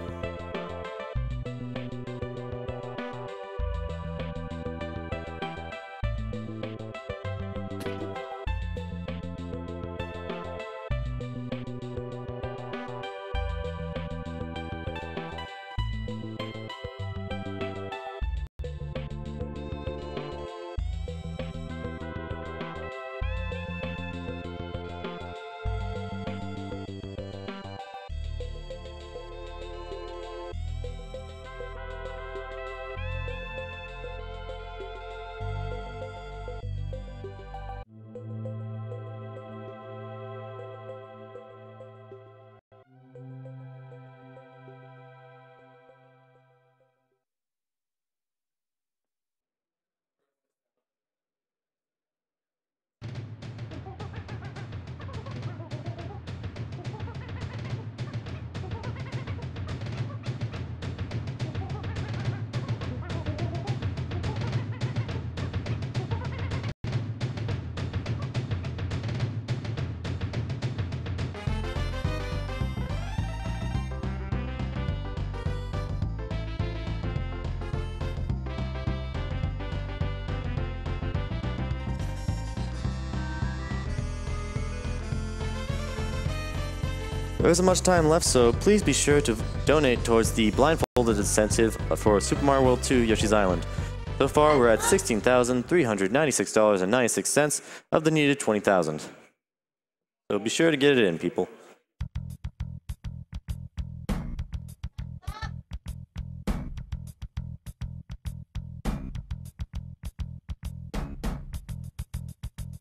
There isn't much time left, so please be sure to donate towards the blindfolded incentive for Super Mario World 2 Yoshi's Island. So far, we're at $16,396.96 of the needed $20,000. So be sure to get it in, people.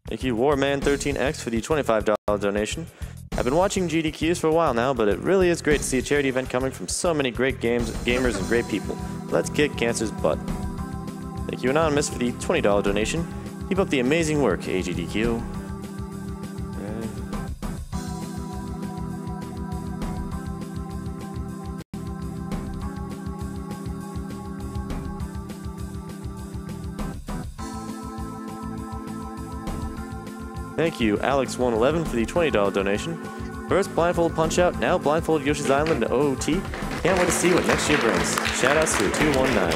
Thank you, Warman13X, for the $25 donation. I've been watching GDQs for a while now, but it really is great to see a charity event coming from so many great gamers and great people. Let's kick cancer's butt. Thank you, Anonymous, for the $20 donation. Keep up the amazing work, AGDQ. Thank you, Alex111, for the $20 donation. First blindfold Punch-Out, now blindfold Yoshi's Island and OOT. Can't wait to see what next year brings. Shoutouts to 219.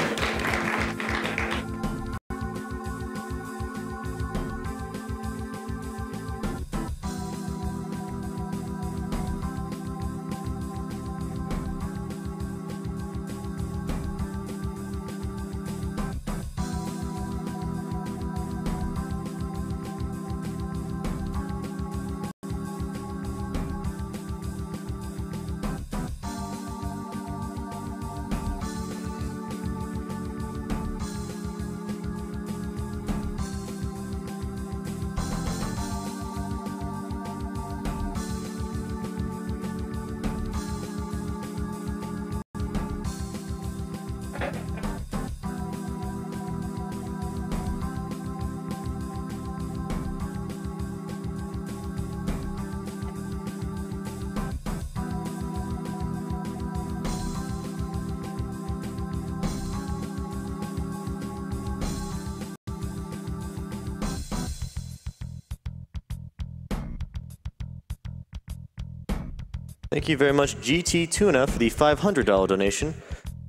Thank you very much, GT Tuna, for the $500 donation.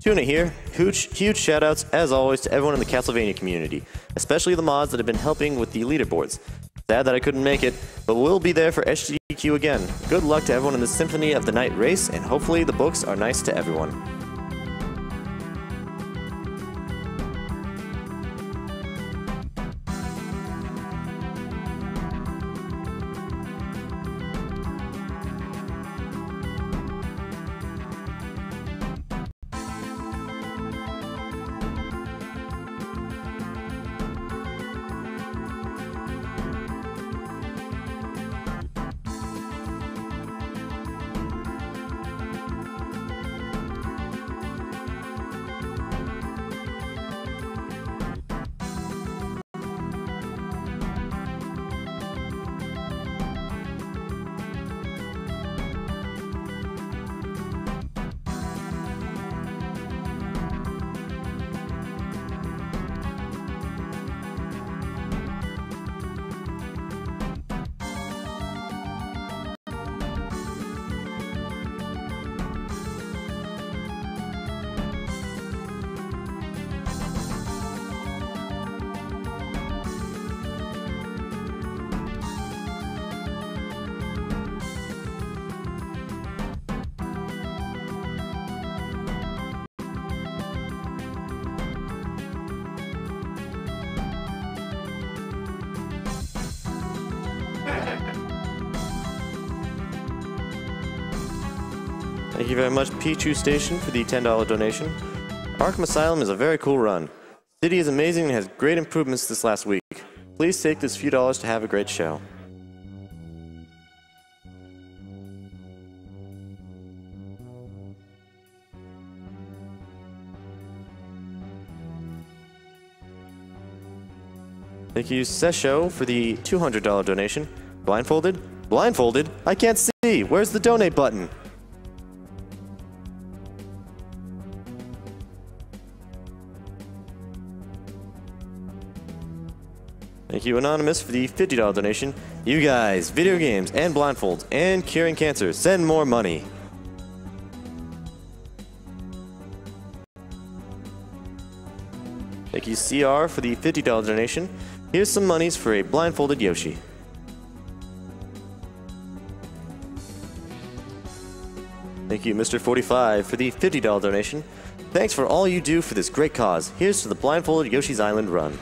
Tuna here. Huge shout-outs, as always, to everyone in the Castlevania community, especially the mods that have been helping with the leaderboards. Sad that I couldn't make it, but we'll be there for AGDQ again. Good luck to everyone in the Symphony of the Night race, and hopefully the books are nice to everyone. Thank you very much, Pichu Station, for the $10 donation. Arkham Asylum is a very cool run. The city is amazing and has great improvements this last week. Please take this few dollars to have a great show. Thank you, Sesho, for the $200 donation. Blindfolded? Blindfolded? I can't see! Where's the donate button? Thank you, Anonymous, for the $50 donation. You guys, video games and blindfolds and curing cancer, send more money. Thank you, CR, for the $50 donation. Here's some monies for a blindfolded Yoshi. Thank you, Mr. 45, for the $50 donation. Thanks for all you do for this great cause. Here's to the blindfolded Yoshi's Island run.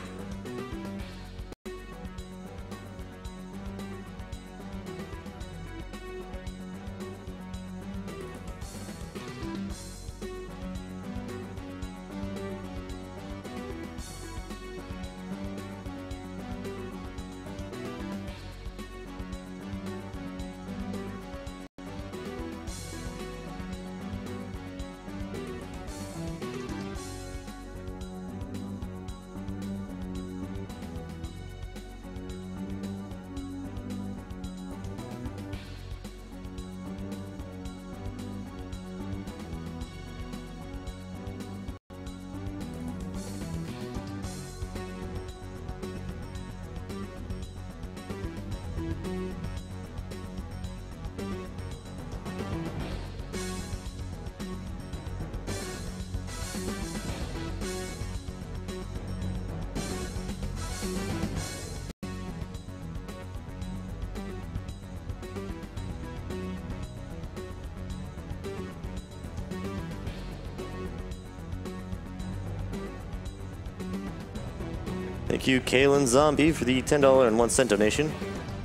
Thank you, Kalen Zombie, for the $10.01 donation.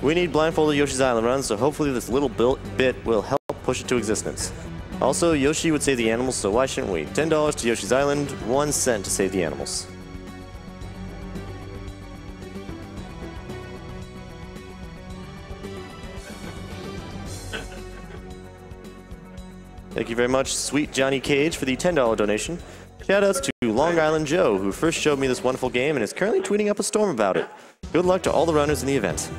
We need blindfolded Yoshi's Island run, so hopefully this little bit will help push it to existence. Also, Yoshi would save the animals, so why shouldn't we? $10 to Yoshi's Island, 1 cent to save the animals. Thank you very much, Sweet Johnny Cage, for the $10 donation. Shoutouts to Long Island Joe, who first showed me this wonderful game and is currently tweeting up a storm about it. Good luck to all the runners in the event.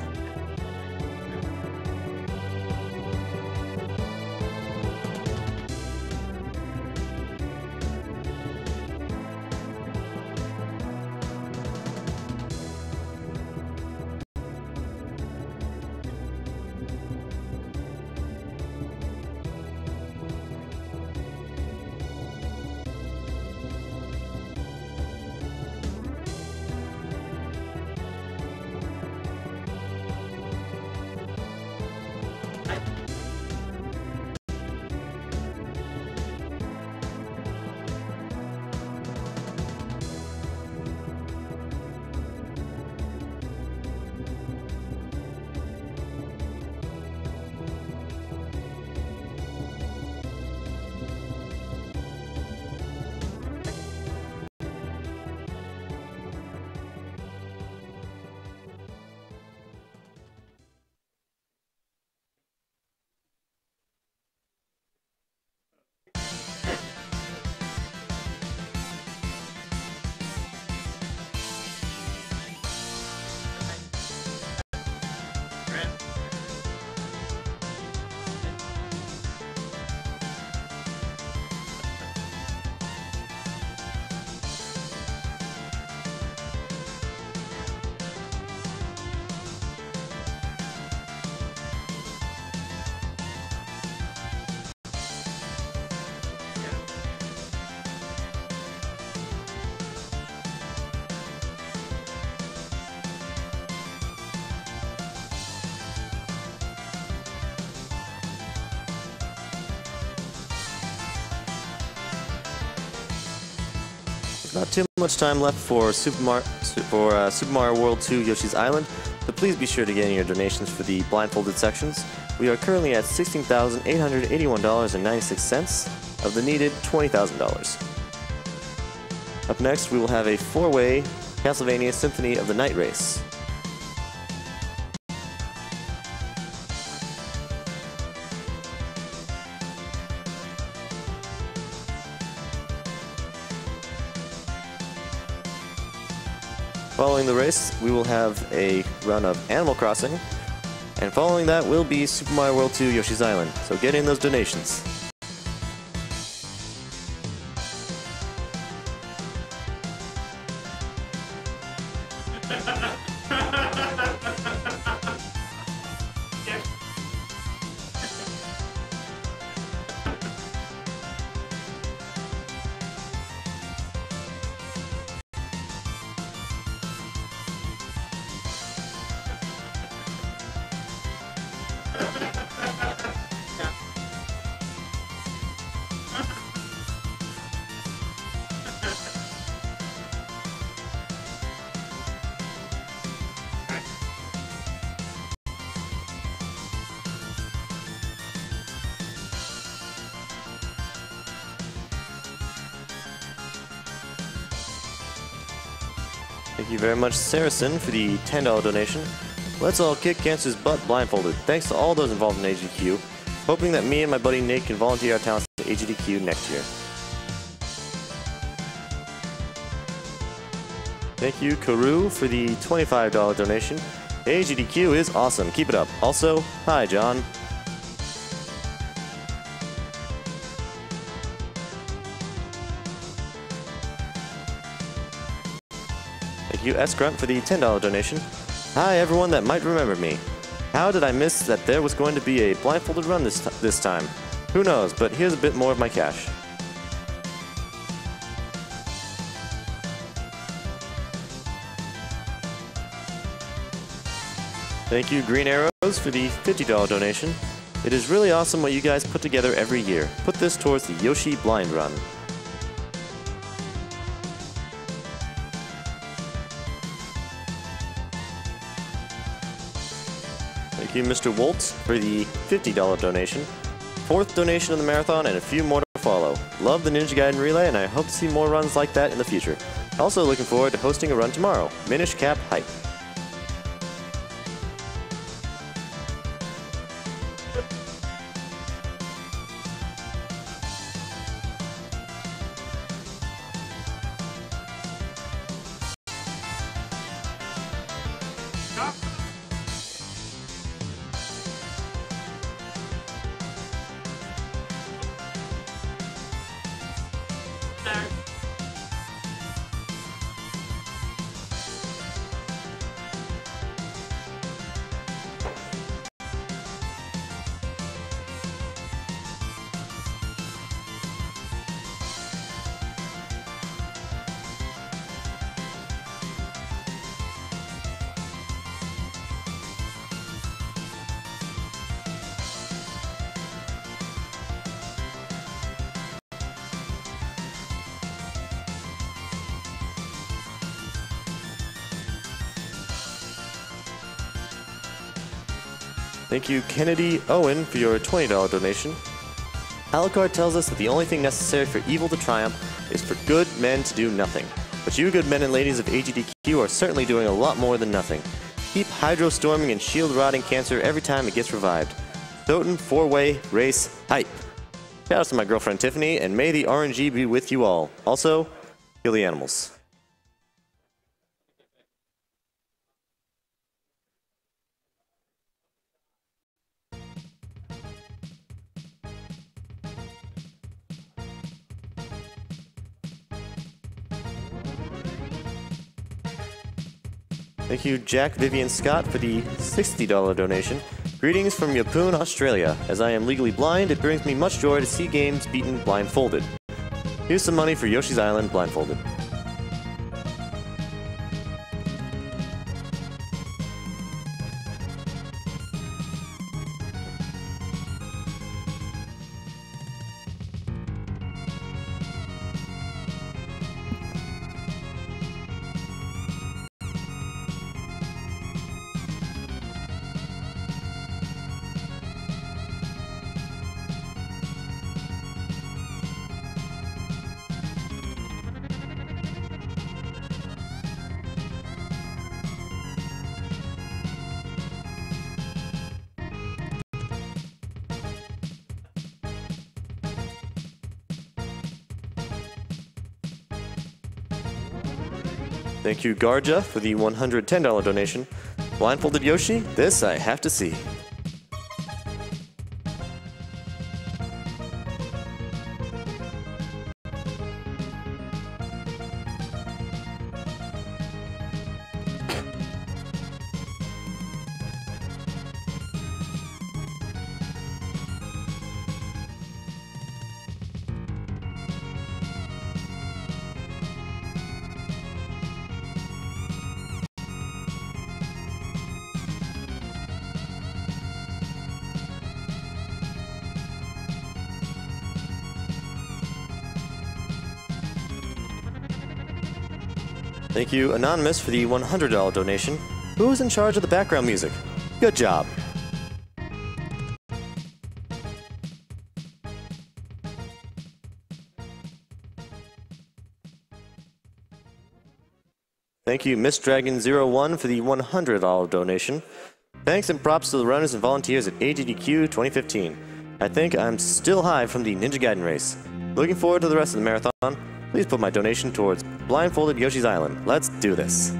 There's not too much time left for Super Mario World 2 Yoshi's Island, so please be sure to get in your donations for the blindfolded sections. We are currently at $16,881.96 of the needed $20,000. Up next, we will have a 4-way Castlevania Symphony of the Night race. Following the race, we will have a run of Animal Crossing, and following that will be Super Mario World 2 Yoshi's Island, so get in those donations. Thank you very much, Saracen, for the $10 donation. Let's all kick cancer's butt blindfolded. Thanks to all those involved in AGDQ. Hoping that me and my buddy Nick can volunteer our talents to AGDQ next year. Thank you, Keaur, for the $25 donation. AGDQ is awesome. Keep it up. Also, hi, John. Thank you, S-Grunt, for the $10 donation. Hi, everyone that might remember me. How did I miss that there was going to be a blindfolded run this time? Who knows, but here's a bit more of my cash. Thank you, Green Arrows, for the $50 donation. It is really awesome what you guys put together every year. Put this towards the Yoshi Blind Run. Thank you, Mr. Woltz, for the $50 donation. 4th donation of the marathon and a few more to follow. Love the Ninja Gaiden Relay, and I hope to see more runs like that in the future. Also looking forward to hosting a run tomorrow. Minish Cap Hype. Thank you, Kennedy Owen, for your $20 donation. Alucard tells us that the only thing necessary for evil to triumph is for good men to do nothing. But you good men and ladies of AGDQ are certainly doing a lot more than nothing. Keep hydro-storming and shield-rotting cancer every time it gets revived. Thoten 4-way race hype. Shout out to my girlfriend Tiffany, and may the RNG be with you all. Also, kill the animals. Thank you, Jack Vivian Scott, for the $60 donation. Greetings from Yeppoon, Australia. As I am legally blind, it brings me much joy to see games beaten blindfolded. Here's some money for Yoshi's Island blindfolded. Thank you, Garja, for the $110 donation. Blindfolded Yoshi, this I have to see. Thank you, Anonymous, for the $100 donation. Who's in charge of the background music? Good job. Thank you, Miss Dragon01, for the $100 donation. Thanks and props to the runners and volunteers at AGDQ 2015. I think I'm still high from the Ninja Gaiden race. Looking forward to the rest of the marathon. Please put my donation towards Blindfolded Yoshi's Island. Let's do this.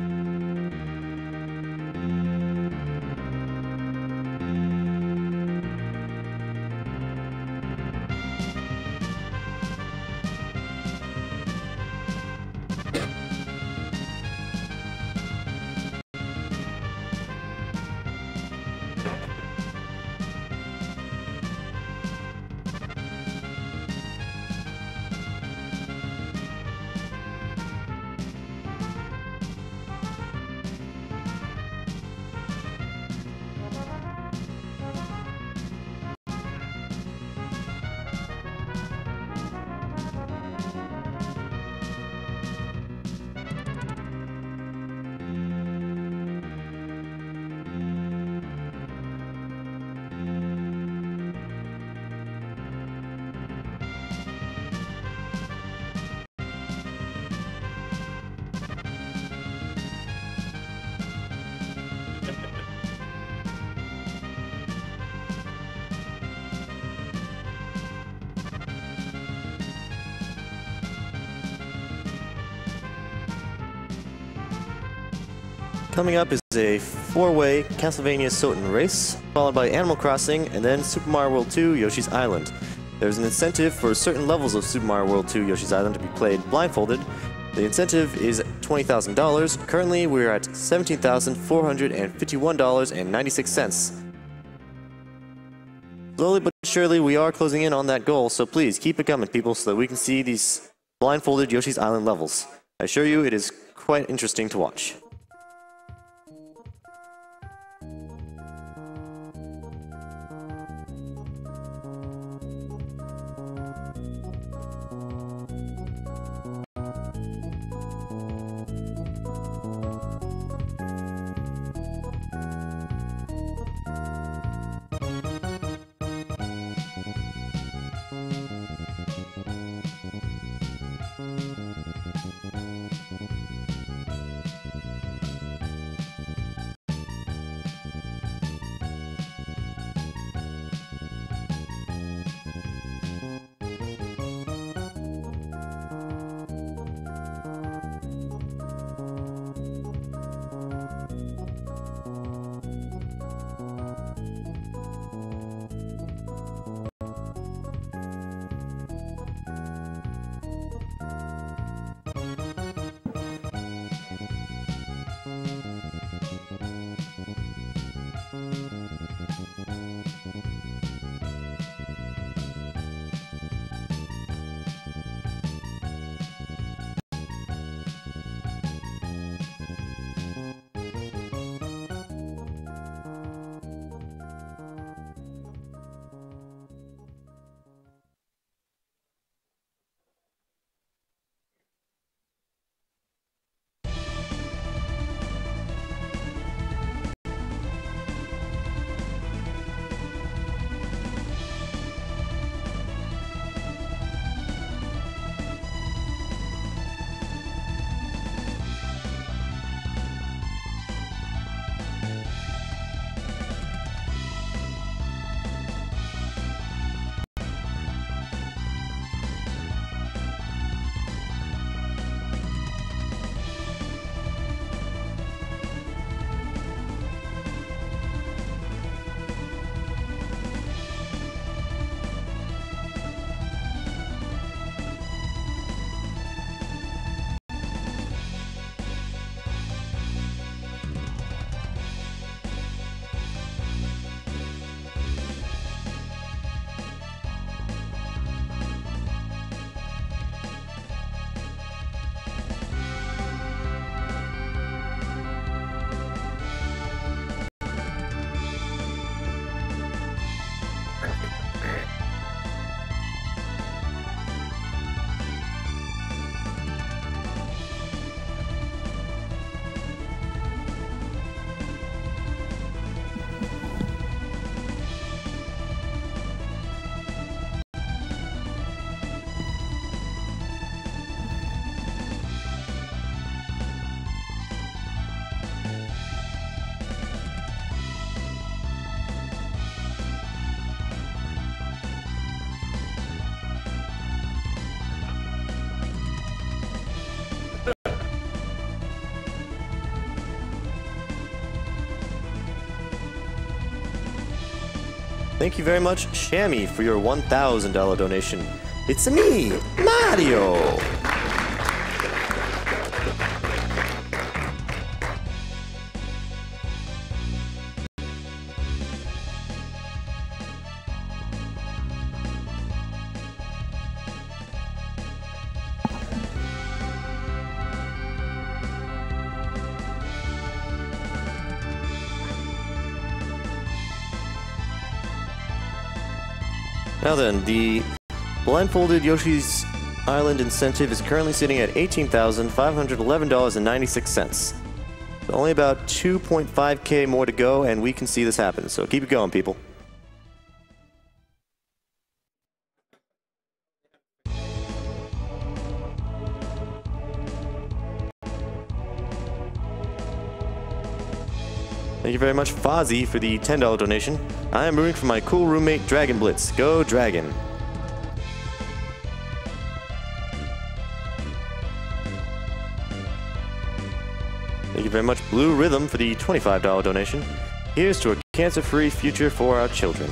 Coming up is a four-way Castlevania Soten race, followed by Animal Crossing, and then Super Mario World 2 Yoshi's Island. There's an incentive for certain levels of Super Mario World 2 Yoshi's Island to be played blindfolded. The incentive is $20,000. Currently, we're at $17,451.96. Slowly but surely, we are closing in on that goal, so please keep it coming, people, so that we can see these blindfolded Yoshi's Island levels. I assure you, it is quite interesting to watch. Thank you very much, Shammy, for your $1,000 donation. It's me, Mario! Now then, the blindfolded Yoshi's Island incentive is currently sitting at $18,511.96. Only about 2.5K more to go, and we can see this happen. So keep it going, people. Thank you very much, Fozzie, for the $10 donation. I am rooting for my cool roommate, Dragonblitz. Go, Dragon. Thank you very much, Blue Rhythm, for the $25 donation. Here's to a cancer-free future for our children.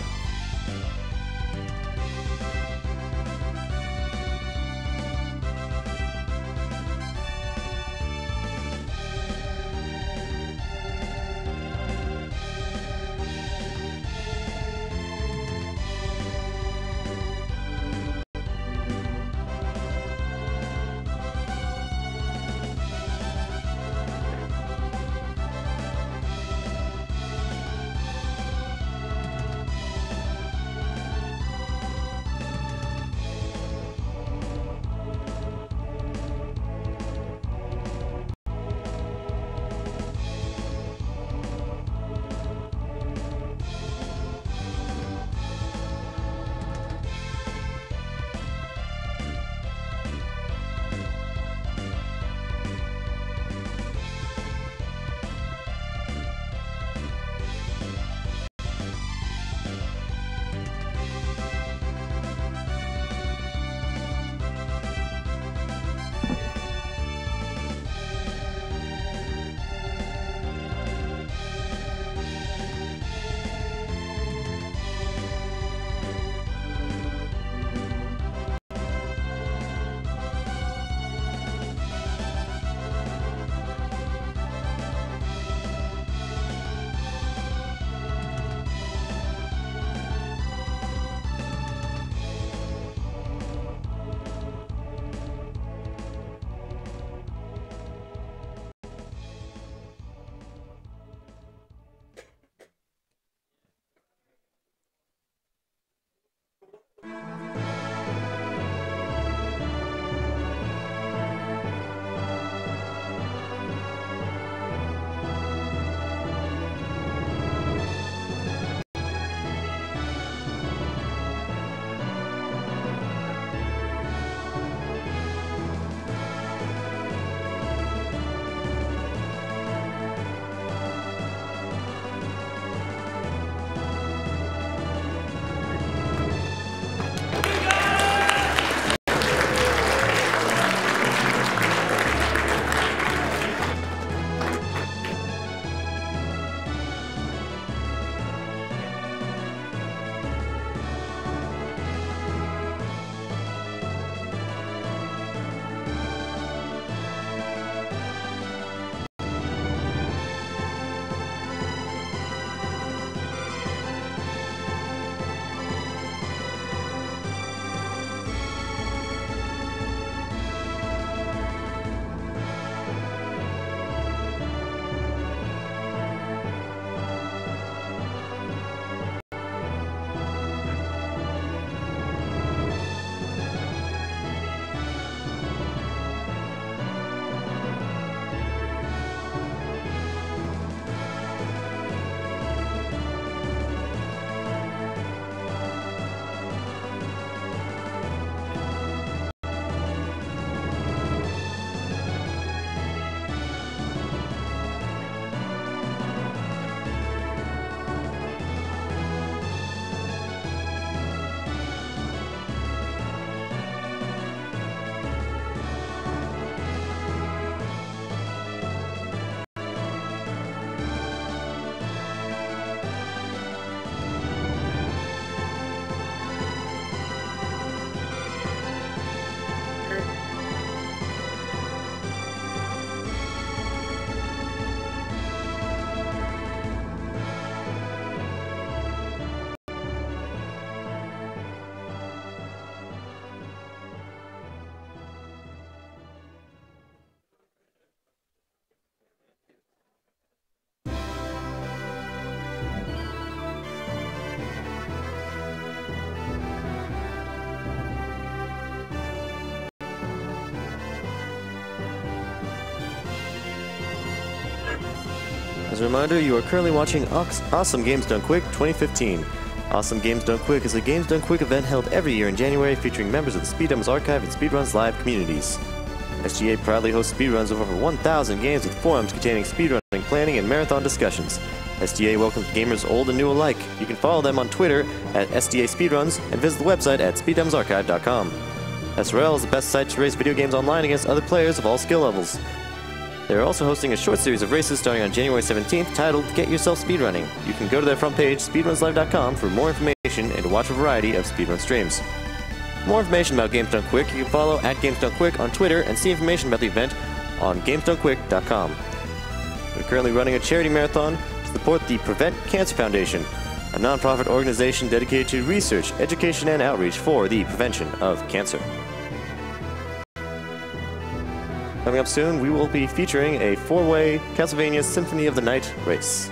As a reminder, you are currently watching Awesome Games Done Quick 2015. Awesome Games Done Quick is a Games Done Quick event held every year in January featuring members of the Speedruns Archive and Speedruns Live communities. SGA proudly hosts speedruns of over 1,000 games with forums containing speedrunning, planning, and marathon discussions. SDA welcomes gamers old and new alike. You can follow them on Twitter at SDA Speedruns and visit the website at speeddemsarchive.com. SRL is the best site to race video games online against other players of all skill levels. They are also hosting a short series of races starting on January 17th titled Get Yourself Speedrunning. You can go to their front page, speedrunslive.com, for more information and to watch a variety of speedrun streams. For more information about Games Done Quick, you can follow at Games Done Quick on Twitter and see information about the event on gamesdonequick.com. We're currently running a charity marathon to support the Prevent Cancer Foundation, a nonprofit organization dedicated to research, education, and outreach for the prevention of cancer. Coming up soon, we will be featuring a 4-way Castlevania Symphony of the Night race.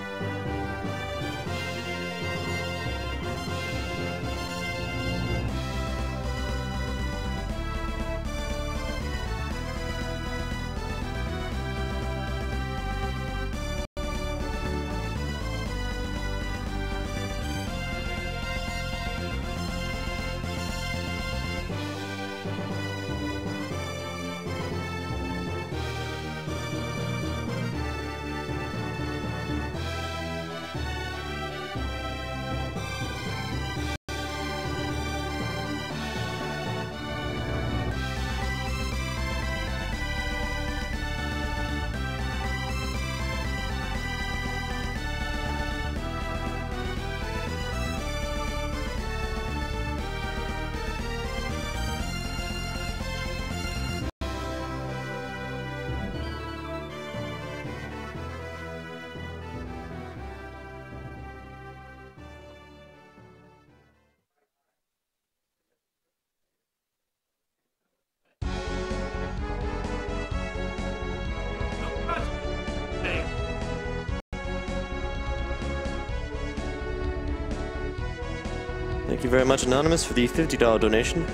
Thank you very much, Anonymous, for the $50 donation.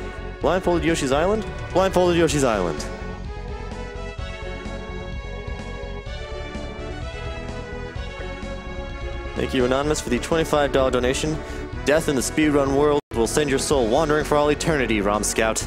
Blindfolded Yoshi's Island? Blindfolded Yoshi's Island. Thank you, Anonymous, for the $25 donation. Death in the speedrun world will send your soul wandering for all eternity, romscout.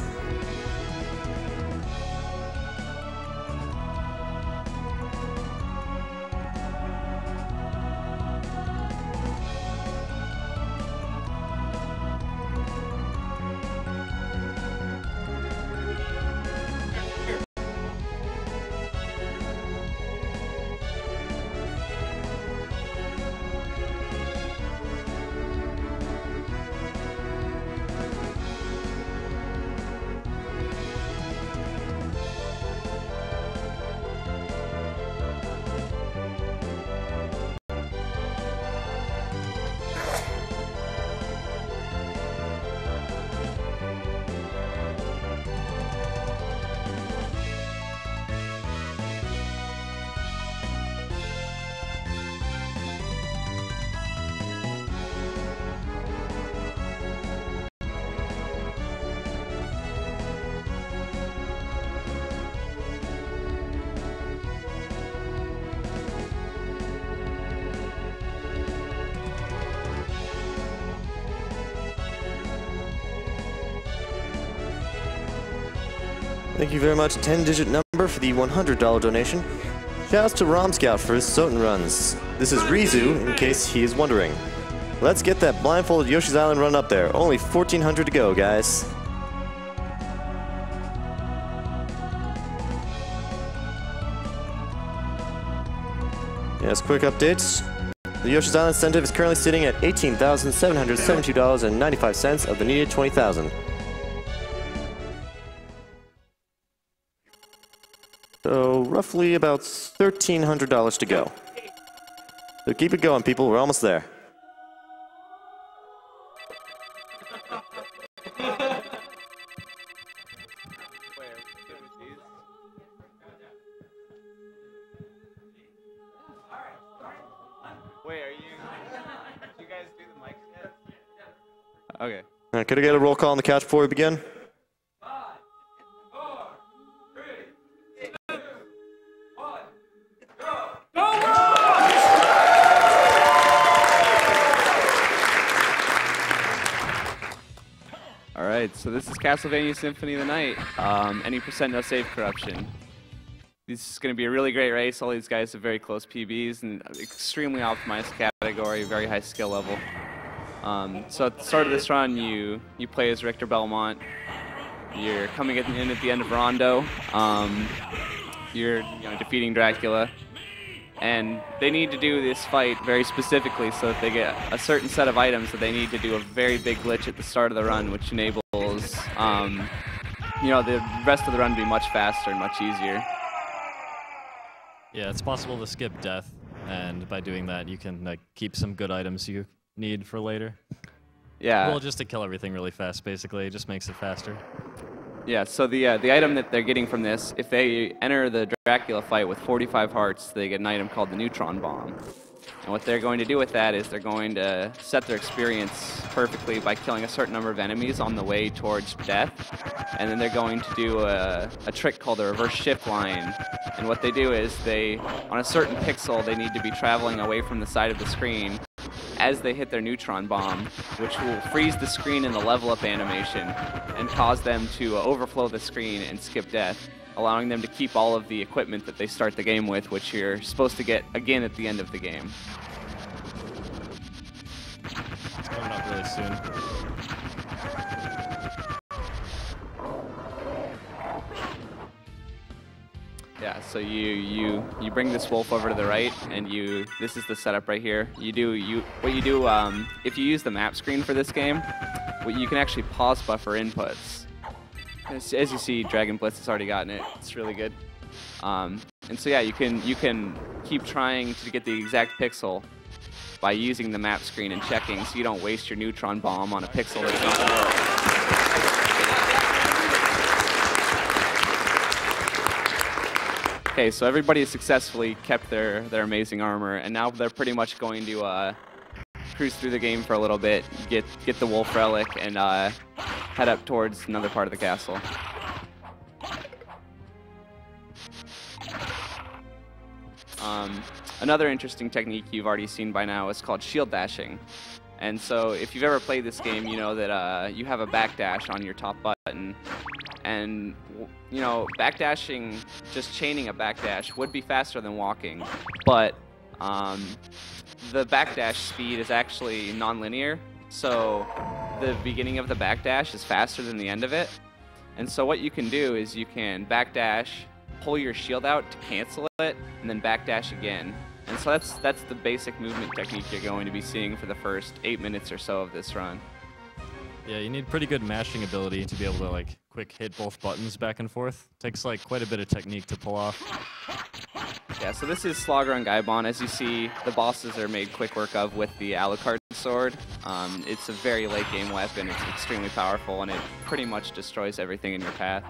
Thank you very much, 10-digit number, for the $100 donation. Shouts to romscout for his Soten runs. This is Rizu, in case he is wondering. Let's get that blindfolded Yoshi's Island run up there. Only 1,400 to go, guys. Yes, quick updates. The Yoshi's Island incentive is currently sitting at $18,772.95 of the needed $20,000. So roughly about $1,300 to go. So keep it going, people. We're almost there.
Okay.
Could I get a roll call on the couch before we begin?
right, so this is Castlevania Symphony of the Night. Any percent no save corruption. This is going to be a really great race. All these guys have very close PBs and extremely optimized category, very high skill level. So at the start of this run, you play as Richter Belmont. You're coming in at the end of Rondo. You're defeating Dracula. And they need to do this fight very specifically so that they get a certain set of items that they need to do a very big glitch at the start of the run, which enables the rest of the run to be much faster and much easier.
Yeah, it's possible to skip death, and by doing that, you can keep some good items you need for later.
Yeah.
Well, just to kill everything really fast, basically. It just makes it faster.
Yeah, so the item that they're getting from this, if they enter the Dracula fight with 45 hearts, they get an item called the Neutron Bomb. And what they're going to do with that is they're going to set their experience perfectly by killing a certain number of enemies on the way towards death. And then they're going to do a trick called the reverse shift line. And what they do is on a certain pixel, they need to be traveling away from the side of the screen as they hit their neutron bomb, which will freeze the screen in the level up animation and cause them to overflow the screen and skip death, allowing them to keep all of the equipment that they start the game with, which you're supposed to get again at the end of the game.
It's coming up really soon.
Yeah, so you bring this wolf over to the right, and this is the setup right here. What you do if you use the map screen for this game, you can actually pause buffer inputs. As you see, Dragonblitz has already gotten it. It's really good. And so yeah, you can keep trying to get the exact pixel by using the map screen and checking, so you don't waste your neutron bomb on a pixel that's not there. Okay, so everybody has successfully kept their amazing armor, and now they're pretty much going to cruise through the game for a little bit, get the wolf relic, and head up towards another part of the castle. Another interesting technique you've already seen by now is called shield dashing. And so if you've ever played this game, you know that you have a backdash on your top button. And, backdashing, just chaining a backdash would be faster than walking. But the backdash speed is actually non-linear. So the beginning of the backdash is faster than the end of it. And so what you can do is you can backdash, pull your shield out to cancel it, and then backdash again. And so that's the basic movement technique you're going to be seeing for the first 8 minutes or so of this run.
Yeah, you need pretty good mashing ability to be able to quick hit both buttons back and forth. Takes quite a bit of technique to pull off.
Yeah, so this is Slogger and Gaibon. As you see, the bosses are made quick work of with the Alucard sword. It's a very late game weapon. It's extremely powerful, and it pretty much destroys everything in your path.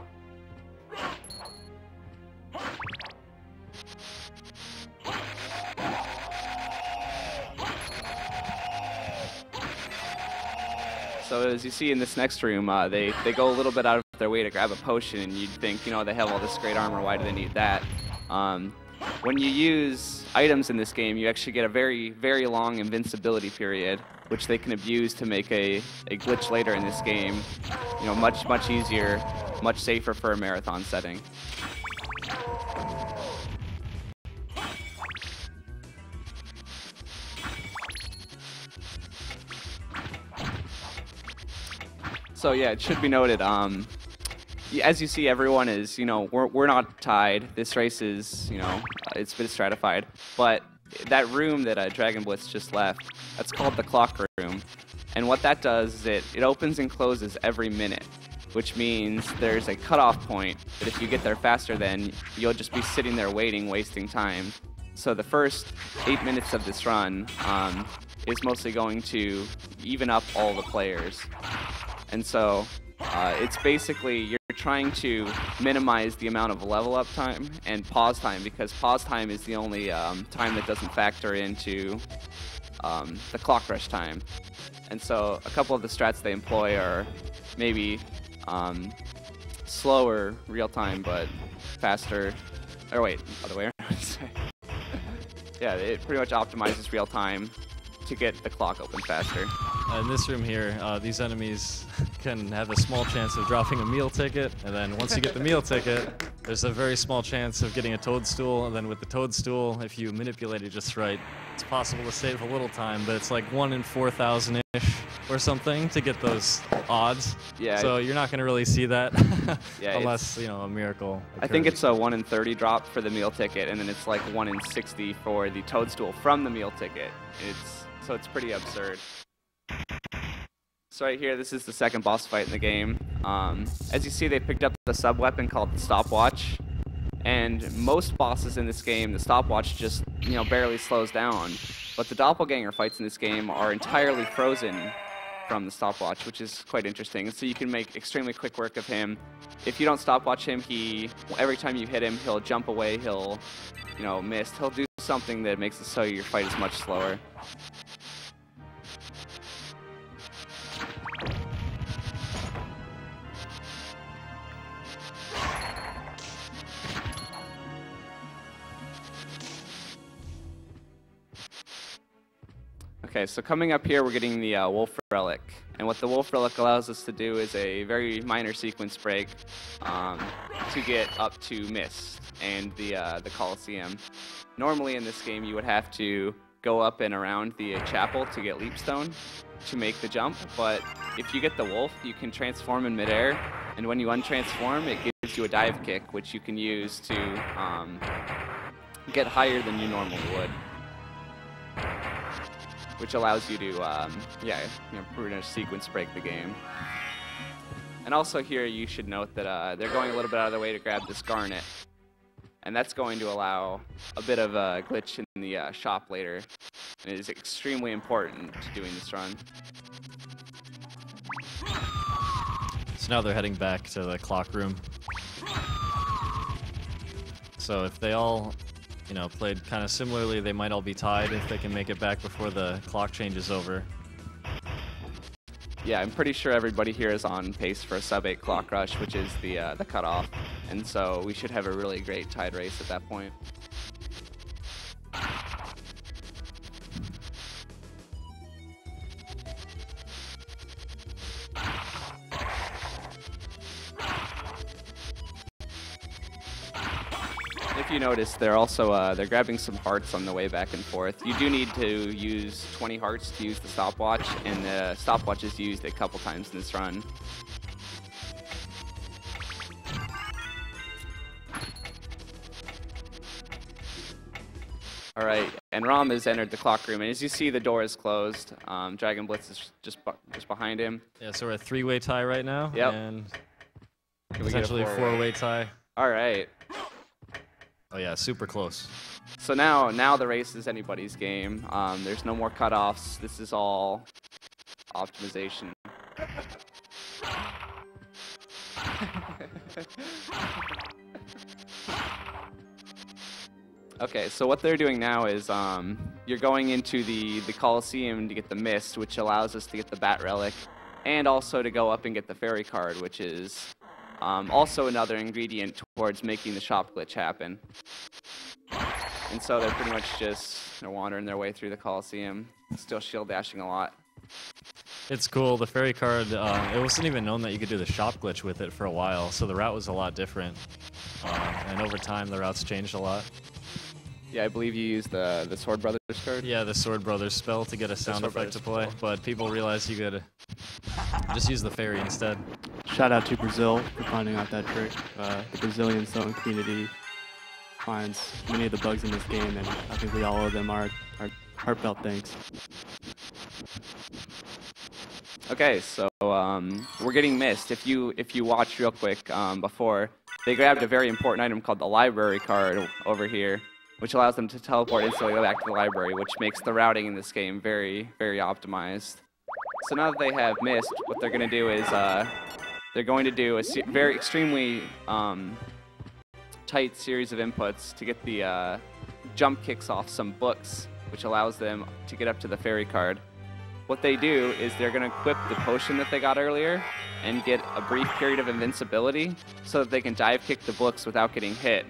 So as you see in this next room, they go a little bit out of their way to grab a potion, and you'd think, they have all this great armor, why do they need that? When you use items in this game, you actually get a very, very long invincibility period, which they can abuse to make a glitch later in this game, much, much easier, much safer for a marathon setting. So yeah, it should be noted, as you see, everyone is, we're not tied. This race is, it's been stratified. But that room that Dragonblitz just left, that's called the clock room. And what that does is it opens and closes every minute, which means there's a cutoff point that if you get there faster, then you'll just be sitting there waiting, wasting time. So the first 8 minutes of this run is mostly going to even up all the players. And so it's basically you're trying to minimize the amount of level up time and pause time, because pause time is the only time that doesn't factor into the clock rush time. And so a couple of the strats they employ are maybe slower real time but faster, or wait, other way around. Yeah, it pretty much optimizes real time to get the clock open faster.
In this room here, these enemies can have a small chance of dropping a meal ticket, and then once you get the meal ticket, there's a very small chance of getting a toadstool, and then with the toadstool, if you manipulate it just right, it's possible to save a little time, but it's like 1 in 4,000-ish or something to get those odds.
Yeah.
So you're not going to really see that
Yeah,
unless, you know, a miracle
I think
occurs.
it's a 1 in 30 drop for the meal ticket, and then it's like 1 in 60 for the toadstool from the meal ticket. So it's pretty absurd. So right here, this is the second boss fight in the game. As you see, they picked up the sub-weapon called the stopwatch. And most bosses in this game, the stopwatch just, barely slows down. But the doppelganger fights in this game are entirely frozen from the stopwatch, which is quite interesting. So you can make extremely quick work of him. If you don't stopwatch him, every time you hit him, he'll jump away, he'll, miss. He'll do something that makes it so your fight is much slower. Okay, so coming up here, we're getting the Wolf Relic. And what the Wolf Relic allows us to do is a very minor sequence break to get up to Mist and the Coliseum. Normally in this game, you would have to go up and around the chapel to get Leapstone to make the jump, but if you get the Wolf, you can transform in midair, and when you untransform, it gives you a dive kick, which you can use to get higher than you normally would, which allows you to, pretty much sequence break the game. And also here, you should note that they're going a little bit out of their way to grab this Garnet, and that's going to allow a bit of a glitch in the shop later, and it is extremely important to doing this run.
So now they're heading back to the clock room. So if they all, played kind of similarly, they might all be tied if they can make it back before the clock changes over.
Yeah, I'm pretty sure everybody here is on pace for a sub-8 clock rush, which is the cutoff, and so we should have a really great tied race at that point. If you notice, they're also they're grabbing some hearts on the way back and forth. You do need to use 20 hearts to use the stopwatch, and the stopwatch is used a couple times in this run. All right, and Rom has entered the clock room, and as you see, the door is closed. Dragonblitz is just behind him.
Yeah, so we're at 3-way tie right now.
Yep.
And
Can we get a
potentially a 4-way tie.
All right.
Oh yeah, super close.
So now the race is anybody's game. There's no more cutoffs. This is all optimization. Okay, so what they're doing now is you're going into the Coliseum to get the Mist, which allows us to get the Bat Relic, and also to go up and get the Fairy Card, which is also another ingredient towards making the shop glitch happen. And so they're pretty much they're wandering their way through the Coliseum, still shield dashing a lot.
It's cool. The Fairy Card, it wasn't even known that you could do the shop glitch with it for a while, so the route was a lot different. And over time, the routes changed a lot.
Yeah, I believe you used the Sword Brothers card?
Yeah, the Sword Brothers spell to get a sound effect to play, but people realized you could just use the fairy instead.
Shout out to Brazil for finding out that trick. The Brazilian zone community finds many of the bugs in this game, and I think we all owe them our heartfelt thanks.
Okay, so we're getting Mist. If you watch real quick before, they grabbed a very important item called the library card over here, which allows them to teleport instantly back to the library, which makes the routing in this game very, very optimized. So now that they have Mist, what they're going to do is they're going to do a very extremely tight series of inputs to get the jump kicks off some books, which allows them to get up to the fairy card. What they do is they're going to equip the potion that they got earlier and get a brief period of invincibility so that they can dive kick the books without getting hit.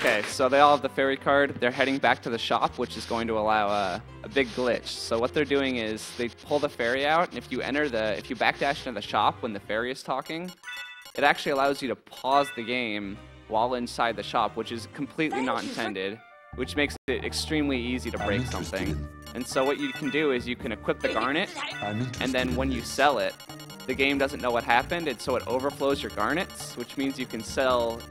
Okay, so they all have the fairy card. They're heading back to the shop, which is going to allow a big glitch. So what they're doing is they pull the fairy out, and if you backdash into the shop when the fairy is talking, it actually allows you to pause the game while inside the shop, which is completely not intended, which makes it extremely easy to break something. And so what you can do is you can equip the garnet, and then when you sell it, the game doesn't know what happened, and so it overflows your garnets, which means you can sell,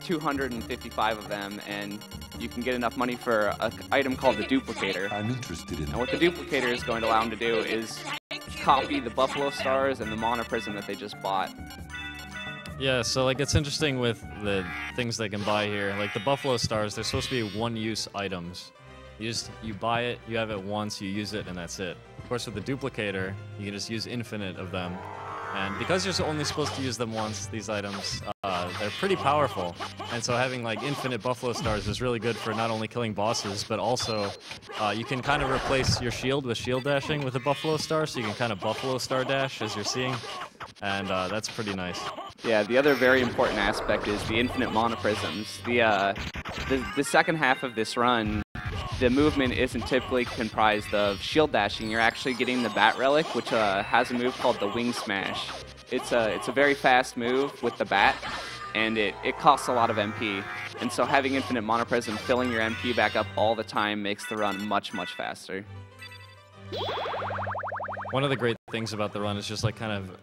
255 of them, and you can get enough money for an item called the duplicator.
I'm interested in.
And what the duplicator is going to allow them to do is copy the buffalo stars and the mana prism that they just bought.
Yeah, so like it's interesting with the things they can buy here. Like the buffalo stars, they're supposed to be one-use items. You buy it, you have it once, you use it, and that's it. Of course, with the duplicator, you can just use infinite of them. And because you're only supposed to use them once, these items, they're pretty powerful. And so having like infinite buffalo stars is really good for not only killing bosses, but also you can kind of replace your shield with shield dashing with a buffalo star, so you can kind of buffalo star dash as you're seeing. And that's pretty nice.
Yeah, the other very important aspect is the infinite mana prisms. The second half of this run, the movement isn't typically comprised of shield dashing. You're actually getting the bat relic, which has a move called the wing smash. It's a very fast move with the bat, and it costs a lot of MP. And so having infinite mana prism filling your MP back up all the time makes the run much, much faster.
One of the great things about the run is just like kind of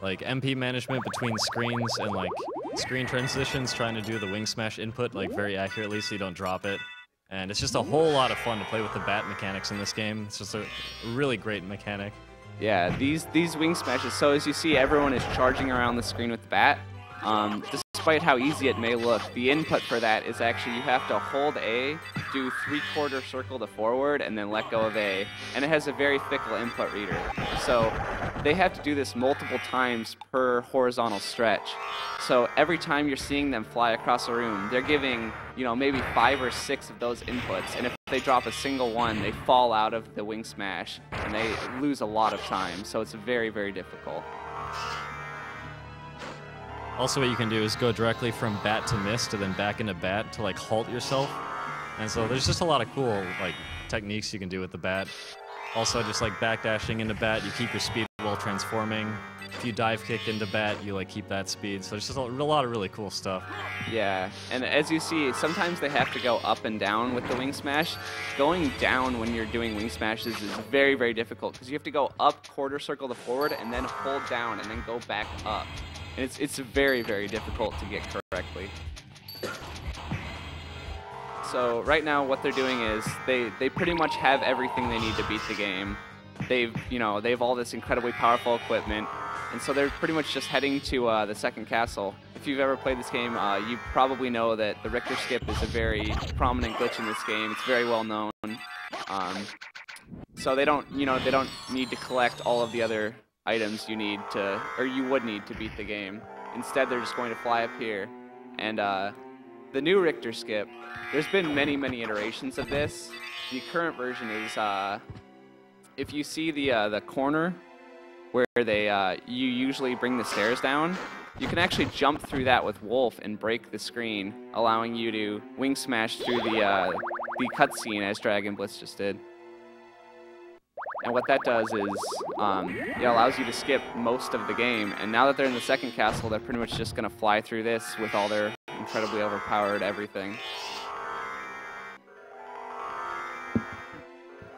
like MP management between screens and like screen transitions, trying to do the wing smash input like very accurately so you don't drop it. And it's just a whole lot of fun to play with the bat mechanics in this game. It's just a really great mechanic.
Yeah, these wing smashes, so as you see, everyone is charging around the screen with the bat. Despite how easy it may look, the input for that is actually you have to hold A, do 3/4 circle to forward, and then let go of A. And it has a very fickle input reader. So they have to do this multiple times per horizontal stretch. So every time you're seeing them fly across a room, they're giving, maybe 5 or 6 of those inputs. And if they drop a single one, they fall out of the wing smash, and they lose a lot of time. So it's very, very difficult.
Also, what you can do is go directly from bat to mist and then back into bat to like halt yourself. And so there's just a lot of cool like techniques you can do with the bat. Also, just like backdashing into bat, you keep your speed while transforming. If you dive kick into bat, you like keep that speed. So there's just a lot of really cool stuff.
Yeah, and as you see, sometimes they have to go up and down with the wing smash. Going down when you're doing wing smashes is very, very difficult because you have to go up, quarter circle to forward, and then hold down, and then go back up. And it's very, very difficult to get correctly. So right now what they're doing is they pretty much have everything they need to beat the game. They have all this incredibly powerful equipment, and so they're pretty much just heading to the second castle. If you've ever played this game, you probably know that the Richter skip is a very prominent glitch in this game. It's very well known. So they don't need to collect all of the other items you would need to beat the game. Instead, they're just going to fly up here. And the new Richter skip, there's been many, many iterations of this. The current version is, if you see the corner where you usually bring the stairs down, you can actually jump through that with Wolf and break the screen, allowing you to wing smash through the cutscene as Dragonblitz just did. And what that does is it allows you to skip most of the game. And now that they're in the second castle, they're pretty much just going to fly through this with all their incredibly overpowered everything.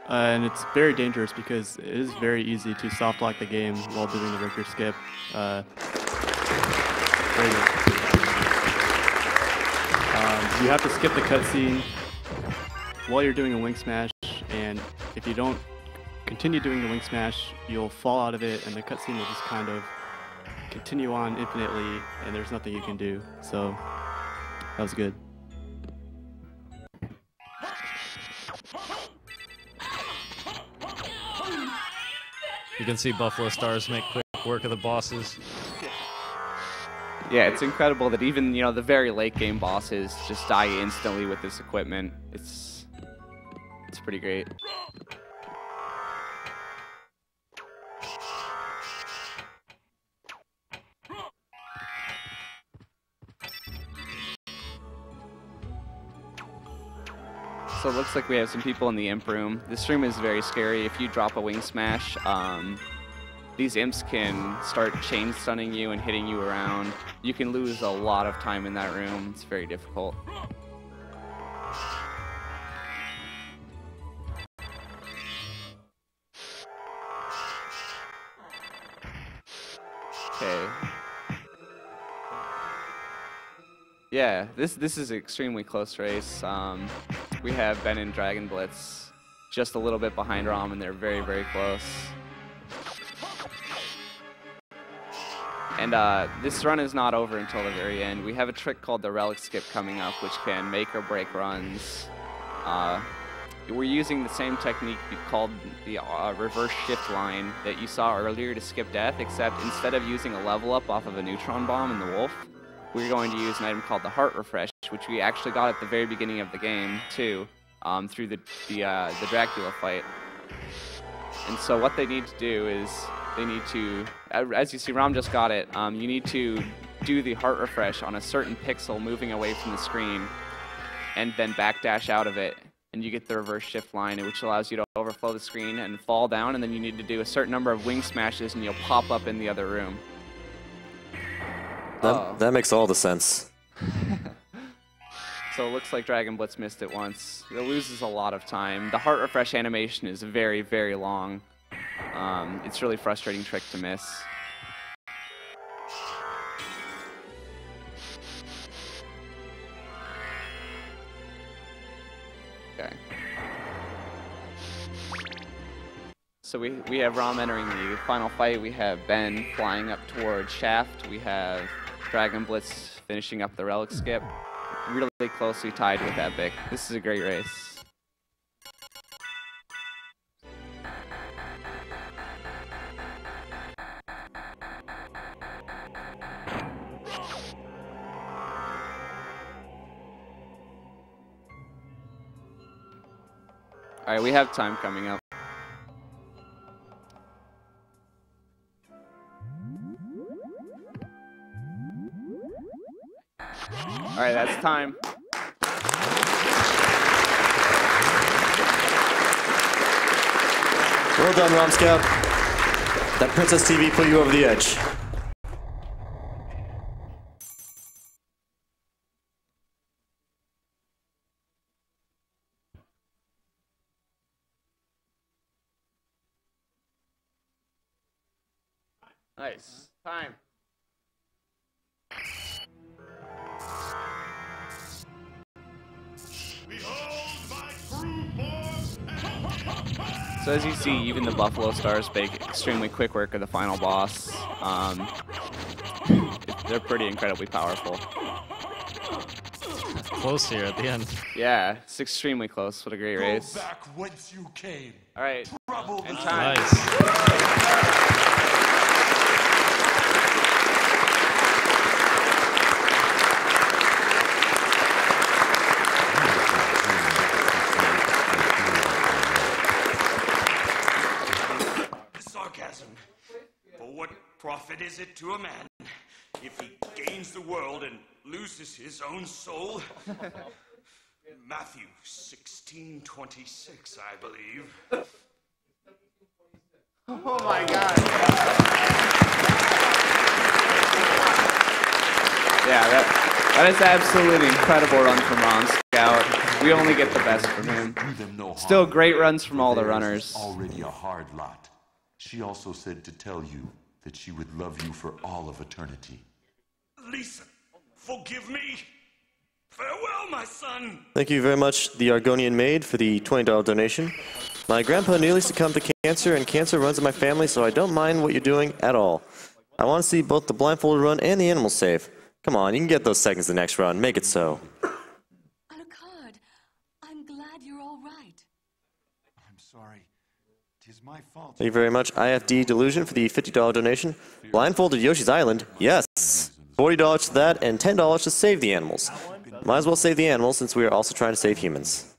And it's very dangerous because it is very easy to soft lock the game while doing the Richter skip. Very good. You have to skip the cutscene while you're doing a wing smash, and if you don't continue doing the wing smash, you'll fall out of it, and the cutscene will just kind of continue on infinitely, and there's nothing you can do. So that was good.
You can see Buffalo Stars make quick work of the bosses.
Yeah, it's incredible that even the very late game bosses just die instantly with this equipment. It's pretty great. So it looks like we have some people in the imp room. This room is very scary. If you drop a wing smash, these imps can start chain stunning you and hitting you around. You can lose a lot of time in that room. It's very difficult. Okay. Yeah, this is an extremely close race. We have Ben and Dragonblitz just a little bit behind Rom, and they're very, very close. And this run is not over until the very end. We have a trick called the relic skip coming up, which can make or break runs. We're using the same technique called the reverse shift line that you saw earlier to skip death, except instead of using a level up off of a neutron bomb in the wolf, we're going to use an item called the heart refresh, which we actually got at the very beginning of the game too, through the Dracula fight. And so what they need to do is they need to, as you see, Rom just got it. You need to do the heart refresh on a certain pixel moving away from the screen, and then backdash out of it. And you get the reverse shift line, which allows you to overflow the screen and fall down, and then you need to do a certain number of wing smashes, and you'll pop up in the other room.
That makes all the sense.
So it looks like Dragonblitz missed it once. It loses a lot of time. The heart refresh animation is very, very long. It's a really frustrating trick to miss. Okay. So we have Rom entering the final fight. We have Ben flying up towards Shaft. We have Dragonblitz finishing up the relic skip. Really closely tied with Epic. This is a great race. All right, we have time coming up. All right, that's time.
Well done, romscout. That Princess TV put you over the edge.
Nice. Time. So as you see, even the Buffalo Stars make extremely quick work of the final boss. They're pretty incredibly powerful.
Close here at the end.
Yeah, it's extremely close. What a great race.
Go back whence you came.
All right,
Trouble
and time.
Nice.
Profit is it to a man if he gains the world and loses his own soul? Matthew 16:26, I believe.
Oh my God. Yeah, that is absolutely incredible run from romscout. We only get the best from him. Still great runs from all the runners.
Already a hard lot. She also said to tell you that she would love you for all of eternity.
Lisa, forgive me. Farewell, my son.
Thank you very much, the Argonian Maid, for the $20 donation. My grandpa nearly succumbed to cancer, and cancer runs in my family, so I don't mind what you're doing at all. I want to see both the blindfolded run and the animals safe. Come on, you can get those seconds the next run. Make it so.
Alucard, I'm glad you're all right.
I'm sorry. 'Tis my fault.
Thank you very much, IFD Delusion, for the $50 donation. Blindfolded Yoshi's Island, yes. $40 to that, and $10 to save the animals. Might as well save the animals since we are also trying to save humans.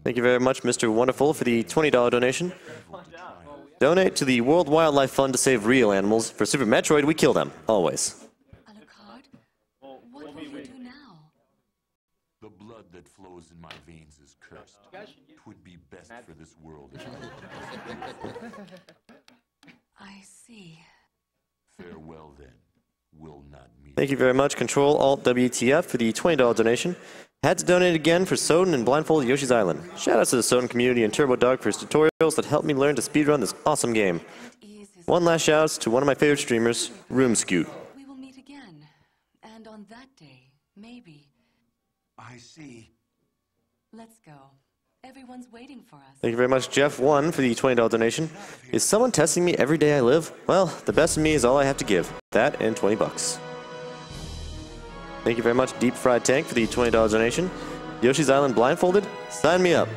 Thank you very much, Mr. Wonderful, for the $20 donation. Donate to the World Wildlife Fund to save real animals. For Super Metroid, we kill them, always.
Alucard, what will you do now?
The blood blood that flows in my veins is cursed. 'Twould be best for this world if
I see.
Farewell then. Will not meet.
Thank you very much, Control Alt WTF, for the $20 donation. Had to donate again for Soden and Blindfold Yoshi's Island. Shoutouts to the Soden community and Turbo Dog for his tutorials that helped me learn to speedrun this awesome game. One last shoutouts to one of my favorite streamers, romscout.
We will meet again. And on that day, maybe.
I see.
Let's go. Everyone's waiting for us.
Thank you very much, Jeff1, for the $20 donation. Is someone testing me every day I live? Well, the best of me is all I have to give. That and $20. Thank you very much, Deep Fried Tank, for the $20 donation. Yoshi's Island blindfolded? Sign me up.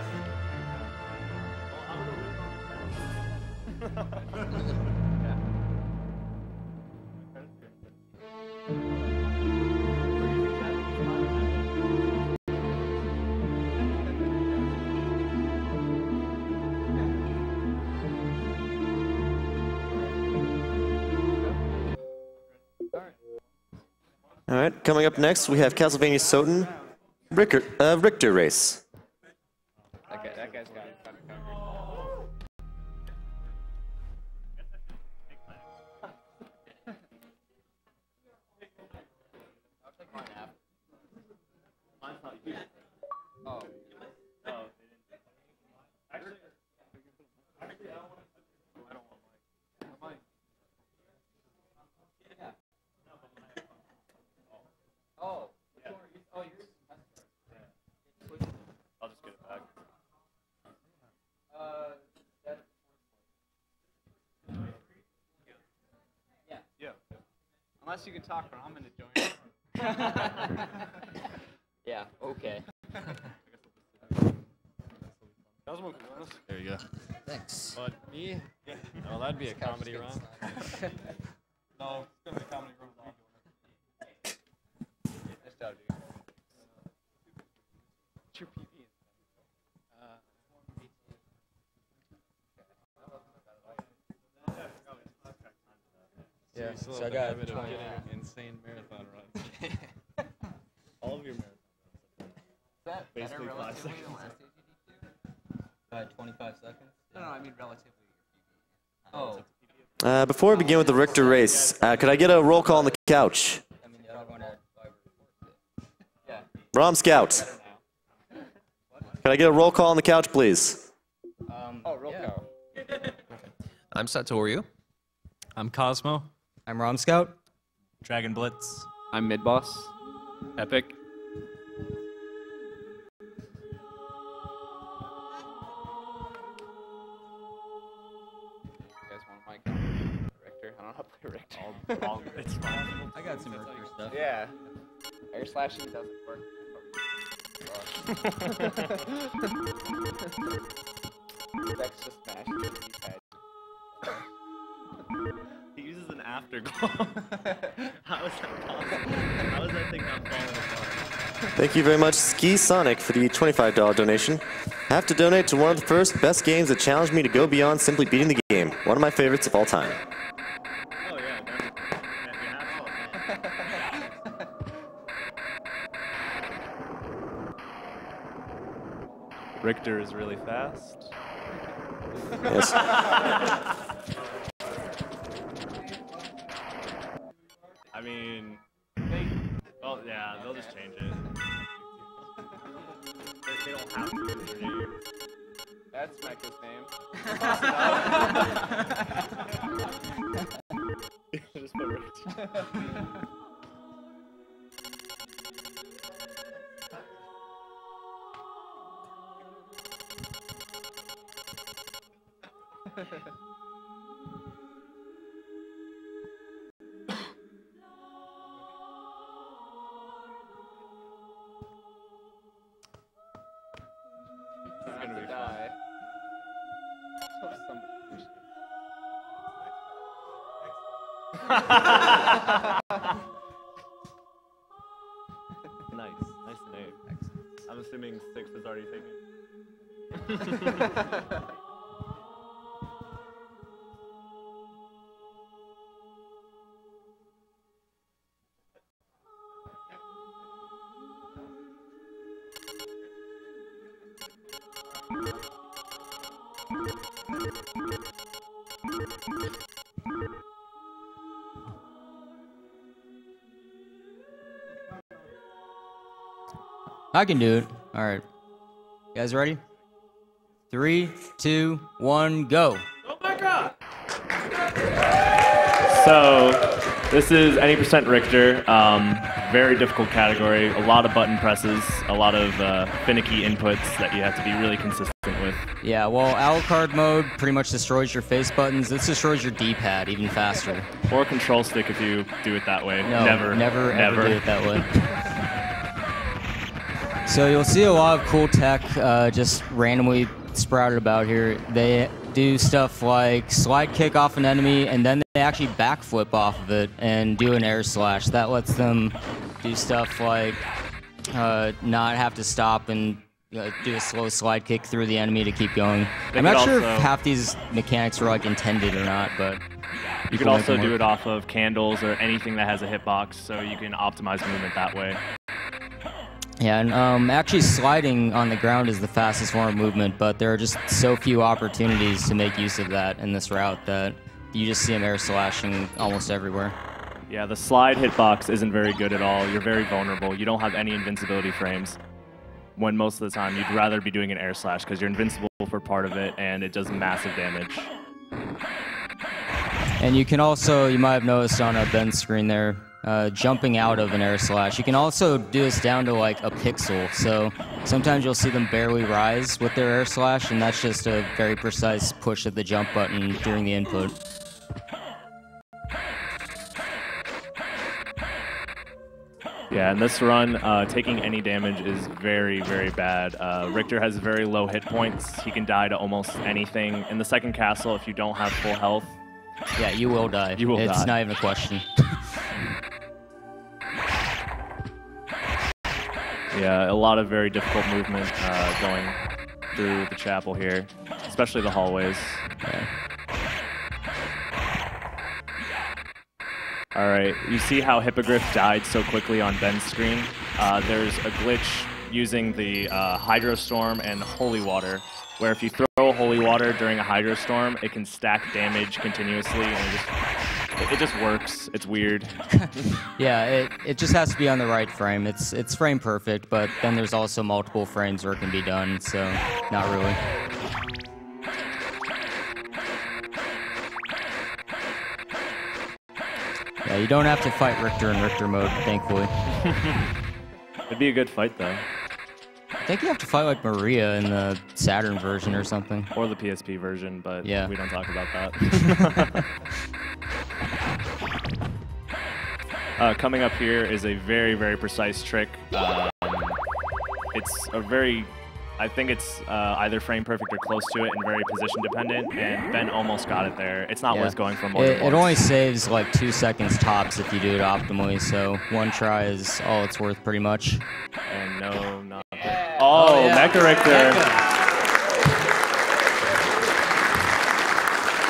All right, coming up next, we have Castlevania Soten Richter Race.
That guy's got it covered. I'll take mine out. Mine's not used. Oh. Oh. Actually, I don't want mine. Yeah. Oh. Yeah. Oh, yours.
I'll just get it back.
Yeah. Yeah. Unless you can talk, but I'm gonna join. Yeah. Okay.
There you go.
Thanks.
But me? No, that'd be a comedy run. No, it's gonna be a comedy run.
Nice job, dude. What's your PB?
Yeah,
So I got
habit of getting insane marathon runs. All of your marathon runs.
That
Basically
better
classic.
relatively than last AGDQ? 25 seconds? No, I mean relatively. Oh.
Before we begin with the Richter Race, could I get a roll call on the couch?
I mean, you're going to yeah.
romscout. Can I get a roll call on the couch, please?
Roll call.
I'm Satoru.
I'm Cosmo.
I'm romscout.
Dragonblitz.
I'm Midboss.
Epic.
You guys want my copy? Richter? I don't know how to play Richter.
It's fine.
I got some Richter stuff.
Yeah. Air slashing doesn't work. That's just smash.
He uses an afterglow. How is that possible? How is that thing not falling apart?
Thank you very much, Ski Sonic, for the $25 donation. Have to donate to one of the first best games that challenged me to go beyond simply beating the game. One of my favorites of all time.
Oh yeah, Richter is really fast.
Yes.
I mean, well, yeah, they'll just change it. They don't have to use their name.
That's Mecca's name.
Just put Richter.
It's gonna die.
Nice name. I'm assuming 6 was already taken.
I can do it. All right. You guys ready? 3, 2, 1, go.
Go back up. So, this is any % Richter. Very difficult category. A lot of button presses, a lot of finicky inputs that you have to be really consistent with.
Yeah, well, Alucard mode pretty much destroys your face buttons. This destroys your D-pad even faster.
Or control stick if you do it that way.
No,
never
ever do it that way. So you'll see a lot of cool tech just randomly sprouted about here. They do stuff like slide kick off an enemy, and then they actually backflip off of it and do an air slash. That lets them do stuff like not have to stop and do a slow slide kick through the enemy to keep going. I'm not sure if half these mechanics are like intended or not, but
you can also do it off of candles or anything that has a hitbox, so you can optimize movement that way.
Yeah, and actually sliding on the ground is the fastest form of movement, but there are just so few opportunities to make use of that in this route that you just see them air slashing almost everywhere.
Yeah, the slide hitbox isn't very good at all. You're very vulnerable. You don't have any invincibility frames, when most of the time you'd rather be doing an air slash because you're invincible for part of it and it does massive damage.
And you can also, you might have noticed on Ben's screen there, jumping out of an air slash. You can also do this down to like a pixel, so sometimes you'll see them barely rise with their air slash, and that's just a very precise push of the jump button during the input.
Yeah, in this run, taking any damage is very, very bad. Richter has very low hit points. He can die to almost anything. In the second castle, if you don't have full health...
Yeah, you will die.
You will die.
It's not even a question.
Yeah, a lot of very difficult movement going through the chapel here, especially the hallways.
Yeah.
All right, you see how Hippogriff died so quickly on Ben's screen? There's a glitch using the Hydrostorm and Holy Water, where if you throw Holy Water during a Hydrostorm, it can stack damage continuously, and it just works. It's weird.
Yeah, it just has to be on the right frame. It's frame perfect, but then there's also multiple frames where it can be done, so not really. Yeah, you don't have to fight Richter in Richter mode, thankfully.
It'd be a good fight, though.
I think you have to fight like Maria in the Saturn version or something.
Or the PSP version, but
yeah,
we don't talk about that. Coming up here is a very, very precise trick. It's a very... I think it's either frame perfect or close to it and very position dependent, and Ben almost got it there. It's not worth going for more than once.
It only saves like 2 seconds tops if you do it optimally, so one try is all it's worth pretty much.
And no, not Oh, yeah. Mecha Richter.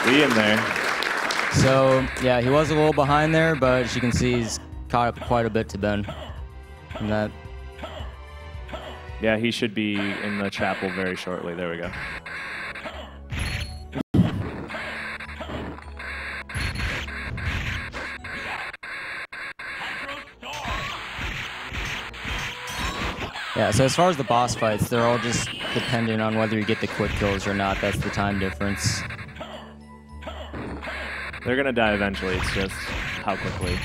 We in there.
So, yeah, he was a little behind there, but as you can see, he's caught up quite a bit to Ben. And that...
Yeah, he should be in the chapel very shortly. There we go.
Yeah, so as far as the boss fights, they're all just dependent on whether you get the quick kills or not. That's the time difference.
They're gonna die eventually, it's just how quickly.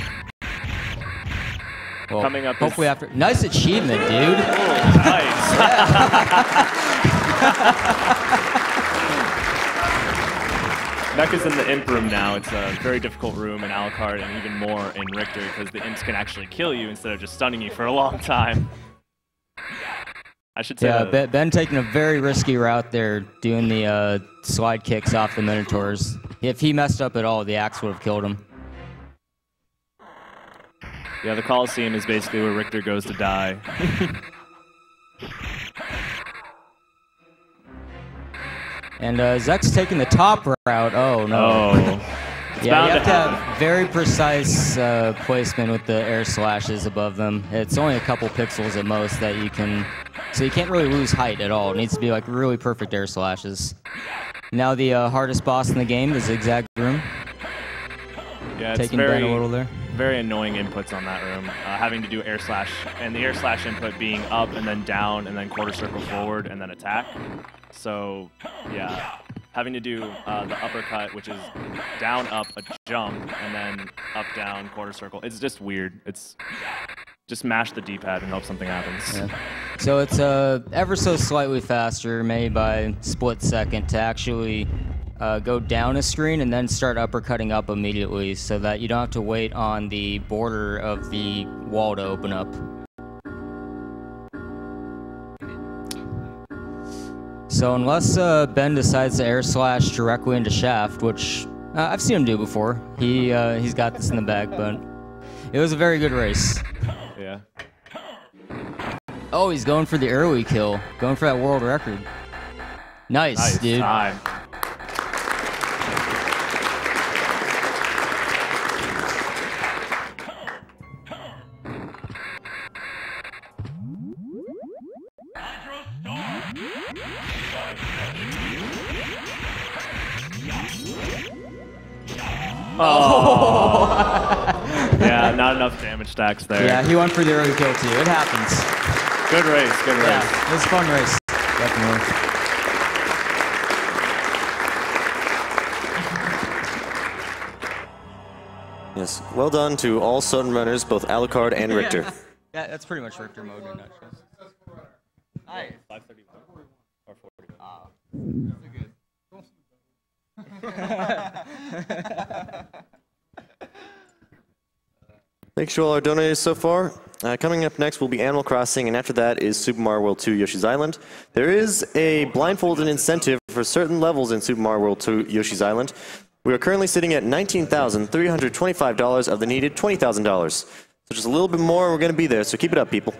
Well,
coming up
hopefully after... Nice achievement, dude!
Oh, nice! Mecha's in the imp room now. It's a very difficult room in Alucard and even more in Richter because the imps can actually kill you instead of just stunning you for a long time. I should say
yeah, Ben taking a very risky route there, doing the slide kicks off the Minotaurs. If he messed up at all, the axe would have killed him.
Yeah, the Coliseum is basically where Richter goes to die.
And Zek's taking the top route. Oh, no.
Oh.
Yeah, you have to have very precise placement with the air slashes above them. It's only a couple pixels at most that you can... So you can't really lose height at all. It needs to be like really perfect air slashes. Now the hardest boss in the game, the Zigzag Room.
Yeah,
taking Ben a little there.
very annoying inputs on that room. Having to do air slash, and the air slash input being up and then down and then quarter circle forward and then attack. So yeah, having to do the uppercut, which is down, up, a jump, and then up, down, quarter circle. It's just weird. It's just mash the D-pad and hope something happens.
Yeah. So it's ever so slightly faster, maybe by split second, to actually go down a screen and then start uppercutting up immediately, so that you don't have to wait on the border of the wall to open up. So unless Ben decides to air slash directly into shaft, which I've seen him do before, he's got this in the bag, but it was a very good race.
Yeah.
Oh, he's going for the early kill, going for that world record. Nice dude.
Time. Oh. Yeah, not enough damage stacks there.
Yeah, he went for the early kill too. It happens.
Good race, good race.
Yeah, it was a fun race, definitely.
Yes, well done to all Sutton runners, both Alucard and Richter.
Yeah, that's pretty much Richter mode in a nutshell. Hi.
531 or 41.
Ah.
Thanks to all our donors so far. Coming up next will be Animal Crossing, and after that is Super Mario World 2 Yoshi's Island. There is a blindfolded incentive for certain levels in Super Mario World 2 Yoshi's Island. We are currently sitting at $19,325 of the needed $20,000. So just a little bit more and we're going to be there, so keep it up, people.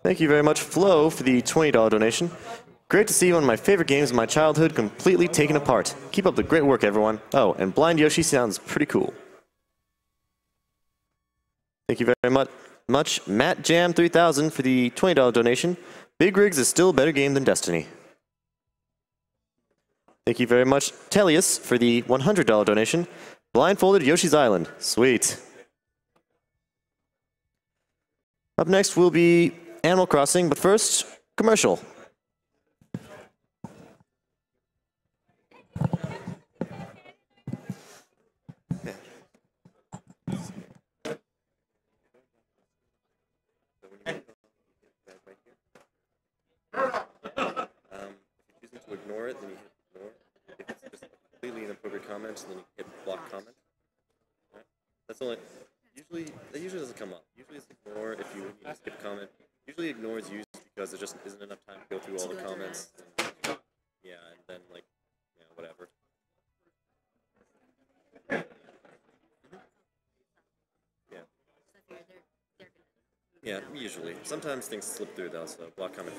Thank you very much, Flo, for the $20 donation. Great to see one of my favorite games of my childhood completely taken apart. Keep up the great work, everyone. Oh, and Blind Yoshi sounds pretty cool. Thank you very much, Matt Jam 3000 for the $20 donation. Big Rigs is still a better game than Destiny. Thank you very much, Tellius, for the $100 donation. Blindfolded Yoshi's Island. Sweet. Up next will be Animal Crossing, but first, commercial. If you're choosing to ignore it, then you hit ignore. If it's just completely inappropriate comments, then you hit block comment. Right? That's only that usually doesn't come up. Usually it's ignore if you skip a comment. Usually ignore is used because there just isn't enough time to go through all the comments. And, yeah, and then like, yeah, whatever. Yeah. Yeah, usually. Sometimes things slip through though, so block comment.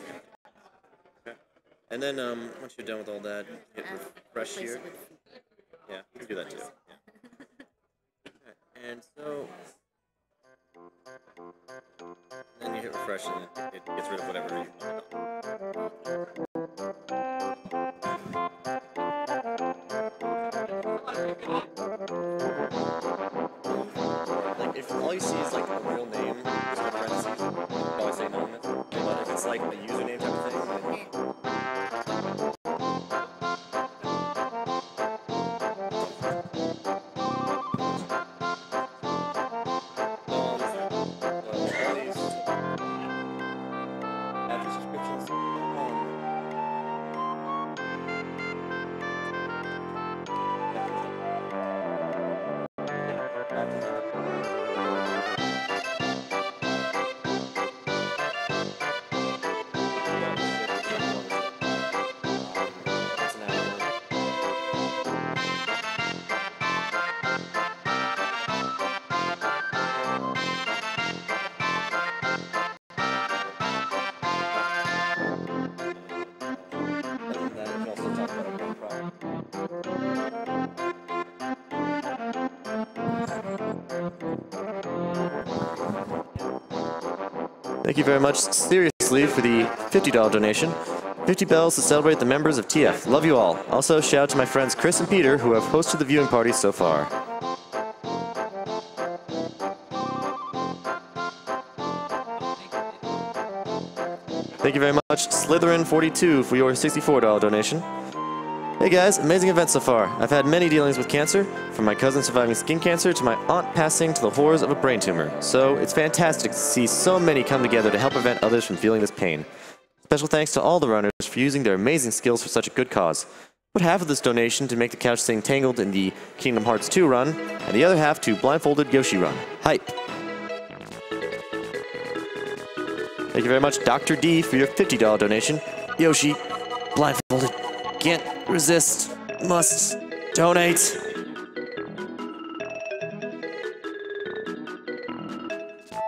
Okay. And then once you're done with all that, hit refresh here. Yeah, you can do that too. Yeah. Okay. And so then you hit refresh and it gets rid of whatever you like if all you see is like a real name, there's no parentheses, you probably say anonymous. But if it's like a username type of thing, then Thank you very much, Serious Sleeve for the $50 donation. 50 bells to celebrate the members of TF. Love you all. Also, shout out to my friends Chris and Peter who have hosted the viewing party so far. Thank you very much, Slytherin42, for your $64 donation. Hey guys, amazing event so far. I've had many dealings with cancer, from my cousin surviving skin cancer to my aunt passing to the horrors of a brain tumor. So it's fantastic to see so many come together to help prevent others from feeling this pain. Special thanks to all the runners for using their amazing skills for such a good cause. Put half of this donation to make the couch sing Tangled in the Kingdom Hearts 2 run, and the other half to Blindfolded Yoshi run. Hype! Thank you very much, Dr. D, for your $50 donation. Yoshi, blindfolded, can't resist, must donate.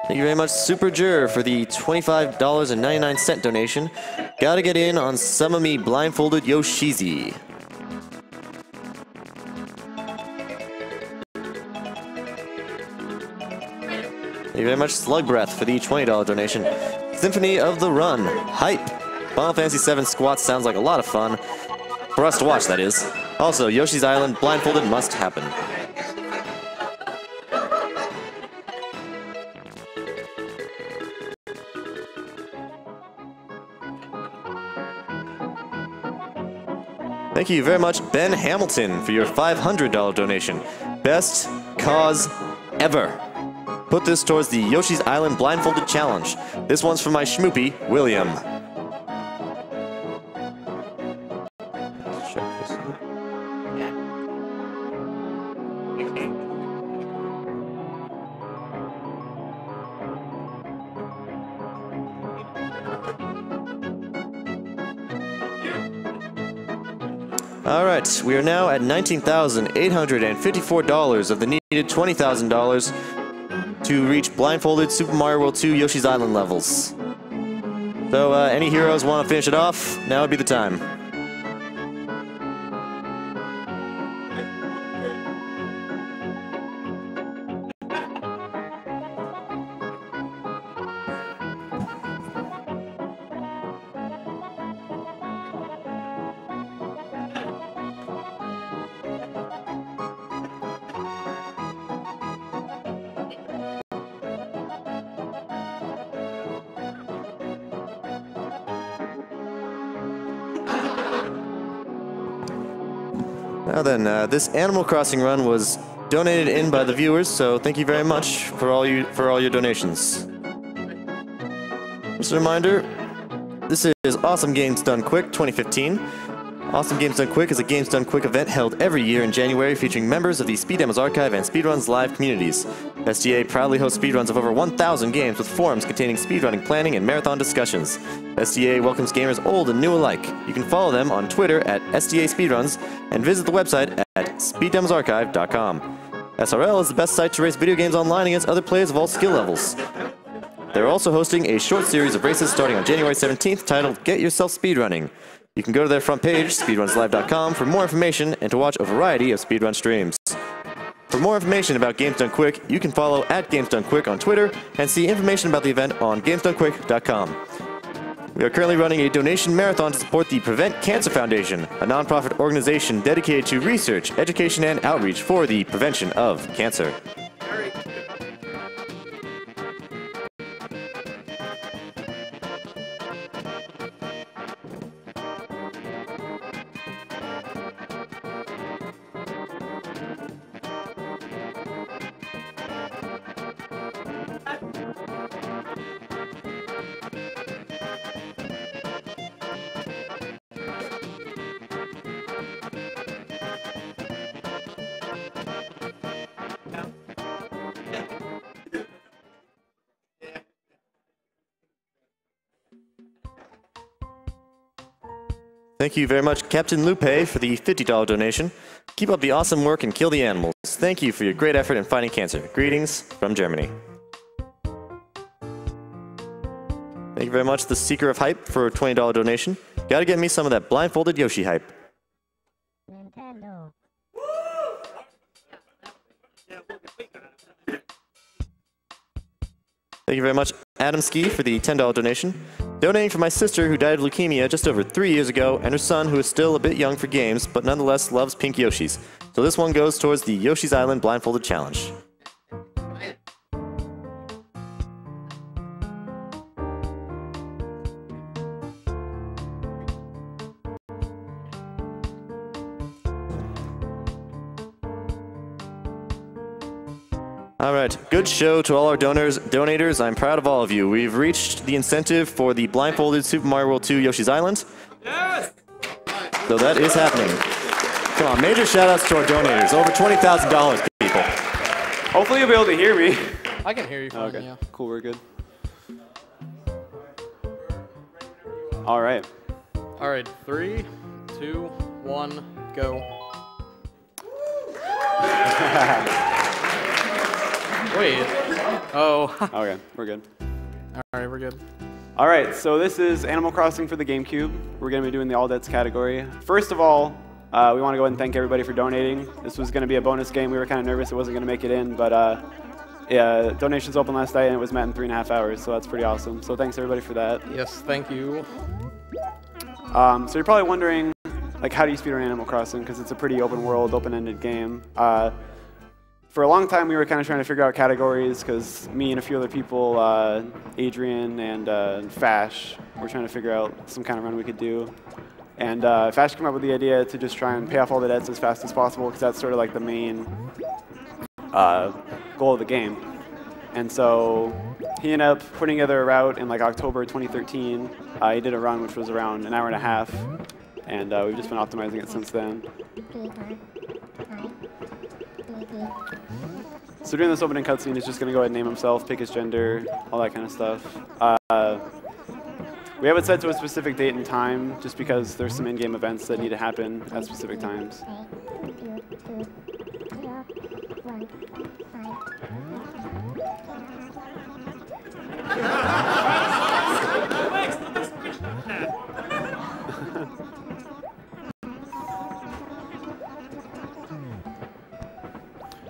Thank you very much, Super Jur, for the $25.99 donation. Gotta get in on some of me blindfolded Yoshizy. Thank you very much, Slug Breath, for the $20 donation. Symphony of the Run. Hype. Final Fantasy VII Squats sounds like a lot of fun. For us to watch, that is. Also, Yoshi's Island blindfolded must happen. Thank you very much, Ben Hamilton, for your $500 donation. Best cause ever. Put this towards the Yoshi's Island Blindfolded Challenge. This one's for my schmoopy, William. All right, we are now at $19,854 of the needed $20,000 to reach blindfolded Super Mario World 2 Yoshi's Island levels. So any heroes want to finish it off? Now would be the time. Now then, this Animal Crossing run was donated in by the viewers, so thank you very much for all your donations. Just a reminder, this is Awesome Games Done Quick 2015. Awesome Games Done Quick is a Games Done Quick event held every year in January featuring members of the Speed Demos Archive and Speedruns Live communities. SDA proudly hosts speedruns of over 1,000 games with forums containing speedrunning planning and marathon discussions. SDA welcomes gamers old and new alike. You can follow them on Twitter at SDA Speedruns and visit the website at speeddemosarchive.com. SRL is the best site to race video games online against other players of all skill levels. They're also hosting a short series of races starting on January 17th titled Get Yourself Speedrunning. You can go to their front page, speedrunslive.com, for more information and to watch a variety of speedrun streams. For more information about Games Done Quick, you can follow at Games Done Quick on Twitter and see information about the event on gamesdonequick.com. We are currently running a donation marathon to support the Prevent Cancer Foundation, a nonprofit organization dedicated to research, education, and outreach for the prevention of cancer. Thank you very much, Captain Lupe, for the $50 donation. Keep up the awesome work and kill the animals. Thank you for your great effort in fighting cancer. Greetings from Germany. Thank you very much, the Seeker of Hype, for a $20 donation. Gotta get me some of that blindfolded Yoshi hype.
Nintendo.
Thank you very much, Adam Ski, for the $10 donation. Donating for my sister who died of leukemia just over 3 years ago, and her son who is still a bit young for games, but nonetheless loves pink Yoshis. So this one goes towards the Yoshi's Island Blindfolded Challenge. All right, good show to all our donators. I'm proud of all of you. We've reached the incentive for the blindfolded Super Mario World 2 Yoshi's Island. Yes! So that is happening. Come on, major shout outs to our donators. Over $20,000, people.
Hopefully you'll be able to hear me.
I can hear you fine,
okay.
Yeah.
Cool, we're good. All right.
All right, 3, 2, 1, go. Wait. Oh.
Okay, we're good.
All right, we're good.
All right, so this is Animal Crossing for the GameCube. We're going to be doing the All Debts category. First of all, we want to go ahead and thank everybody for donating. This was going to be a bonus game. We were kind of nervous it wasn't going to make it in, but yeah, donations opened last night and it was met in 3.5 hours, so that's pretty awesome. So thanks everybody for that.
Yes, thank you.
So you're probably wondering, like, how do you speedrun Animal Crossing? Because it's a pretty open world, open-ended game. For a long time, we were kind of trying to figure out categories because me and a few other people, Adrian and Fash, were trying to figure out some kind of run we could do. And Fash came up with the idea to just try and pay off all the debts as fast as possible because that's sort of like the main goal of the game. And so he ended up putting together a route in like October 2013. He did a run which was around an hour and a half, and we've just been optimizing it since then. So during this opening cutscene, he's just going to go ahead and name himself, pick his gender, all that kind of stuff. We have it set to a specific date and time, just because there's some in-game events that need to happen at specific times.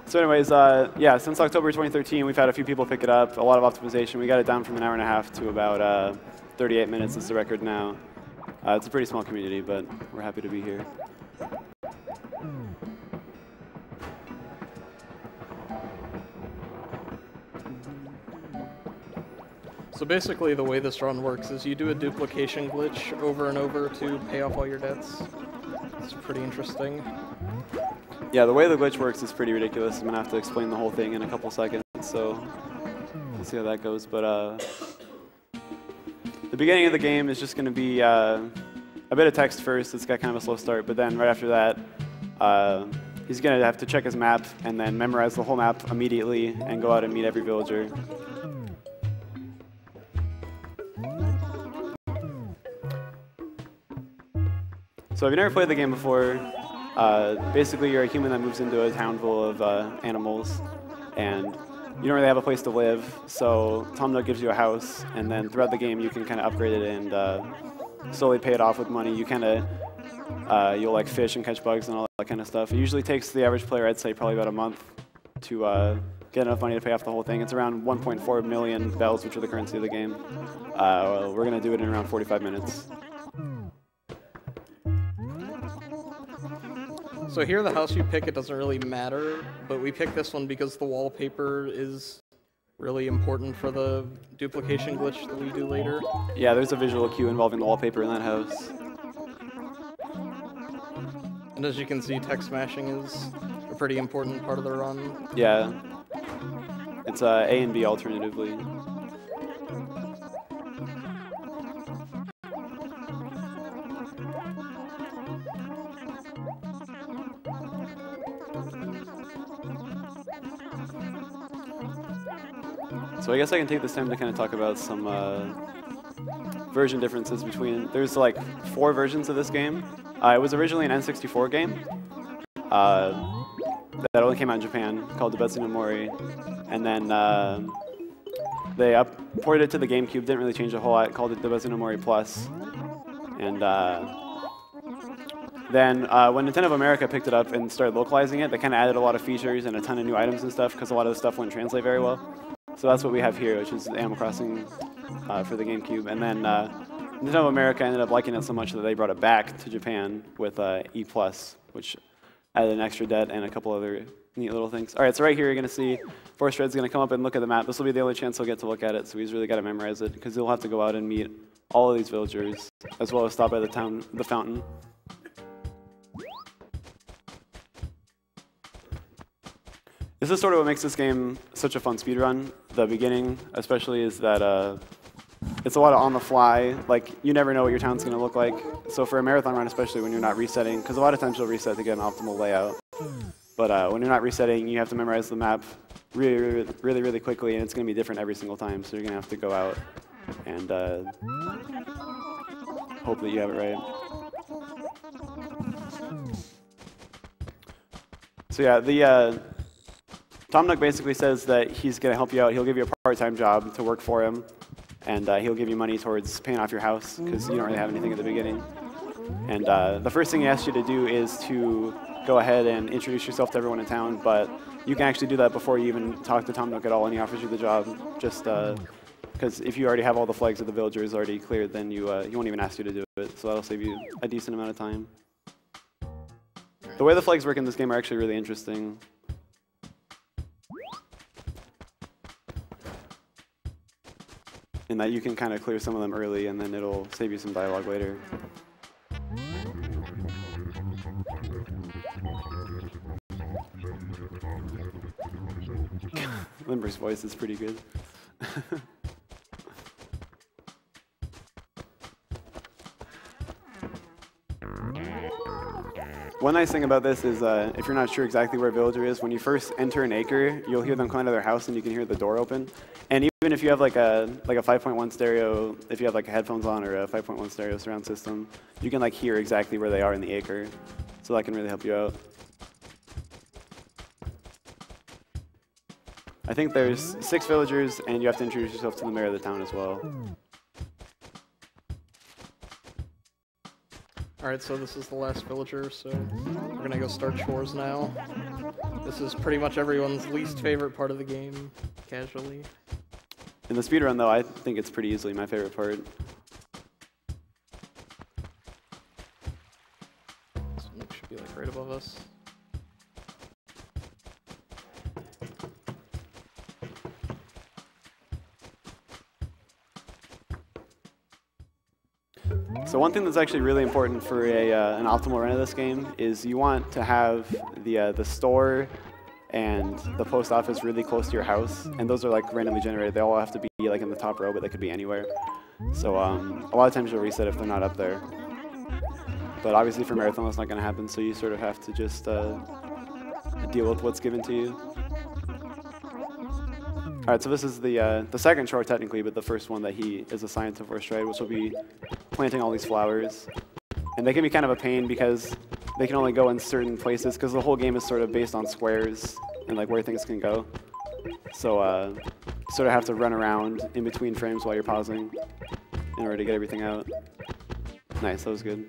So anyways, yeah, since October 2013, we've had a few people pick it up, a lot of optimization. We got it down from an hour and a half to about 38 minutes is the record now. It's a pretty small community, but we're happy to be here.
So basically the way this run works is you do a duplication glitch over and over to pay off all your debts. It's pretty interesting.
Yeah, the way the glitch works is pretty ridiculous. I'm going to have to explain the whole thing in a couple seconds, so we'll see how that goes. But the beginning of the game is just going to be a bit of text first. It's got kind of a slow start, but then right after that, he's going to have to check his map and then memorize the whole map immediately and go out and meet every villager. So if you've never played the game before, basically you're a human that moves into a town full of animals, and you don't really have a place to live, so Tom Nook gives you a house, and then throughout the game you can kind of upgrade it and slowly pay it off with money. You kind of, you'll like fish and catch bugs and all that kind of stuff. It usually takes the average player, I'd say, probably about a month to get enough money to pay off the whole thing. It's around 1.4 million bells, which are the currency of the game. We're going to do it in around 45 minutes.
So here the house you pick, it doesn't really matter, but we picked this one because the wallpaper is really important for the duplication glitch that we do later.
Yeah, there's a visual cue involving the wallpaper in that house.
And as you can see, text smashing is a pretty important part of the run.
Yeah, it's A and B alternatively. So I guess I can take this time to kind of talk about some version differences between, there's like 4 versions of this game. It was originally an N64 game that only came out in Japan, called Debetsu no Mori, and then they ported it to the GameCube, didn't really change a whole lot, called it Debetsu no Mori Plus. And then when Nintendo of America picked it up and started localizing it, they kind of added a lot of features and a ton of new items and stuff because a lot of the stuff wouldn't translate very well. So that's what we have here, which is Animal Crossing for the GameCube. And then Nintendo of America ended up liking it so much that they brought it back to Japan with E+, which added an extra debt and a couple other neat little things. All right, so right here you're going to see Forstride's going to come up and look at the map. This will be the only chance he'll get to look at it, so he's really got to memorize it, because he'll have to go out and meet all of these villagers, as well as stop by the fountain. This is sort of what makes this game such a fun speedrun. The beginning, especially, is that it's a lot of on the fly. Like, you never know what your town's going to look like. So for a marathon run, especially when you're not resetting, because a lot of times you'll reset to get an optimal layout. But when you're not resetting, you have to memorize the map really quickly, and it's going to be different every single time. So you're going to have to go out and hope that you have it right. So yeah, the Tom Nook basically says that he's going to help you out. He'll give you a part-time job to work for him, and he'll give you money towards paying off your house, because you don't really have anything at the beginning. And the first thing he asks you to do is to go ahead and introduce yourself to everyone in town, but you can actually do that before you even talk to Tom Nook at all, and he offers you the job, just because if you already have all the flags of the villagers already cleared, then he won't even ask you to do it, so that'll save you a decent amount of time. The way the flags work in this game are actually really interesting. In that you can kind of clear some of them early, and then it'll save you some dialogue later. Limber's voice is pretty good. One nice thing about this is if you're not sure exactly where a villager is, when you first enter an acre, you'll hear them come out of their house and you can hear the door open. And even if you have like a 5.1 stereo, if you have like headphones on or a 5.1 stereo surround system, you can like hear exactly where they are in the acre. So that can really help you out. I think there's 6 villagers, and you have to introduce yourself to the mayor of the town as well.
Alright, so this is the last villager, so we're gonna go start chores now. This is pretty much everyone's least favorite part of the game, casually.
In the speedrun, though, I think it's pretty easily my favorite part.
This one should be like right above us.
So one thing that's actually really important for an optimal run of this game is you want to have the store and the post office really close to your house, and those are like randomly generated. They all have to be like in the top row, but they could be anywhere. So a lot of times you'll reset if they're not up there. But obviously for Marathon that's not going to happen, so you sort of have to just deal with what's given to you. Alright, so this is the second chore technically, but the first one that he is assigned to Forstride, which will be planting all these flowers. And they can be kind of a pain because they can only go in certain places, because the whole game is sort of based on squares and like where things can go. So you sort of have to run around in between frames while you're pausing in order to get everything out. Nice, that was good.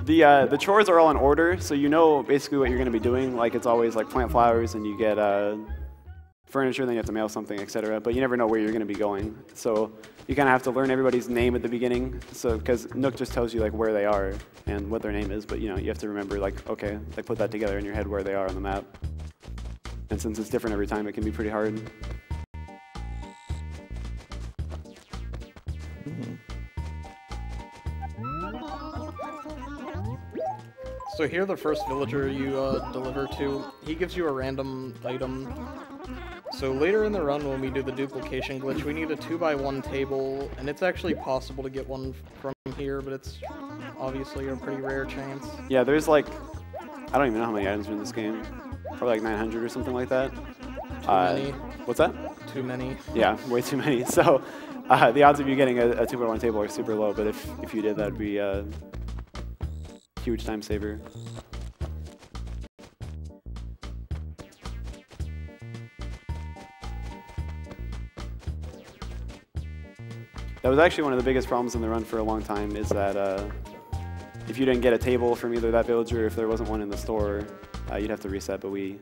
The chores are all in order, so you know basically what you're going to be doing. Like, it's always like plant flowers and you get furniture, then you have to mail something, etc. But you never know where you're going to be going. So you kind of have to learn everybody's name at the beginning. So because Nook just tells you like where they are and what their name is, but you know you have to remember like, okay, like put that together in your head where they are on the map. And since it's different every time, it can be pretty hard.
So here, the first villager you deliver to, he gives you a random item. So later in the run, when we do the duplication glitch, we need a 2x1 table, and it's actually possible to get one from here, but it's obviously a pretty rare chance.
Yeah, there's like, I don't even know how many items are in this game. Probably like 900 or something like that.
Too many.
What's that?
Too many.
Yeah, way too many. So the odds of you getting a 2x1 table are super low, but if you did, that'd be huge time saver. That was actually one of the biggest problems in the run for a long time, is that if you didn't get a table from either that villager, or if there wasn't one in the store, you'd have to reset. But we,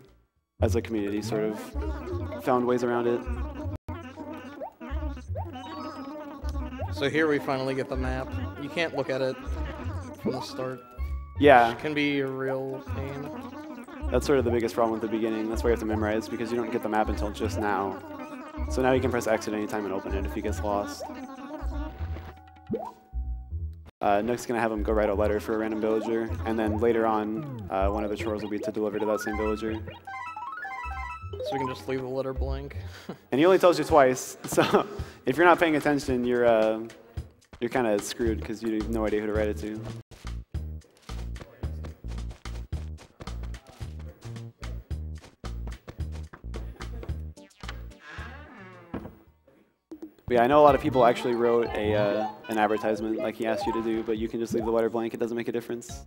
as a community, sort of found ways around it.
So here we finally get the map. You can't look at it from the start.
Yeah.
Which can be a real pain.
That's sort of the biggest problem at the beginning. That's why you have to memorize, because you don't get the map until just now. So now you can press X at any time and open it if he gets lost. Nook's going to have him go write a letter for a random villager, and then later on, one of the chores will be to deliver to that same villager.
So we can just leave the letter blank.
And he only tells you twice, so if you're not paying attention, you're kind of screwed because you have no idea who to write it to. But yeah, I know a lot of people actually wrote an advertisement like he asked you to do, but you can just leave the letter blank. It doesn't make a difference.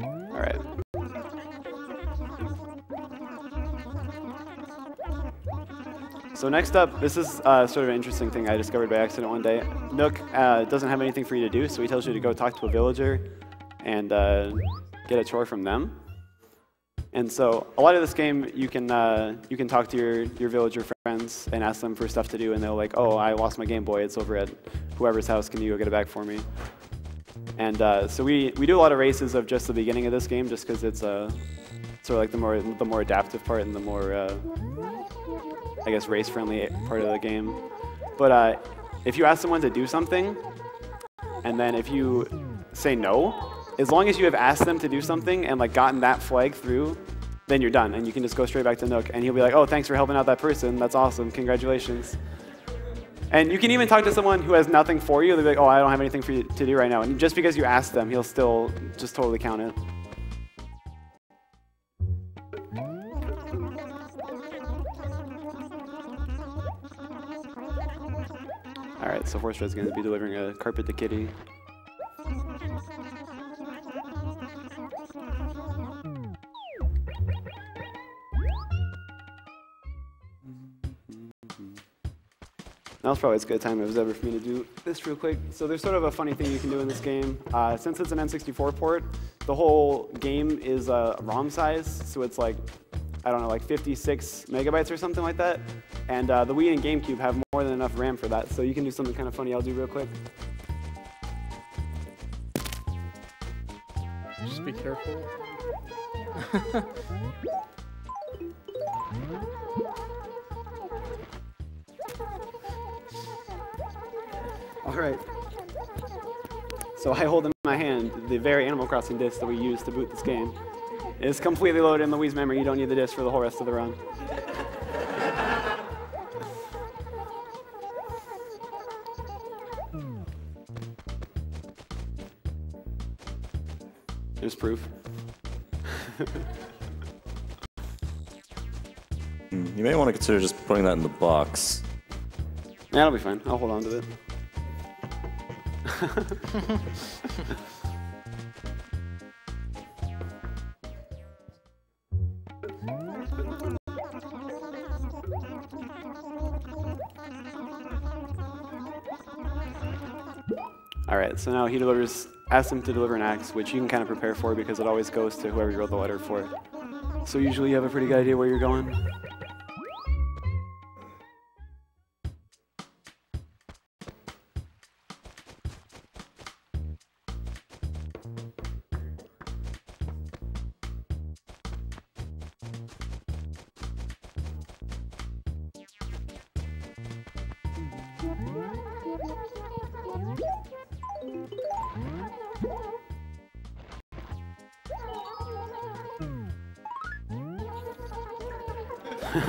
All right. So next up, this is sort of an interesting thing I discovered by accident one day. Nook doesn't have anything for you to do, so he tells you to go talk to a villager and get a chore from them. And so a lot of this game, you can talk to your villager friends and ask them for stuff to do, and they'll like, oh, I lost my Game Boy. It's over at whoever's house. Can you go get it back for me? And so we do a lot of races of just the beginning of this game, just because it's sort of like the more adaptive part and the more I guess race-friendly part of the game. But if you ask someone to do something, and then if you say no, as long as you have asked them to do something and like gotten that flag through, then you're done, and you can just go straight back to Nook, and he'll be like, oh, thanks for helping out that person. That's awesome. Congratulations. And you can even talk to someone who has nothing for you. They'll be like, oh, I don't have anything for you to do right now. And just because you asked them, he'll still just totally count it. All right, so Forstride's going to be delivering a carpet to Kitty. That was probably as good a time as ever for me to do this real quick. So there's sort of a funny thing you can do in this game. Since it's an N64 port, the whole game is ROM size. So it's like, I don't know, like 56 megabytes or something like that. And the Wii and GameCube have more than enough RAM for that. So you can do something kind of funny I'll do real quick.
Just be careful.
All right. So I hold in my hand the very Animal Crossing disc that we use to boot this game. It's completely loaded in the Wii's memory. You don't need the disc for the whole rest of the run. There's proof.
You may want to consider just putting that in the box.
Yeah, that'll be fine. I'll hold on to it. All right, so now he asks him to deliver an axe, which you can kind of prepare for because it always goes to whoever you wrote the letter for. So usually you have a pretty good idea where you're going.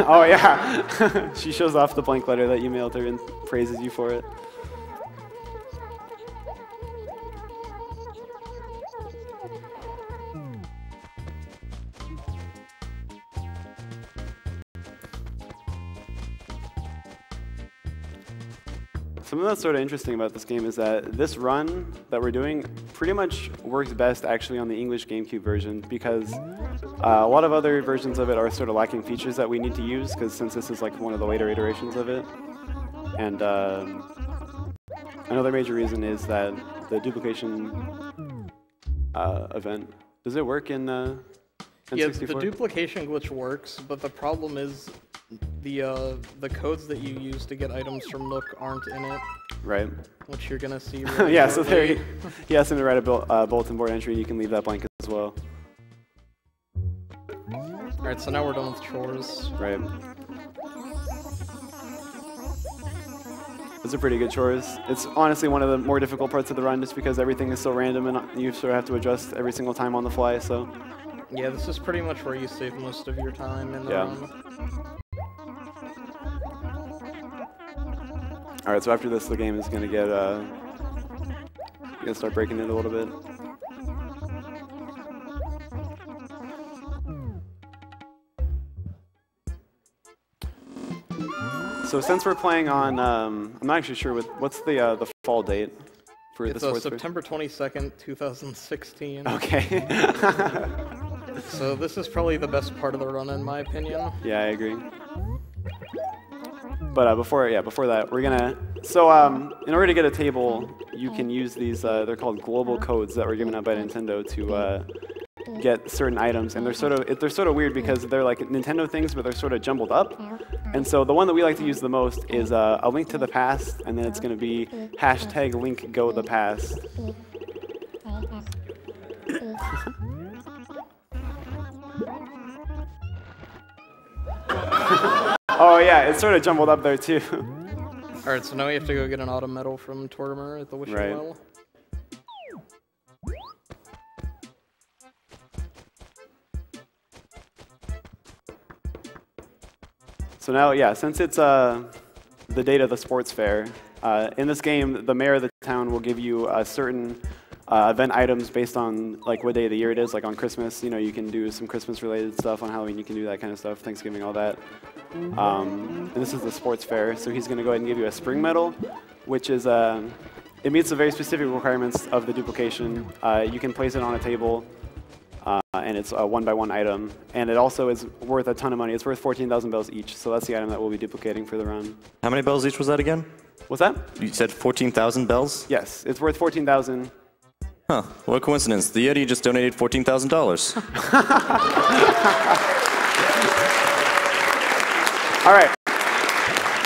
Oh yeah, she shows off the blank letter that you mailed her and praises you for it. Something that's sort of interesting about this game is that this run that we're doing pretty much works best actually on the English GameCube version, because a lot of other versions of it are sort of lacking features that we need to use, because since this is like one of the later iterations of it. And another major reason is that the duplication event, does it work in
Yeah,
N64?
the duplication glitch works, but the problem is the codes that you use to get items from Nook aren't in it.
Right.
Which you're gonna see. Really
Yeah, so
shortly.
there he asked him to write a bulletin board entry, and you can leave that blank as well.
Alright, so now we're done with chores.
Right. Those are pretty good chores. It's honestly one of the more difficult parts of the run, just because everything is so random and you sort of have to adjust every single time on the fly. So.
Yeah, this is pretty much where you save most of your time in the run.
All right, so after this, the game is gonna get start breaking it a little bit. So since we're playing on, I'm not actually sure what's the fall date for
It's
the sports fair?
September 22nd, 2016.
Okay.
So this is probably the best part of the run, in my opinion.
Yeah, I agree. But before that, we're gonna. So in order to get a table, you can use these. They're called global codes that were given out by Nintendo to get certain items, and they're sort of weird because they're like Nintendo things, but they're sort of jumbled up. And so the one that we like to use the most is a link to the past, and then it's going to be #LinkGoThePast. Oh yeah, it's sort of jumbled up there too.
Alright, so now we have to go get an autumn medal from Tortimer at the Wishing
Right.
Well.
So now, yeah, since it's the date of the sports fair, in this game, the mayor of the town will give you certain event items based on like what day of the year it is. Like on Christmas, you know, you can do some Christmas-related stuff. On Halloween, you can do that kind of stuff. Thanksgiving, all that. And this is the sports fair, so he's going to go ahead and give you a spring medal, which is it meets the very specific requirements of the duplication. You can place it on a table. And it's a 1-by-1 item, and it also is worth a ton of money. It's worth 14,000 bells each, so that's the item that we'll be duplicating for the run.
How many bells each was that again?
What's that?
You said 14,000 bells?
Yes, it's worth 14,000.
Huh, what a coincidence. The Yeti just donated $14,000.
All right.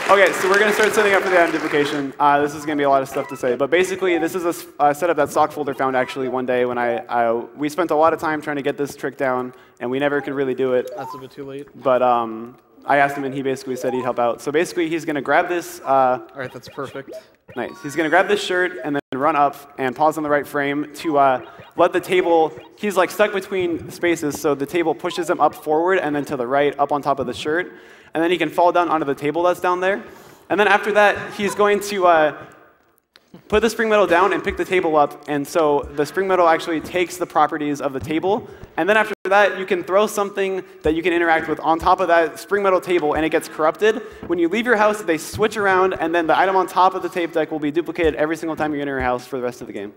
Okay, so we're going to start setting up for the item duplication. This is going to be a lot of stuff to say, but basically this is a setup that Stockfolder found actually one day when we spent a lot of time trying to get this trick down, and we never could really do it.
That's a bit too late.
But I asked him, and he basically said he'd help out. So basically he's going to grab this.
All right, that's perfect.
Nice. He's going to grab this shirt and then run up and pause on the right frame to let the table, he's like stuck between spaces, so the table pushes him up forward and then to the right, up on top of the shirt. And then he can fall down onto the table that's down there. And then after that, he's going to put the spring medal down and pick the table up. And so the spring medal actually takes the properties of the table. And then after that, you can throw something that you can interact with on top of that spring medal table, and it gets corrupted. When you leave your house, they switch around, and then the item on top of the tape deck will be duplicated every single time you enter your house for the rest of the game.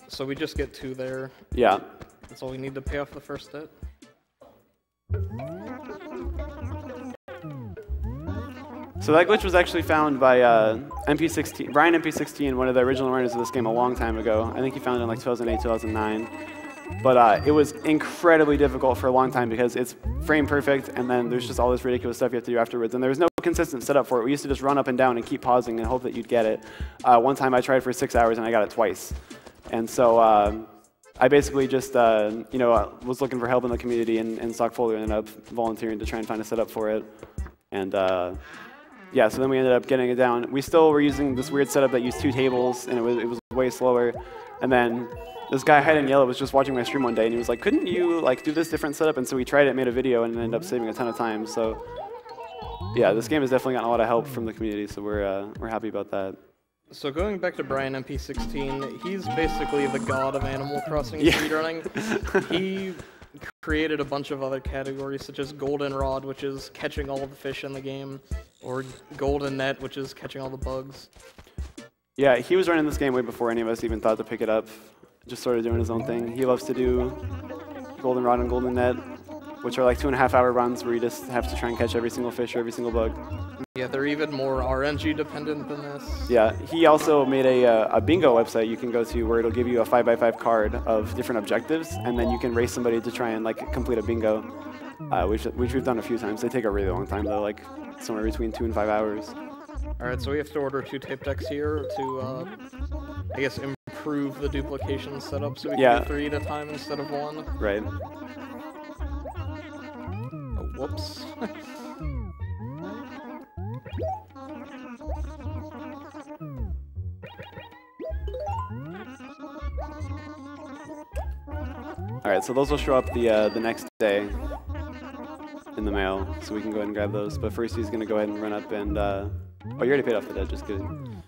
So we just get 2 there.
Yeah.
That's all we need to pay off the first debt.
So that glitch was actually found by MP16, Brian MP16, one of the original runners of this game a long time ago. I think he found it in like 2008, 2009. But it was incredibly difficult for a long time because it's frame perfect, and then there's just all this ridiculous stuff you have to do afterwards. And there was no consistent setup for it. We used to just run up and down and keep pausing and hope that you'd get it. One time I tried for 6 hours and I got it twice. And so I basically just was looking for help in the community, and Stockfolder ended up volunteering to try and find a setup for it. And yeah, so then we ended up getting it down. We still were using this weird setup that used 2 tables, and it was way slower. And then this guy Hide in Yellow was just watching my stream one day, and he was like, "Couldn't you like do this different setup?" And so we tried it, made a video, and ended up saving a ton of time. So yeah, this game has definitely gotten a lot of help from the community, so we're happy about that.
So going back to Brian MP16, he's basically the god of Animal Crossing
Yeah.
speedrunning. He created a bunch of other categories, such as Goldenrod, which is catching all of the fish in the game, or Golden Net, which is catching all the bugs.
Yeah, he was running this game way before any of us even thought to pick it up. Just sort of doing his own thing. He loves to do Goldenrod and Golden Net, which are like 2.5-hour runs where you just have to try and catch every single fish or every single bug.
Yeah, they're even more RNG dependent than this.
Yeah, he also made a bingo website you can go to where it'll give you a 5x5 card of different objectives, and then you can race somebody to try and like complete a bingo, which we've done a few times. They take a really long time though, like somewhere between 2 and 5 hours.
All right, so we have to order 2 tape decks here to, I guess, improve the duplication setup so we can do 3 at a time instead of 1.
Right.
Oh, whoops.
All right, so those will show up the next day in the mail, so we can go ahead and grab those. But first, he's gonna go ahead and run up and. Oh, you already paid off the debt. Just kidding.